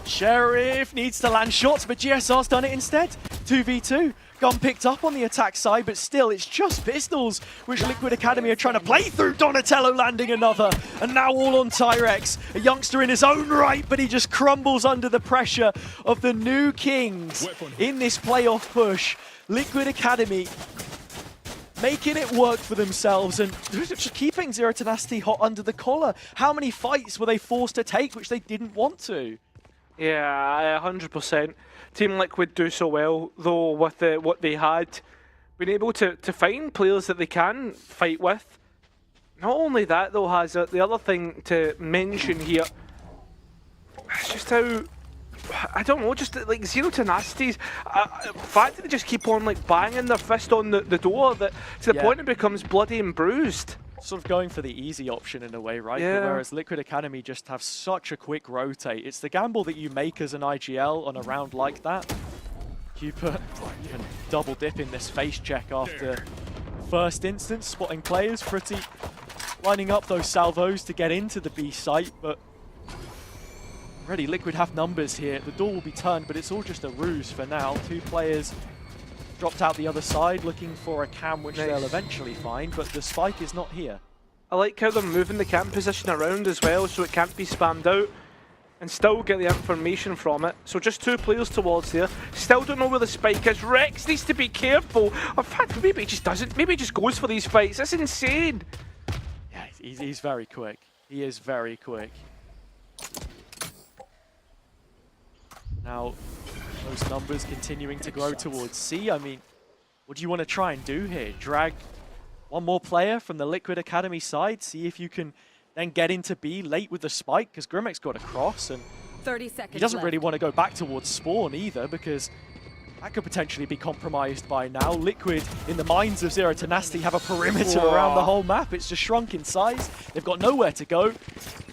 Sheriff needs to land shots, but GSR's done it instead. 2v2. Gun picked up on the attack side, but still, it's just pistols, which Liquid Academy are trying to play through. Donatello landing another, and now all on Tyrex. A youngster in his own right, but he just crumbles under the pressure of the new Kings in this playoff push. Liquid Academy making it work for themselves and just keeping Zero Tenacity hot under the collar. How many fights were they forced to take which they didn't want to? Yeah, 100%. Team Liquid do so well, though, with what they had. Been able to find players that they can fight with. Not only that, though, has the other thing to mention here, it's just how, I don't know, just like Zero Tenacity's fact that they just keep on like banging their fist on the door, that to the point it becomes bloody and bruised. Sort of going for the easy option in a way, right? Yeah. Whereas Liquid Academy just have such a quick rotate. It's the gamble that you make as an IGL on a round like that. Cooper can double dip in this face check after first instance, spotting players. Pretty lining up those salvos to get into the B site, but already Liquid have numbers here. The door will be turned, but it's all just a ruse for now. 2 players dropped out the other side, looking for a cam which they'll eventually find, but the spike is not here. I like how they're moving the cam position around as well, so it can't be spammed out, and still get the information from it. So just 2 players towards there. Still don't know where the spike is. Rex needs to be careful. In fact, maybe he just doesn't. Maybe he just goes for these fights. That's insane. Yeah, he's very quick. He is very quick. Now, those numbers continuing to grow towards C. I mean, what do you want to try and do here? Drag one more player from the Liquid Academy side, see if you can then get into B late with the spike, because Grimmeck's got a cross, and 30 seconds he doesn't left. really want to go back towards spawn either, because that could potentially be compromised by now. Liquid, in the minds of Zero Tenacity, have a perimeter around the whole map. It's just shrunk in size. They've got nowhere to go,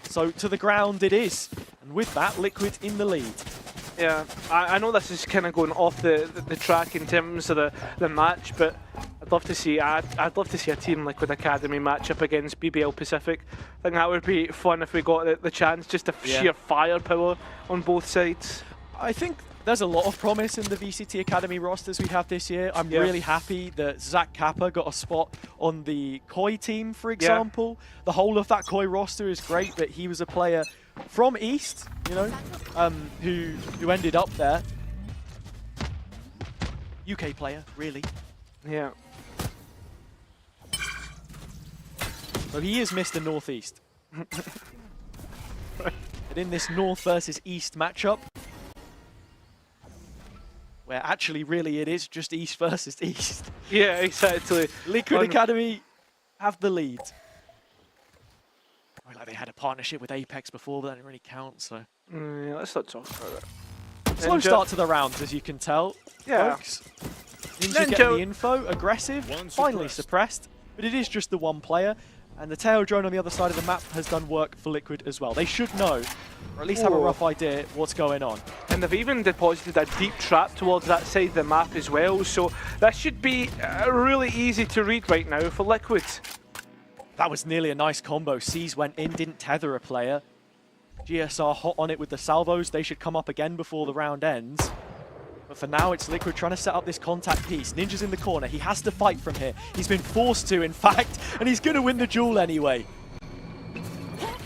so to the ground it is. And with that, Liquid in the lead. Yeah, I know this is kind of going off the track in terms of the match, but I'd love to see a Team Liquid Academy matchup against BBL Pacific. I think that would be fun if we got the chance, just a sheer firepower on both sides. I think there's a lot of promise in the VCT Academy rosters we have this year. I'm really happy that Zach Kappa got a spot on the Koi team, for example. The whole of that Koi roster is great, but he was a player from East, you know, who ended up there. UK player, really. Yeah. So he is Mr. Northeast. But in this North versus East matchup, where actually really it is just East versus East. Yeah, exactly. Liquid Academy have the lead. Like they had a partnership with Apex before, but that didn't really count, so. Yeah, let's not talk about that. Slow start to the rounds, as you can tell. Yeah. Folks. Ninja getting the info, aggressive, finally suppressed, but it is just the one player, and the tail drone on the other side of the map has done work for Liquid as well. They should know, or at least have a rough idea what's going on. And they've even deposited a deep trap towards that side of the map as well, so that should be really easy to read right now for Liquid. That was nearly a nice combo. C's went in, didn't tether a player. GSR hot on it with the salvos. They should come up again before the round ends. But for now, it's Liquid trying to set up this contact piece. Ninja's in the corner. He has to fight from here. He's been forced to, in fact, and he's going to win the duel anyway.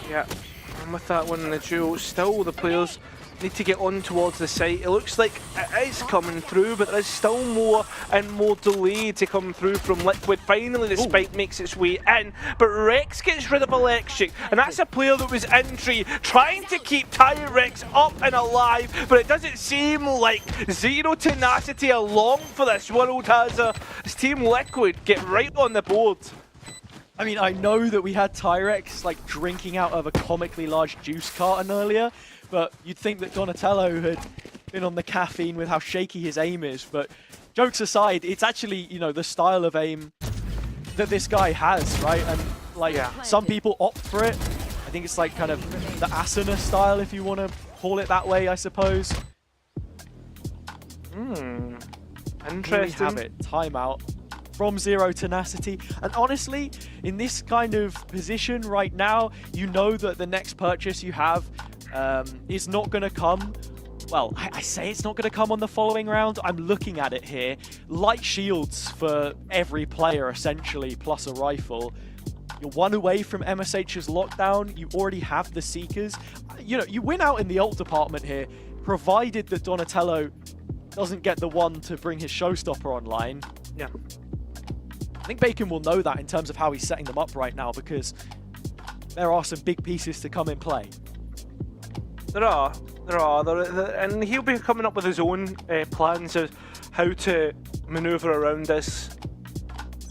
Yeah, and with that one in the duel, still the players need to get on towards the site. It looks like it is coming through, but there's still more and more delay to come through from Liquid. Finally, the spike makes its way in, but Rex gets rid of Electric, and that's a player that was in tree, trying to keep Tyrex up and alive, but it doesn't seem like Zero Tenacity along for this world has this Team Liquid get right on the board. I mean, I know that we had Tyrex like drinking out of a comically large juice carton earlier, but you'd think that Donatello had been on the caffeine with how shaky his aim is. But jokes aside, it's actually, you know, the style of aim that this guy has, right? And like some people opt for it. I think it's like kind of the Asuna style, if you want to call it that way, I suppose. Interesting. Here we have it, timeout from Zero Tenacity. And honestly, in this kind of position right now, you know that the next purchase you have is not going to come. Well, I say it's not going to come on the following round. I'm looking at it here. Light shields for every player, essentially, plus a rifle. You're one away from MSH's lockdown. You already have the Seekers. You know, you win out in the ult department here, provided that Donatello doesn't get the one to bring his showstopper online. Yeah. I think Bacon will know that in terms of how he's setting them up right now, because there are some big pieces to come in play. There are, and he'll be coming up with his own plans of how to maneuver around this.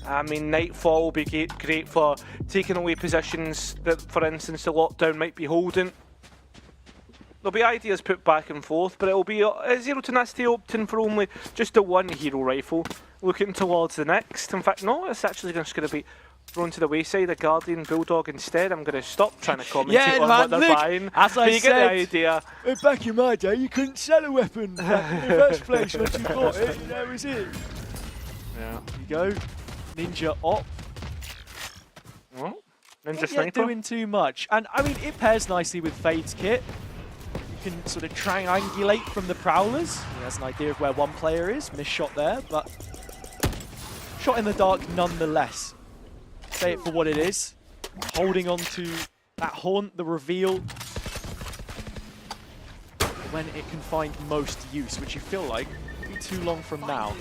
I mean, Nightfall will be great for taking away positions that, for instance, the lockdown might be holding. There'll be ideas put back and forth, but it'll be Zero Tenacity opting for only just the one hero rifle, looking towards the next. In fact, no, it's actually just going to be thrown to the wayside, a Guardian Bulldog instead. I'm going to stop trying to commentate on what they're buying. As I you said, get the idea. Back in my day, you couldn't sell a weapon in the first place once you bought it, and that was it. Yeah. There you go. Ninja op. Well, Ninja Not Sniper. yet doing too much. And, I mean, it pairs nicely with Fade's kit. You can sort of triangulate from the Prowlers. He has an idea of where one player is. Missed shot there, but shot in the dark nonetheless. Say it for what it is. Holding on to that haunt, the reveal, when it can find most use, which you feel like won't be too long from now.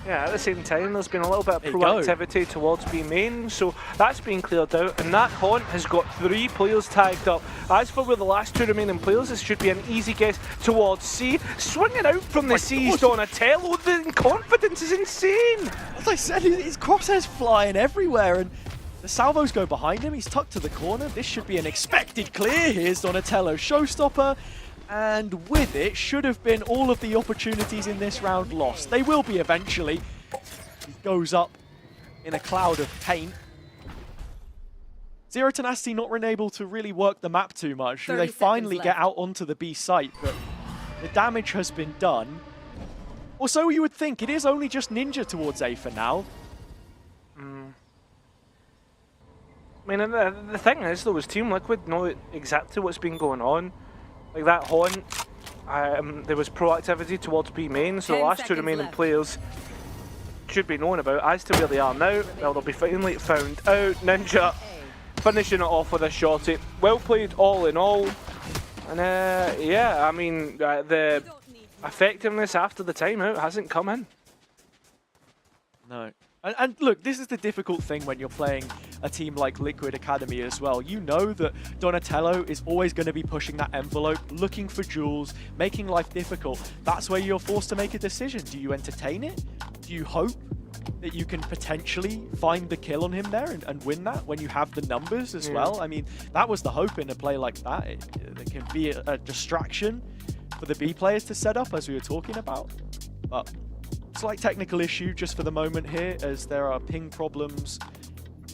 Yeah, at the same time, there's been a little bit of proactivity towards B main, so that's been cleared out, and that haunt has got 3 players tagged up. As for where the last 2 remaining players, this should be an easy guess towards C. Swinging out from the C's, Donatello, the confidence is insane! As I said, his crosshairs flying everywhere, and the salvos go behind him. He's tucked to the corner. This should be an expected clear. Here's Donatello, showstopper. And with it, should have been all of the opportunities in this round lost. They will be eventually. He goes up in a cloud of paint. Zero Tenacity not been able to really work the map too much. They finally get out onto the B site, but the damage has been done. Or so you would think. It is only just Ninja towards A for now. I mean, the thing is, though, is Team Liquid know exactly what's been going on. Like that haunt, there was proactivity towards B main, so the last 2 remaining players should be known about. As to where they are now, well, they'll be finally found out. Ninja finishing it off with a shotty. Well played all in all. And yeah, I mean, the effectiveness after the timeout hasn't come in. No. And look, this is the difficult thing when you're playing a team like Liquid Academy as well. You know that Donatello is always going to be pushing that envelope, looking for jewels, making life difficult. That's where you're forced to make a decision. Do you entertain it? Do you hope that you can potentially find the kill on him there and win that when you have the numbers as well? I mean, that was the hope in a play like that. It can be a distraction for the B players to set up, as we were talking about. But slight technical issue just for the moment here, as there are ping problems.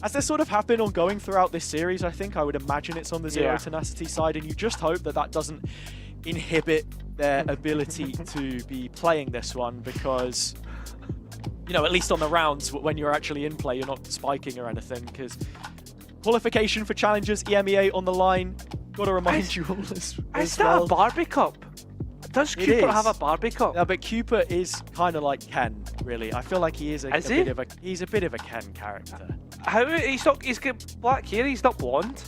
As there sort of have been ongoing throughout this series, I think. I would imagine it's on the Zero Tenacity side, and you just hope that that doesn't inhibit their ability to be playing this one, because, you know, at least on the rounds, when you're actually in play, you're not spiking or anything, because qualification for challengers, EMEA on the line. Gotta remind you all is that a Barbie Cup? Does Cooper have a Barbie Cup? Yeah, but Cooper is kind of like Ken, really. I feel like he is he's a bit of a Ken character. How he's got black hair, he's not blonde.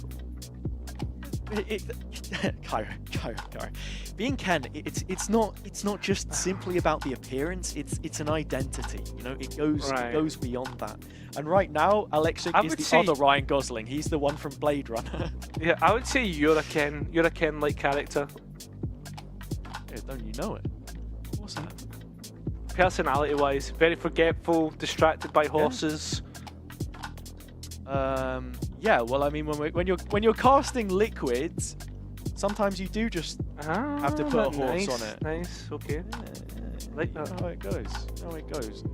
Kyra. Being Ken, it's not just simply about the appearance. It's an identity. You know, it goes beyond that. And right now, Alexic is the other Ryan Gosling. He's the one from Blade Runner. Yeah, I would say you're a Ken-like character. Yeah, don't you know it? What's that? Personality-wise, very forgetful, distracted by horses. Yeah. Well, I mean, when you're casting liquids, sometimes you do just have to put a horse on it. Nice. Okay. Like that. How it goes.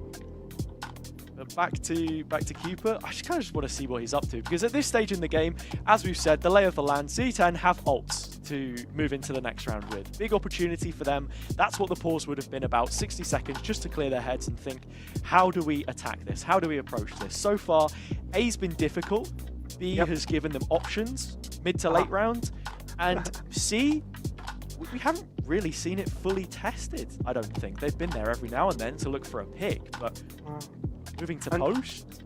But back to Cooper. I kind of just want to see what he's up to, because at this stage in the game, as we've said, the lay of the land, Z10 have ults to move into the next round with. Big opportunity for them. That's what the pause would have been about, 60 seconds just to clear their heads and think, how do we attack this? How do we approach this? So far, A's been difficult. B has given them options, mid to late round. And C, we haven't really seen it fully tested, I don't think. They've been there every now and then to look for a pick, but moving to post.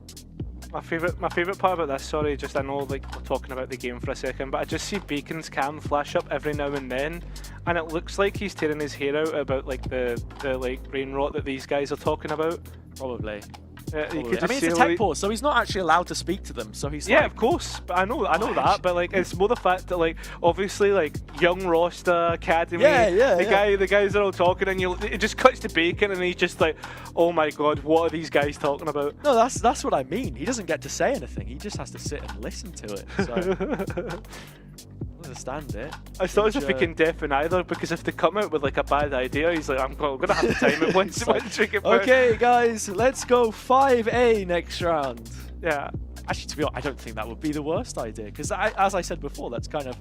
My favourite part about this, sorry, just I know like we're talking about the game for a second, but I just see Bacon's cam flash up every now and then, and it looks like he's tearing his hair out about like the like brain rot that these guys are talking about. Probably. You could I mean, it's a tech pause, so he's not actually allowed to speak to them. So he's of course, but I know that. But like, it's more the fact that like, obviously, like young roster academy, the guys are all talking, and it just cuts to Bacon, and he's just like, oh my god, what are these guys talking about? No, that's what I mean. He doesn't get to say anything. He just has to sit and listen to it. So. Understand it. I thought it was freaking deafened either, because if they come out with like a bad idea, he's like, I'm gonna have to time it once we get back. Okay, guys, let's go 5A next round. Yeah. Actually, to be honest, I don't think that would be the worst idea, because as I said before, that's kind of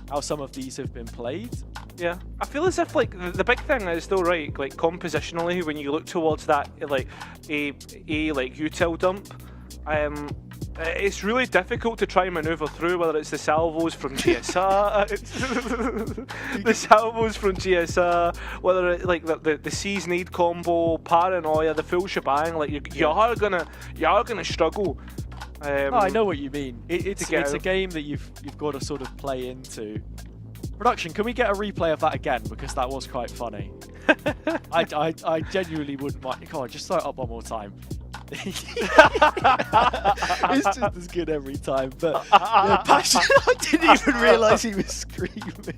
how some of these have been played. Yeah, I feel as if like the big thing is though, right? Like compositionally, when you look towards that like a like util dump, it's really difficult to try and maneuver through, whether it's the salvos from GSR, the salvos from GSR, whether it's like the C's need combo, paranoia, the full shebang. Like you are gonna struggle. I know what you mean. It's a game that you've got to sort of play into. Production, can we get a replay of that again, because that was quite funny. I genuinely wouldn't mind. Come on, just throw it up one more time. It's just as good every time, but yeah, Passion, I didn't even realise he was screaming.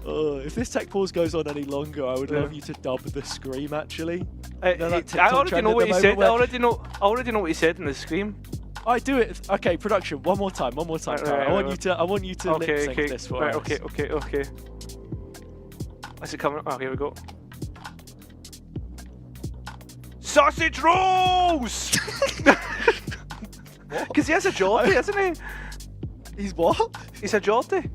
If this tech pause goes on any longer, I would love you to dub the scream, actually. I already know what he said. I already know what he said in the scream. I do it. Okay, production, one more time. Right, I want you to lip sync this for us. Okay. Is it coming? Oh, here we go. Sausage rolls! Because he has a Geordie, hasn't he? He's what? He's a Geordie.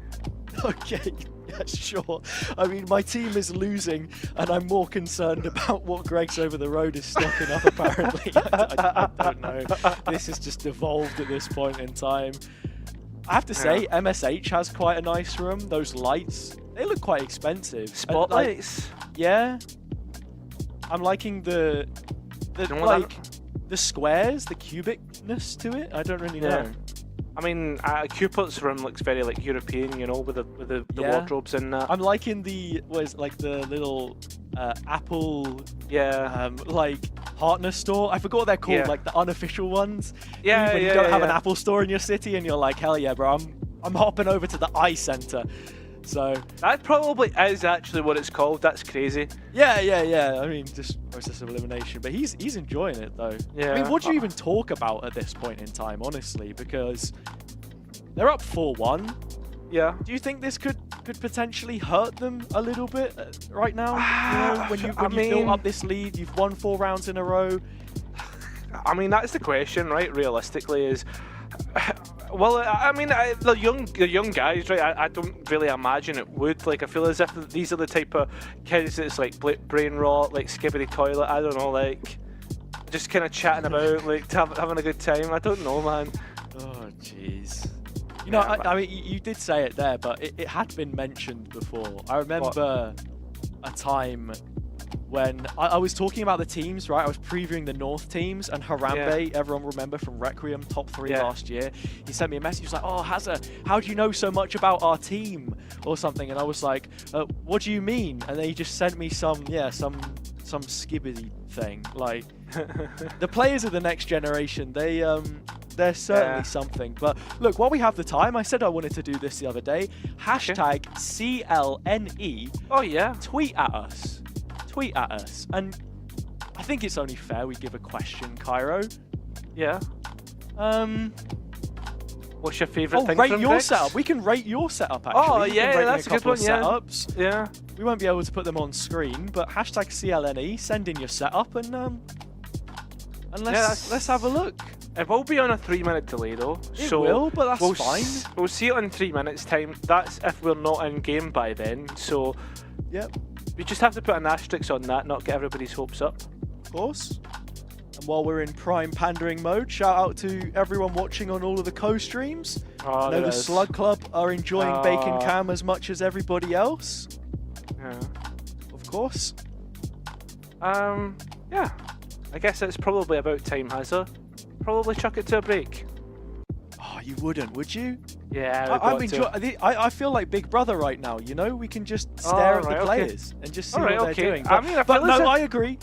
Okay, yeah, sure. I mean, my team is losing, and I'm more concerned about what Greg's over the road is stocking up, apparently. I don't know. This has just evolved at this point in time. I have to say, MSH has quite a nice room. Those lights, they look quite expensive. Spotlights? Yeah. I'm liking the squares, the cubicness to it. I don't really know. I mean, Cupert's room looks very like European, you know, with the wardrobes in that. I'm liking the little Apple like partner store. I forgot what they're called, like the unofficial ones. Yeah, when you don't have an Apple store in your city, and you're like, hell yeah, bro, I'm hopping over to the iCenter. So that probably is actually what it's called. That's crazy. Yeah. I mean, just process of elimination. But he's enjoying it though. Yeah. I mean, what do you even talk about at this point in time, honestly? Because they're up 4-1. Yeah. Do you think this could potentially hurt them a little bit right now? You know, when you built up this lead, you've won 4 rounds in a row. I mean, that's the question, right? Realistically, is. Well, I mean, the young guys, right? I don't really imagine it would. Like, I feel as if these are the type of kids that's like brain rot, like skibbity toilet. I don't know, like just kind of chatting about, like having a good time. I don't know, man. Oh, jeez. You know, I mean, you did say it there, but it had been mentioned before. I remember a time when I was talking about the teams, right? I was previewing the North teams, and Harambe, everyone remember from Requiem, top 3 last year. He sent me a message. He was like, "Oh, Hazza, how do you know so much about our team?" or something. And I was like, "What do you mean?" And then he just sent me some skibbity thing. Like, the players of the next generation, they're certainly something. But look, while we have the time, I said I wanted to do this the other day. Hashtag CLNE. Oh yeah. Tweet at us. Tweet at us. And I think it's only fair we give a question, Cairo. Yeah. What's your favourite thing rate from your Vix? setup. We can rate your setup, actually. Oh, We yeah, can rate that's a good couple one, of setups. Yeah. We won't be able to put them on screen, but hashtag CLNE, send in your setup, and let's have a look. It will be on a 3-minute delay though. It will, but that's fine. We'll see it in 3 minutes time. That's if we're not in game by then. So Yep, we just have to put an asterisk on that, not get everybody's hopes up. of course. And while we're in prime pandering mode, shout out to everyone watching on all of the co-streams. I know the Slug Club are enjoying Bacon Cam as much as everybody else. Yeah. Of course. Yeah. I guess it's probably about time, Hazza. Probably chuck it to a break. Oh, you wouldn't, would you? Yeah, I feel like Big Brother right now, you know? We can just stare at the players and just see what they're doing. But, I agree.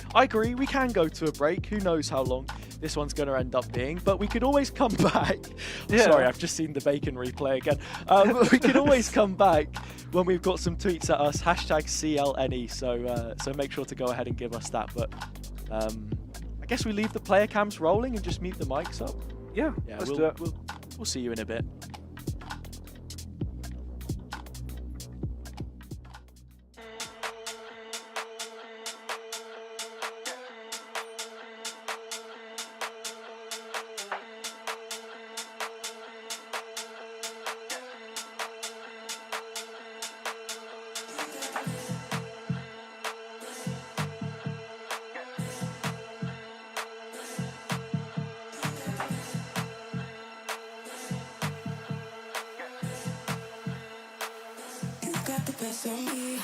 We can go to a break. Who knows how long this one's going to end up being. But we could always come back. Sorry, I've just seen the Bacon replay again. We can always come back when we've got some tweets at us. Hashtag CLNE. So make sure to go ahead and give us that. But I guess we leave the player cams rolling and just mute the mics up. Yeah, let's do it. We'll see you in a bit. Got the best of me.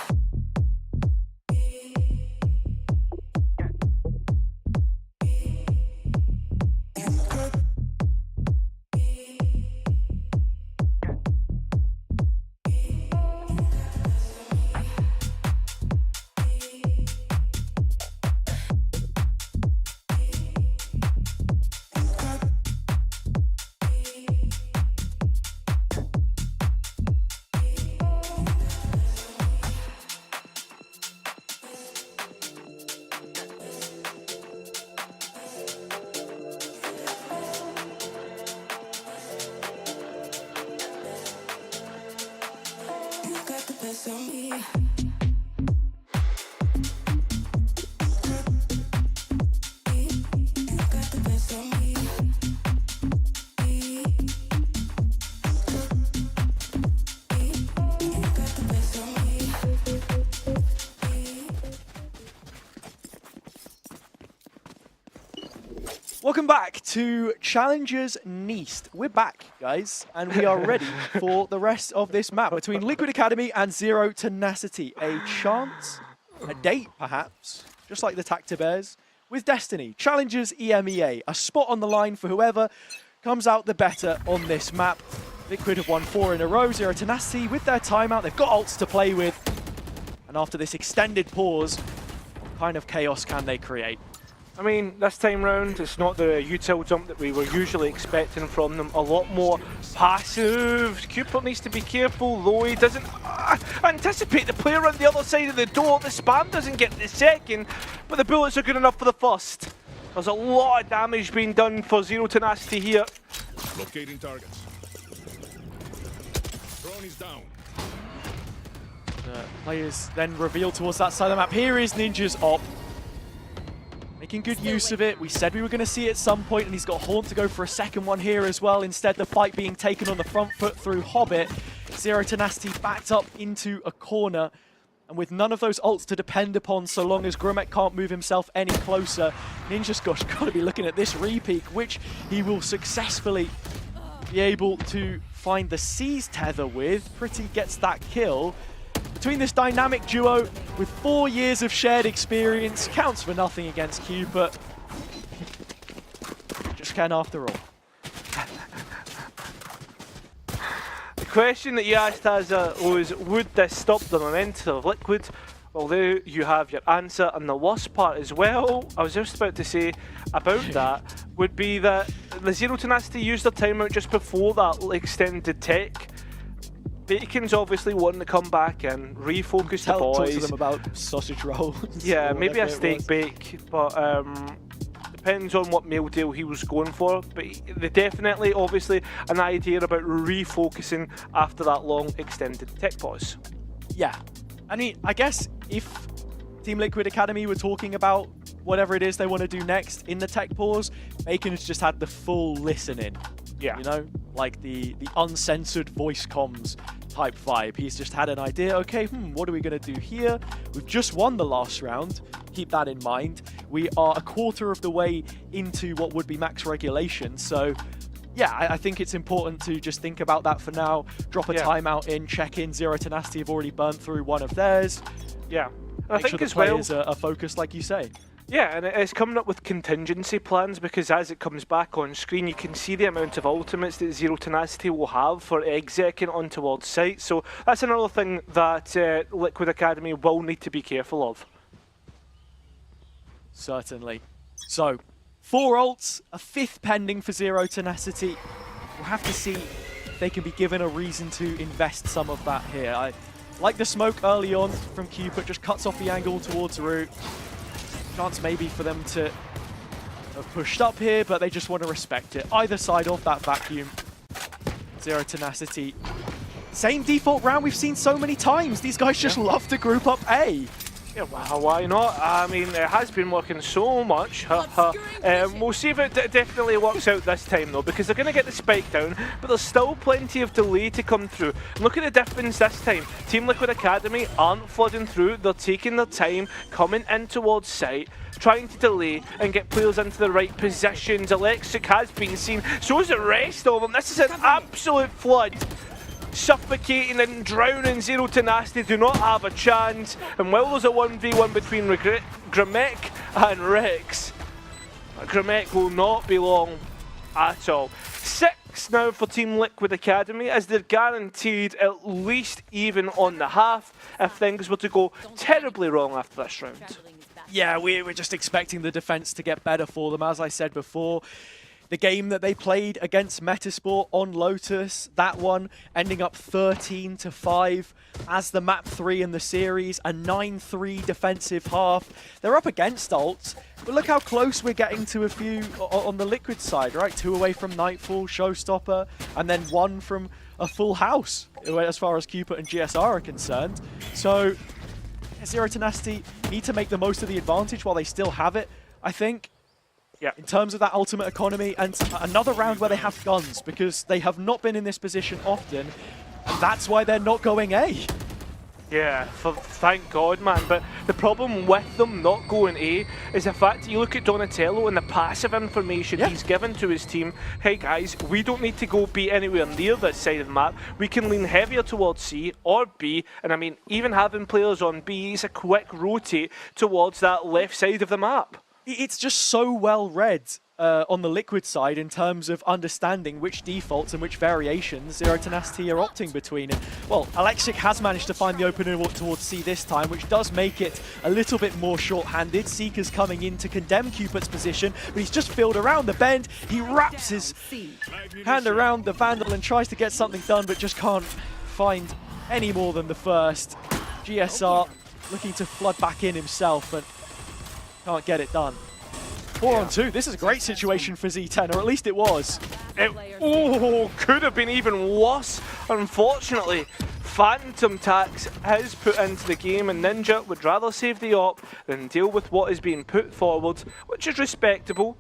Welcome back to Challengers Neast. We're back, guys, and we are ready for the rest of this map between Liquid Academy and Zero Tenacity. A chance, a date perhaps, just like the Tacti Bears, with Destiny. Challengers EMEA, a spot on the line for whoever comes out the better on this map. Liquid have won 4 in a row. Zero Tenacity with their timeout. They've got ults to play with. And after this extended pause, what kind of chaos can they create? I mean, this time round, it's not the util jump that we were usually expecting from them. A lot more passive. Cooper needs to be careful, though he doesn't anticipate the player on the other side of the door. The spam doesn't get the second, but the bullets are good enough for the first. There's a lot of damage being done for Zero Tenacity here. Locating targets. Drone is down. Players then reveal towards that side of the map. Here is Ninja's op. Making good use of it. We said we were going to see it at some point, and he's got Haunt to go for a second one here as well. Instead, the fight being taken on the front foot through Hobbit. Zero Tenacity backed up into a corner. And with none of those ults to depend upon, so long as Grumek can't move himself any closer, Ninja's got to be looking at this repeat, which he will successfully be able to find the C's tether with. Pretty gets that kill. Between this dynamic duo with 4 years of shared experience, counts for nothing against Cupid. Just can after all. The question that you asked Hazza was, would this stop the momentum of Liquid? Well, there you have your answer, and the worst part as well, I was just about to say about that, would be that the Zero Tenacity used their timeout just before that extended tech. Bacon's obviously wanting to come back and refocus the boys. Talk to them about sausage rolls. Yeah, maybe a steak bake, but depends on what meal deal he was going for. But they definitely, obviously, an idea about refocusing after that long extended tech pause. Yeah. I mean, I guess if Team Liquid Academy were talking about whatever it is they want to do next in the tech pause, Bacon has just had the full listening. Yeah. You know, like the uncensored voice comms type vibe. He's just had an idea, okay, what are we going to do here? We've just won the last round. Keep that in mind. We are a quarter of the way into what would be max regulation, so yeah, I think it's important to just think about that for now. Drop a timeout in, check in. Zero Tenacity have already burnt through one of theirs. Yeah. Make sure the players are focused, like you say. Yeah, and it's coming up with contingency plans, because as it comes back on screen, you can see the amount of ultimates that Zero Tenacity will have for execing on towards site. So that's another thing that Liquid Academy will need to be careful of. Certainly. So, 4 ults, a 5th pending for Zero Tenacity. We'll have to see if they can be given a reason to invest some of that here. I like the smoke early on from Cupid, just cuts off the angle towards root. Chance maybe for them to have pushed up here, but they just want to respect it. Either side of that vacuum. Zero Tenacity. Same default round we've seen so many times. These guys just love to group up A. Yeah, well, why not? I mean, it has been working so much. We'll see if it definitely works out this time, though, because they're going to get the spike down, but there's still plenty of delay to come through. Look at the difference this time. Team Liquid Academy aren't flooding through. They're taking their time, coming in towards site, trying to delay and get players into the right positions. Alexic has been seen, so is the rest of them. This is an absolute flood. Suffocating and drowning Zero Tenacity do not have a chance, and while there's a 1v1 between Gramek and Rex, Gramek will not be long at all. 6 now for Team Liquid Academy, as they're guaranteed at least even on the half if things were to go terribly wrong after this round. Yeah, we're just expecting the defense to get better for them, as I said before. The game that they played against Metasport on Lotus, that one ending up 13-5 as the map 3 in the series, a 9-3 defensive half. They're up against ults, but look how close we're getting to a few on the Liquid side, right? 2 away from Nightfall, Showstopper, and then 1 from a full house as far as Cupid and GSR are concerned. So Zero Tenacity need to make the most of the advantage while they still have it, I think. Yeah. In terms of that ultimate economy, and another round where they have guns, because they have not been in this position often, and that's why they're not going A. Yeah, thank God, man. But the problem with them not going A is the fact that you look at Donatello and the passive information he's given to his team. Hey guys, we don't need to go B anywhere near this side of the map. We can lean heavier towards C or B. And I mean, even having players on B is a quick rotate towards that left side of the map. It's just so well read on the Liquid side in terms of understanding which defaults and which variations Zero Tenacity are opting between. And, well, Alexic has managed to find the opening towards C this time, which does make it a little bit more short-handed. Seeker's coming in to condemn Cupid's position, but he's just filled around the bend. He wraps his hand around the Vandal and tries to get something done, but just can't find any more than the first. GSR looking to flood back in himself, but can't get it done. 4 on 2. This is a great situation for Z10, or at least it was. Could have been even worse. Unfortunately, Phantom Tax is put into the game, and Ninja would rather save the op than deal with what is being put forward, which is respectable.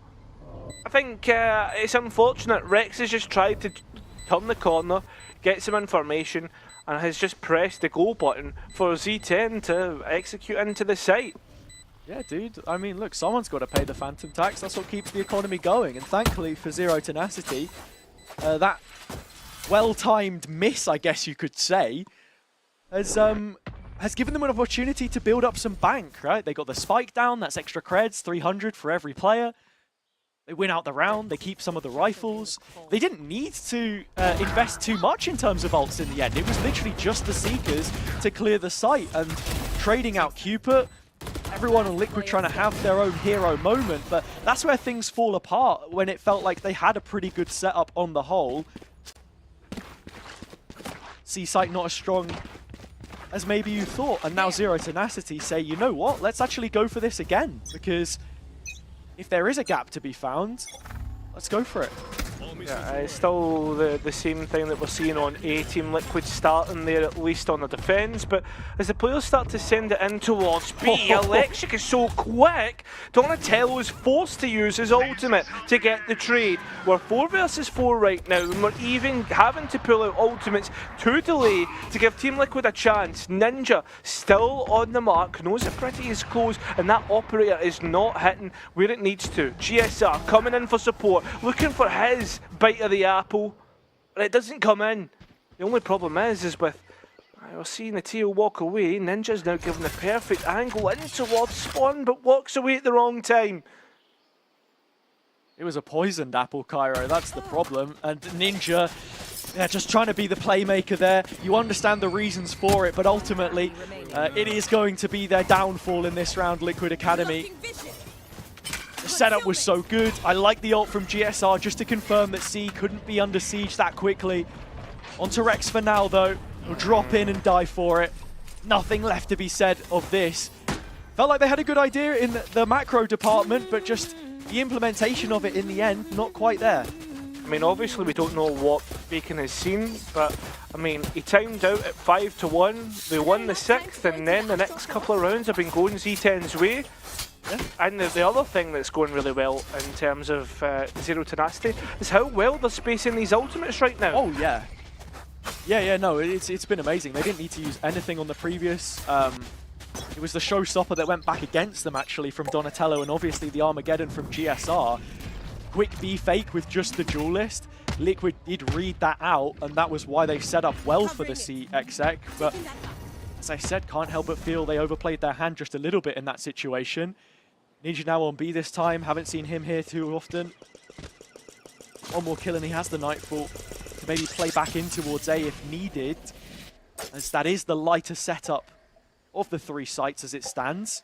I think it's unfortunate. Rex has just tried to turn the corner, get some information, and has just pressed the go button for Z10 to execute into the site. Yeah, dude. I mean, look, someone's got to pay the Phantom Tax. That's what keeps the economy going. And thankfully for Zero Tenacity, that well-timed miss, I guess you could say, has given them an opportunity to build up some bank, right? They got the spike down, that's extra creds, 300 for every player. They win out the round, they keep some of the rifles. They didn't need to invest too much in terms of ults in the end. It was literally just the Seekers to clear the site, and trading out Cupid, everyone on Liquid trying to have their own hero moment, but that's where things fall apart when it felt like they had a pretty good setup on the whole. C-site not as strong as maybe you thought, and now Zero Tenacity say, you know what, let's actually go for this again, because if there is a gap to be found, let's go for it. Yeah, it's still the same thing that we're seeing on A Team. Liquid starting there at least on the defence, but as the players start to send it in towards B, Electric is so quick, Donatello is forced to use his ultimate to get the trade. We're 4 versus 4 right now, and we're even having to pull out ultimates to delay to give Team Liquid a chance. Ninja still on the mark, knows it pretty is close, and that operator is not hitting where it needs to. GSR coming in for support, looking for his bite of the apple, and it doesn't come in. The only problem is with we're seeing the tail walk away. Ninja's now given the perfect angle in towards Spawn, but walks away at the wrong time. It was a poisoned apple, Cairo, that's the problem. And Ninja, yeah, just trying to be the playmaker there. You understand the reasons for it, but ultimately, it is going to be their downfall in this round, Liquid Academy. The setup was so good. I like the ult from GSR just to confirm that C couldn't be under siege that quickly. Onto Rex for now, though. He'll drop in and die for it. Nothing left to be said of this. Felt like they had a good idea in the macro department, but just the implementation of it in the end, not quite there. I mean, obviously we don't know what Bacon has seen, but I mean, he timed out at 5-1. They won the 6th, and then the next couple of rounds have been going Z10's way. Yeah. And the other thing that's going really well in terms of Zero Tenacity is how well they're spacing these ultimates right now. Oh yeah. Yeah, no, it's been amazing. They didn't need to use anything on the previous. It was the showstopper that went back against them actually from Donatello, and obviously the Armageddon from GSR. Quick B fake with just the duelist. Liquid did read that out, and that was why they set up well for the C exec. But as I said, can't help but feel they overplayed their hand just a little bit in that situation. Ninja now on B this time, haven't seen him here too often. One more kill and he has the Nightfall to maybe play back in towards A if needed, as that is the lighter setup of the 3 sites as it stands.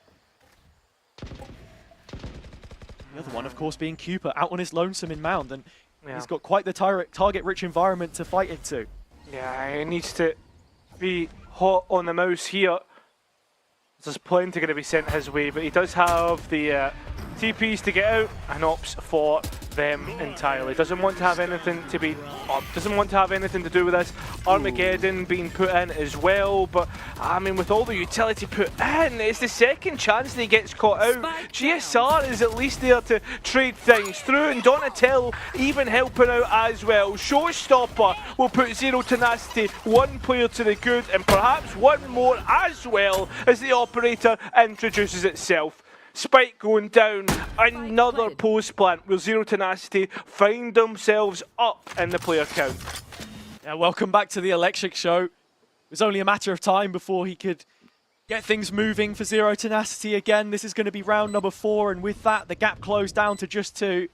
The other one, of course, being Cupid, out on his lonesome in Mound, and he's got quite the target-rich environment to fight into. Yeah, he needs to be hot on the mouse here. There's plenty going to be sent his way, but he does have the TPs to get out and opts for them entirely. Doesn't want to have anything to be up, doesn't want to have anything to do with this. Armageddon being put in as well, but I mean, with all the utility put in, it's the second chance that he gets caught out. GSR is at least there to trade things through, and Donatello even helping out as well. Showstopper will put Zero Tenacity 1 player to the good, and perhaps 1 more as well as the operator introduces itself. Spike going down, another post plant where Zero Tenacity find themselves up in the player count. Yeah, welcome back to the Electric Show. It was only a matter of time before he could get things moving for Zero Tenacity again. This is going to be round number 4, and with that, the gap closed down to just 2.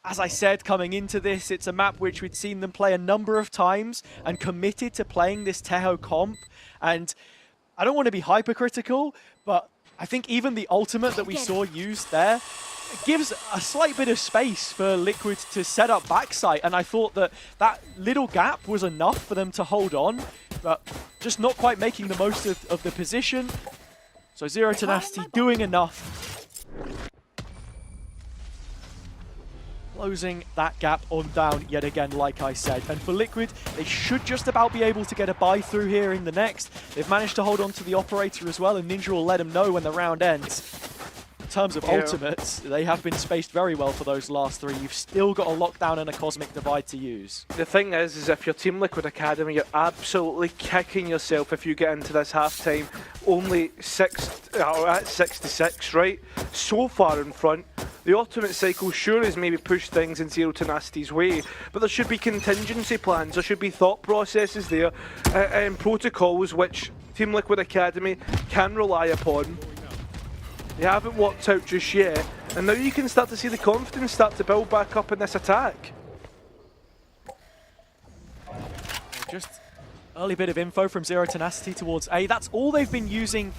As I said, coming into this, it's a map which we'd seen them play a number of times and committed to playing this Tejo comp. And I don't want to be hypercritical, but I think even the ultimate that we saw used there gives a slight bit of space for Liquid to set up backside, and I thought that that little gap was enough for them to hold on, but just not quite making the most of the position. So Zero Tenacity doing enough. Closing that gap on down yet again, like I said. And for Liquid, they should just about be able to get a buy through here in the next. They've managed to hold on to the operator as well, and Ninja will let them know when the round ends. In terms of ultimates, they have been spaced very well for those last 3. You've still got a lockdown and a cosmic divide to use. The thing is if you're Team Liquid Academy, you're absolutely kicking yourself if you get into this halftime. Only at 6-6, right? So far in front. The ultimate cycle sure has maybe pushed things in Zero Tenacity's way, but there should be contingency plans, there should be thought processes there, and protocols which Team Liquid Academy can rely upon. They haven't worked out just yet, and now you can start to see the confidence start to build back up in this attack. Just early bit of info from Zero Tenacity towards A. That's all they've been using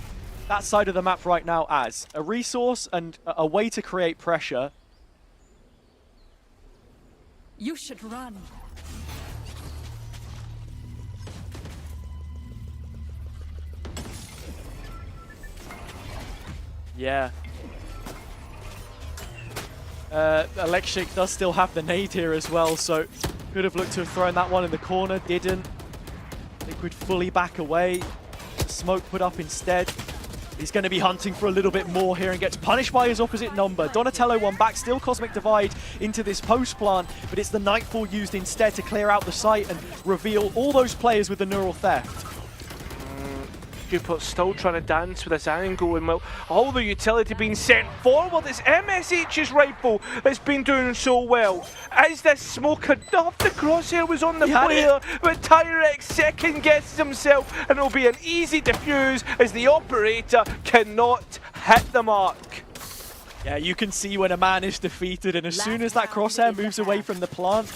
that side of the map right now as. A resource and a way to create pressure. You should run. Yeah. Alexic does still have the nade here as well, so could have looked to have thrown that one in the corner, didn't. Liquid fully back away. Smoke put up instead. He's going to be hunting for a little bit more here and gets punished by his opposite number. Donatello one back, still Cosmic Divide into this post plant, but it's the Nightfall used instead to clear out the site and reveal all those players with the neural theft. Cupid's still trying to dance with this angle, and well, all the utility being sent forward. It's MSH's rifle that's been doing so well. As this smoker off the crosshair was on the player, but Tyrex second guesses himself, and it'll be an easy defuse as the operator cannot hit the mark. Yeah, you can see when a man is defeated, and as soon as that crosshair moves away from the plant,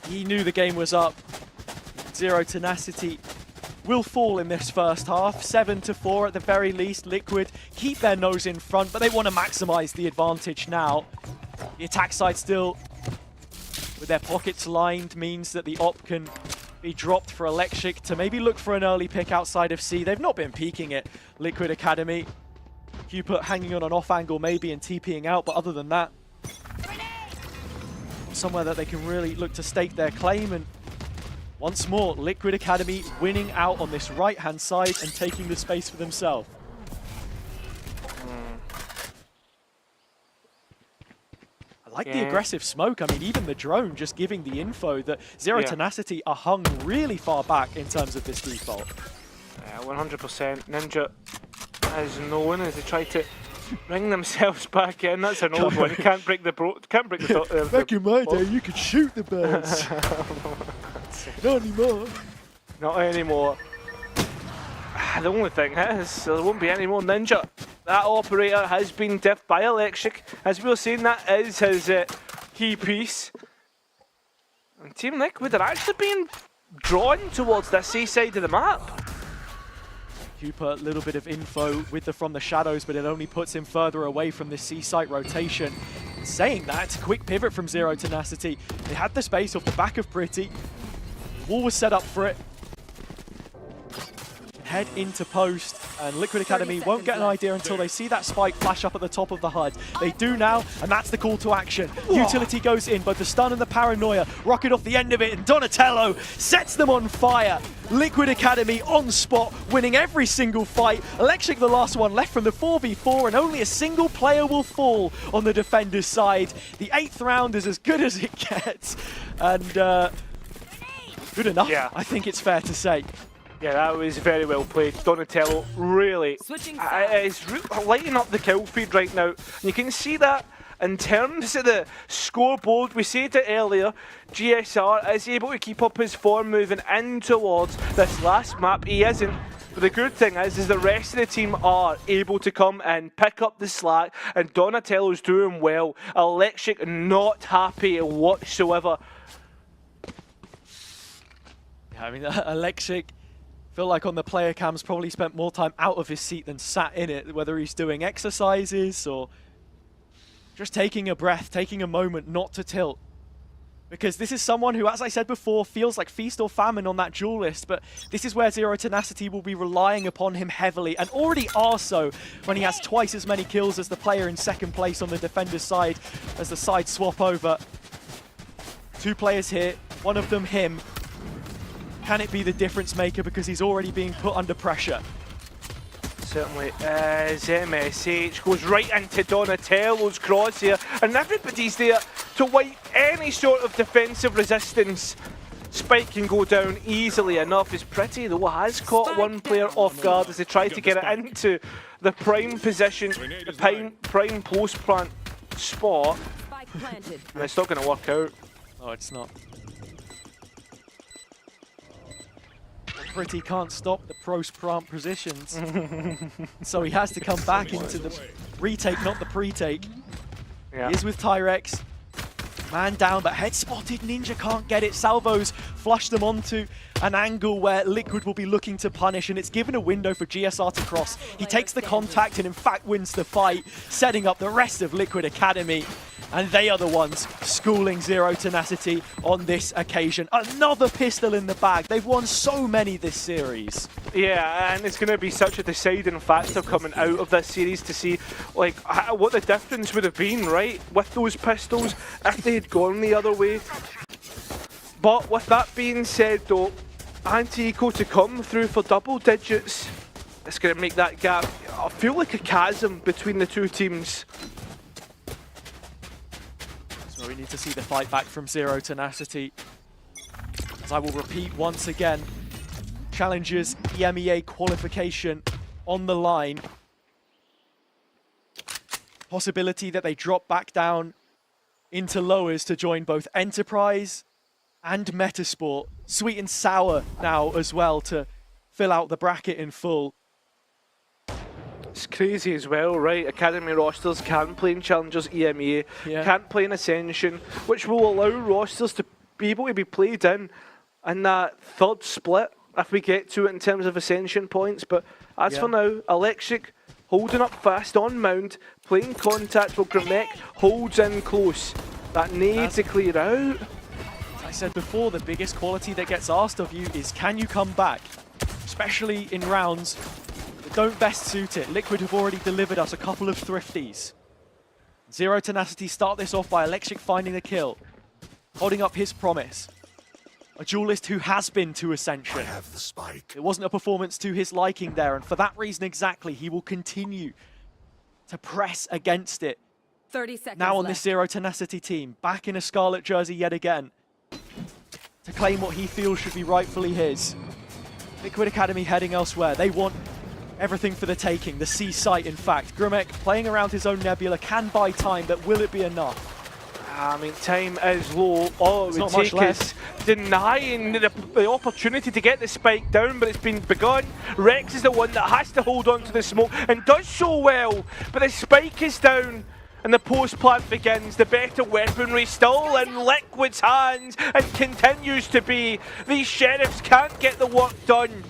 he knew the game was up. Zero Tenacity will fall in this first half. 7-4 at the very least. Liquid keep their nose in front, but they want to maximize the advantage now. The attack side still, with their pockets lined, means that the op can be dropped for Alexic to maybe look for an early pick outside of C. They've not been peeking it, Liquid Academy. Cupid hanging on an off angle maybe and TPing out, but other than that, somewhere that they can really look to stake their claim. And once more, Liquid Academy winning out on this right-hand side and taking the space for themselves. I like the aggressive smoke. I mean, even the drone just giving the info that Zero Tenacity are hung really far back in terms of this default. 100%. Ninja is known as they try to bring themselves back in. That's an old one. Can't break the Back in my day, you could shoot the birds. Not anymore. Not anymore. The only thing is, there won't be any more Ninja. That operator has been diffed by Alexic. As we were saying, that is his key piece. And Team Liquid are actually being drawn towards this C side of the map. Cooper, a little bit of info with the from the shadows, but it only puts him further away from the C site rotation. Saying that, quick pivot from Zero Tenacity. They had the space off the back of Pretty. Wall was set up for it. Head into post, and Liquid Academy won't get an idea until they see that spike flash up at the top of the HUD. They do now, and that's the call to action. Utility goes in, both the stun and the paranoia. Rocket off the end of it, and Donatello sets them on fire. Liquid Academy on spot, winning every single fight. Alexic the last one left from the 4v4, and only a single player will fall on the defender's side. The 8th round is as good as it gets, and good enough, I think it's fair to say. Yeah, that was very well played. Donatello really is lighting up the kill feed right now. And you can see that in terms of the scoreboard. We said it earlier, GSR is able to keep up his form moving in towards this last map. He isn't. But the good thing is the rest of the team are able to come and pick up the slack, and Donatello's doing well. Alexic not happy whatsoever. Yeah, I mean, Alexic, feel like on the player cams probably spent more time out of his seat than sat in it, whether he's doing exercises or just taking a breath, taking a moment not to tilt. Because this is someone who, as I said before, feels like feast or famine on that duel list, but this is where Zero Tenacity will be relying upon him heavily, and already are so when he has twice as many kills as the player in second place on the defender's side as the side swap over. 2 players here, one of them him. Can it be the difference maker because he's already being put under pressure? Certainly is. MSH goes right into Donatello's crosshair, and everybody's there to wipe any sort of defensive resistance. Spike can go down easily enough. As Pretty though has caught one player off guard as they try to get it into the prime position, the prime post plant. spot, Spike planted. and it's not going to work out. No, it's not. Pretty can't stop the pros-prompt positions. So he has to come back into the retake, not the pre-take. Yeah. He is with Tyrex. Man down, but head spotted. Ninja can't get it. Salvos flush them onto an angle where Liquid will be looking to punish, and it's given a window for GSR to cross. He takes the contact and in fact wins the fight, setting up the rest of Liquid Academy. And they are the ones schooling Zero Tenacity on this occasion. Another pistol in the bag. They've won so many this series. Yeah, and it's going to be such a deciding factor coming out of this series to see like what the difference would have been, right, with those pistols if they had gone the other way. But with that being said though, anti-eco to come through for double digits, it's going to make that gap, I feel like a chasm between the two teams. So we need to see the fight back from Zero Tenacity. As I will repeat once again, Challengers EMEA qualification on the line. Possibility that they drop back down into lowers to join both Enterprise and Metasport. Sweet and Sour now as well to fill out the bracket in full. It's crazy as well, right? Academy rosters can play in Challengers EMEA, can't play in Ascension, which will allow rosters to be able to be played in that third split if we get to it in terms of Ascension points. But as for now, Electric holding up fast on Mound, playing contact while Gramek holds in close. That needs to clear out. As I said before, the biggest quality that gets asked of you is can you come back? Especially in rounds that don't best suit it. Liquid have already delivered us a couple of thrifties. Zero Tenacity start this off by Electric finding the kill, holding up his promise. A duelist who has been to Ascension. I have the spike. It wasn't a performance to his liking there, and for that reason exactly, he will continue to press against it. 30 seconds Now on left. this Zero Tenacity team, back in a Scarlet jersey yet again, to claim what he feels should be rightfully his. Liquid Academy heading elsewhere. They want everything for the taking, the C site in fact. Gramek playing around his own nebula can buy time, but will it be enough? I mean, time is low. All it would take is denying the opportunity to get the spike down, but it's been begun. Rex is the one that has to hold on to the smoke and does so well, but the spike is down. And the post-plant begins, the better weaponry still in Liquid's hands and continues to be. These Sheriffs can't get the work done.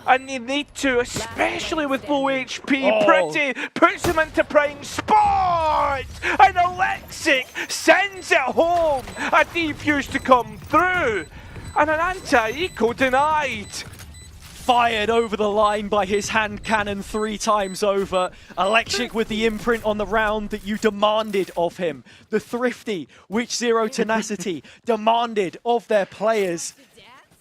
And they need to, especially with low HP. Pretty puts him into prime spot! And Alexic sends it home! A defuse to come through! And an anti-eco denied! Fired over the line by his hand cannon 3 times over. Electric with the imprint on the round that you demanded of him. The thrifty, which Zero Tenacity demanded of their players.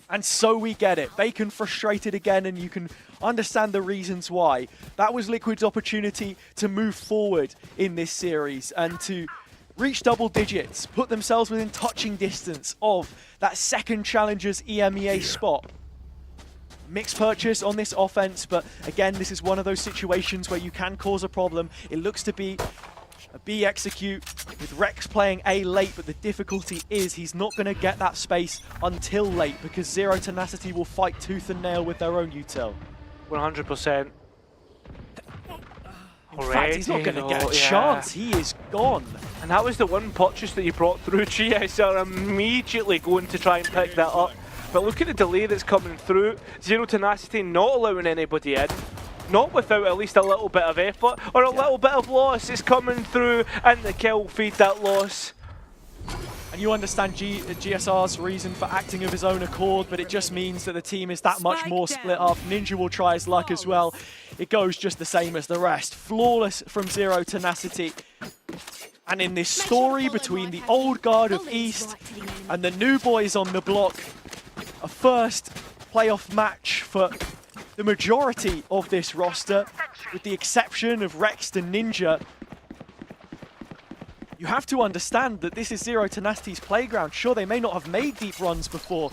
And so we get it. Bacon frustrated again, and you can understand the reasons why. That was Liquid's opportunity to move forward in this series and to reach double digits, put themselves within touching distance of that second Challengers EMEA spot. Mixed purchase on this offense, but again, this is one of those situations where you can cause a problem. It looks to be a B execute with Rex playing A late, but the difficulty is he's not going to get that space until late because Zero Tenacity will fight tooth and nail with their own util. 100%. In fact, he's not going to get a chance. He is gone. And that was the one purchase that you brought through. GSR immediately going to try and pick that up. But look at the delay that's coming through. Zero Tenacity not allowing anybody in. Not without at least a little bit of effort or a little bit of loss. It's coming through and the kill feed that loss. And you understand GSR's reason for acting of his own accord, but it just means that the team is that much more split up. Ninja will try his luck as well. It goes just the same as the rest. Flawless from Zero Tenacity. And in this story between the old guard of East and the new boys on the block, a first playoff match for the majority of this roster, with the exception of Rex and Ninja. You have to understand that this is Zero Tenacity's playground. Sure, they may not have made deep runs before.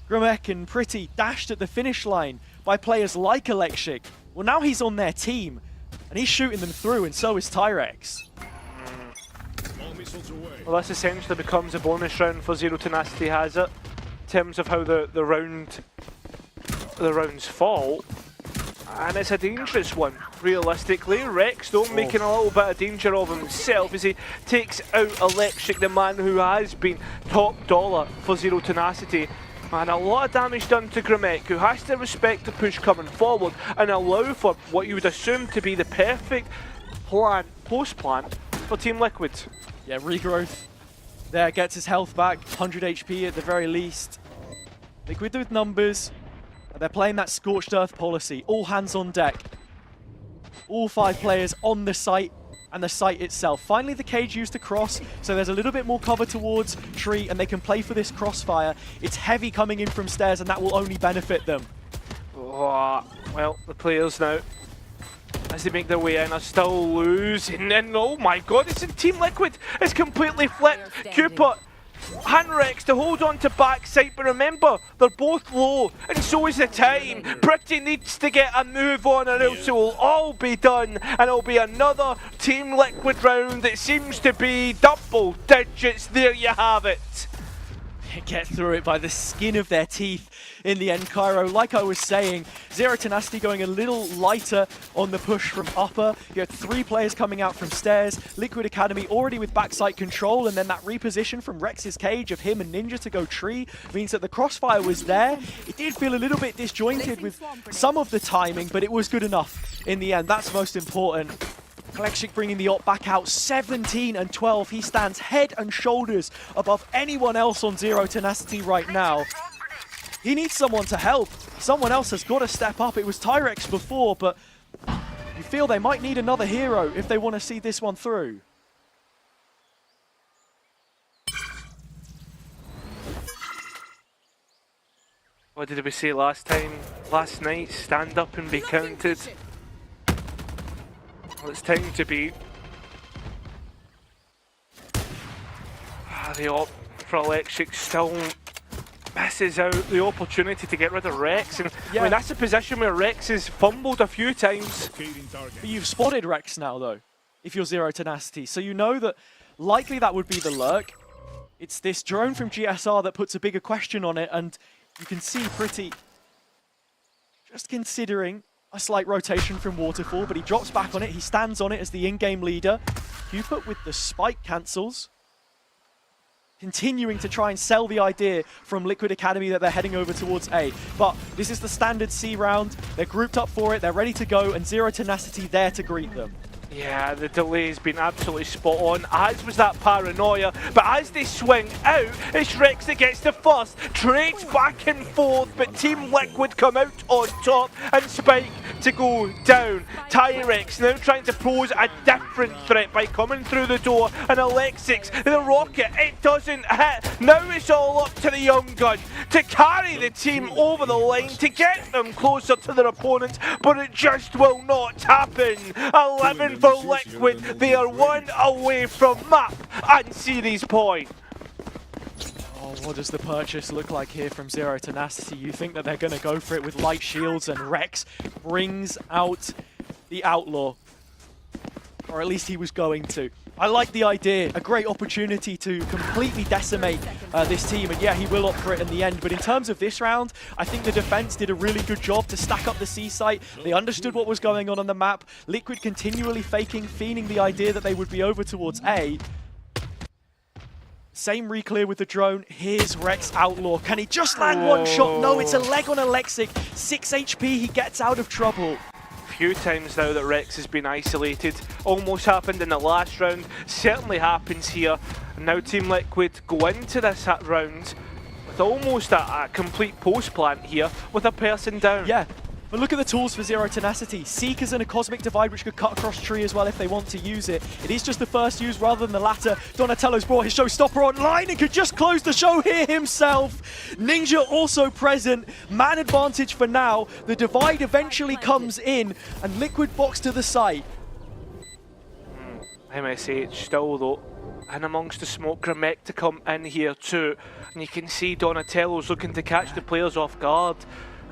Gramek and Pretty dashed at the finish line by players like Electric. Well, now he's on their team, and he's shooting them through, and so is Tyrex. Missiles away. Well, this essentially becomes a bonus round for Zero Tenacity, has it? In terms of how the rounds fall. And it's a dangerous one, realistically. Rex, though, making a little bit of danger of himself as he takes out Electric, the man who has been top dollar for Zero Tenacity. And a lot of damage done to Gramek, who has to respect the push coming forward and allow for what you would assume to be the perfect plan, post-plant for Team Liquid. Yeah, regrowth there, gets his health back, 100 HP at the very least. Liquid with numbers. They're playing that Scorched Earth policy, all hands on deck. All 5 players on the site and the site itself. Finally the cage used to cross, so there's a little bit more cover towards Tree and they can play for this crossfire. It's heavy coming in from stairs and that will only benefit them. Oh, well, the players now, as they make their way in, are still losing. And oh my god, it's in Team Liquid. It's completely flipped. Cooper and Rex to hold on to backside, but remember, they're both low, and so is the time. Pretty needs to get a move on, or else it will all be done, and it'll be another Team Liquid round that seems to be double digits. There you have it. Get through it by the skin of their teeth in the end, Cairo. Like I was saying, Zero Tenacity going a little lighter on the push from upper. You had 3 players coming out from stairs. Liquid Academy already with backside control, and then that reposition from Rex's cage of him and Ninja to go Tree means that the crossfire was there. It did feel a little bit disjointed with some of the timing, but it was good enough in the end. That's most important. Kalexik bringing the op back out, 17 and 12. He stands head and shoulders above anyone else on Zero Tenacity right now. He needs someone to help. Someone else has got to step up. It was Tyrex before, but you feel they might need another hero if they want to see this one through. What did we say last night? Stand up and be counted. Well, it's time to be. The op for Electric still misses out the opportunity to get rid of Rex. And I mean, that's a position where Rex has fumbled a few times. But you've spotted Rex now, though, if you're Zero Tenacity. So you know that likely that would be the lurk. It's this drone from GSR that puts a bigger question on it, and you can see Pretty just considering a slight rotation from Waterfall, but he drops back on it. He stands on it as the in-game leader. Cupid with the spike cancels. Continuing to try and sell the idea from Liquid Academy that they're heading over towards A. But this is the standard C round. They're grouped up for it. They're ready to go, and Zero Tenacity there to greet them. Yeah, the delay's been absolutely spot on, as was that paranoia. But as they swing out, it's Rex that gets the first. Trades back and forth, but Team Liquid come out on top, and Spike to go down. Tyrex now trying to pose a different threat by coming through the door, and Alexix, the rocket, it doesn't hit. Now it's all up to the young gun to carry the team over the line, to get them closer to their opponents, but it just will not happen. 11 for Liquid, they are 1 away from map and series point. Oh, what does the purchase look like here from Zero Tenacity? You think that they're going to go for it with light shields, and Rex brings out the Outlaw. Or at least he was going to. I like the idea. A great opportunity to completely decimate this team. And yeah, he will opt for it in the end. But in terms of this round, I think the defense did a really good job to stack up the C site. They understood what was going on the map. Liquid continually feigning the idea that they would be over towards A. Same reclear with the drone. Here's Rex Outlaw. Can he just land one shot? No, it's a leg on Alexic. 6 HP, he gets out of trouble. Few times now that Rex has been isolated. Almost happened in the last round. Certainly happens here. And now Team Liquid go into this round with almost a complete post plant here with a person down. Yeah. But look at the tools for Zero Tenacity. Seekers and a Cosmic Divide, which could cut across Tree as well if they want to use it. It is just the first use rather than the latter. Donatello's brought his showstopper online and could just close the show here himself. Ninja also present. Man advantage for now. The Divide eventually comes in, and Liquid box to the site. MSH still though, and amongst the smoke, Gramek to come in here too. And you can see Donatello's looking to catch the players off guard.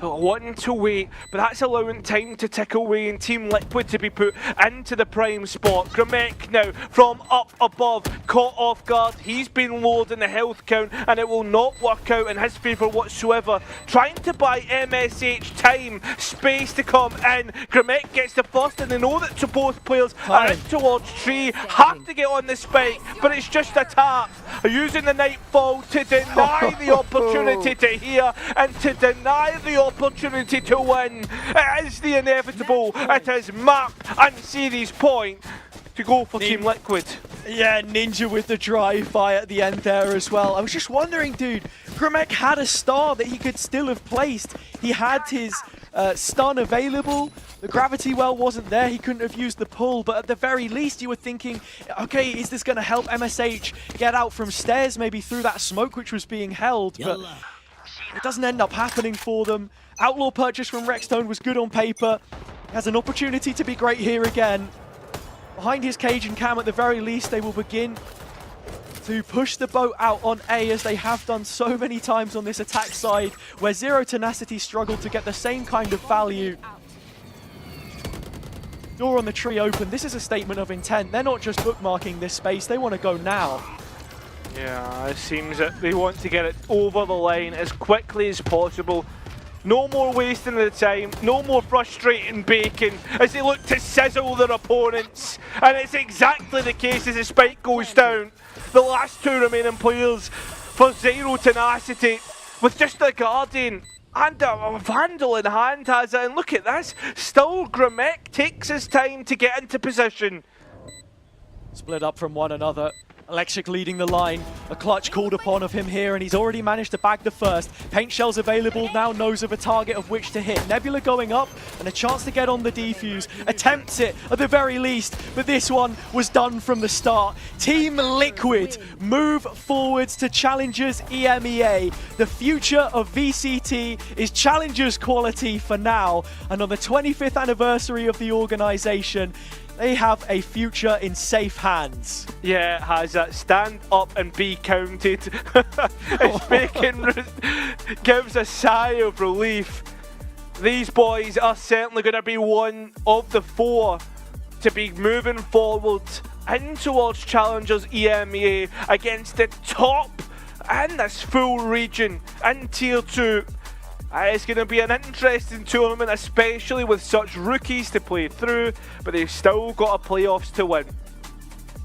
wanting to wait, but that's allowing time to tick away and Team Liquid to be put into the prime spot. Gramek now from up above, caught off guard. He's been lowered in the health count and it will not work out in his favour whatsoever. Trying to buy MSH time, space to come in. Gramek gets the first and they know that both players are in towards Tree. Have to get on the spike, but it's just a tap. Using the Nightfall to deny the opportunity to hear and to deny the opportunity to win. It is the inevitable. It is map and series point to go for Team Liquid. Yeah, Ninja with the drive-by at the end there as well. I was just wondering, dude, Gramek had a star that he could still have placed. He had his stun available. The gravity well wasn't there. He couldn't have used the pull, but at the very least you were thinking, okay, is this going to help MSH get out from stairs, maybe through that smoke which was being held? But it doesn't end up happening for them. Outlaw purchase from Rexstone was good on paper. Has an opportunity to be great here again. Behind his cage and cam, at the very least, they will begin to push the boat out on A, as they have done so many times on this attack side, where Zero Tenacity struggled to get the same kind of value. Door on the tree open. This is a statement of intent. They're not just bookmarking this space, they want to go now. Yeah, it seems that they want to get it over the line as quickly as possible. No more wasting of the time, no more frustrating bacon as they look to sizzle their opponents. And it's exactly the case as the spike goes down. The last two remaining players for Zero Tenacity with just a Guardian and a Vandal in hand has it. And look at this, still Gramek takes his time to get into position. Split up from one another. Electric leading the line, a clutch called upon of him here, and he's already managed to bag the first. Paint shells available, now knows of a target of which to hit. Nebula going up, and a chance to get on the defuse. Attempts it at the very least, but this one was done from the start. Team Liquid move forwards to Challengers EMEA. The future of VCT is Challengers quality for now, and on the 25th anniversary of the organisation, they have a future in safe hands. Yeah, it has that. Stand up and be counted. As Bacon gives a sigh of relief. These boys are certainly going to be one of the four to be moving forward in towards Challengers EMEA against the top in this full region in Tier 2. It's going to be an interesting tournament, especially with such rookies to play through, but they've still got a playoffs to win.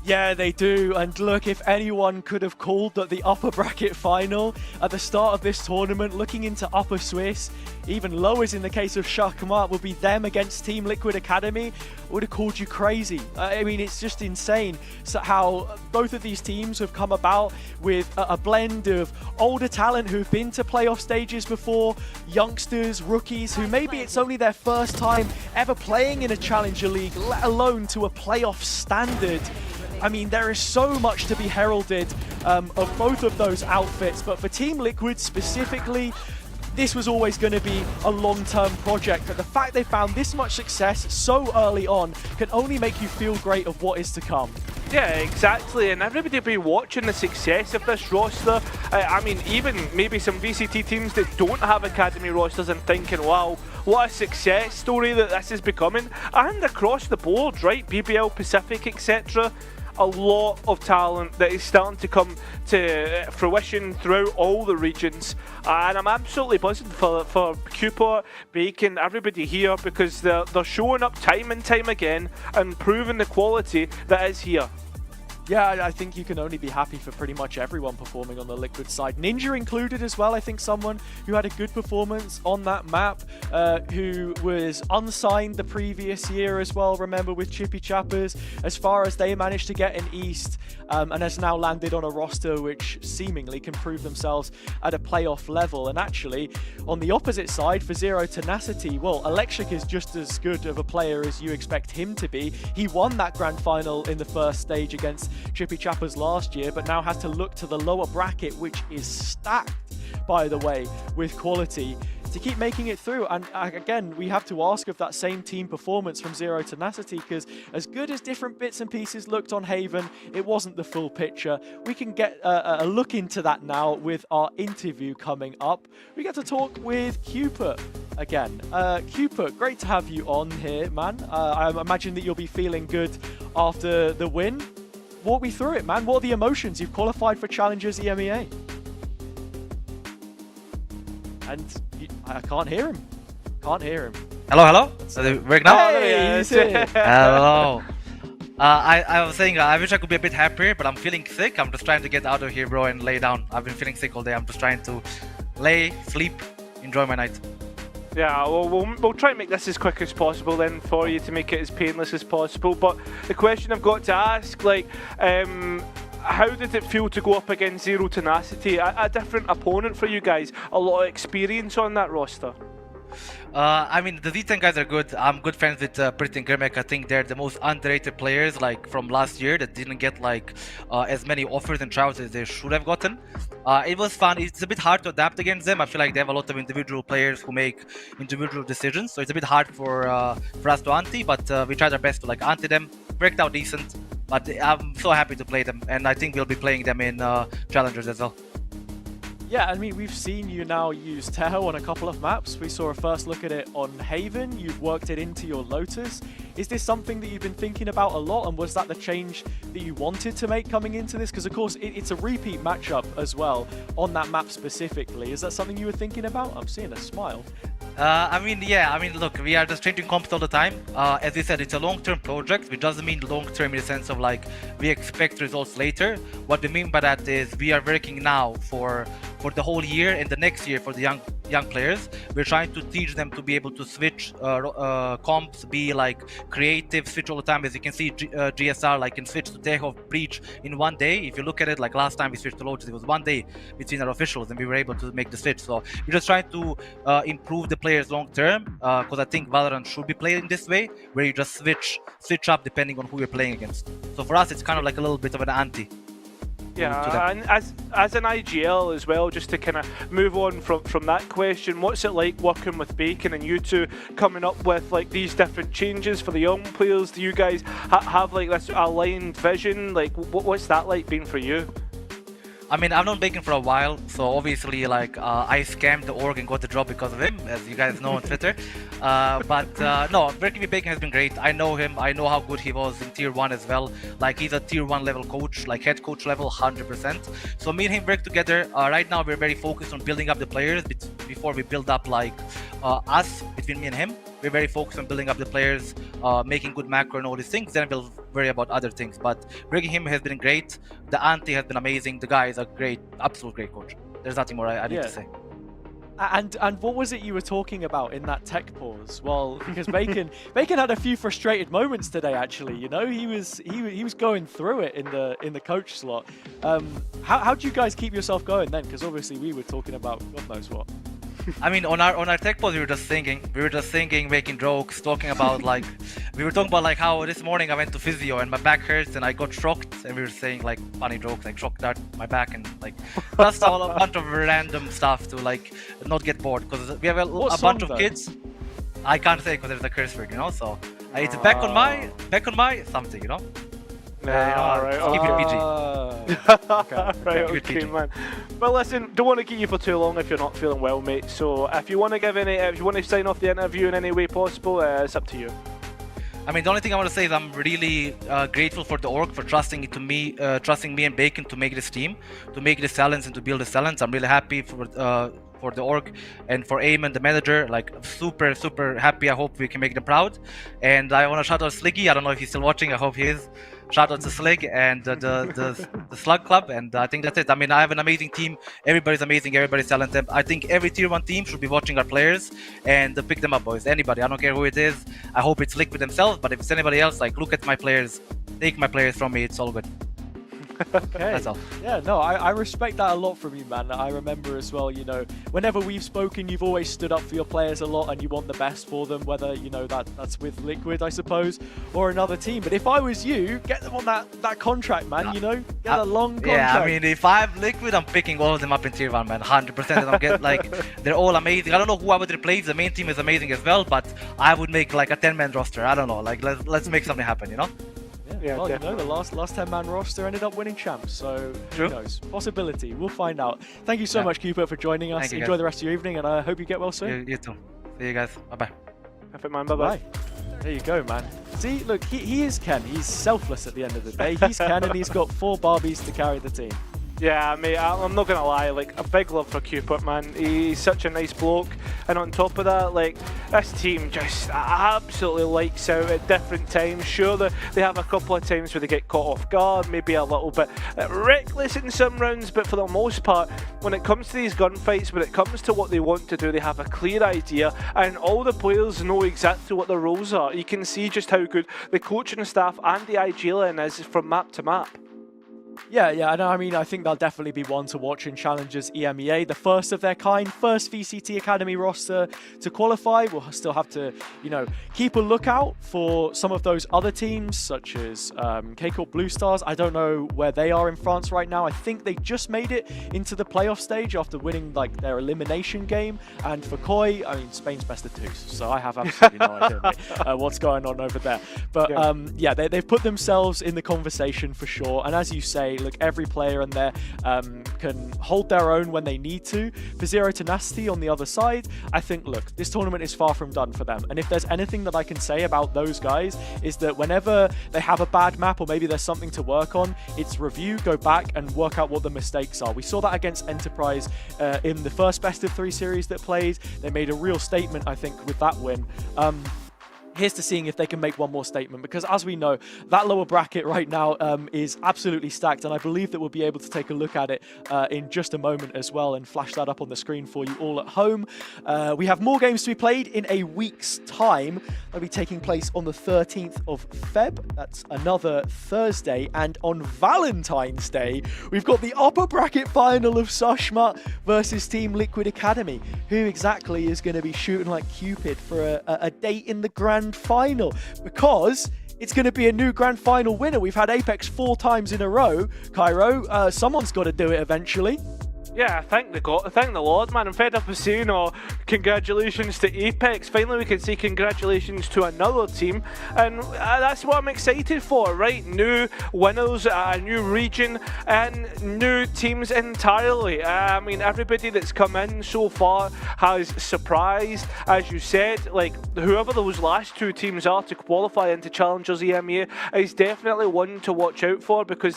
Yeah, they do. And look, if anyone could have called that the upper bracket final at the start of this tournament, looking into Upper Swiss, even lowers in the case of Shakmat, would be them against Team Liquid Academy, would have called you crazy. I mean, it's just insane how both of these teams have come about with a blend of older talent who've been to playoff stages before, youngsters, rookies, who maybe it's only their first time ever playing in a Challenger League, let alone to a playoff standard. I mean, there is so much to be heralded of both of those outfits, but for Team Liquid specifically, this was always going to be a long-term project. But the fact they found this much success so early on can only make you feel great of what is to come. Yeah, exactly, and everybody will be watching the success of this roster. I mean, even maybe some VCT teams that don't have academy rosters and thinking, wow, what a success story that this is becoming. And across the board, right, BBL, Pacific, etc. A lot of talent that is starting to come to fruition throughout all the regions, and I'm absolutely buzzing for Cooper, Bacon, everybody here, because they're showing up time and time again and proving the quality that is here. Yeah, I think you can only be happy for pretty much everyone performing on the Liquid side. Ninja included as well. I think someone who had a good performance on that map, who was unsigned the previous year as well, remember, with Chippy Chappers, as far as they managed to get an East, and has now landed on a roster which seemingly can prove themselves at a playoff level. And actually, on the opposite side, for Zero Tenacity, well, Electric is just as good of a player as you expect him to be. He won that grand final in the first stage against Chippy Chappers last year, but now has to look to the lower bracket, which is stacked, by the way, with quality, to keep making it through. And again, we have to ask of that same team performance from Zero Tenacity, because as good as different bits and pieces looked on Haven, it wasn't the full picture. We can get a look into that now with our interview coming up. We get to talk with Cupid again. Cupid, great to have you on here, man. I imagine that you'll be feeling good after the win. Walk me through it, man. What are the emotions? You've qualified for Challengers EMEA. And I can't hear him. Can't hear him. Hello? Does it work now? Hey, he's here. Hello. I was saying I wish I could be a bit happier, but I'm feeling sick. I'm just trying to get out of here, bro, and lay down. I've been feeling sick all day. I'm just trying to lay, sleep, enjoy my night. Yeah, well, we'll try and make this as quick as possible then for you to make it as painless as possible. But the question I've got to ask, like, how did it feel to go up against Zero Tenacity? A different opponent for you guys, a lot of experience on that roster. I mean, the Z10 guys are good. I'm good friends with Prit and Grimek. I think they're the most underrated players, like, from last year that didn't get, like, as many offers and tryouts as they should have gotten. It was fun. It's a bit hard to adapt against them. I feel like they have a lot of individual players who make individual decisions, so it's a bit hard for us to anti, but we tried our best to, like, anti them. Worked out decent, but I'm so happy to play them, and I think we'll be playing them in Challengers as well. Yeah, I mean, we've seen you now use Teho on a couple of maps. We saw a first look at it on Haven. You've worked it into your Lotus. Is this something that you've been thinking about a lot, and was that the change that you wanted to make coming into this? Because, of course, it's a repeat matchup as well on that map specifically. Is that something you were thinking about? I'm seeing a smile. I mean, look, we are just changing comps all the time. As you said, it's a long-term project, which doesn't mean long-term in the sense of, like, we expect results later. What we mean by that is we are working now for the whole year and the next year for the young players. We're trying to teach them to be able to switch comps, be, like, creative, switch all the time. As you can see, GSR, like, can switch to Teho Breach in one day. If you look at it, like, last time we switched to Lotus, it was one day between our officials and we were able to make the switch. So we're just trying to improve the players long term, because I think Valorant should be played in this way, where you just switch up depending on who you're playing against. So for us, it's kind of like a little bit of an anti. Yeah, and as an IGL as well, just to kind of move on from that question, what's it like working with Bacon and you two coming up with, like, these different changes for the young players? Do you guys have like this aligned vision? Like, what's that like been for you? I mean, I've known Bacon for a while, so obviously, like, I scammed the org and got the job because of him, as you guys know on Twitter. No, working with Bacon has been great. I know him. I know how good he was in Tier 1 as well. Like, he's a Tier 1 level coach, like head coach level, 100%. So me and him work together. Right now, we're very focused on building up the players before we build up, like, us, between me and him. We're very focused on building up the players, making good macro and all these things. Then we'll worry about other things. But working him has been great. The Ante has been amazing. The guy is a great, absolute great coach. There's nothing more I need to say. And what was it you were talking about in that tech pause? Well, because Bacon had a few frustrated moments today. Actually, you know, he was going through it in the coach slot. How do you guys keep yourself going then? Because obviously we were talking about God knows what. I mean, on our tech pause, we were just singing, making jokes, talking about, like, we were talking about, like, how this morning I went to physio and my back hurts and I got shocked, and we were saying, like, funny jokes, like shocked at my back, and, like, just a bunch of random stuff to, like, not get bored, because we have a bunch of kids. I can't say because there's a curse word, you know. So it's back on my something, you know. Keep it PG. Okay, man. Well, listen, don't want to keep you for too long if you're not feeling well, mate. So if you want to sign off the interview in any way possible, it's up to you. I mean, the only thing I want to say is I'm really grateful for the org for trusting me and Bacon to make this team, to make this talents and to build this talents. I'm really happy for the org and for Eamon, the manager. Like, super happy. I hope we can make them proud. And I want to shout out Sliggy. I don't know if he's still watching. I hope he is. Shout out to Slig and the Slug Club, and I think that's it. I mean, I have an amazing team. Everybody's amazing. Everybody's talented. I think every Tier 1 team should be watching our players and pick them up, boys. Anybody. I don't care who it is. I hope it's Liquid themselves, but if it's anybody else, like, look at my players. Take my players from me. It's all good. Okay. That's all. Yeah, no, I respect that a lot from you, man. I remember as well, you know, whenever we've spoken, you've always stood up for your players a lot and you want the best for them, whether, you know, that's with Liquid, I suppose, or another team. But if I was you, get them on that contract, man, you know? Get a long contract. Yeah, I mean, if I'm Liquid, I'm picking all of them up in tier 1, man, 100%. And I'm getting, like, they're all amazing. I don't know who I would replace. The main team is amazing as well, but I would make, like, a 10-man roster. I don't know. Like, let's make something happen, you know? Yeah, well, you know, the last 10-man roster ended up winning champs, so who knows? Possibility. We'll find out. Thank you so much, Cooper, for joining us. Enjoy guys. the rest of your evening, and I hope you get well soon. You too. See you guys. Bye-bye. Perfect, man. Bye-bye. There you go, man. See, look, he is Ken. He's selfless at the end of the day. He's Ken, and he's got 4 Barbies to carry the team. Yeah, mate, I'm not gonna lie, like, a big love for Cupid, man. He's such a nice bloke, and on top of that, like, this team just absolutely likes out at different times. Sure, they have a couple of times where they get caught off guard, maybe a little bit reckless in some rounds, but for the most part, when it comes to these gunfights, when it comes to what they want to do, they have a clear idea, and all the players know exactly what their roles are. You can see just how good the coaching staff and the IGLN is from map to map. Yeah, I mean, I think they'll definitely be one to watch in Challengers EMEA, the first of their kind, first VCT Academy roster to qualify. We'll still have to, you know, keep a lookout for some of those other teams, such as K-Corp Blue Stars. I don't know where they are in France right now. I think they just made it into the playoff stage after winning, like, their elimination game. And for Koi, I mean, Spain's best of 2, so I have absolutely no idea, mate, what's going on over there. But yeah, they've put themselves in the conversation for sure. And as you say, look, every player in there can hold their own when they need to. For Zero Tenacity on the other side, I think, look, this tournament is far from done for them. And if there's anything that I can say about those guys, is that whenever they have a bad map or maybe there's something to work on, it's review, go back and work out what the mistakes are. We saw that against Enterprise in the first best of 3 series that played. They made a real statement, I think, with that win. Here's to seeing if they can make one more statement, because as we know, that lower bracket right now is absolutely stacked, and I believe that we'll be able to take a look at it in just a moment as well and flash that up on the screen for you all at home. We have more games to be played in a week's time. They'll be taking place on the 13th of Feb. That's another Thursday, and on Valentine's Day, we've got the upper bracket final of Sushma versus Team Liquid Academy. Who exactly is going to be shooting like Cupid for a date in the Grand Final? Because it's going to be a new Grand Final winner. We've had Apex 4 times in a row. Cairo, someone's got to do it eventually. Yeah, thank the Lord, man. I'm fed up with saying, oh, congratulations to Apex. Finally, we can say congratulations to another team, and that's what I'm excited for, right? New winners, a new region, and new teams entirely. I mean, everybody that's come in so far has surprised. As you said, like, whoever those last 2 teams are to qualify into Challengers EMEA is definitely one to watch out for, because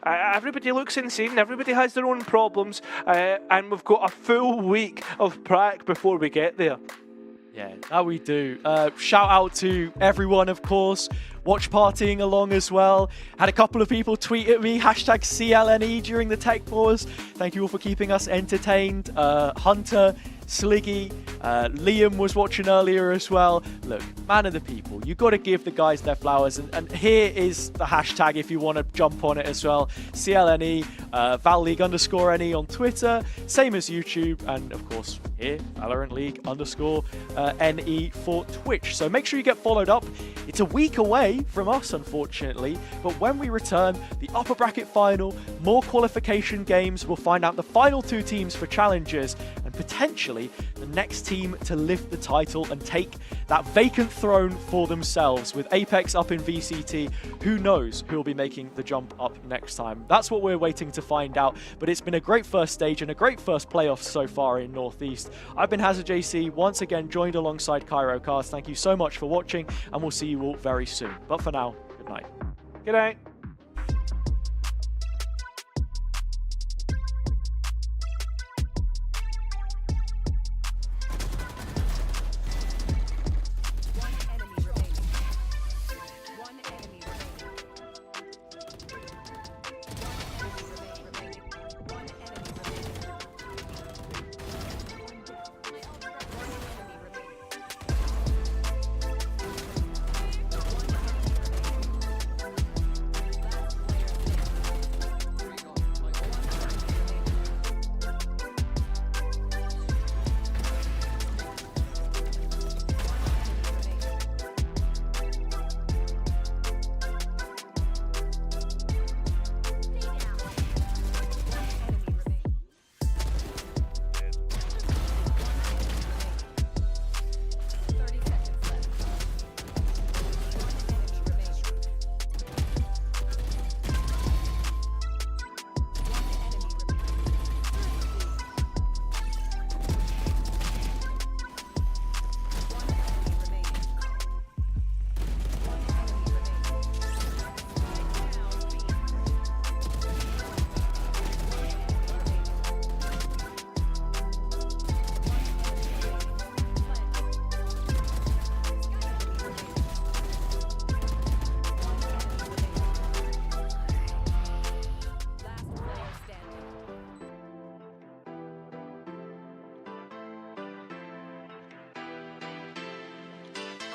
everybody looks insane. Everybody has their own problems. And we've got a full week of prac before we get there. Yeah, that we do. Shout out to everyone, of course. Watch partying along as well. Had a couple of people tweet at me, hashtag CLNE during the tech pause. Thank you all for keeping us entertained. Hunter, Sliggy, Liam was watching earlier as well. Look, man of the people, you got to give the guys their flowers, and here is the hashtag if you want to jump on it as well. CLNE, ValLeague_NE on Twitter, same as YouTube, and of course here, Valorant League_NE for Twitch. So make sure you get followed up. It's a week away from us, unfortunately, but when we return, the upper bracket final, more qualification games, we'll find out the final 2 teams for Challengers, and potentially the next team to lift the title and take that vacant throne for themselves. With Apex up in VCT, who knows who will be making the jump up next time? That's what we're waiting to find out, but it's been a great first stage and a great first playoff so far in Northeast. I've been HazardJC, once again joined alongside Cairo Cars. Thank you so much for watching, and we'll see you all very soon. But for now, good night. Good night.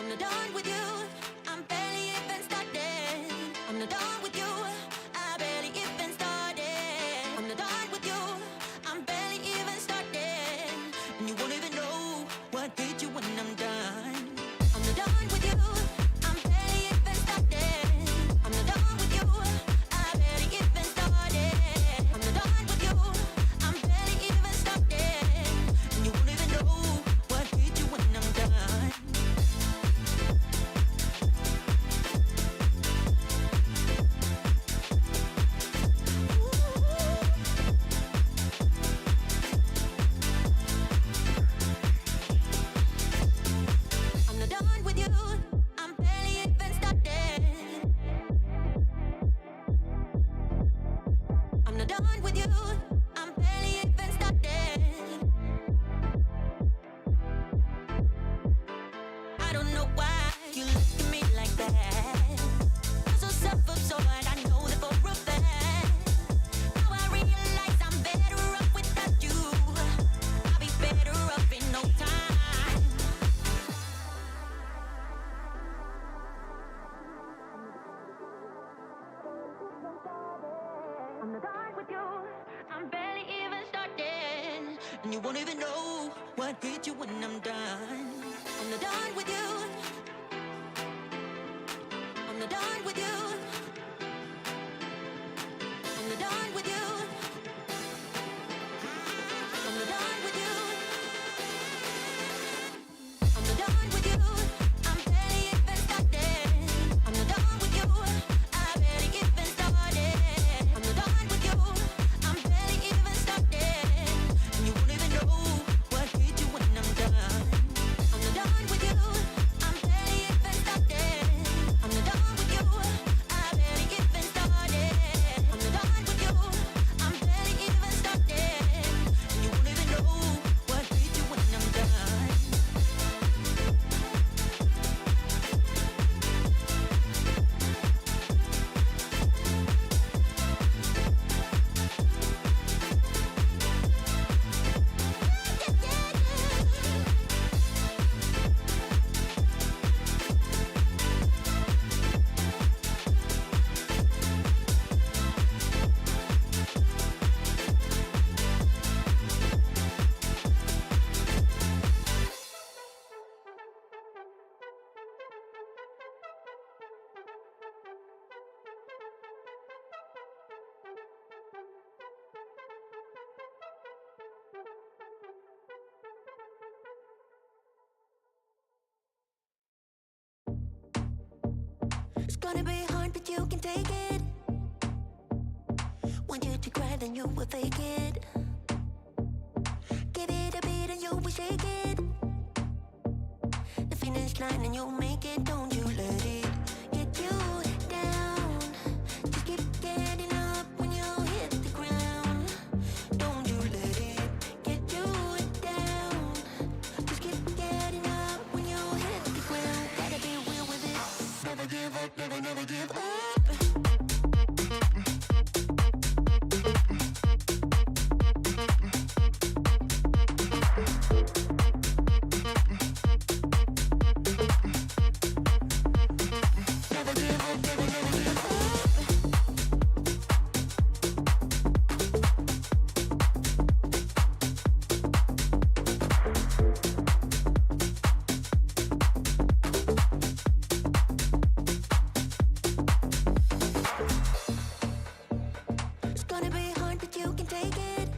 I'm not done with you. I'm barely even started. I'm not done with you. I barely even started. I'm not done with you. I'm barely even started. And you won't even know what hit you when I'm done. I'm not done with you. I'm barely even started. I'm not done with you. I barely even started. I'm not done with you. I'm barely even started. And you won't even know what hit you when I'm done. I'm not done with you. I'm barely even started. I'm not done with you. I'm barely even started. I don't know why you look at me like that. I'm so self-absorbed, I know that for a fact. Now I realize I'm better off without you. I'll be better off in no time. I'm not done with you. I'm barely even started. And you won't even know what hit you when I'm done. I'm not done with you. I'm not done with you. I'm not done with you. I'm not done with you. I'm not done with you. I'm barely even started. I'm not done with you. I barely even started. I'm not done with you. I'm barely even started. And you won't even know what hit you when I'm done. I'm not done with you. I'm barely even started. I'm not done with you. I barely even started. I'm not done with you. I'm barely even started. And you won't even know what hit you when I'm done. It's gonna be hard, but you can take it. Want you to cry, then you will fake it. Give it a beat and you will shake it. The finish line and you'll make it. Don't you let it get you down. Just keep getting up when you hit the ground. Don't you let it get you down. Just keep getting up when you hit the ground. Gotta be real with it. Never give up, never give up. Never give up, never give up. It's gonna be hard, but you can take it.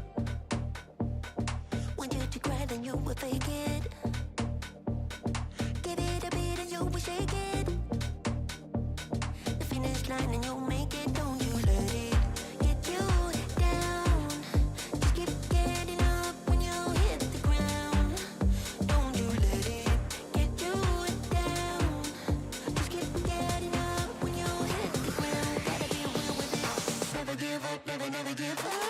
Want you to cry, then you will fake it. Give it a beat and you will shake it. The finish line and you'll make it. Don't you let it get you down. Just keep getting up when you hit the ground. Don't you let it get you down. Just keep getting up when you hit the ground. Gotta be real with it. Never give up, never give up.